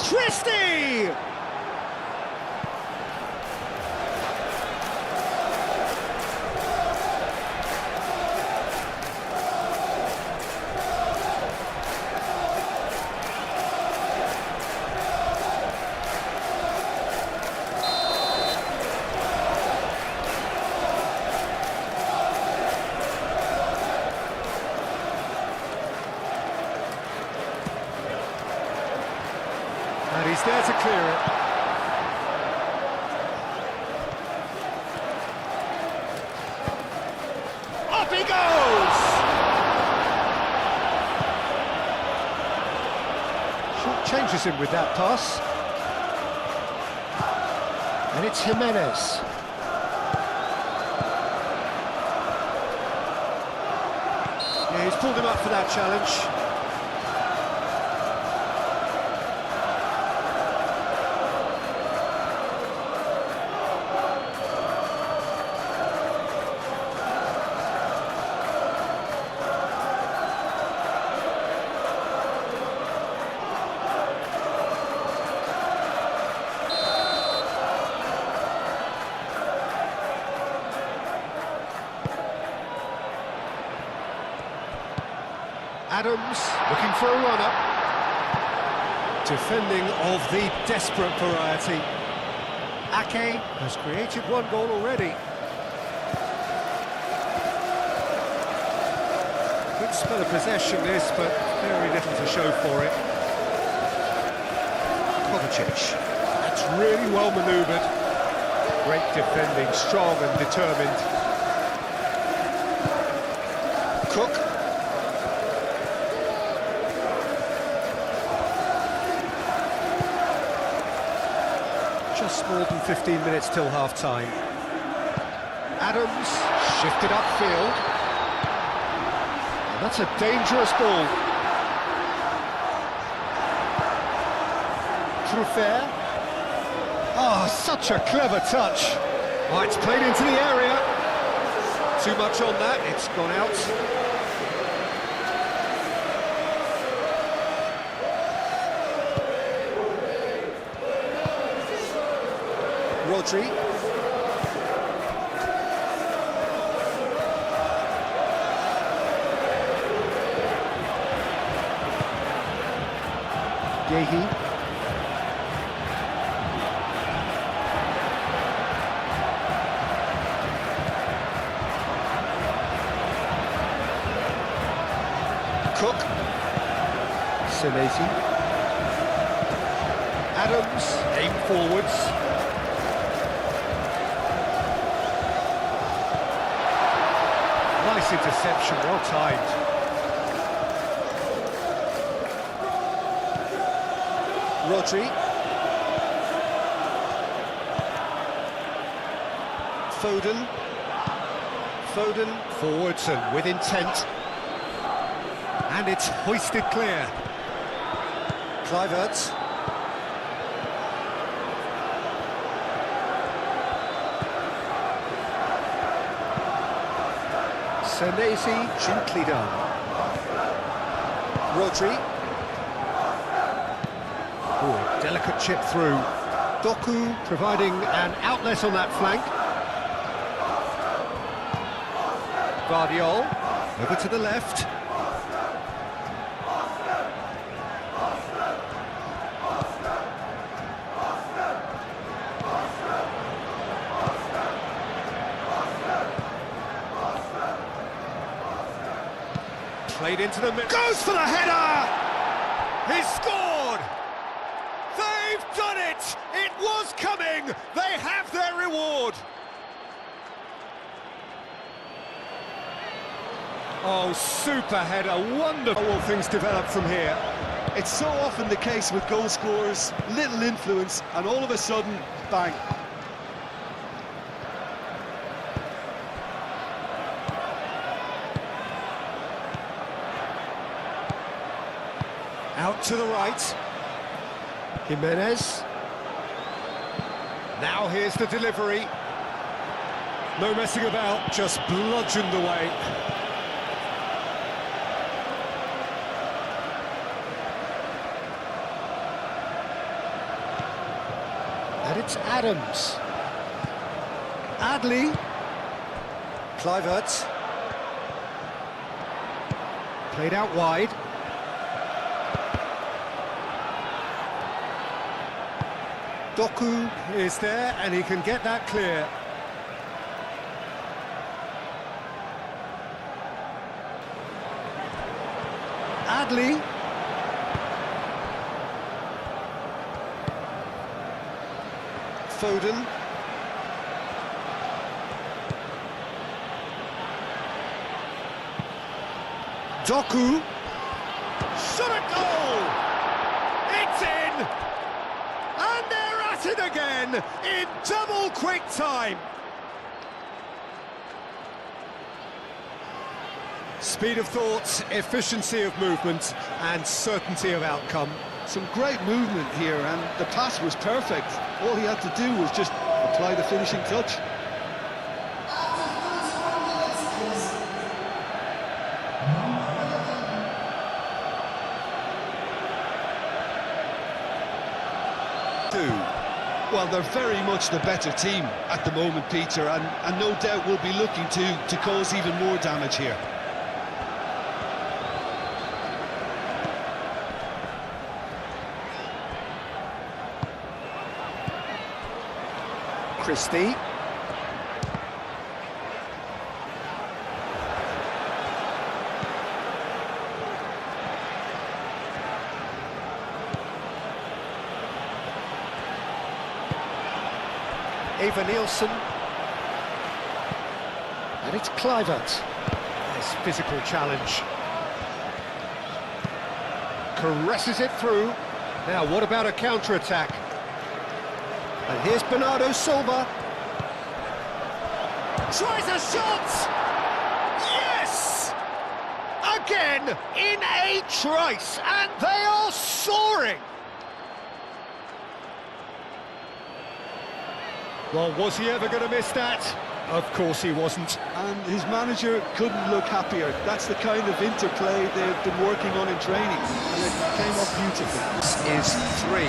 Christie! And he's there to clear it. Up he goes! Short changes him with that pass. And it's Jimenez. Yeah, he's pulled him up for that challenge. Adams looking for a run-up. Defending of the desperate variety. Ake has created one goal already. Good spell of possession this, but very little to show for it. Kovacic. That's really well manoeuvred. Great defending, strong and determined. Cook. Just more than 15 minutes till half-time. Adams shifted upfield. And that's a dangerous ball. Truffert. Oh, such a clever touch. Oh, it's played into the area. Too much on that, it's gone out. Rodri. Yehi. Cook. Senesi. Adams, aim forwards. Nice interception, well timed. Rodri. Foden forwards and with intent. And it's hoisted clear. Kluivert. Senesi, gently done. Rodri. Oh, delicate chip through. Doku providing an outlet on that flank. Guardiol, over to the left. Played into the middle. Goes for the header! He's scored! They've done it! It was coming! They have their reward! Oh, super header, wonderful. All things develop from here. It's so often the case with goal scorers, little influence, and all of a sudden, bang. Out to the right. Jimenez. Now here's the delivery. No messing about, just bludgeoned away. And it's Adams. Adley. Kluivert. Played out wide. Doku is there, and he can get that clear. Adley. Foden. Doku. Shot at goal! It's in! And they're at it again in double quick time. Speed of thought, efficiency of movement, and certainty of outcome. Some great movement here, and the pass was perfect. All he had to do was just apply the finishing touch. Well, they're very much the better team at the moment, Peter, and no doubt will be looking to cause even more damage here. Christie. Eva Nielsen. And it's Kluivert. Nice physical challenge. Caresses it through. Now, what about a counter-attack? And here's Bernardo Silva. Tries a shot! Yes! Again, in a trice, and they are soaring! Well, was he ever going to miss that? Of course he wasn't. And his manager couldn't look happier. That's the kind of interplay they've been working on in training, and it came off beautifully. This is 3.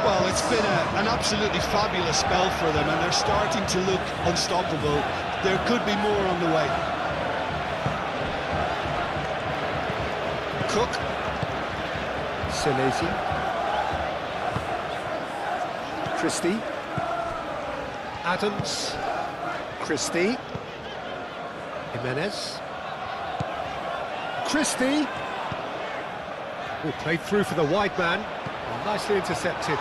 Well, it's been an absolutely fabulous spell for them, and they're starting to look unstoppable. There could be more on the way. Cook. Senesi. Christie. Adams. Christie. Jimenez. Christie. Oh, played through for the wide man. Oh, nicely intercepted.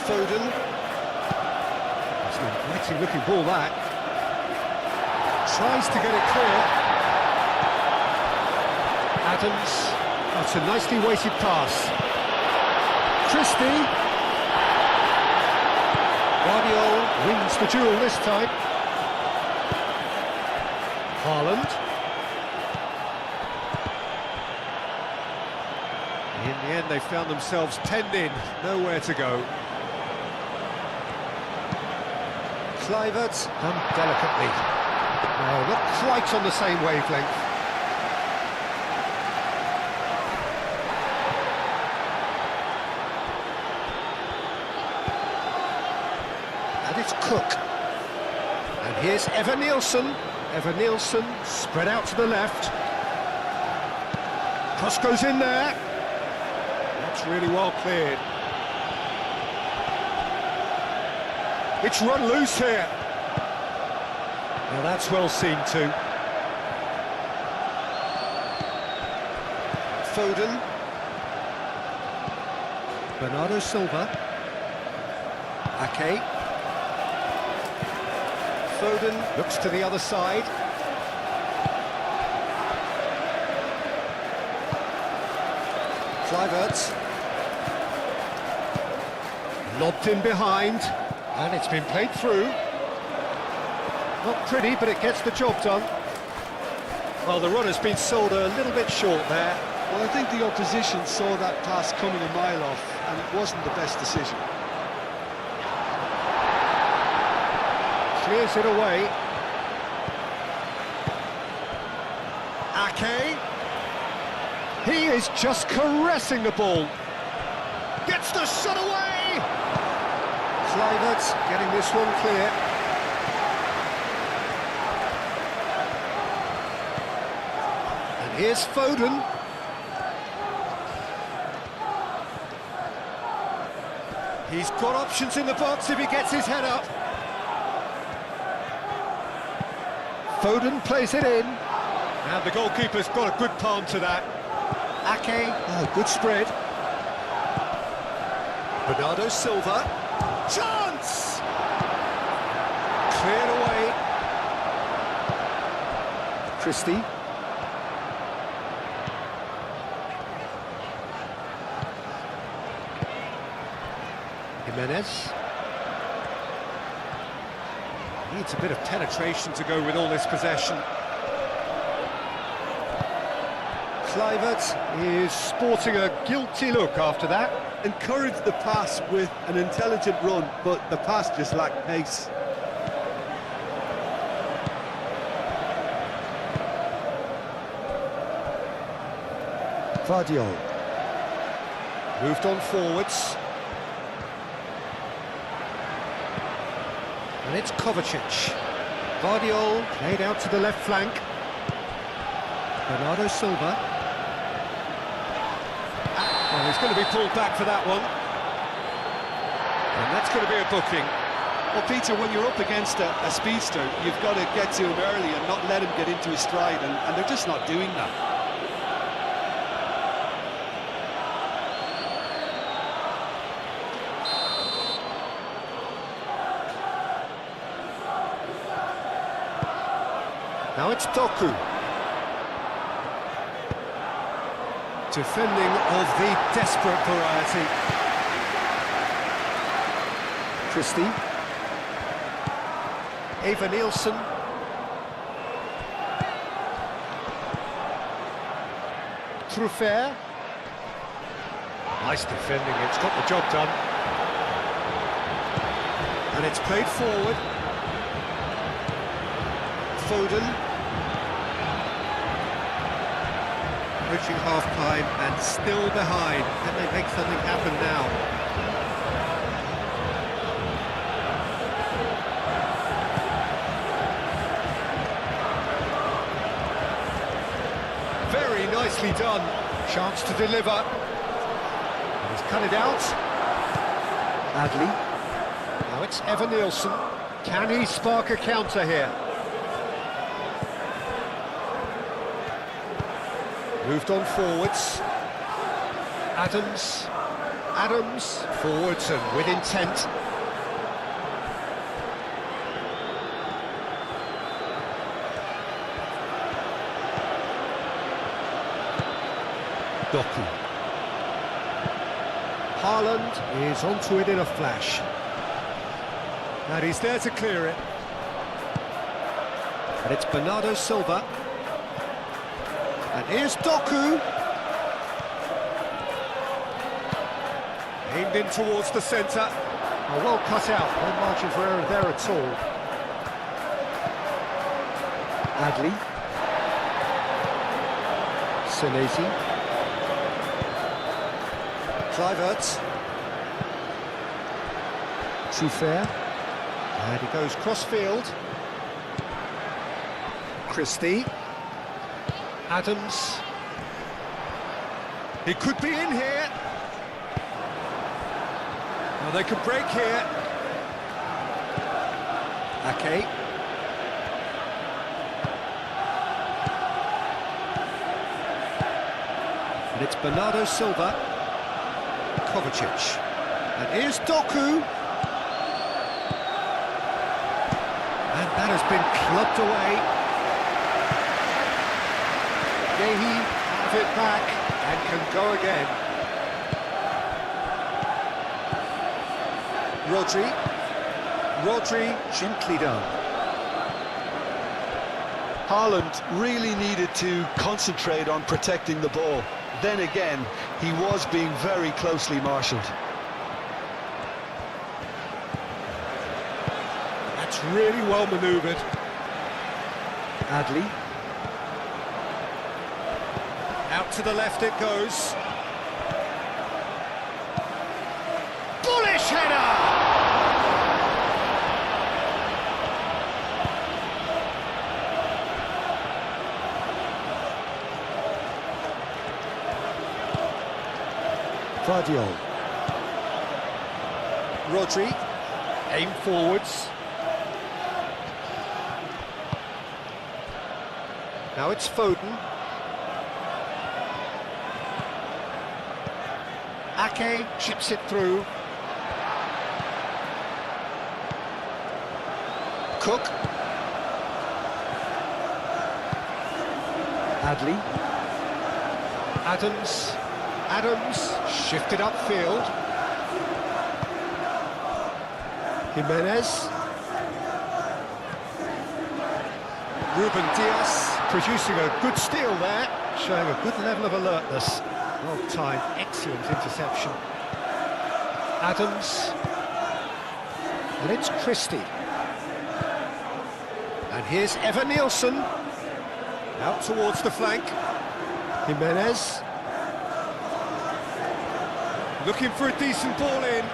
Foden. It's an inviting looking ball, that. Tries to get it clear. Adams. That's a nicely weighted pass. Christie. Guardiola wins the duel this time. Haaland. In the end, they found themselves penned in, nowhere to go. Kluivert done delicately. No, not quite on the same wavelength. And it's Cook. And here's Eva Nielsen. Eva Nielsen spread out to the left. Cross goes in there. That's really well cleared. It's run loose here. Well, that's well seen too. Foden. Bernardo Silva. Ake. Foden looks to the other side. Kluivert. Lobbed in behind. And it's been played through. Not pretty, but it gets the job done. Well, the runner's been sold a little bit short there. Well, I think the opposition saw that pass coming a mile off, and it wasn't the best decision. Clears it away. Ake. He is just caressing the ball. Gets the shot away! Kluivert getting this one clear. And here's Foden. He's got options in the box if he gets his head up. Foden plays it in. And the goalkeeper's got a good palm to that. Ake, oh, good spread. Bernardo Silva. Chance! Cleared away. Christie. Jimenez. Needs a bit of penetration to go with all this possession. Kluivert is sporting a guilty look after that. Encouraged the pass with an intelligent run, but the pass just lacked pace. Vardiol. Moved on forwards. And it's Kovacic. Vardiol played out to the left flank. Bernardo Silva. Well, he's going to be pulled back for that one. And that's going to be a booking. Well, Peter, when you're up against a speedster, you've got to get to him early and not let him get into his stride, and they're just not doing that. Now it's Doku. Defending of the desperate variety. Christie. Eva Nielsen. Truffert. Nice defending, it's got the job done. And it's played forward. Foden. Approaching half-time and still behind. Can they make something happen now? Very nicely done. Chance to deliver. And he's cut it out. Adley. Now it's Evan Nielsen. Can he spark a counter here? Moved on forwards. Adams forwards and with intent. Doku. Haaland is onto it in a flash. And he's there to clear it. And it's Bernardo Silva. And here's Doku. Aimed in towards the centre. Oh, well cut out, no margin for error there at all. Adley. Senesi. Kluivert. Truffert. And he goes cross-field. Christie. Adams. He could be in here. Now they could break here. Ake. And it's Bernardo Silva. Kovacic. And here's Doku. And that has been clubbed away. Gehi have it back and can go again. Rodri gently done. Haaland really needed to concentrate on protecting the ball. Then again, he was being very closely marshalled. That's really well manoeuvred. Adley. Out to the left it goes. Bullish header! Vardiol. Rodri. Aim forwards. Now it's Foden. Ake chips it through. Cook. Adley. Adams shifted upfield. Jimenez. Ruben Diaz producing a good steal there, showing a good level of alertness. Well timed, excellent interception. Adams. And it's Christie. And here's Evan Nielsen. Out towards the flank. Jimenez. Looking for a decent ball in.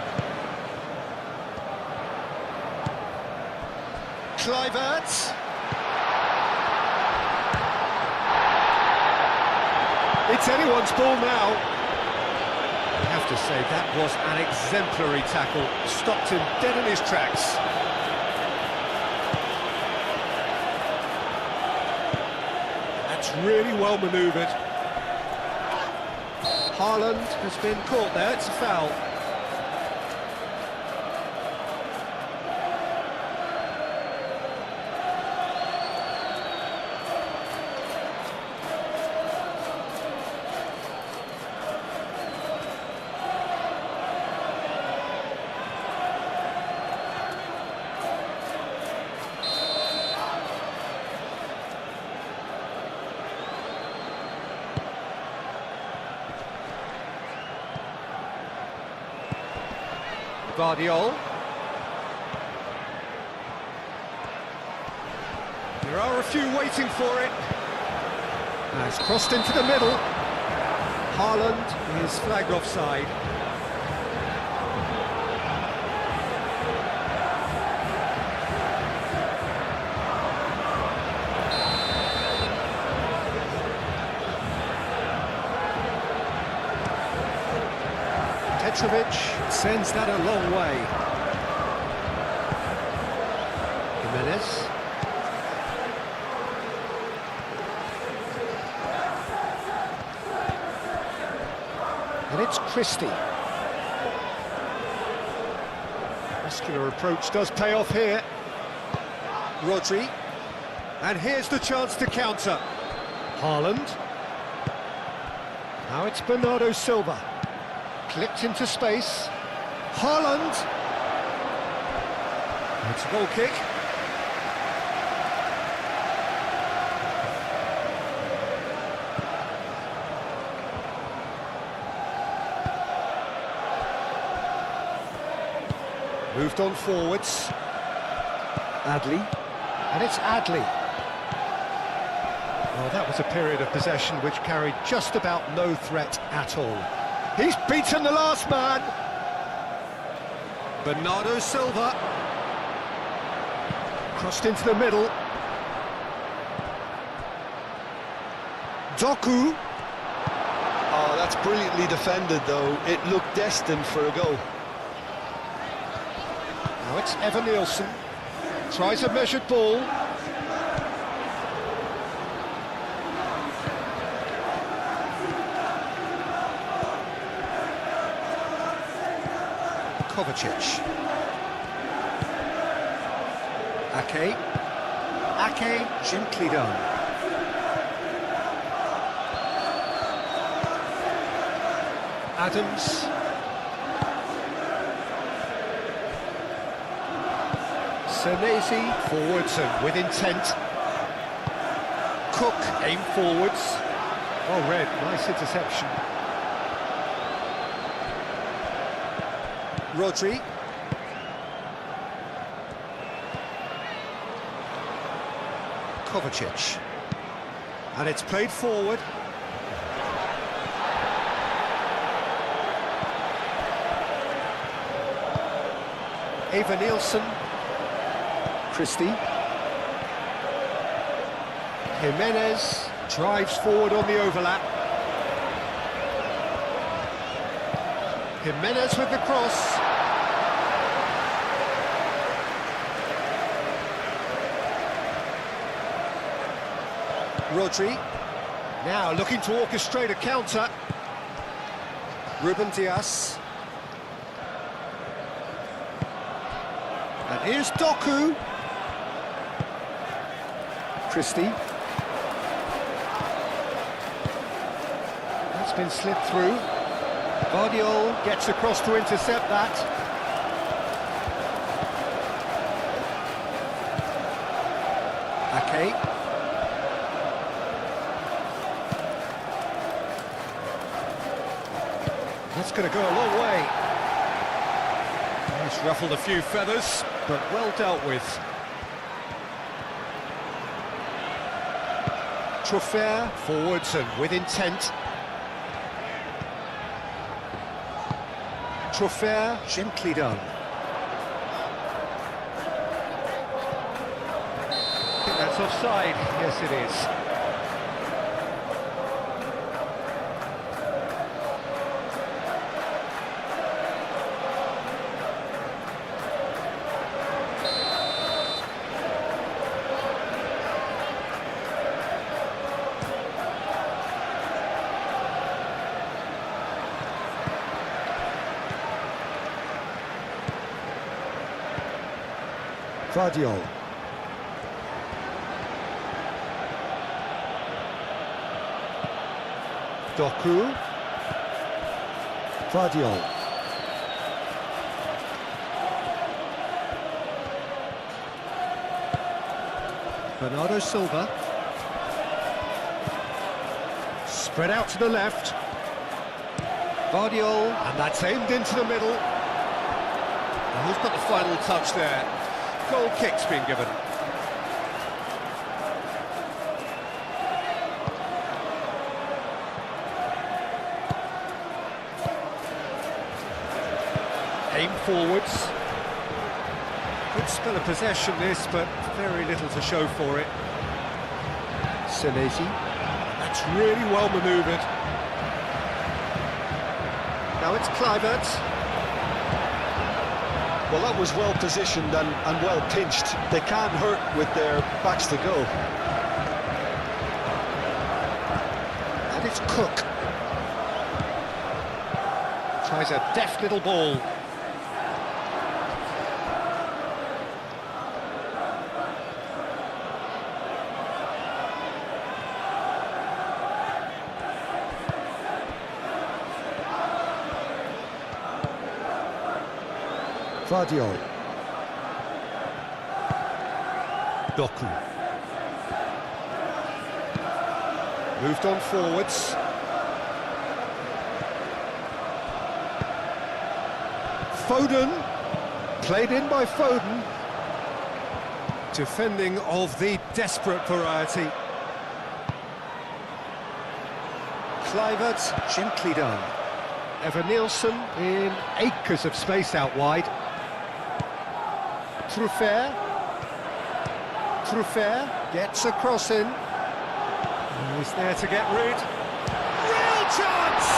Kluivert. It's anyone's ball now. I have to say, that was an exemplary tackle. Stopped him dead in his tracks. That's really well manoeuvred. Haaland has been caught there, it's a foul. Guardiola. There are a few waiting for it. Now it's crossed into the middle. Haaland is flagged offside. Petrovic sends that a long way. Jimenez. And it's Christie. Muscular approach does pay off here. Rodri. And here's the chance to counter. Haaland. Now it's Bernardo Silva. Clipped into space. Haaland. It's a goal kick. Moved on forwards. Adley. And it's Adley. Well, that was a period of possession which carried just about no threat at all. He's beaten the last man. Bernardo Silva. Crossed into the middle. Doku. Oh, that's brilliantly defended, though. It looked destined for a goal. Now it's Evan Nielsen. Tries a measured ball. Kovacic. Ake gently done. Adams. Senesi forwards and with intent. Cook aim forwards. Well read, nice interception. Rodri. Kovacic. And it's played forward. Evan Nielsen. Christie. Jimenez drives forward on the overlap. Jimenez with the cross. Rodri. Now looking to orchestrate a counter. Ruben Dias. And here's Doku. Christie. That's been slipped through. Guardiola gets across to intercept that. Ake. That's going to go a long way. It's ruffled a few feathers, but well dealt with. Truffert forwards and with intent. Truffert, gently done. I think that's offside. Yes, it is. Guardiola. Doku. Guardiola. Bernardo Silva. Spread out to the left. Guardiola, and that's aimed into the middle. And who's got the final touch there? Goal kick's been given. Aim forwards. Good spell of possession this, but very little to show for it. Senesi. That's really well manoeuvred. Now it's Kluivert. Well, that was well positioned and well pinched. They can't hurt with their backs to go. And it's Cook. Tries a deft little ball. Guardiola. Doku. Moved on forwards. Foden. Played in by Foden. Defending of the desperate variety. Kluivert, gently done. Evan Nielsen in acres of space out wide. Truffert. Truffert gets a cross in. He's there to get rid. Real chance!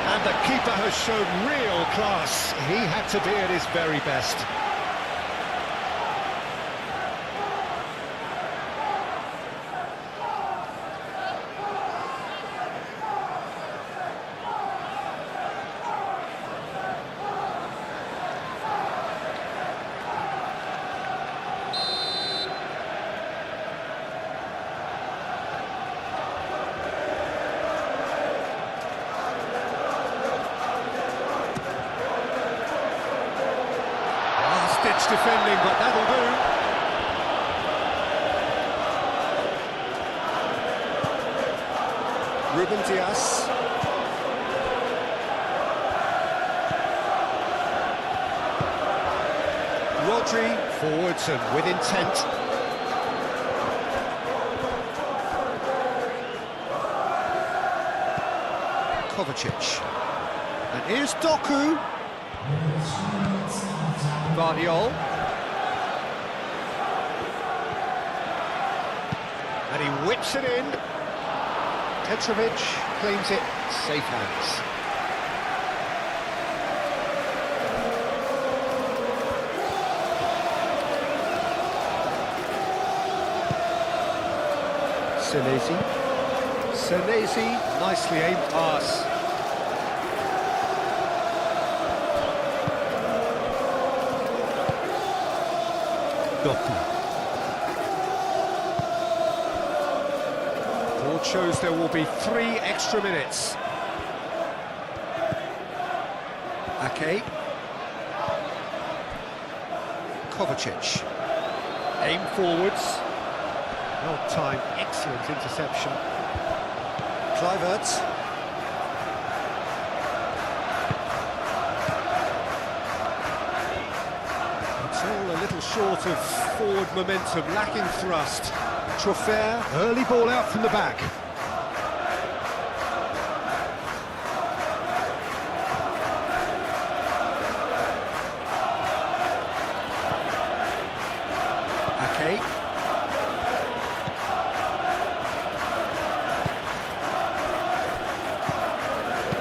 And the keeper has shown real class. He had to be at his very best. Ditch defending, but that'll do. Ruben Dias. Rodri forwards and with intent. Kovacic. And here's Doku. Guardiola. And he whips it in. Petrovic claims it, safe hands. Senesi. Senesi, nicely aimed pass. Doku. Board shows there will be 3 extra minutes. Ake. Kovacic. Aim forwards. Well timed, excellent interception. Kluivert. It's all a little short of forward momentum, lacking thrust. Troffer, early ball out from the back. Ake.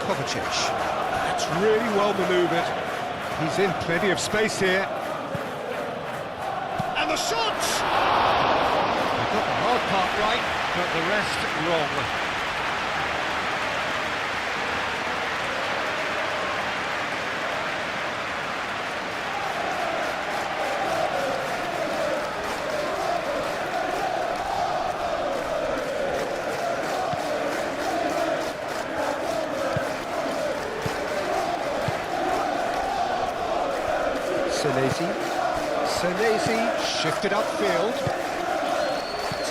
Kovacic. That's really well manoeuvred. He's in plenty of space here. And the shot! They got the hard part right, but the rest wrong. Senesi shifted upfield.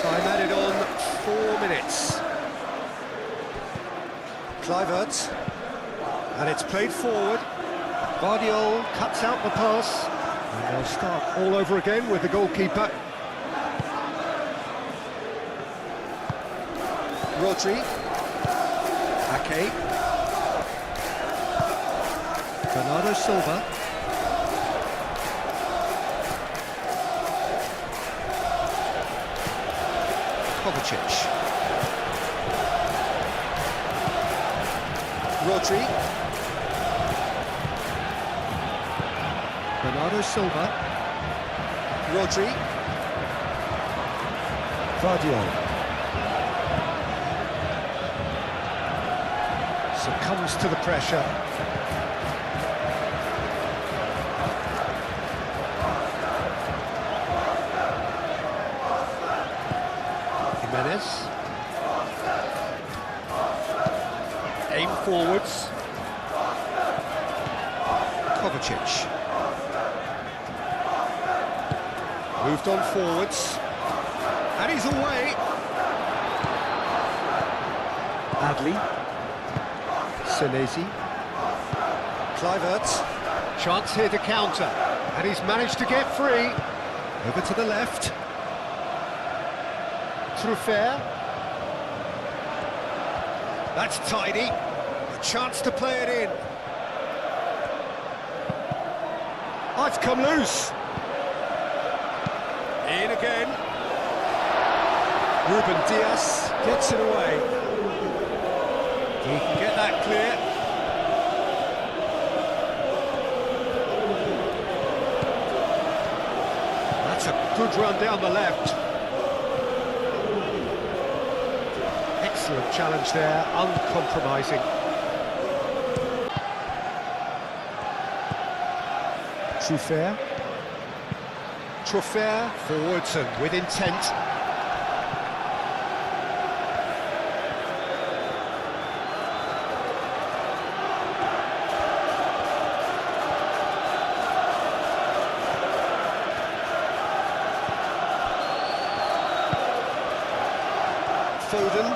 Time added on 4 minutes. Kluivert. And it's played forward. Guardiola cuts out the pass. And they'll start all over again with the goalkeeper. Rodri. Ake. Bernardo Silva. Kovacic. Rodri. Bernardo Silva. Rodri. Guardiola. Succumbs to the pressure. Aim forwards. Kovacic. Moved on forwards. And he's away. Adli. Senesi. Kluivert. Chance here to counter. And he's managed to get free. Over to the left. Troffer. That's tidy. A chance to play it in. Oh, it's come loose. In again. Ruben Dias gets it away. He can get that clear. That's a good run down the left. Excellent challenge there, uncompromising. Troffer forwards and with intent. Foden.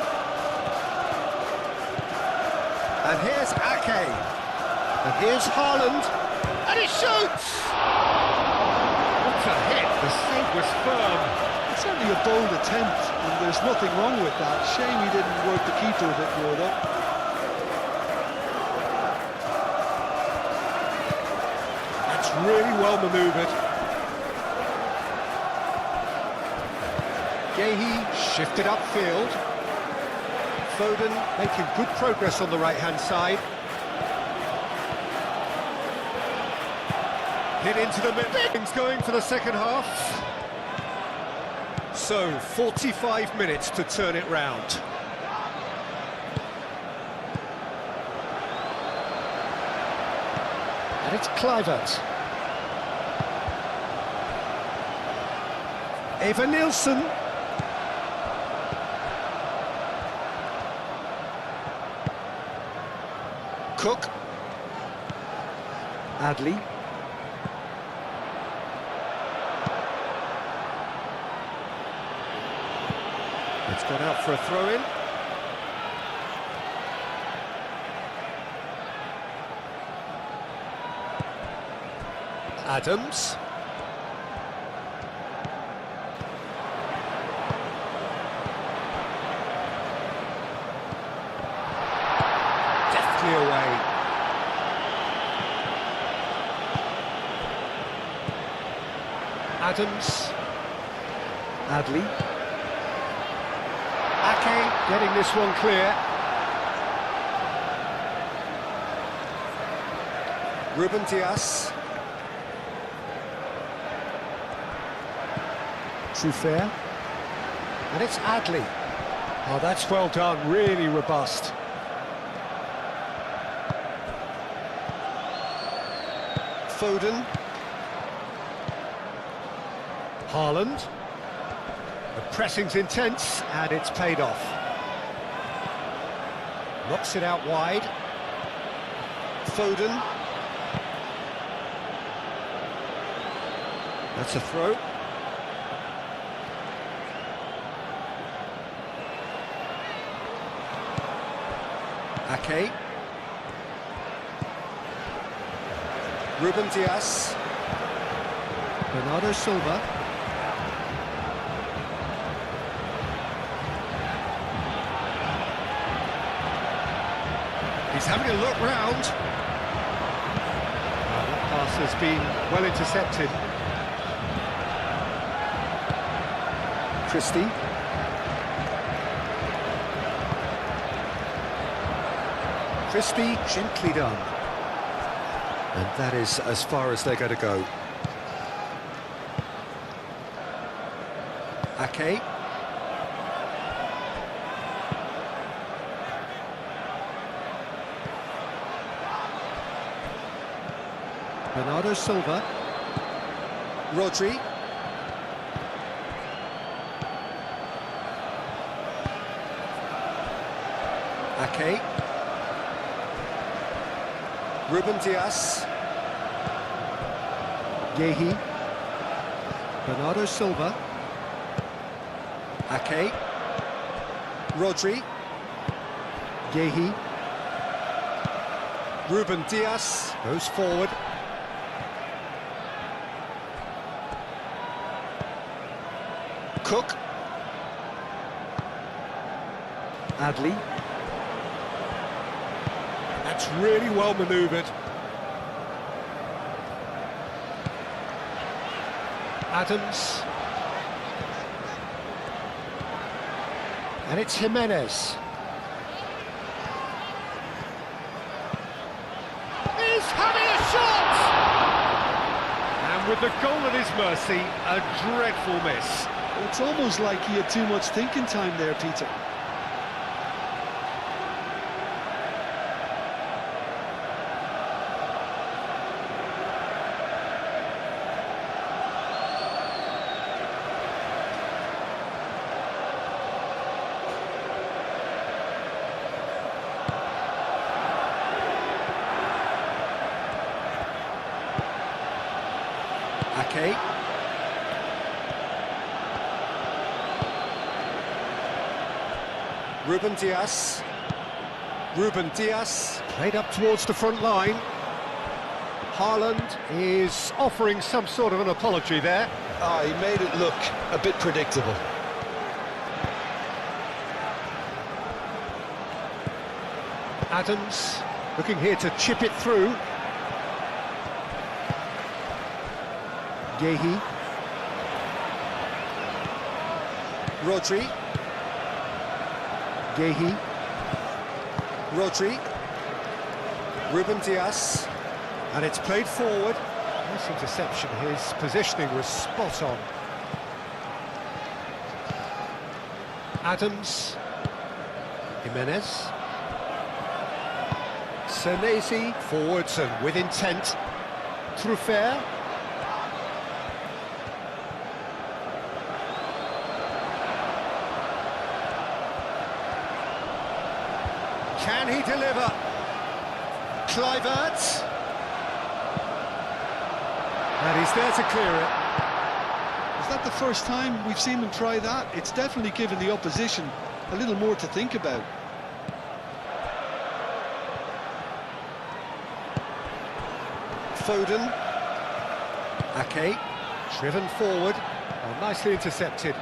And here's Ake. And here's Haaland. And he shoots! What a hit! The save was firm. It's certainly a bold attempt, and there's nothing wrong with that. Shame he didn't work the keeper a bit more, though. That's really well manoeuvred. Gehi shifted upfield. Foden making good progress on the right-hand side. Hit into the middle. Things going for the second half. So, 45 minutes to turn it round. And it's Kluivert. Evan-Nielsen. Cook. Adley. It's gone out for a throw-in. Adams. Deftly away. Adams. Adley. Ake getting this one clear. Ruben Dias. Trufer. And it's Adley. Oh, that's well done, really robust. Foden. Haaland. The pressing's intense, and it's paid off. Knocks it out wide. Foden. That's a throw. Ake. Ruben Dias. Bernardo Silva. He's having a look round. That pass has been well intercepted. Christie. Christie, gently done. And that is as far as they're going to go. Ake. Bernardo Silva. Rodri. Ake. Ruben Dias. Yehi. Bernardo Silva. Ake. Rodri. Yehi. Ruben Dias goes forward. Cook. Adley. That's really well manoeuvred. Adams. And it's Jimenez. He's having a shot! And with the goal at his mercy, a dreadful miss. It's almost like he had too much thinking time there, Peter. Ake. Ruben Dias. Ruben Dias played up towards the front line. Haaland is offering some sort of an apology there. Ah, he made it look a bit predictable. Adams looking here to chip it through. Yehi. Rodri. Yehi. Rodri. Ruben Dias. And it's played forward. Nice interception. His positioning was spot on. Adams. Jimenez. Senesi forwards and with intent. Truffert. Can he deliver? Kluivert. And he's there to clear it. Is that the first time we've seen them try that? It's definitely given the opposition a little more to think about. Foden. Ake. Driven forward. Oh, nicely intercepted.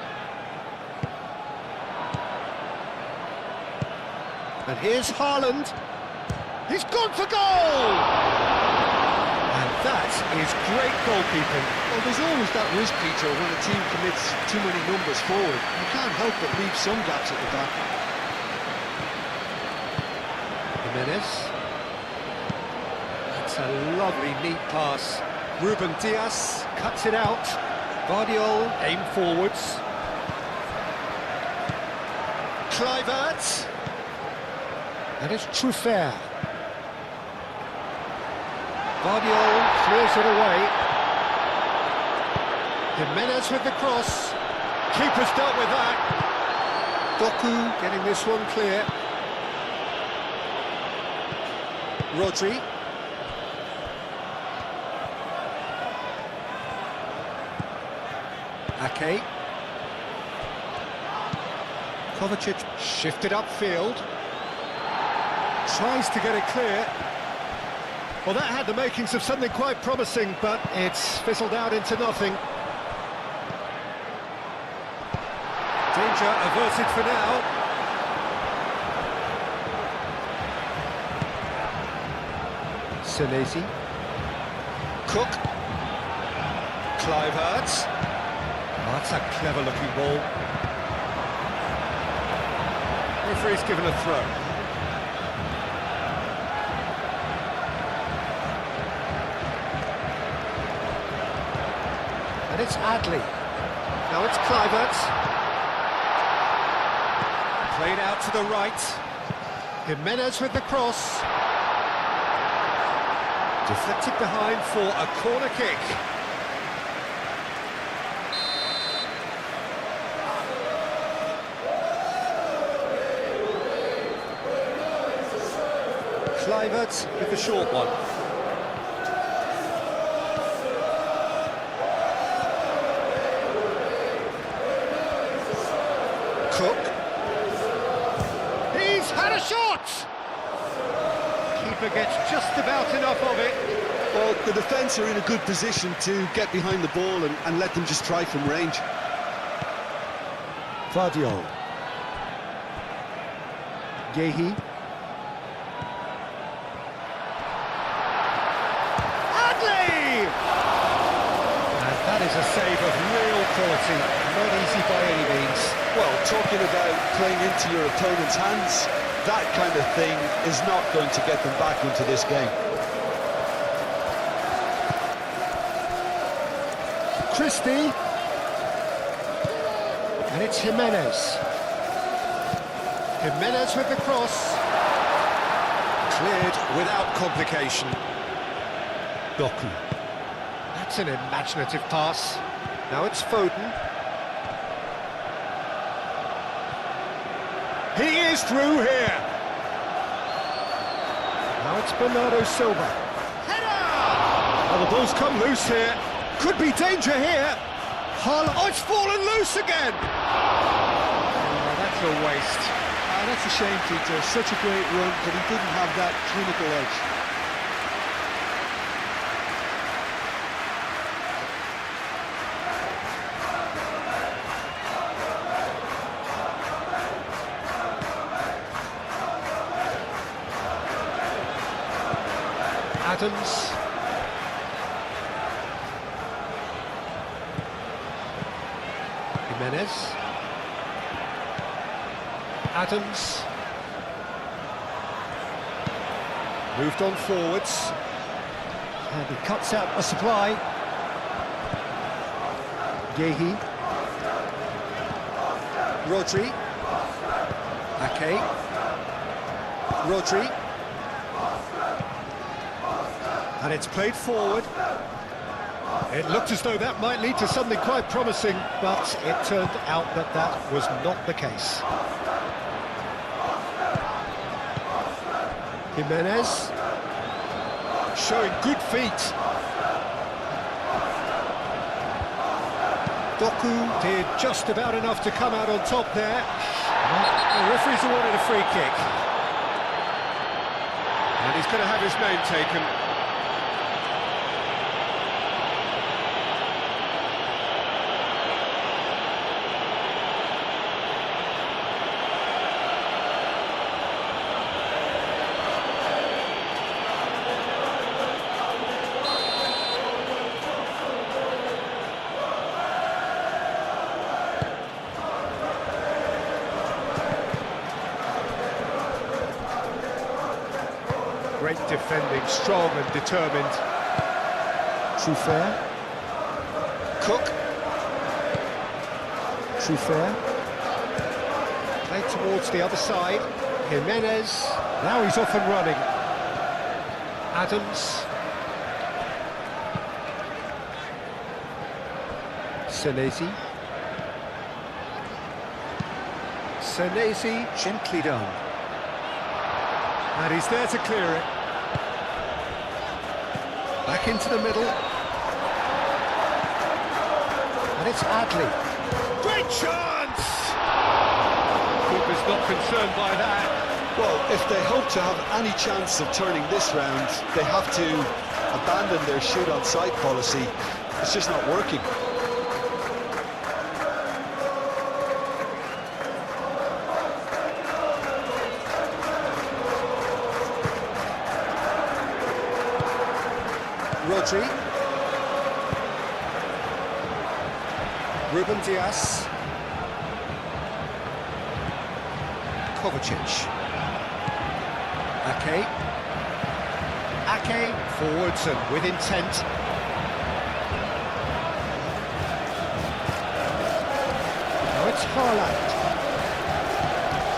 And here's Haaland. He's gone for goal! And that is great goalkeeping. Well, there's always that risk, Peter, when a team commits too many numbers forward. You can't help but leave some gaps at the back. Jimenez. That's a lovely, neat pass. Ruben Dias cuts it out. Guardiol aim forwards. Kluivert. And it's Truffert. Guardiol clears it away. Jimenez with the cross. Keeper's dealt with that. Doku getting this one clear. Rodri. Ake. Kovacic shifted upfield. Tries to get it clear. Well, that had the makings of something quite promising, but it's fizzled out into nothing. Danger averted for now. Senesi. Cook. Kluivert. Oh, that's a clever-looking ball. Referee's given a throw. And it's Adley. Now it's Kluivert. Played out to the right. Jimenez with the cross. Deflected behind for a corner kick. Kluivert with the short one. Cook. He's had a shot! Keeper gets just about enough of it. Well, the defence are in a good position to get behind the ball and let them just try from range. Guardiol. Gehi. Adley! And that is a save of real quality. Not easy by any means. Well, talking about playing into your opponent's hands, that kind of thing is not going to get them back into this game. Christie. And it's Jimenez. Jimenez with the cross. Cleared without complication. Doku. That's an imaginative pass. Now it's Foden. He is through here. Now it's Bernardo Silva. Header! Oh, the ball's come loose here. Could be danger here. Oh, it's fallen loose again. Oh, that's a waste. That's a shame, Peter. Such a great run, but he didn't have that clinical edge. Adams. Jimenez. Adams. Moved on forwards. And he cuts out a supply. Gehi. Rodri. Ake. Rodri. And it's played forward. It looked as though that might lead to something quite promising, but it turned out that that was not the case. Jimenez. Showing good feet. Doku did just about enough to come out on top there. The referee's awarded a free kick. And he's going to have his name taken. Great defending, strong and determined. Truffert. Cook. Truffert. Played towards the other side. Jimenez. Now he's off and running. Adams. Senesi. Senesi, gently done. And he's there to clear it. Back into the middle. And it's Adley. Great chance! Keeper's not concerned by that. Well, if they hope to have any chance of turning this round, they have to abandon their shoot-on-sight policy. It's just not working. Rodri. Ruben Dias. Kovacic. Ake. Ake forwards and with intent. Now it's Haaland.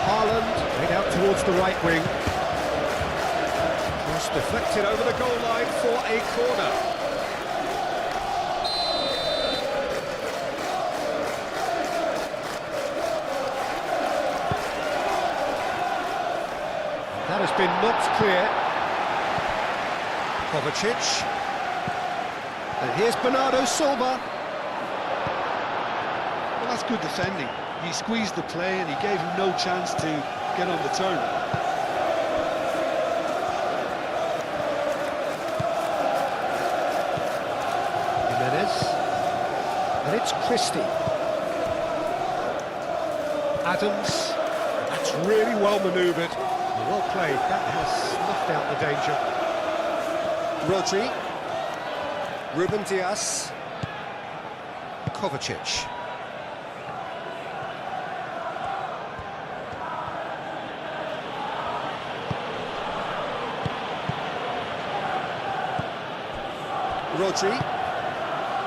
Haaland made out towards the right wing. Cross deflected over the goal line for a corner. That has been knocked clear. Kovacic. And here's Bernardo Silva. Well, that's good defending. He squeezed the play and he gave him no chance to get on the turn. And it's Christie. Adams. That's really well manoeuvred. Well played. That has snuffed out the danger. Rodri. Ruben Dias. Kovacic.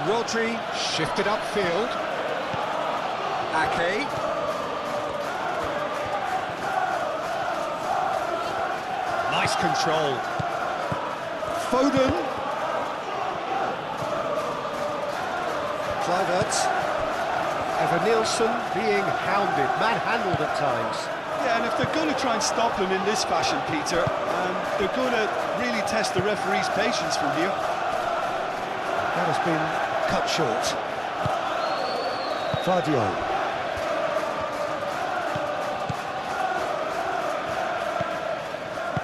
Rodri shifted upfield. Ake. Nice control. Foden. Kluivert. Evan-Nielsen being hounded, manhandled at times. Yeah, and if they're going to try and stop him in this fashion, Peter, they're going to really test the referee's patience from here. That has been cut short. Vardiol.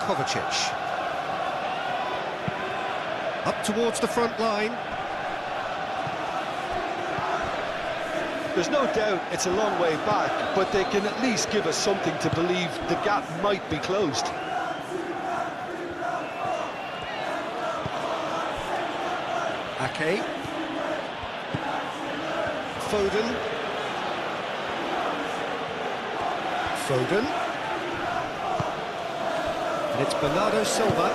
Kovacic. Up towards the front line. There's no doubt it's a long way back, but they can at least give us something to believe the gap might be closed. Ake. Foden. And it's Bernardo Silva.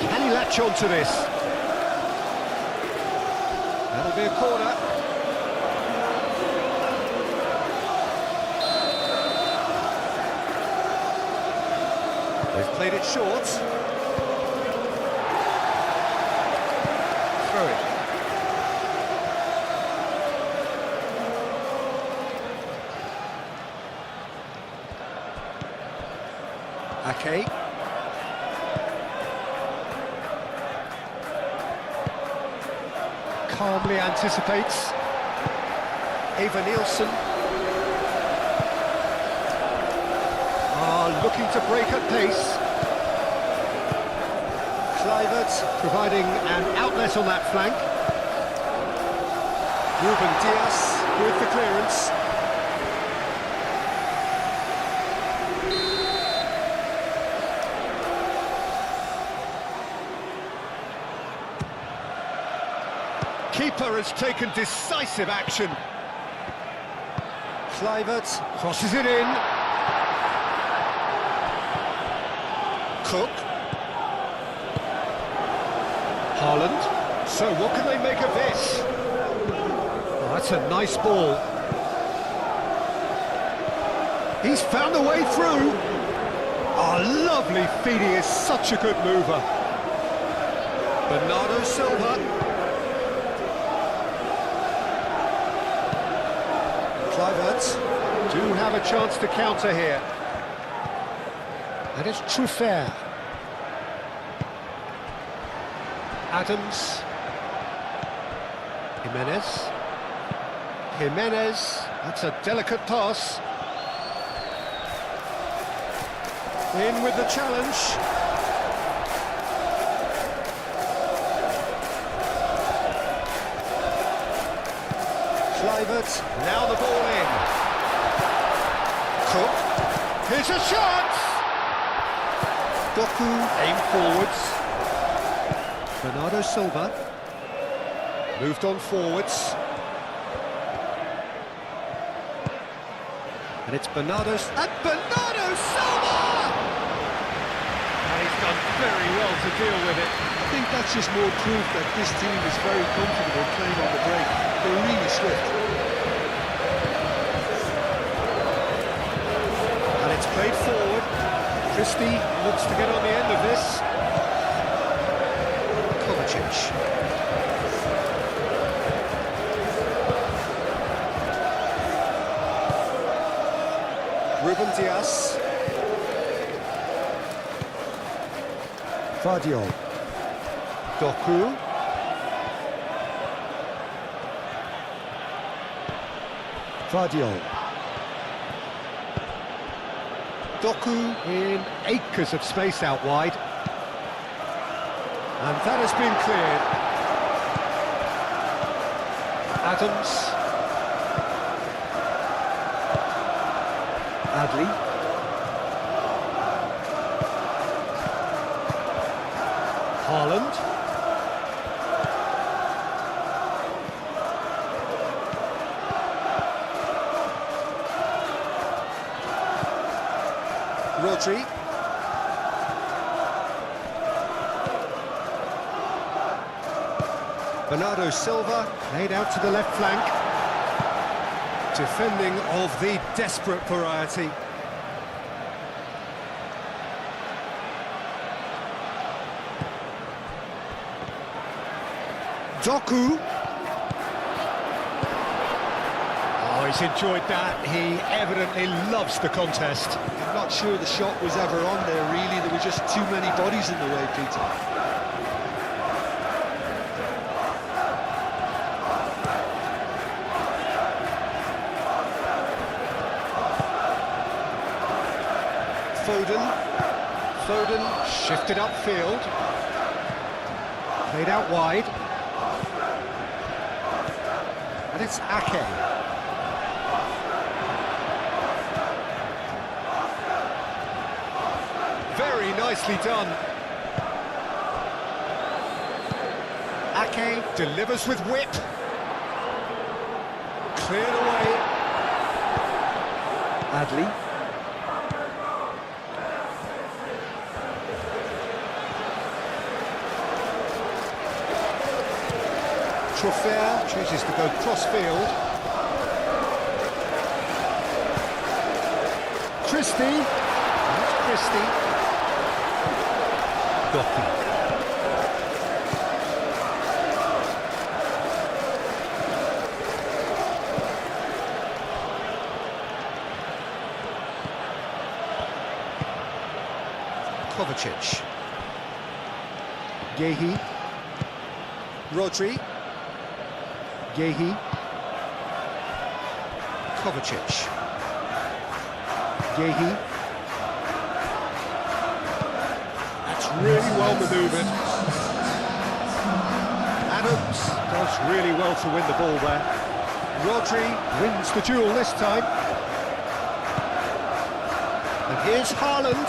Can he latch on to this? That'll be a corner. played it short. Throw it. Ake. Calmly anticipates. Nielsen. Looking to break at pace. Kluivert providing an outlet on that flank. Ruben Dias with the clearance. Keeper has taken decisive action. Kluivert crosses it in. Cook. Haaland. So what can they make of this? Oh, that's a nice ball. He's found a way through. Oh, lovely feed. He is such a good mover. Bernardo Silva. Kluivert do have a chance to counter here. And it's Truffert. Adams. Jimenez. That's a delicate pass. In with the challenge. Kluivert, now the ball in. Cook, here's a shot! Doku, aim forwards. Bernardo Silva, moved on forwards. And it's Bernardo Silva! And he's done very well to deal with it. I think that's just more proof that this team is very comfortable playing on the break. They're really swift. And it's played forward. Christie looks to get on the end of this. Kovacic. Ruben Dias. Vardiol. Doku. Vardiol. Doku in acres of space out wide. And that has been cleared. Adams. Adli. Haaland. Rodri. Bernardo Silva laid out to the left flank. Defending of the desperate variety. Doku. Oh, he's enjoyed that. He evidently loves the contest. I'm not sure the shot was ever on there, really. There were just too many bodies in the way, Peter. Foden shifted upfield. Played out wide. And it's Ake. Very nicely done. Ake delivers with whip. Cleared away. Adli. Truffert chooses to go cross-field. Christie. That's Christie. Doku. Kovacic. Gehi. Rodri. Gehi. Kovacic. Gehi. That's really well manoeuvred. Adams does really well to win the ball there. Rodri wins the duel this time. And here's Haaland.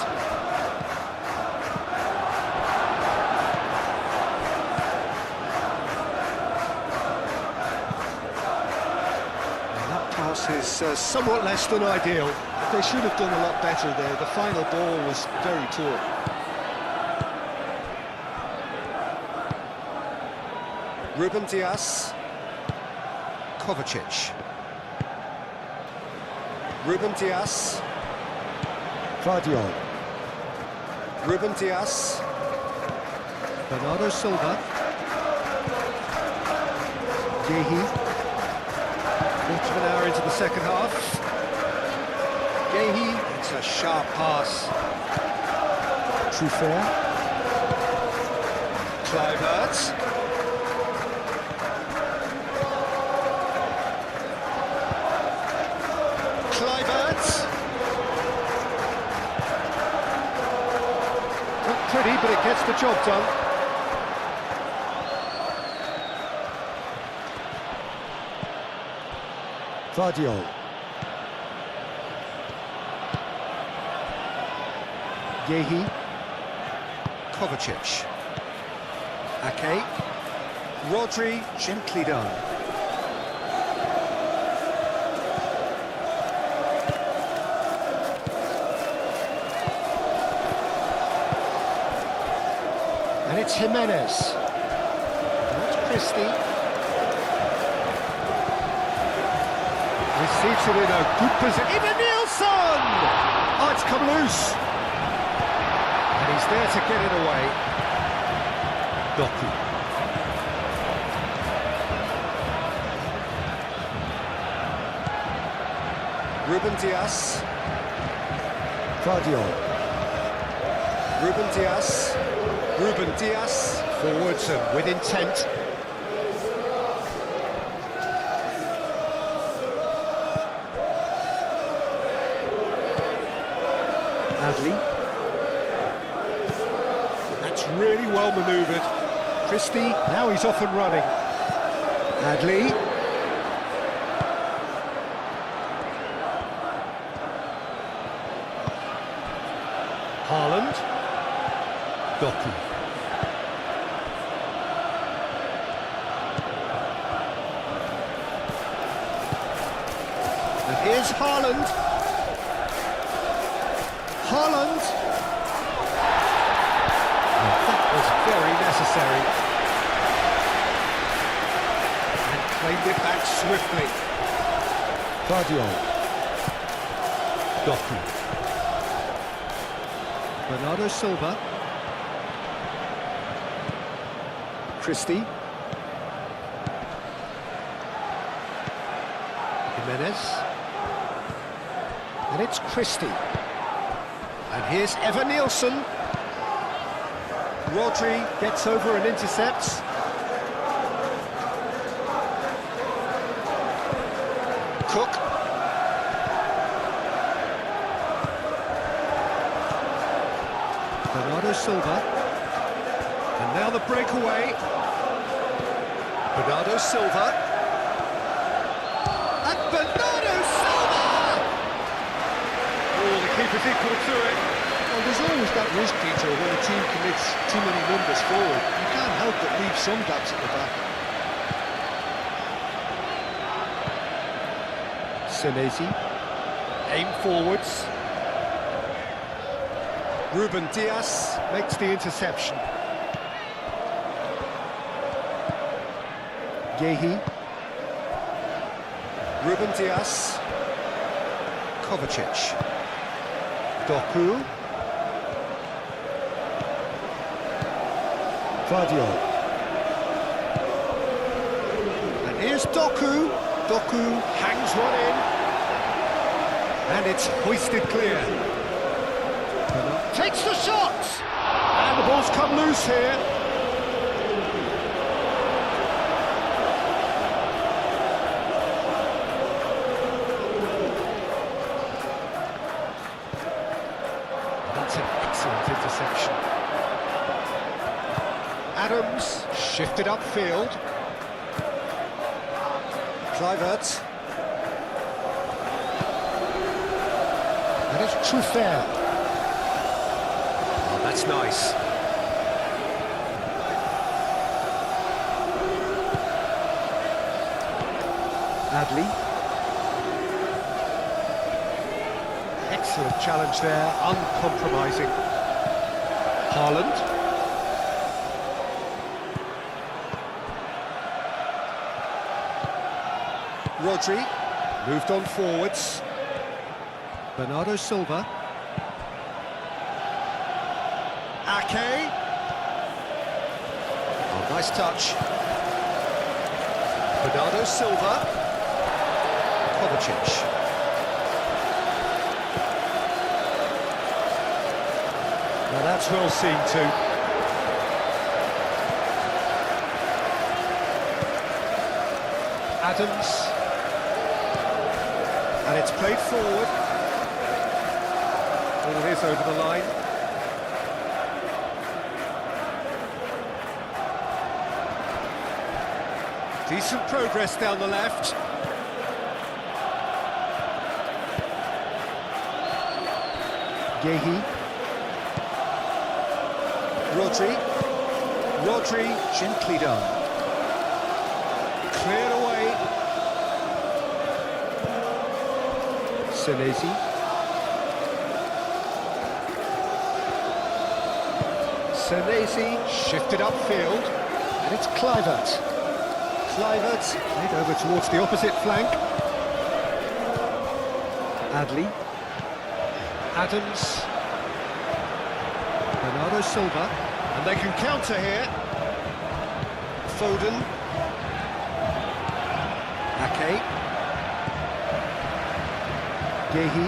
Is somewhat less than ideal. They should have done a lot better there. The final ball was very poor. Ruben Dias. Kovacic. Ruben Dias. Guardiola. Ruben Dias. Bernardo Silva. Gehi. Quarter of an hour into the second half. Gehi, it's a sharp pass. Truffert. Kluivert. Kluivert. Not pretty, but it gets the job done. Guardiola. Gehi. Kovacic. Ake. Rodri, gently done. And it's Jimenez. That's Christie. Receives it in a good position. Even Nielsen! Oh, it's come loose. And he's there to get it away. Doku. Ruben Dias. Guardiola. Ruben Dias. Ruben Dias. Forwards and with intent. Adley. That's really well manoeuvred. Christie, now he's off and running. Adley. Haaland. Doku. And here's Haaland. Haaland. That was very necessary. And claimed it back swiftly. Guardiola. Doku. Bernardo Silva. Christie. Jimenez. And it's Christie. And here's Evan Nielsen. Rodri gets over and intercepts. Cook. Bernardo Silva. And now the breakaway. Bernardo Silva. And Bernardo Silva! Oh, the keeper's equal to it. Well, there's always that risk, Peter, when a team commits too many numbers forward. You can't help but leave some gaps at the back. Senesi. Aim forwards. Ruben Dias makes the interception. Gehi. Ruben Dias. Kovacic. Doku. Fadio. And here's Doku. Doku hangs one in. And it's hoisted clear. Takes the shot! And the ball's come loose here. That's an excellent interception. Adams shifted upfield. Kluivert. And it's Truffert. Oh, that's nice. Adley. Excellent challenge there, uncompromising. Haaland. Rodri, moved on forwards. Bernardo Silva. Ake. Oh, nice touch. Bernardo Silva. Kovacic. Now that's well seen too. Adams. And it's played forward. All this over the line. Decent progress down the left. Gehi. Rodri, gently done. Cleared away. Senesi. Senesi shifted upfield, and it's Kluivert. Kluivert played over towards the opposite flank. Adley. Adams. Bernardo Silva. And they can counter here. Foden. Ake. Gehi.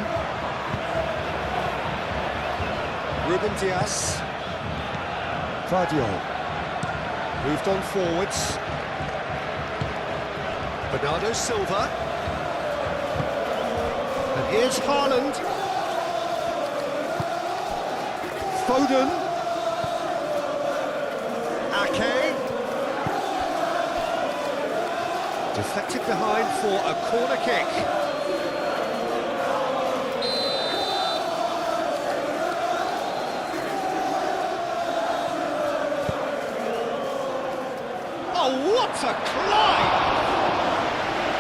Ruben Dias. Fadio. Moved on forwards. Bernardo Silva. And here's Haaland. Foden. Ake. Deflected behind for a corner kick. Oh, what a climb!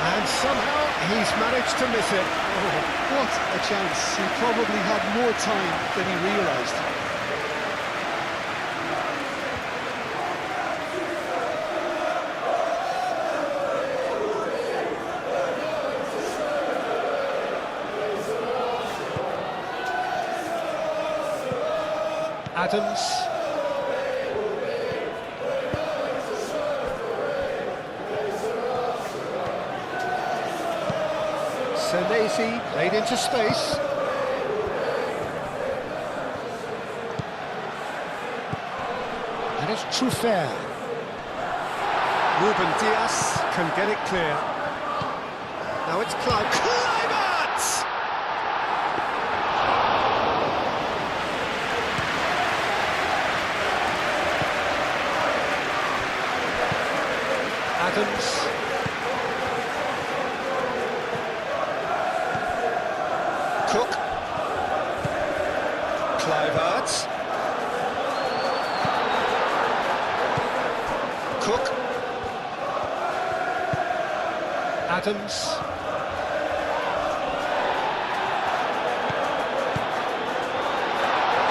And somehow he's managed to miss it. Oh, what a chance. He probably had more time than he realised. Adams. Senesi played into space. And it's Truffert. Ruben Dias can get it clear. Now it's Kluivert! Adams. Cook. Kluivert. Cook. Adams.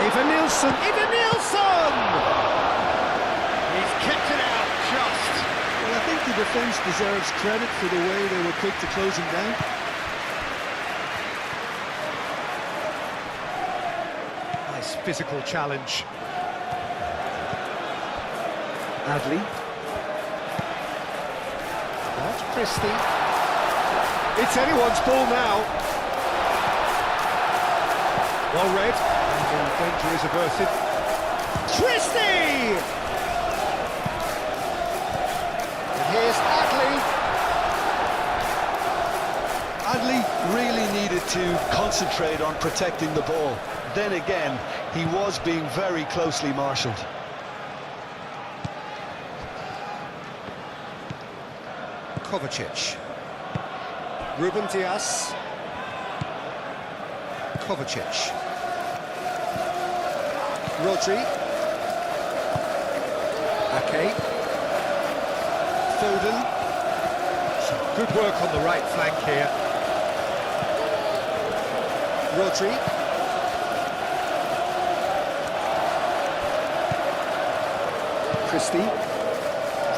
Evan Nielsen! He's kept it out just. Well, I think the defence deserves credit for the way they were quick to close him down. Nice physical challenge. Adley. That's Christie. It's anyone's ball now. Well read, and the danger is averted. Christie! And here's Adley. Adley really needed to concentrate on protecting the ball. Then again, he was being very closely marshalled. Kovacic. Ruben Dias. Kovacic. Rodri. Ake. Foden. Some good work on the right flank here. Rodri. Christie.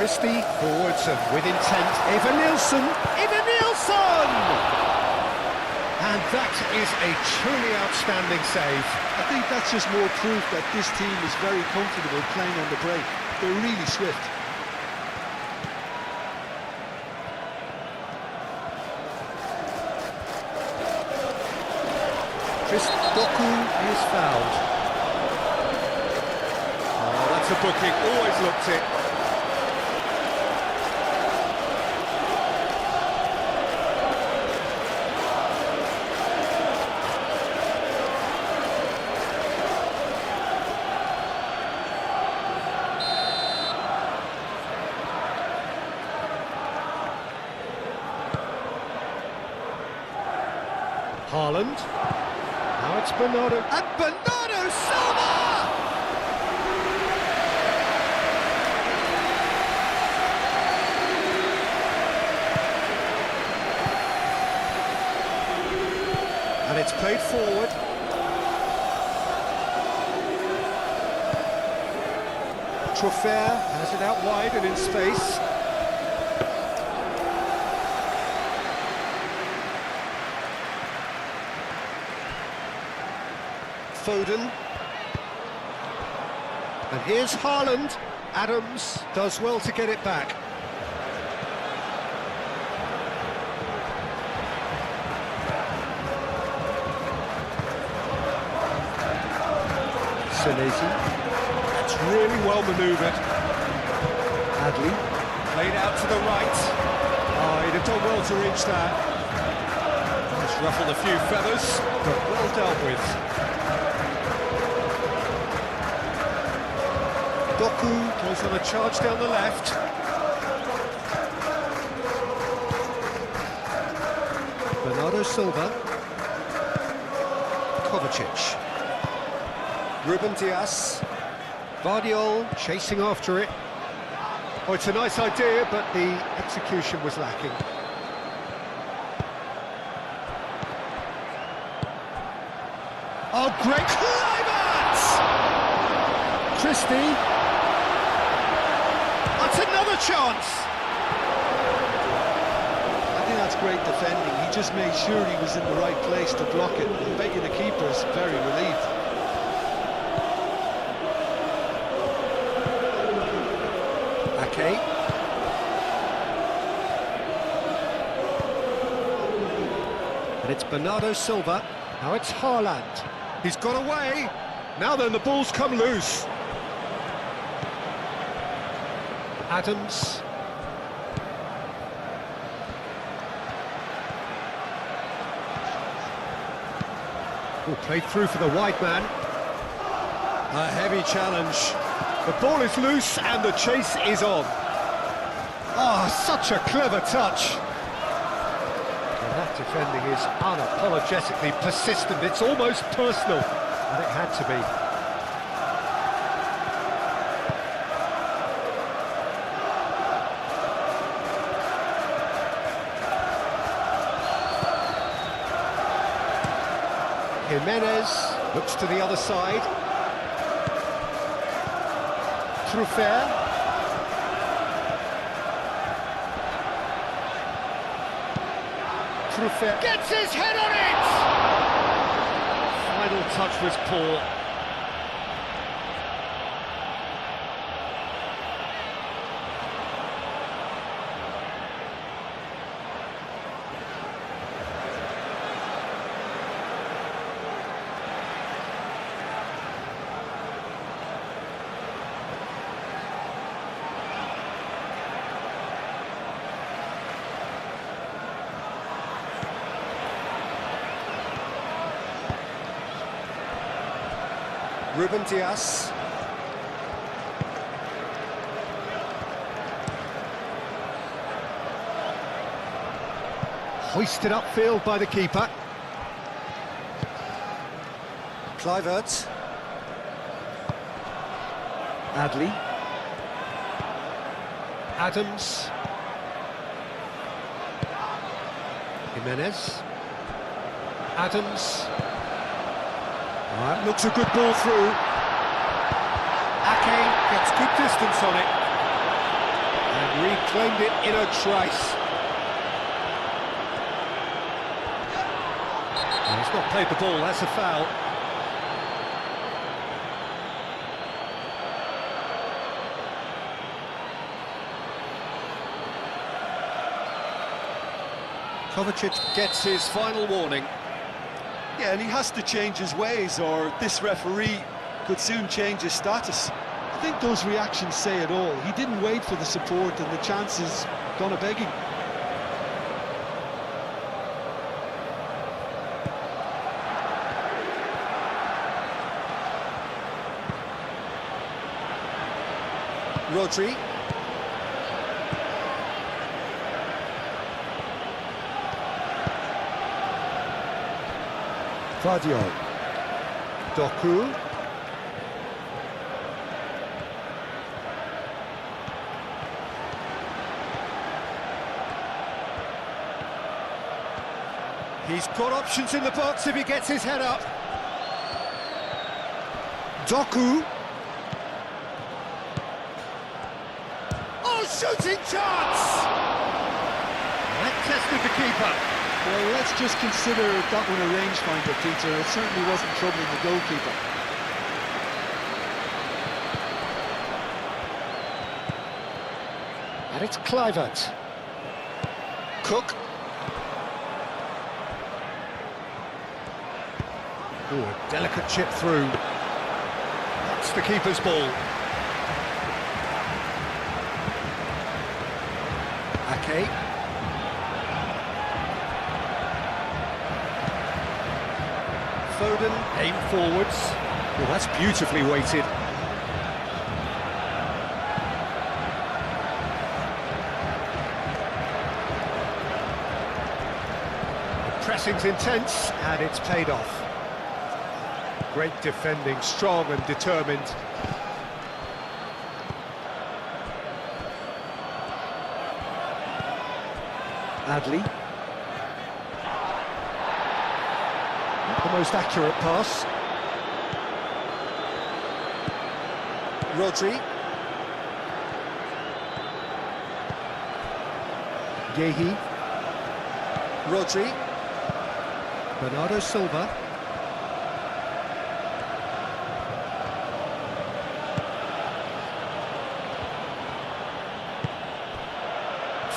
Christie forwards and with intent. Evanilson! Evanilson! And that is a truly outstanding save. I think that's just more proof that this team is very comfortable playing on the break. They're really swift. Doku is fouled. Oh, that's a booking. Always looked it. Haaland. Now it's Bernardo. And Bernardo Silva! And it's played forward. Truffert has it out wide and in space. Foden. And here's Haaland. Adams does well to get it back. Senesi. That's really well manoeuvred. Adley. Played out to the right. Oh, he'd have done well to reach that. Just ruffled a few feathers, but well dealt with. Doku goes on a charge down the left. Bernardo Silva. Kovacic. Ruben Dias. Vardiol chasing after it. Oh, it's a nice idea, but the execution was lacking. Oh, great climax! Christie. That's another chance! I think that's great defending. He just made sure he was in the right place to block it. I bet you the keeper's very relieved. Ake. And it's Bernardo Silva. Now it's Haaland. He's got away. Now then, the ball's come loose. Adams. Oh, played through for the wide man. A heavy challenge. The ball is loose and the chase is on. Ah, such a clever touch. And that defending is unapologetically persistent. It's almost personal, and it had to be. Jimenez looks to the other side. Truffert. Truffert gets his head on it! Final touch was poor. Ruben Dias. Hoisted upfield by the keeper. Kluivert. Adley. Adams. Jimenez. Adams. Looks a good ball through. Ake gets good distance on it. And reclaimed it in a trice. He's not played the ball, that's a foul. Kovacic gets his final warning. Yeah, and he has to change his ways, or this referee could soon change his status. I think those reactions say it all. He didn't wait for the support, and the chances gone a-begging. Rodri. Fadio. Doku. He's got options in the box if he gets his head up. Doku. Oh, shooting chance! That tested the keeper. Well, let's just consider that one a rangefinder, Peter. It certainly wasn't troubling the goalkeeper. And it's Kluivert. Cook. Oh, a delicate chip through. That's the keeper's ball. Ake. Foden, aim forwards. Oh, that's beautifully weighted. The pressing's intense, and it's paid off. Great defending, strong and determined. Adley. Not the most accurate pass. Rodri. Yehi. Rodri. Bernardo Silva.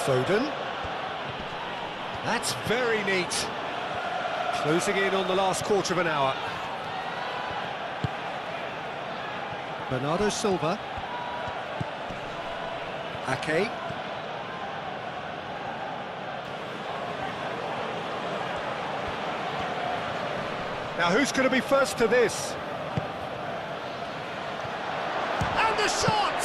Foden. That's very neat. Closing in on the last quarter of an hour. Bernardo Silva. Ake. Now who's going to be first to this? And the shot!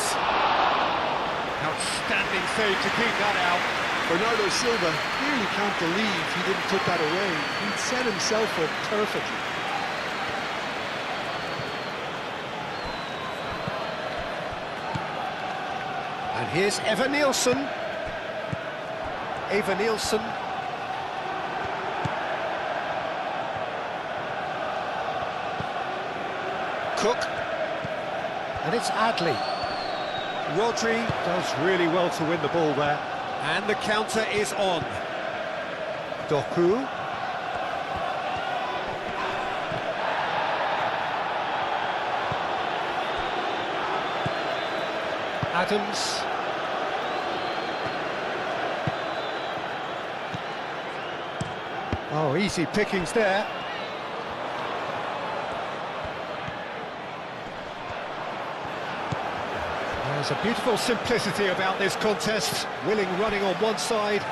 Outstanding save to keep that out. Bernardo Silva really can't believe he didn't put that away. He'd set himself up perfectly. And here's Eva Nielsen. Eva Nielsen. Cook. And it's Adley. Rodri does really well to win the ball there. And the counter is on. Doku. Adams. Oh, easy pickings there. There's a beautiful simplicity about this contest. Willing running on one side,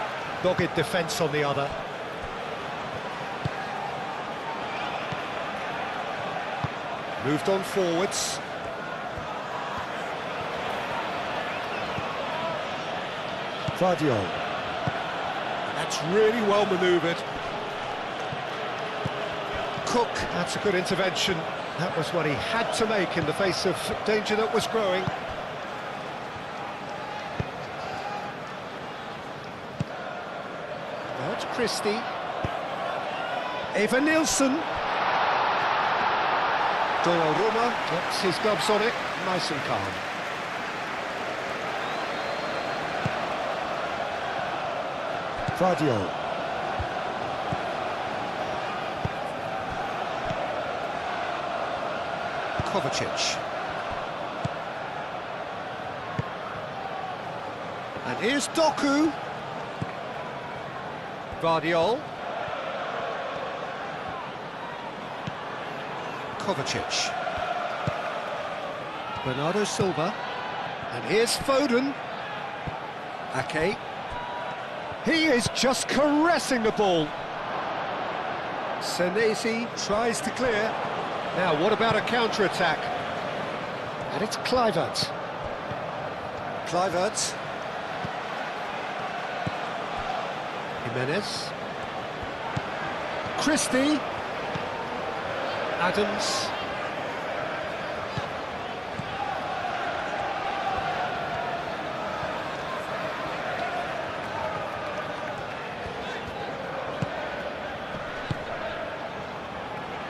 dogged defence on the other. Moved on forwards. Vardio. That's really well manoeuvred. Cook, that's a good intervention. That was what he had to make in the face of danger that was growing. That's Christie. Eva Nielsen. Donnarumma gets his gloves on it, nice and calm. Vardio. Kovacic. And here's Doku. Vardiol. Kovacic. Bernardo Silva. And here's Foden. Ake. He is just caressing the ball. Senesi tries to clear. Now, what about a counter-attack? And it's Kluivert. Kluivert. Jimenez. Christie. Adams.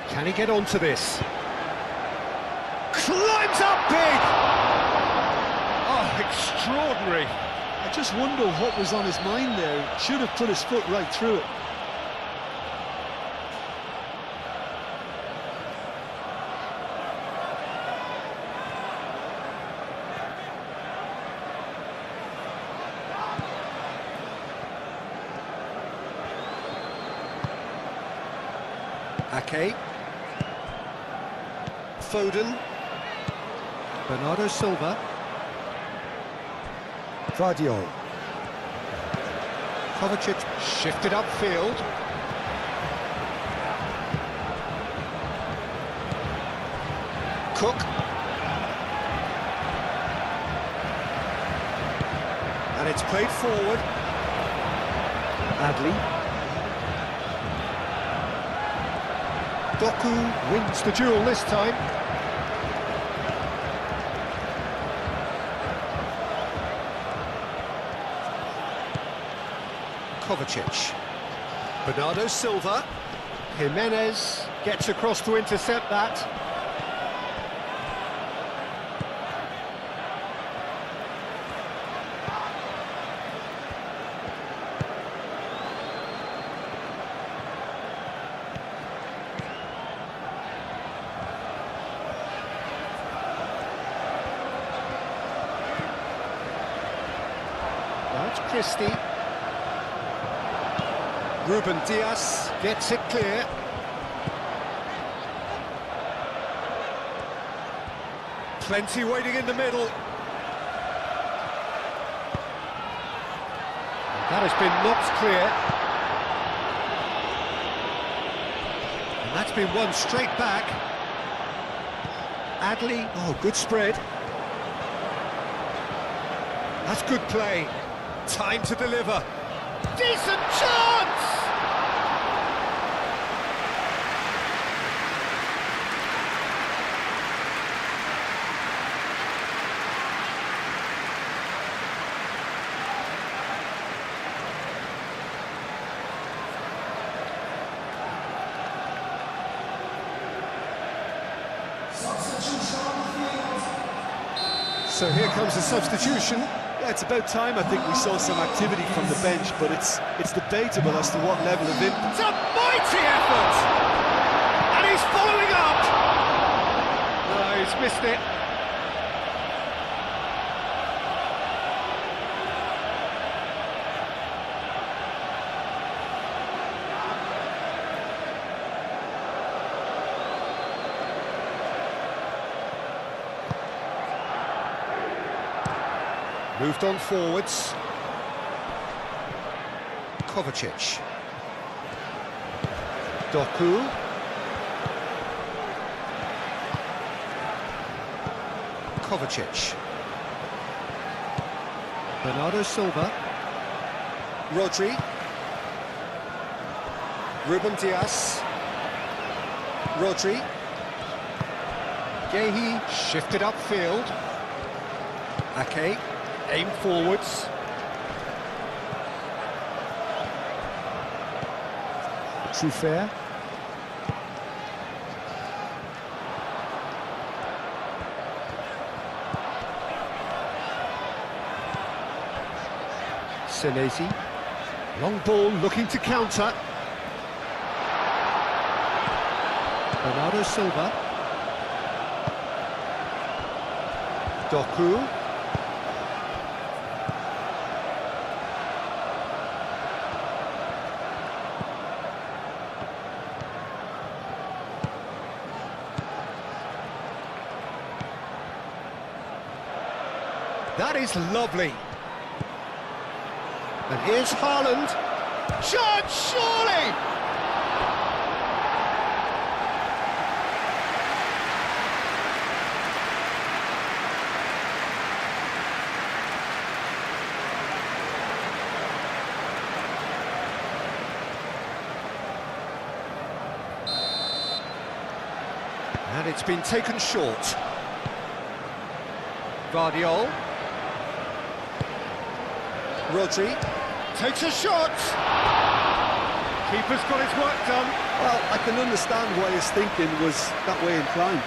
Can he get onto this? Climbs up big! Oh, extraordinary. I just wonder what was on his mind there. Should have put his foot right through it. Ake. Foden. Bernardo Silva. Vardio. Kovacic shifted upfield. Cook. And it's played forward. Adley. Doku wins the duel this time. Kovacic. Bernardo Silva. Jimenez gets across to intercept that. That's Christie. Ruben Diaz gets it clear. Plenty waiting in the middle. That has been knocked clear. And that's been won straight back. Adley, oh, good spread. That's good play. Time to deliver. Decent chance! So here comes the substitution. Yeah, it's about time I think we saw some activity from the bench, but it's debatable as to what level of impact. It's a mighty effort! And he's following up! No, he's missed it. Moved on forwards. Kovacic. Doku. Kovacic. Bernardo Silva. Rodri. Ruben Dias. Rodri. Gehi shifted upfield. Ake, aim forwards. Trufer. Senesi. Long ball looking to counter. Bernardo Silva. Doku. That is lovely. And here's Haaland. Shot, surely! And it's been taken short. Guardiol. Rodri takes a shot. Keeper's got his work done. Well, I can understand why his thinking was that way inclined.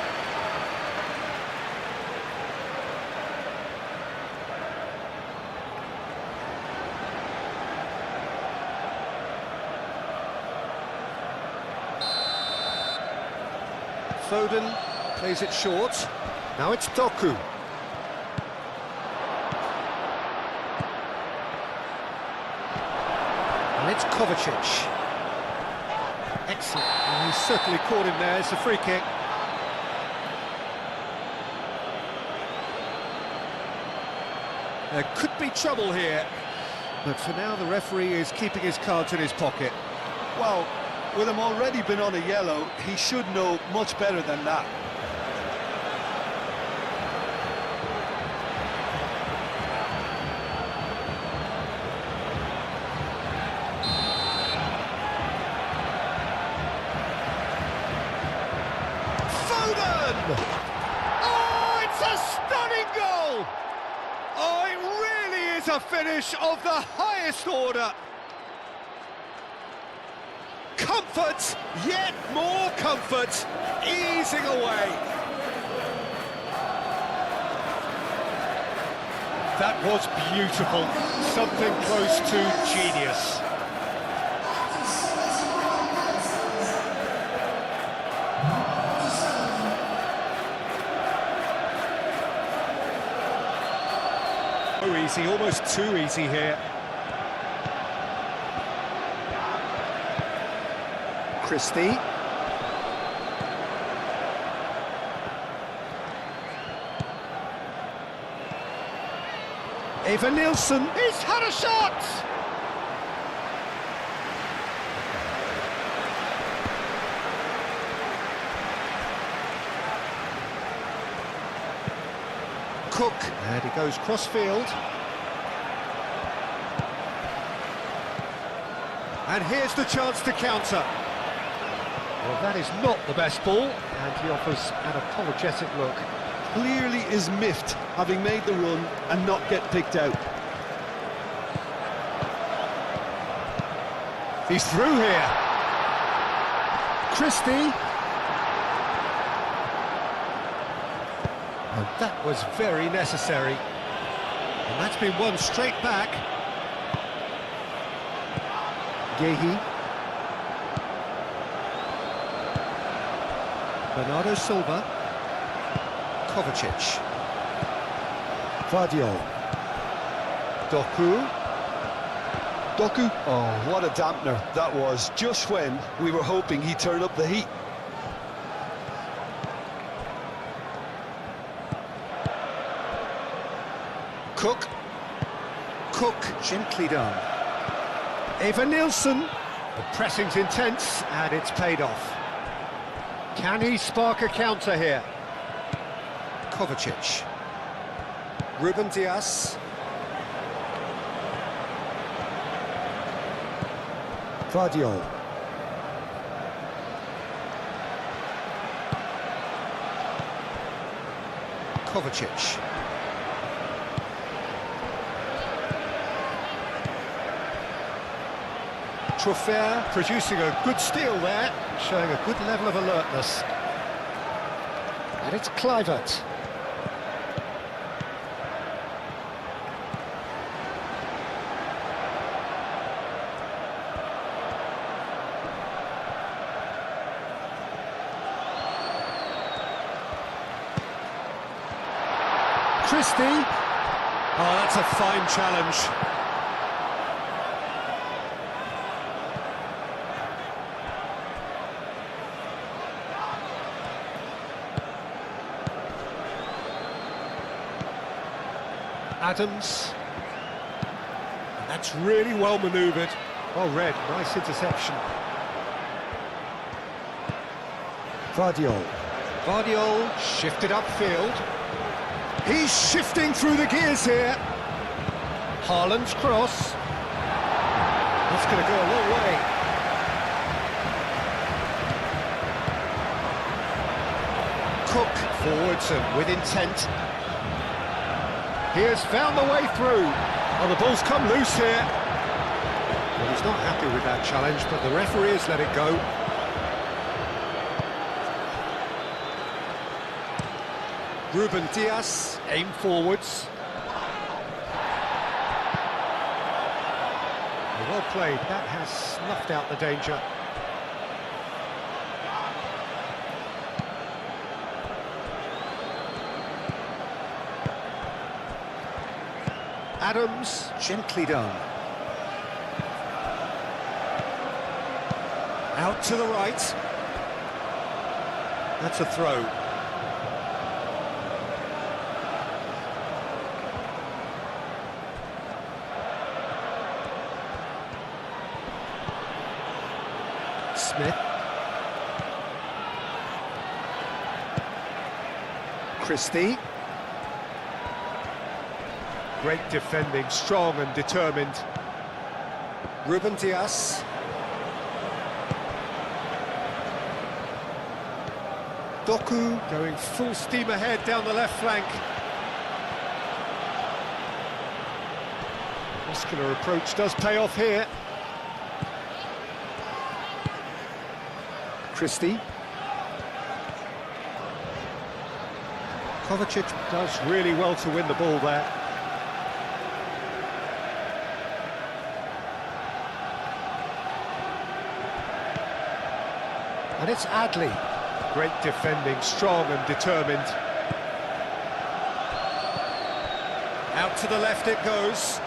Foden plays it short. Now it's Doku. And it's Kovacic. Excellent. Well, he's certainly caught him there. It's a free kick. There could be trouble here. But for now, the referee is keeping his cards in his pocket. Well, with him already been on a yellow, he should know much better than that. Oh, it's a stunning goal! Oh, it really is a finish of the highest order. Comfort, yet more comfort, easing away. That was beautiful, something close to genius. So easy, almost too easy here. Christie. Eva Nilsson. He's had a shot! Cook, and he goes cross-field. And here's the chance to counter. Well, that is not the best ball, and he offers an apologetic look. Clearly is miffed, having made the run and not get picked out. He's through here. Christie. And that was very necessary. And that's been won straight back. Gehi. Bernardo Silva. Kovacic. Guardiol. Doku. Doku? Oh, what a dampener that was, just when we were hoping he'd turn up the heat. Cook. Cook, gently done. Eva Nilsson. The pressing's intense, and it's paid off. Can he spark a counter here? Kovacic. Ruben Dias. Vardiol. Kovacic. Truffert producing a good steal there, showing a good level of alertness. And it's Kluivert. Christie. Oh, that's a fine challenge. Adams. And that's really well manoeuvred. Well read, nice interception. Vardiol. Vardiol shifted upfield. He's shifting through the gears here. Haaland's cross. That's going to go a long way. Cook forwards and with intent. He has found the way through. Oh, the ball's come loose here. Well, he's not happy with that challenge, but the referee has let it go. Ruben Dias, aim forwards. Well played, that has snuffed out the danger. Adams, gently done. Out to the right. That's a throw. Smith. Christie. Great defending, strong and determined. Ruben Dias. Doku going full steam ahead down the left flank. Muscular approach does pay off here. Christie. Kovacic does really well to win the ball there. And it's Adley. Great defending, strong and determined. Out to the left it goes.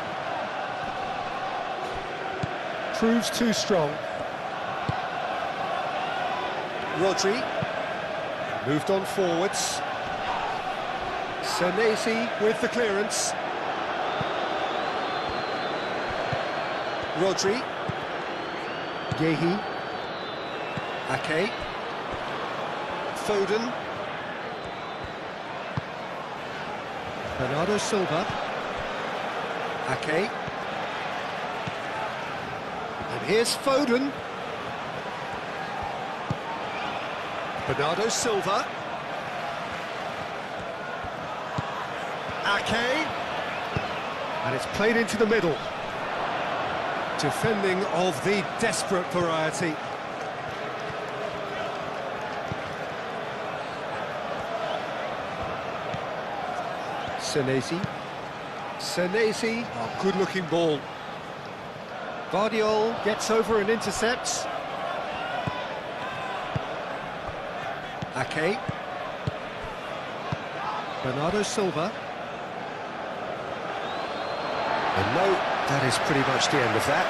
Proves too strong. Rodri. Moved on forwards. Senesi with the clearance. Rodri. Gehi. Ake. Foden. Bernardo Silva. Ake. And here's Foden. Bernardo Silva. Ake. And it's played into the middle. Defending of the desperate variety. Senesi. Senesi, oh, good-looking ball. Vardiol gets over and intercepts. Ake. Bernardo Silva. And no, that is pretty much the end of that.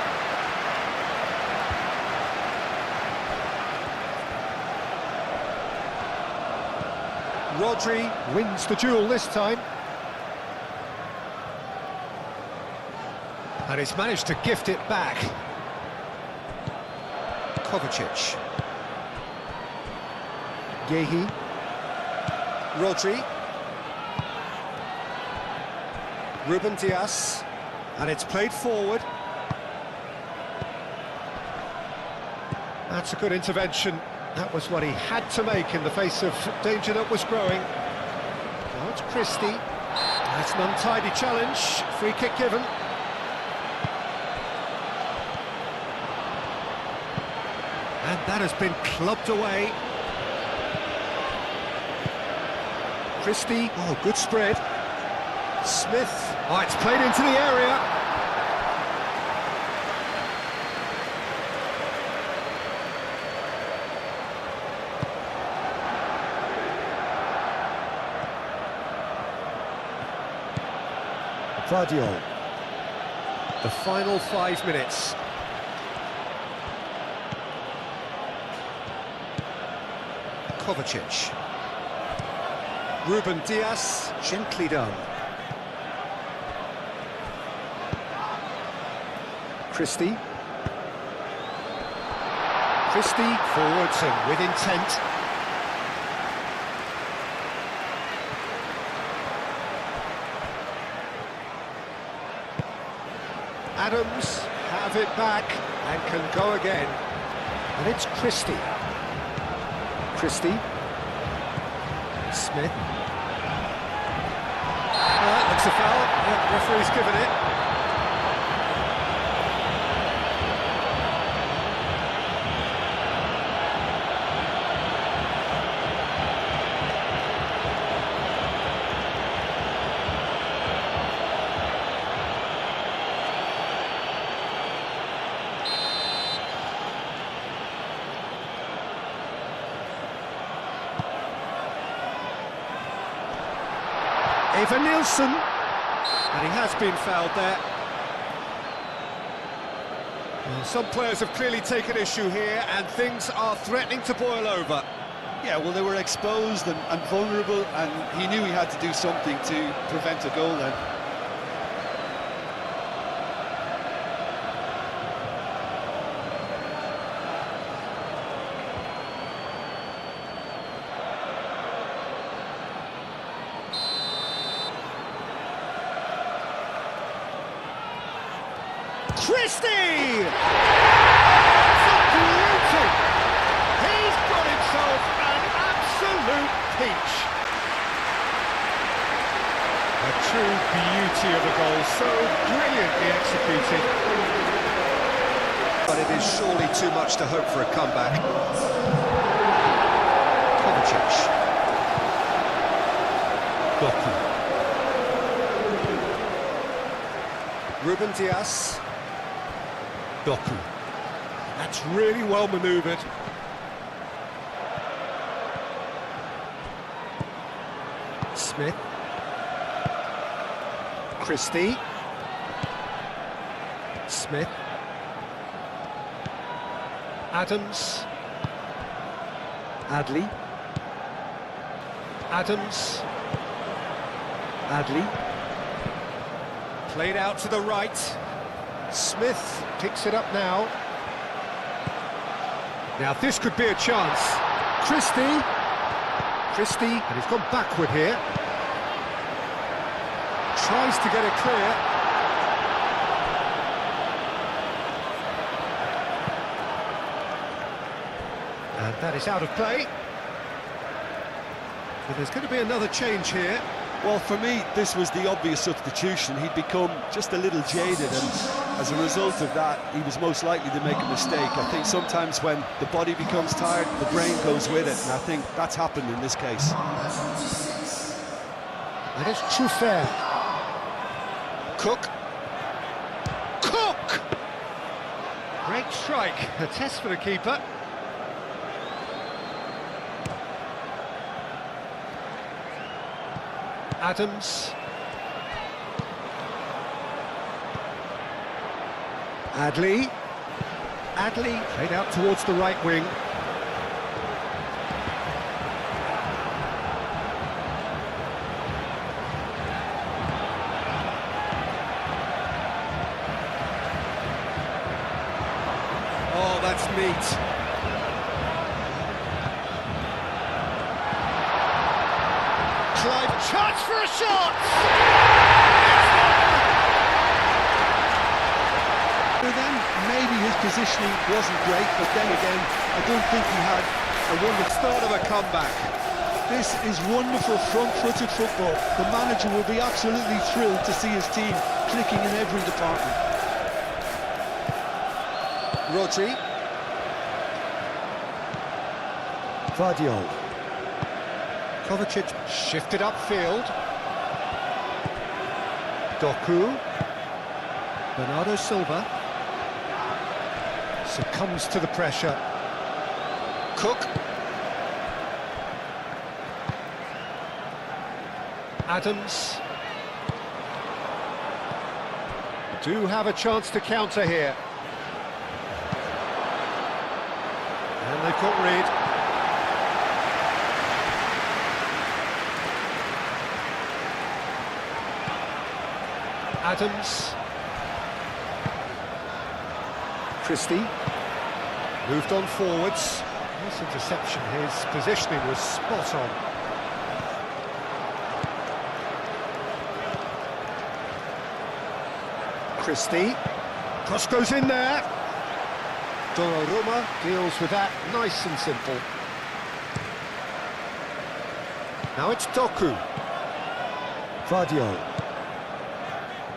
Rodri wins the duel this time. And he's managed to gift it back. Kovacic. Gehi. Rodri. Ruben Dias, and it's played forward. That's a good intervention. That was what he had to make in the face of danger that was growing. Now it's Christie. That's an untidy challenge. Free kick given. And that has been clubbed away. Christie. Oh, good spread. Smith. Oh, it's played into the area. Guardiola. The final 5 minutes. Kovacic. Ruben Dias, gently done. Christie. Christie forwards and with intent. Adams have it back and can go again. And it's Christie. Christie. Smith. That looks a foul. The referee's given it. Nielsen, and he has been fouled there. Well, some players have clearly taken issue here, and things are threatening to boil over. Yeah, well, they were exposed and vulnerable, and he knew he had to do something to prevent a goal then. Christie! It's a beauty! He's got himself an absolute peach. A true beauty of a goal, so brilliantly executed. But it is surely too much to hope for a comeback. Kovacic. Doku. Ruben Dias. Doku. That's really well manoeuvred. Smith. Christie. Smith. Adams. Adley. Adams. Adley. Played out to the right. Smith picks it up now. Now this could be a chance. Christie, and he's gone backward here. Tries to get it clear. And that is out of play. So there's going to be another change here. Well, for me, this was the obvious substitution. He'd become just a little jaded, and as a result of that, he was most likely to make a mistake. I think sometimes when the body becomes tired, the brain goes with it, and I think that's happened in this case. And it's Truffert. Cook. Great strike. A test for the keeper. Adams. Adley. Played out towards the right wing. Oh, that's neat. Chance for a shot! It's positioning wasn't great, but then again, I don't think he had a wonderful Start of a comeback. This is wonderful front-footed football. The manager will be absolutely thrilled to see his team clicking in every department. Rodri. Guardiola. Kovacic shifted upfield. Doku. Bernardo Silva succumbs to the pressure. Cook. Adams. Do have a chance to counter here. And they've got rid. Adams. Christie. Moved on forwards. Nice interception. His positioning was spot on. Christie. Cross goes in there. Donnarumma deals with that nice and simple. Now it's Doku. Guardiola.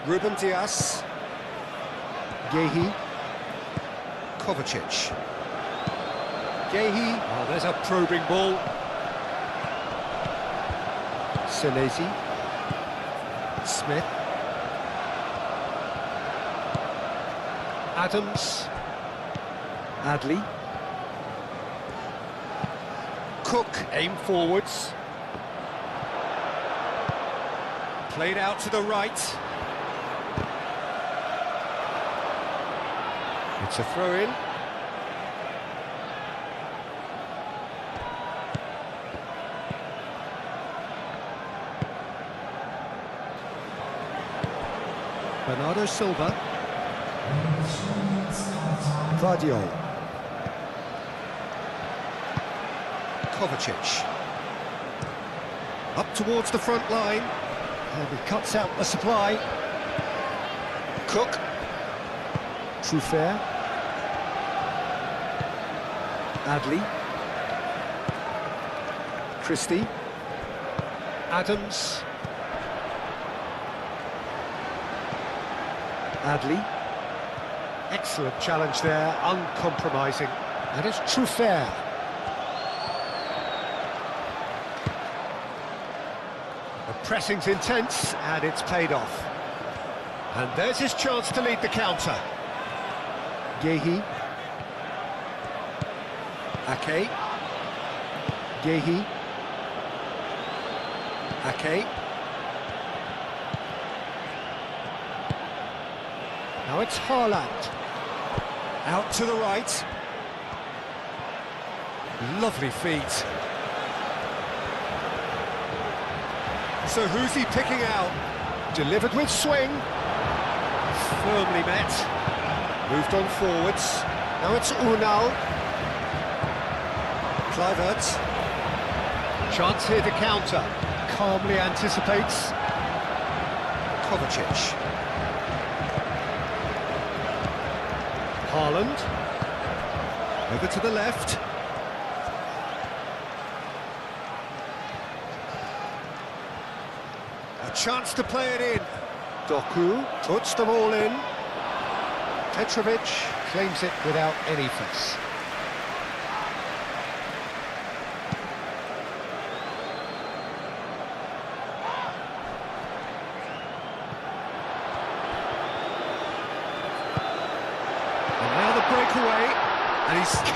Ruben Dias. Gehi. Kovacic. Gehi. Oh, there's a probing ball. Senesi. Smith. Adams. Adley. Cook, aim forwards. Played out to the right. It's a throw-in. Bernardo Silva. Guardiola. Kovacic. Up towards the front line. And he cuts out the supply. Cook. Truffert. Adley. Christie. Adams. Adley. Excellent challenge there, uncompromising. And it's Truffert. The pressing's intense, and it's paid off. And there's his chance to lead the counter. Gehi. Ake. Gehi. Ake. Now it's Haaland. Out to the right. Lovely feet. So who's he picking out? Delivered with swing. Firmly met. Moved on forwards. Now it's Unal. Kluivert. Chance here to counter. Calmly anticipates. Kovacic. Haaland. Over to the left. A chance to play it in. Doku puts them all in. Petrovic claims it without any fuss. And now the breakaway, and he's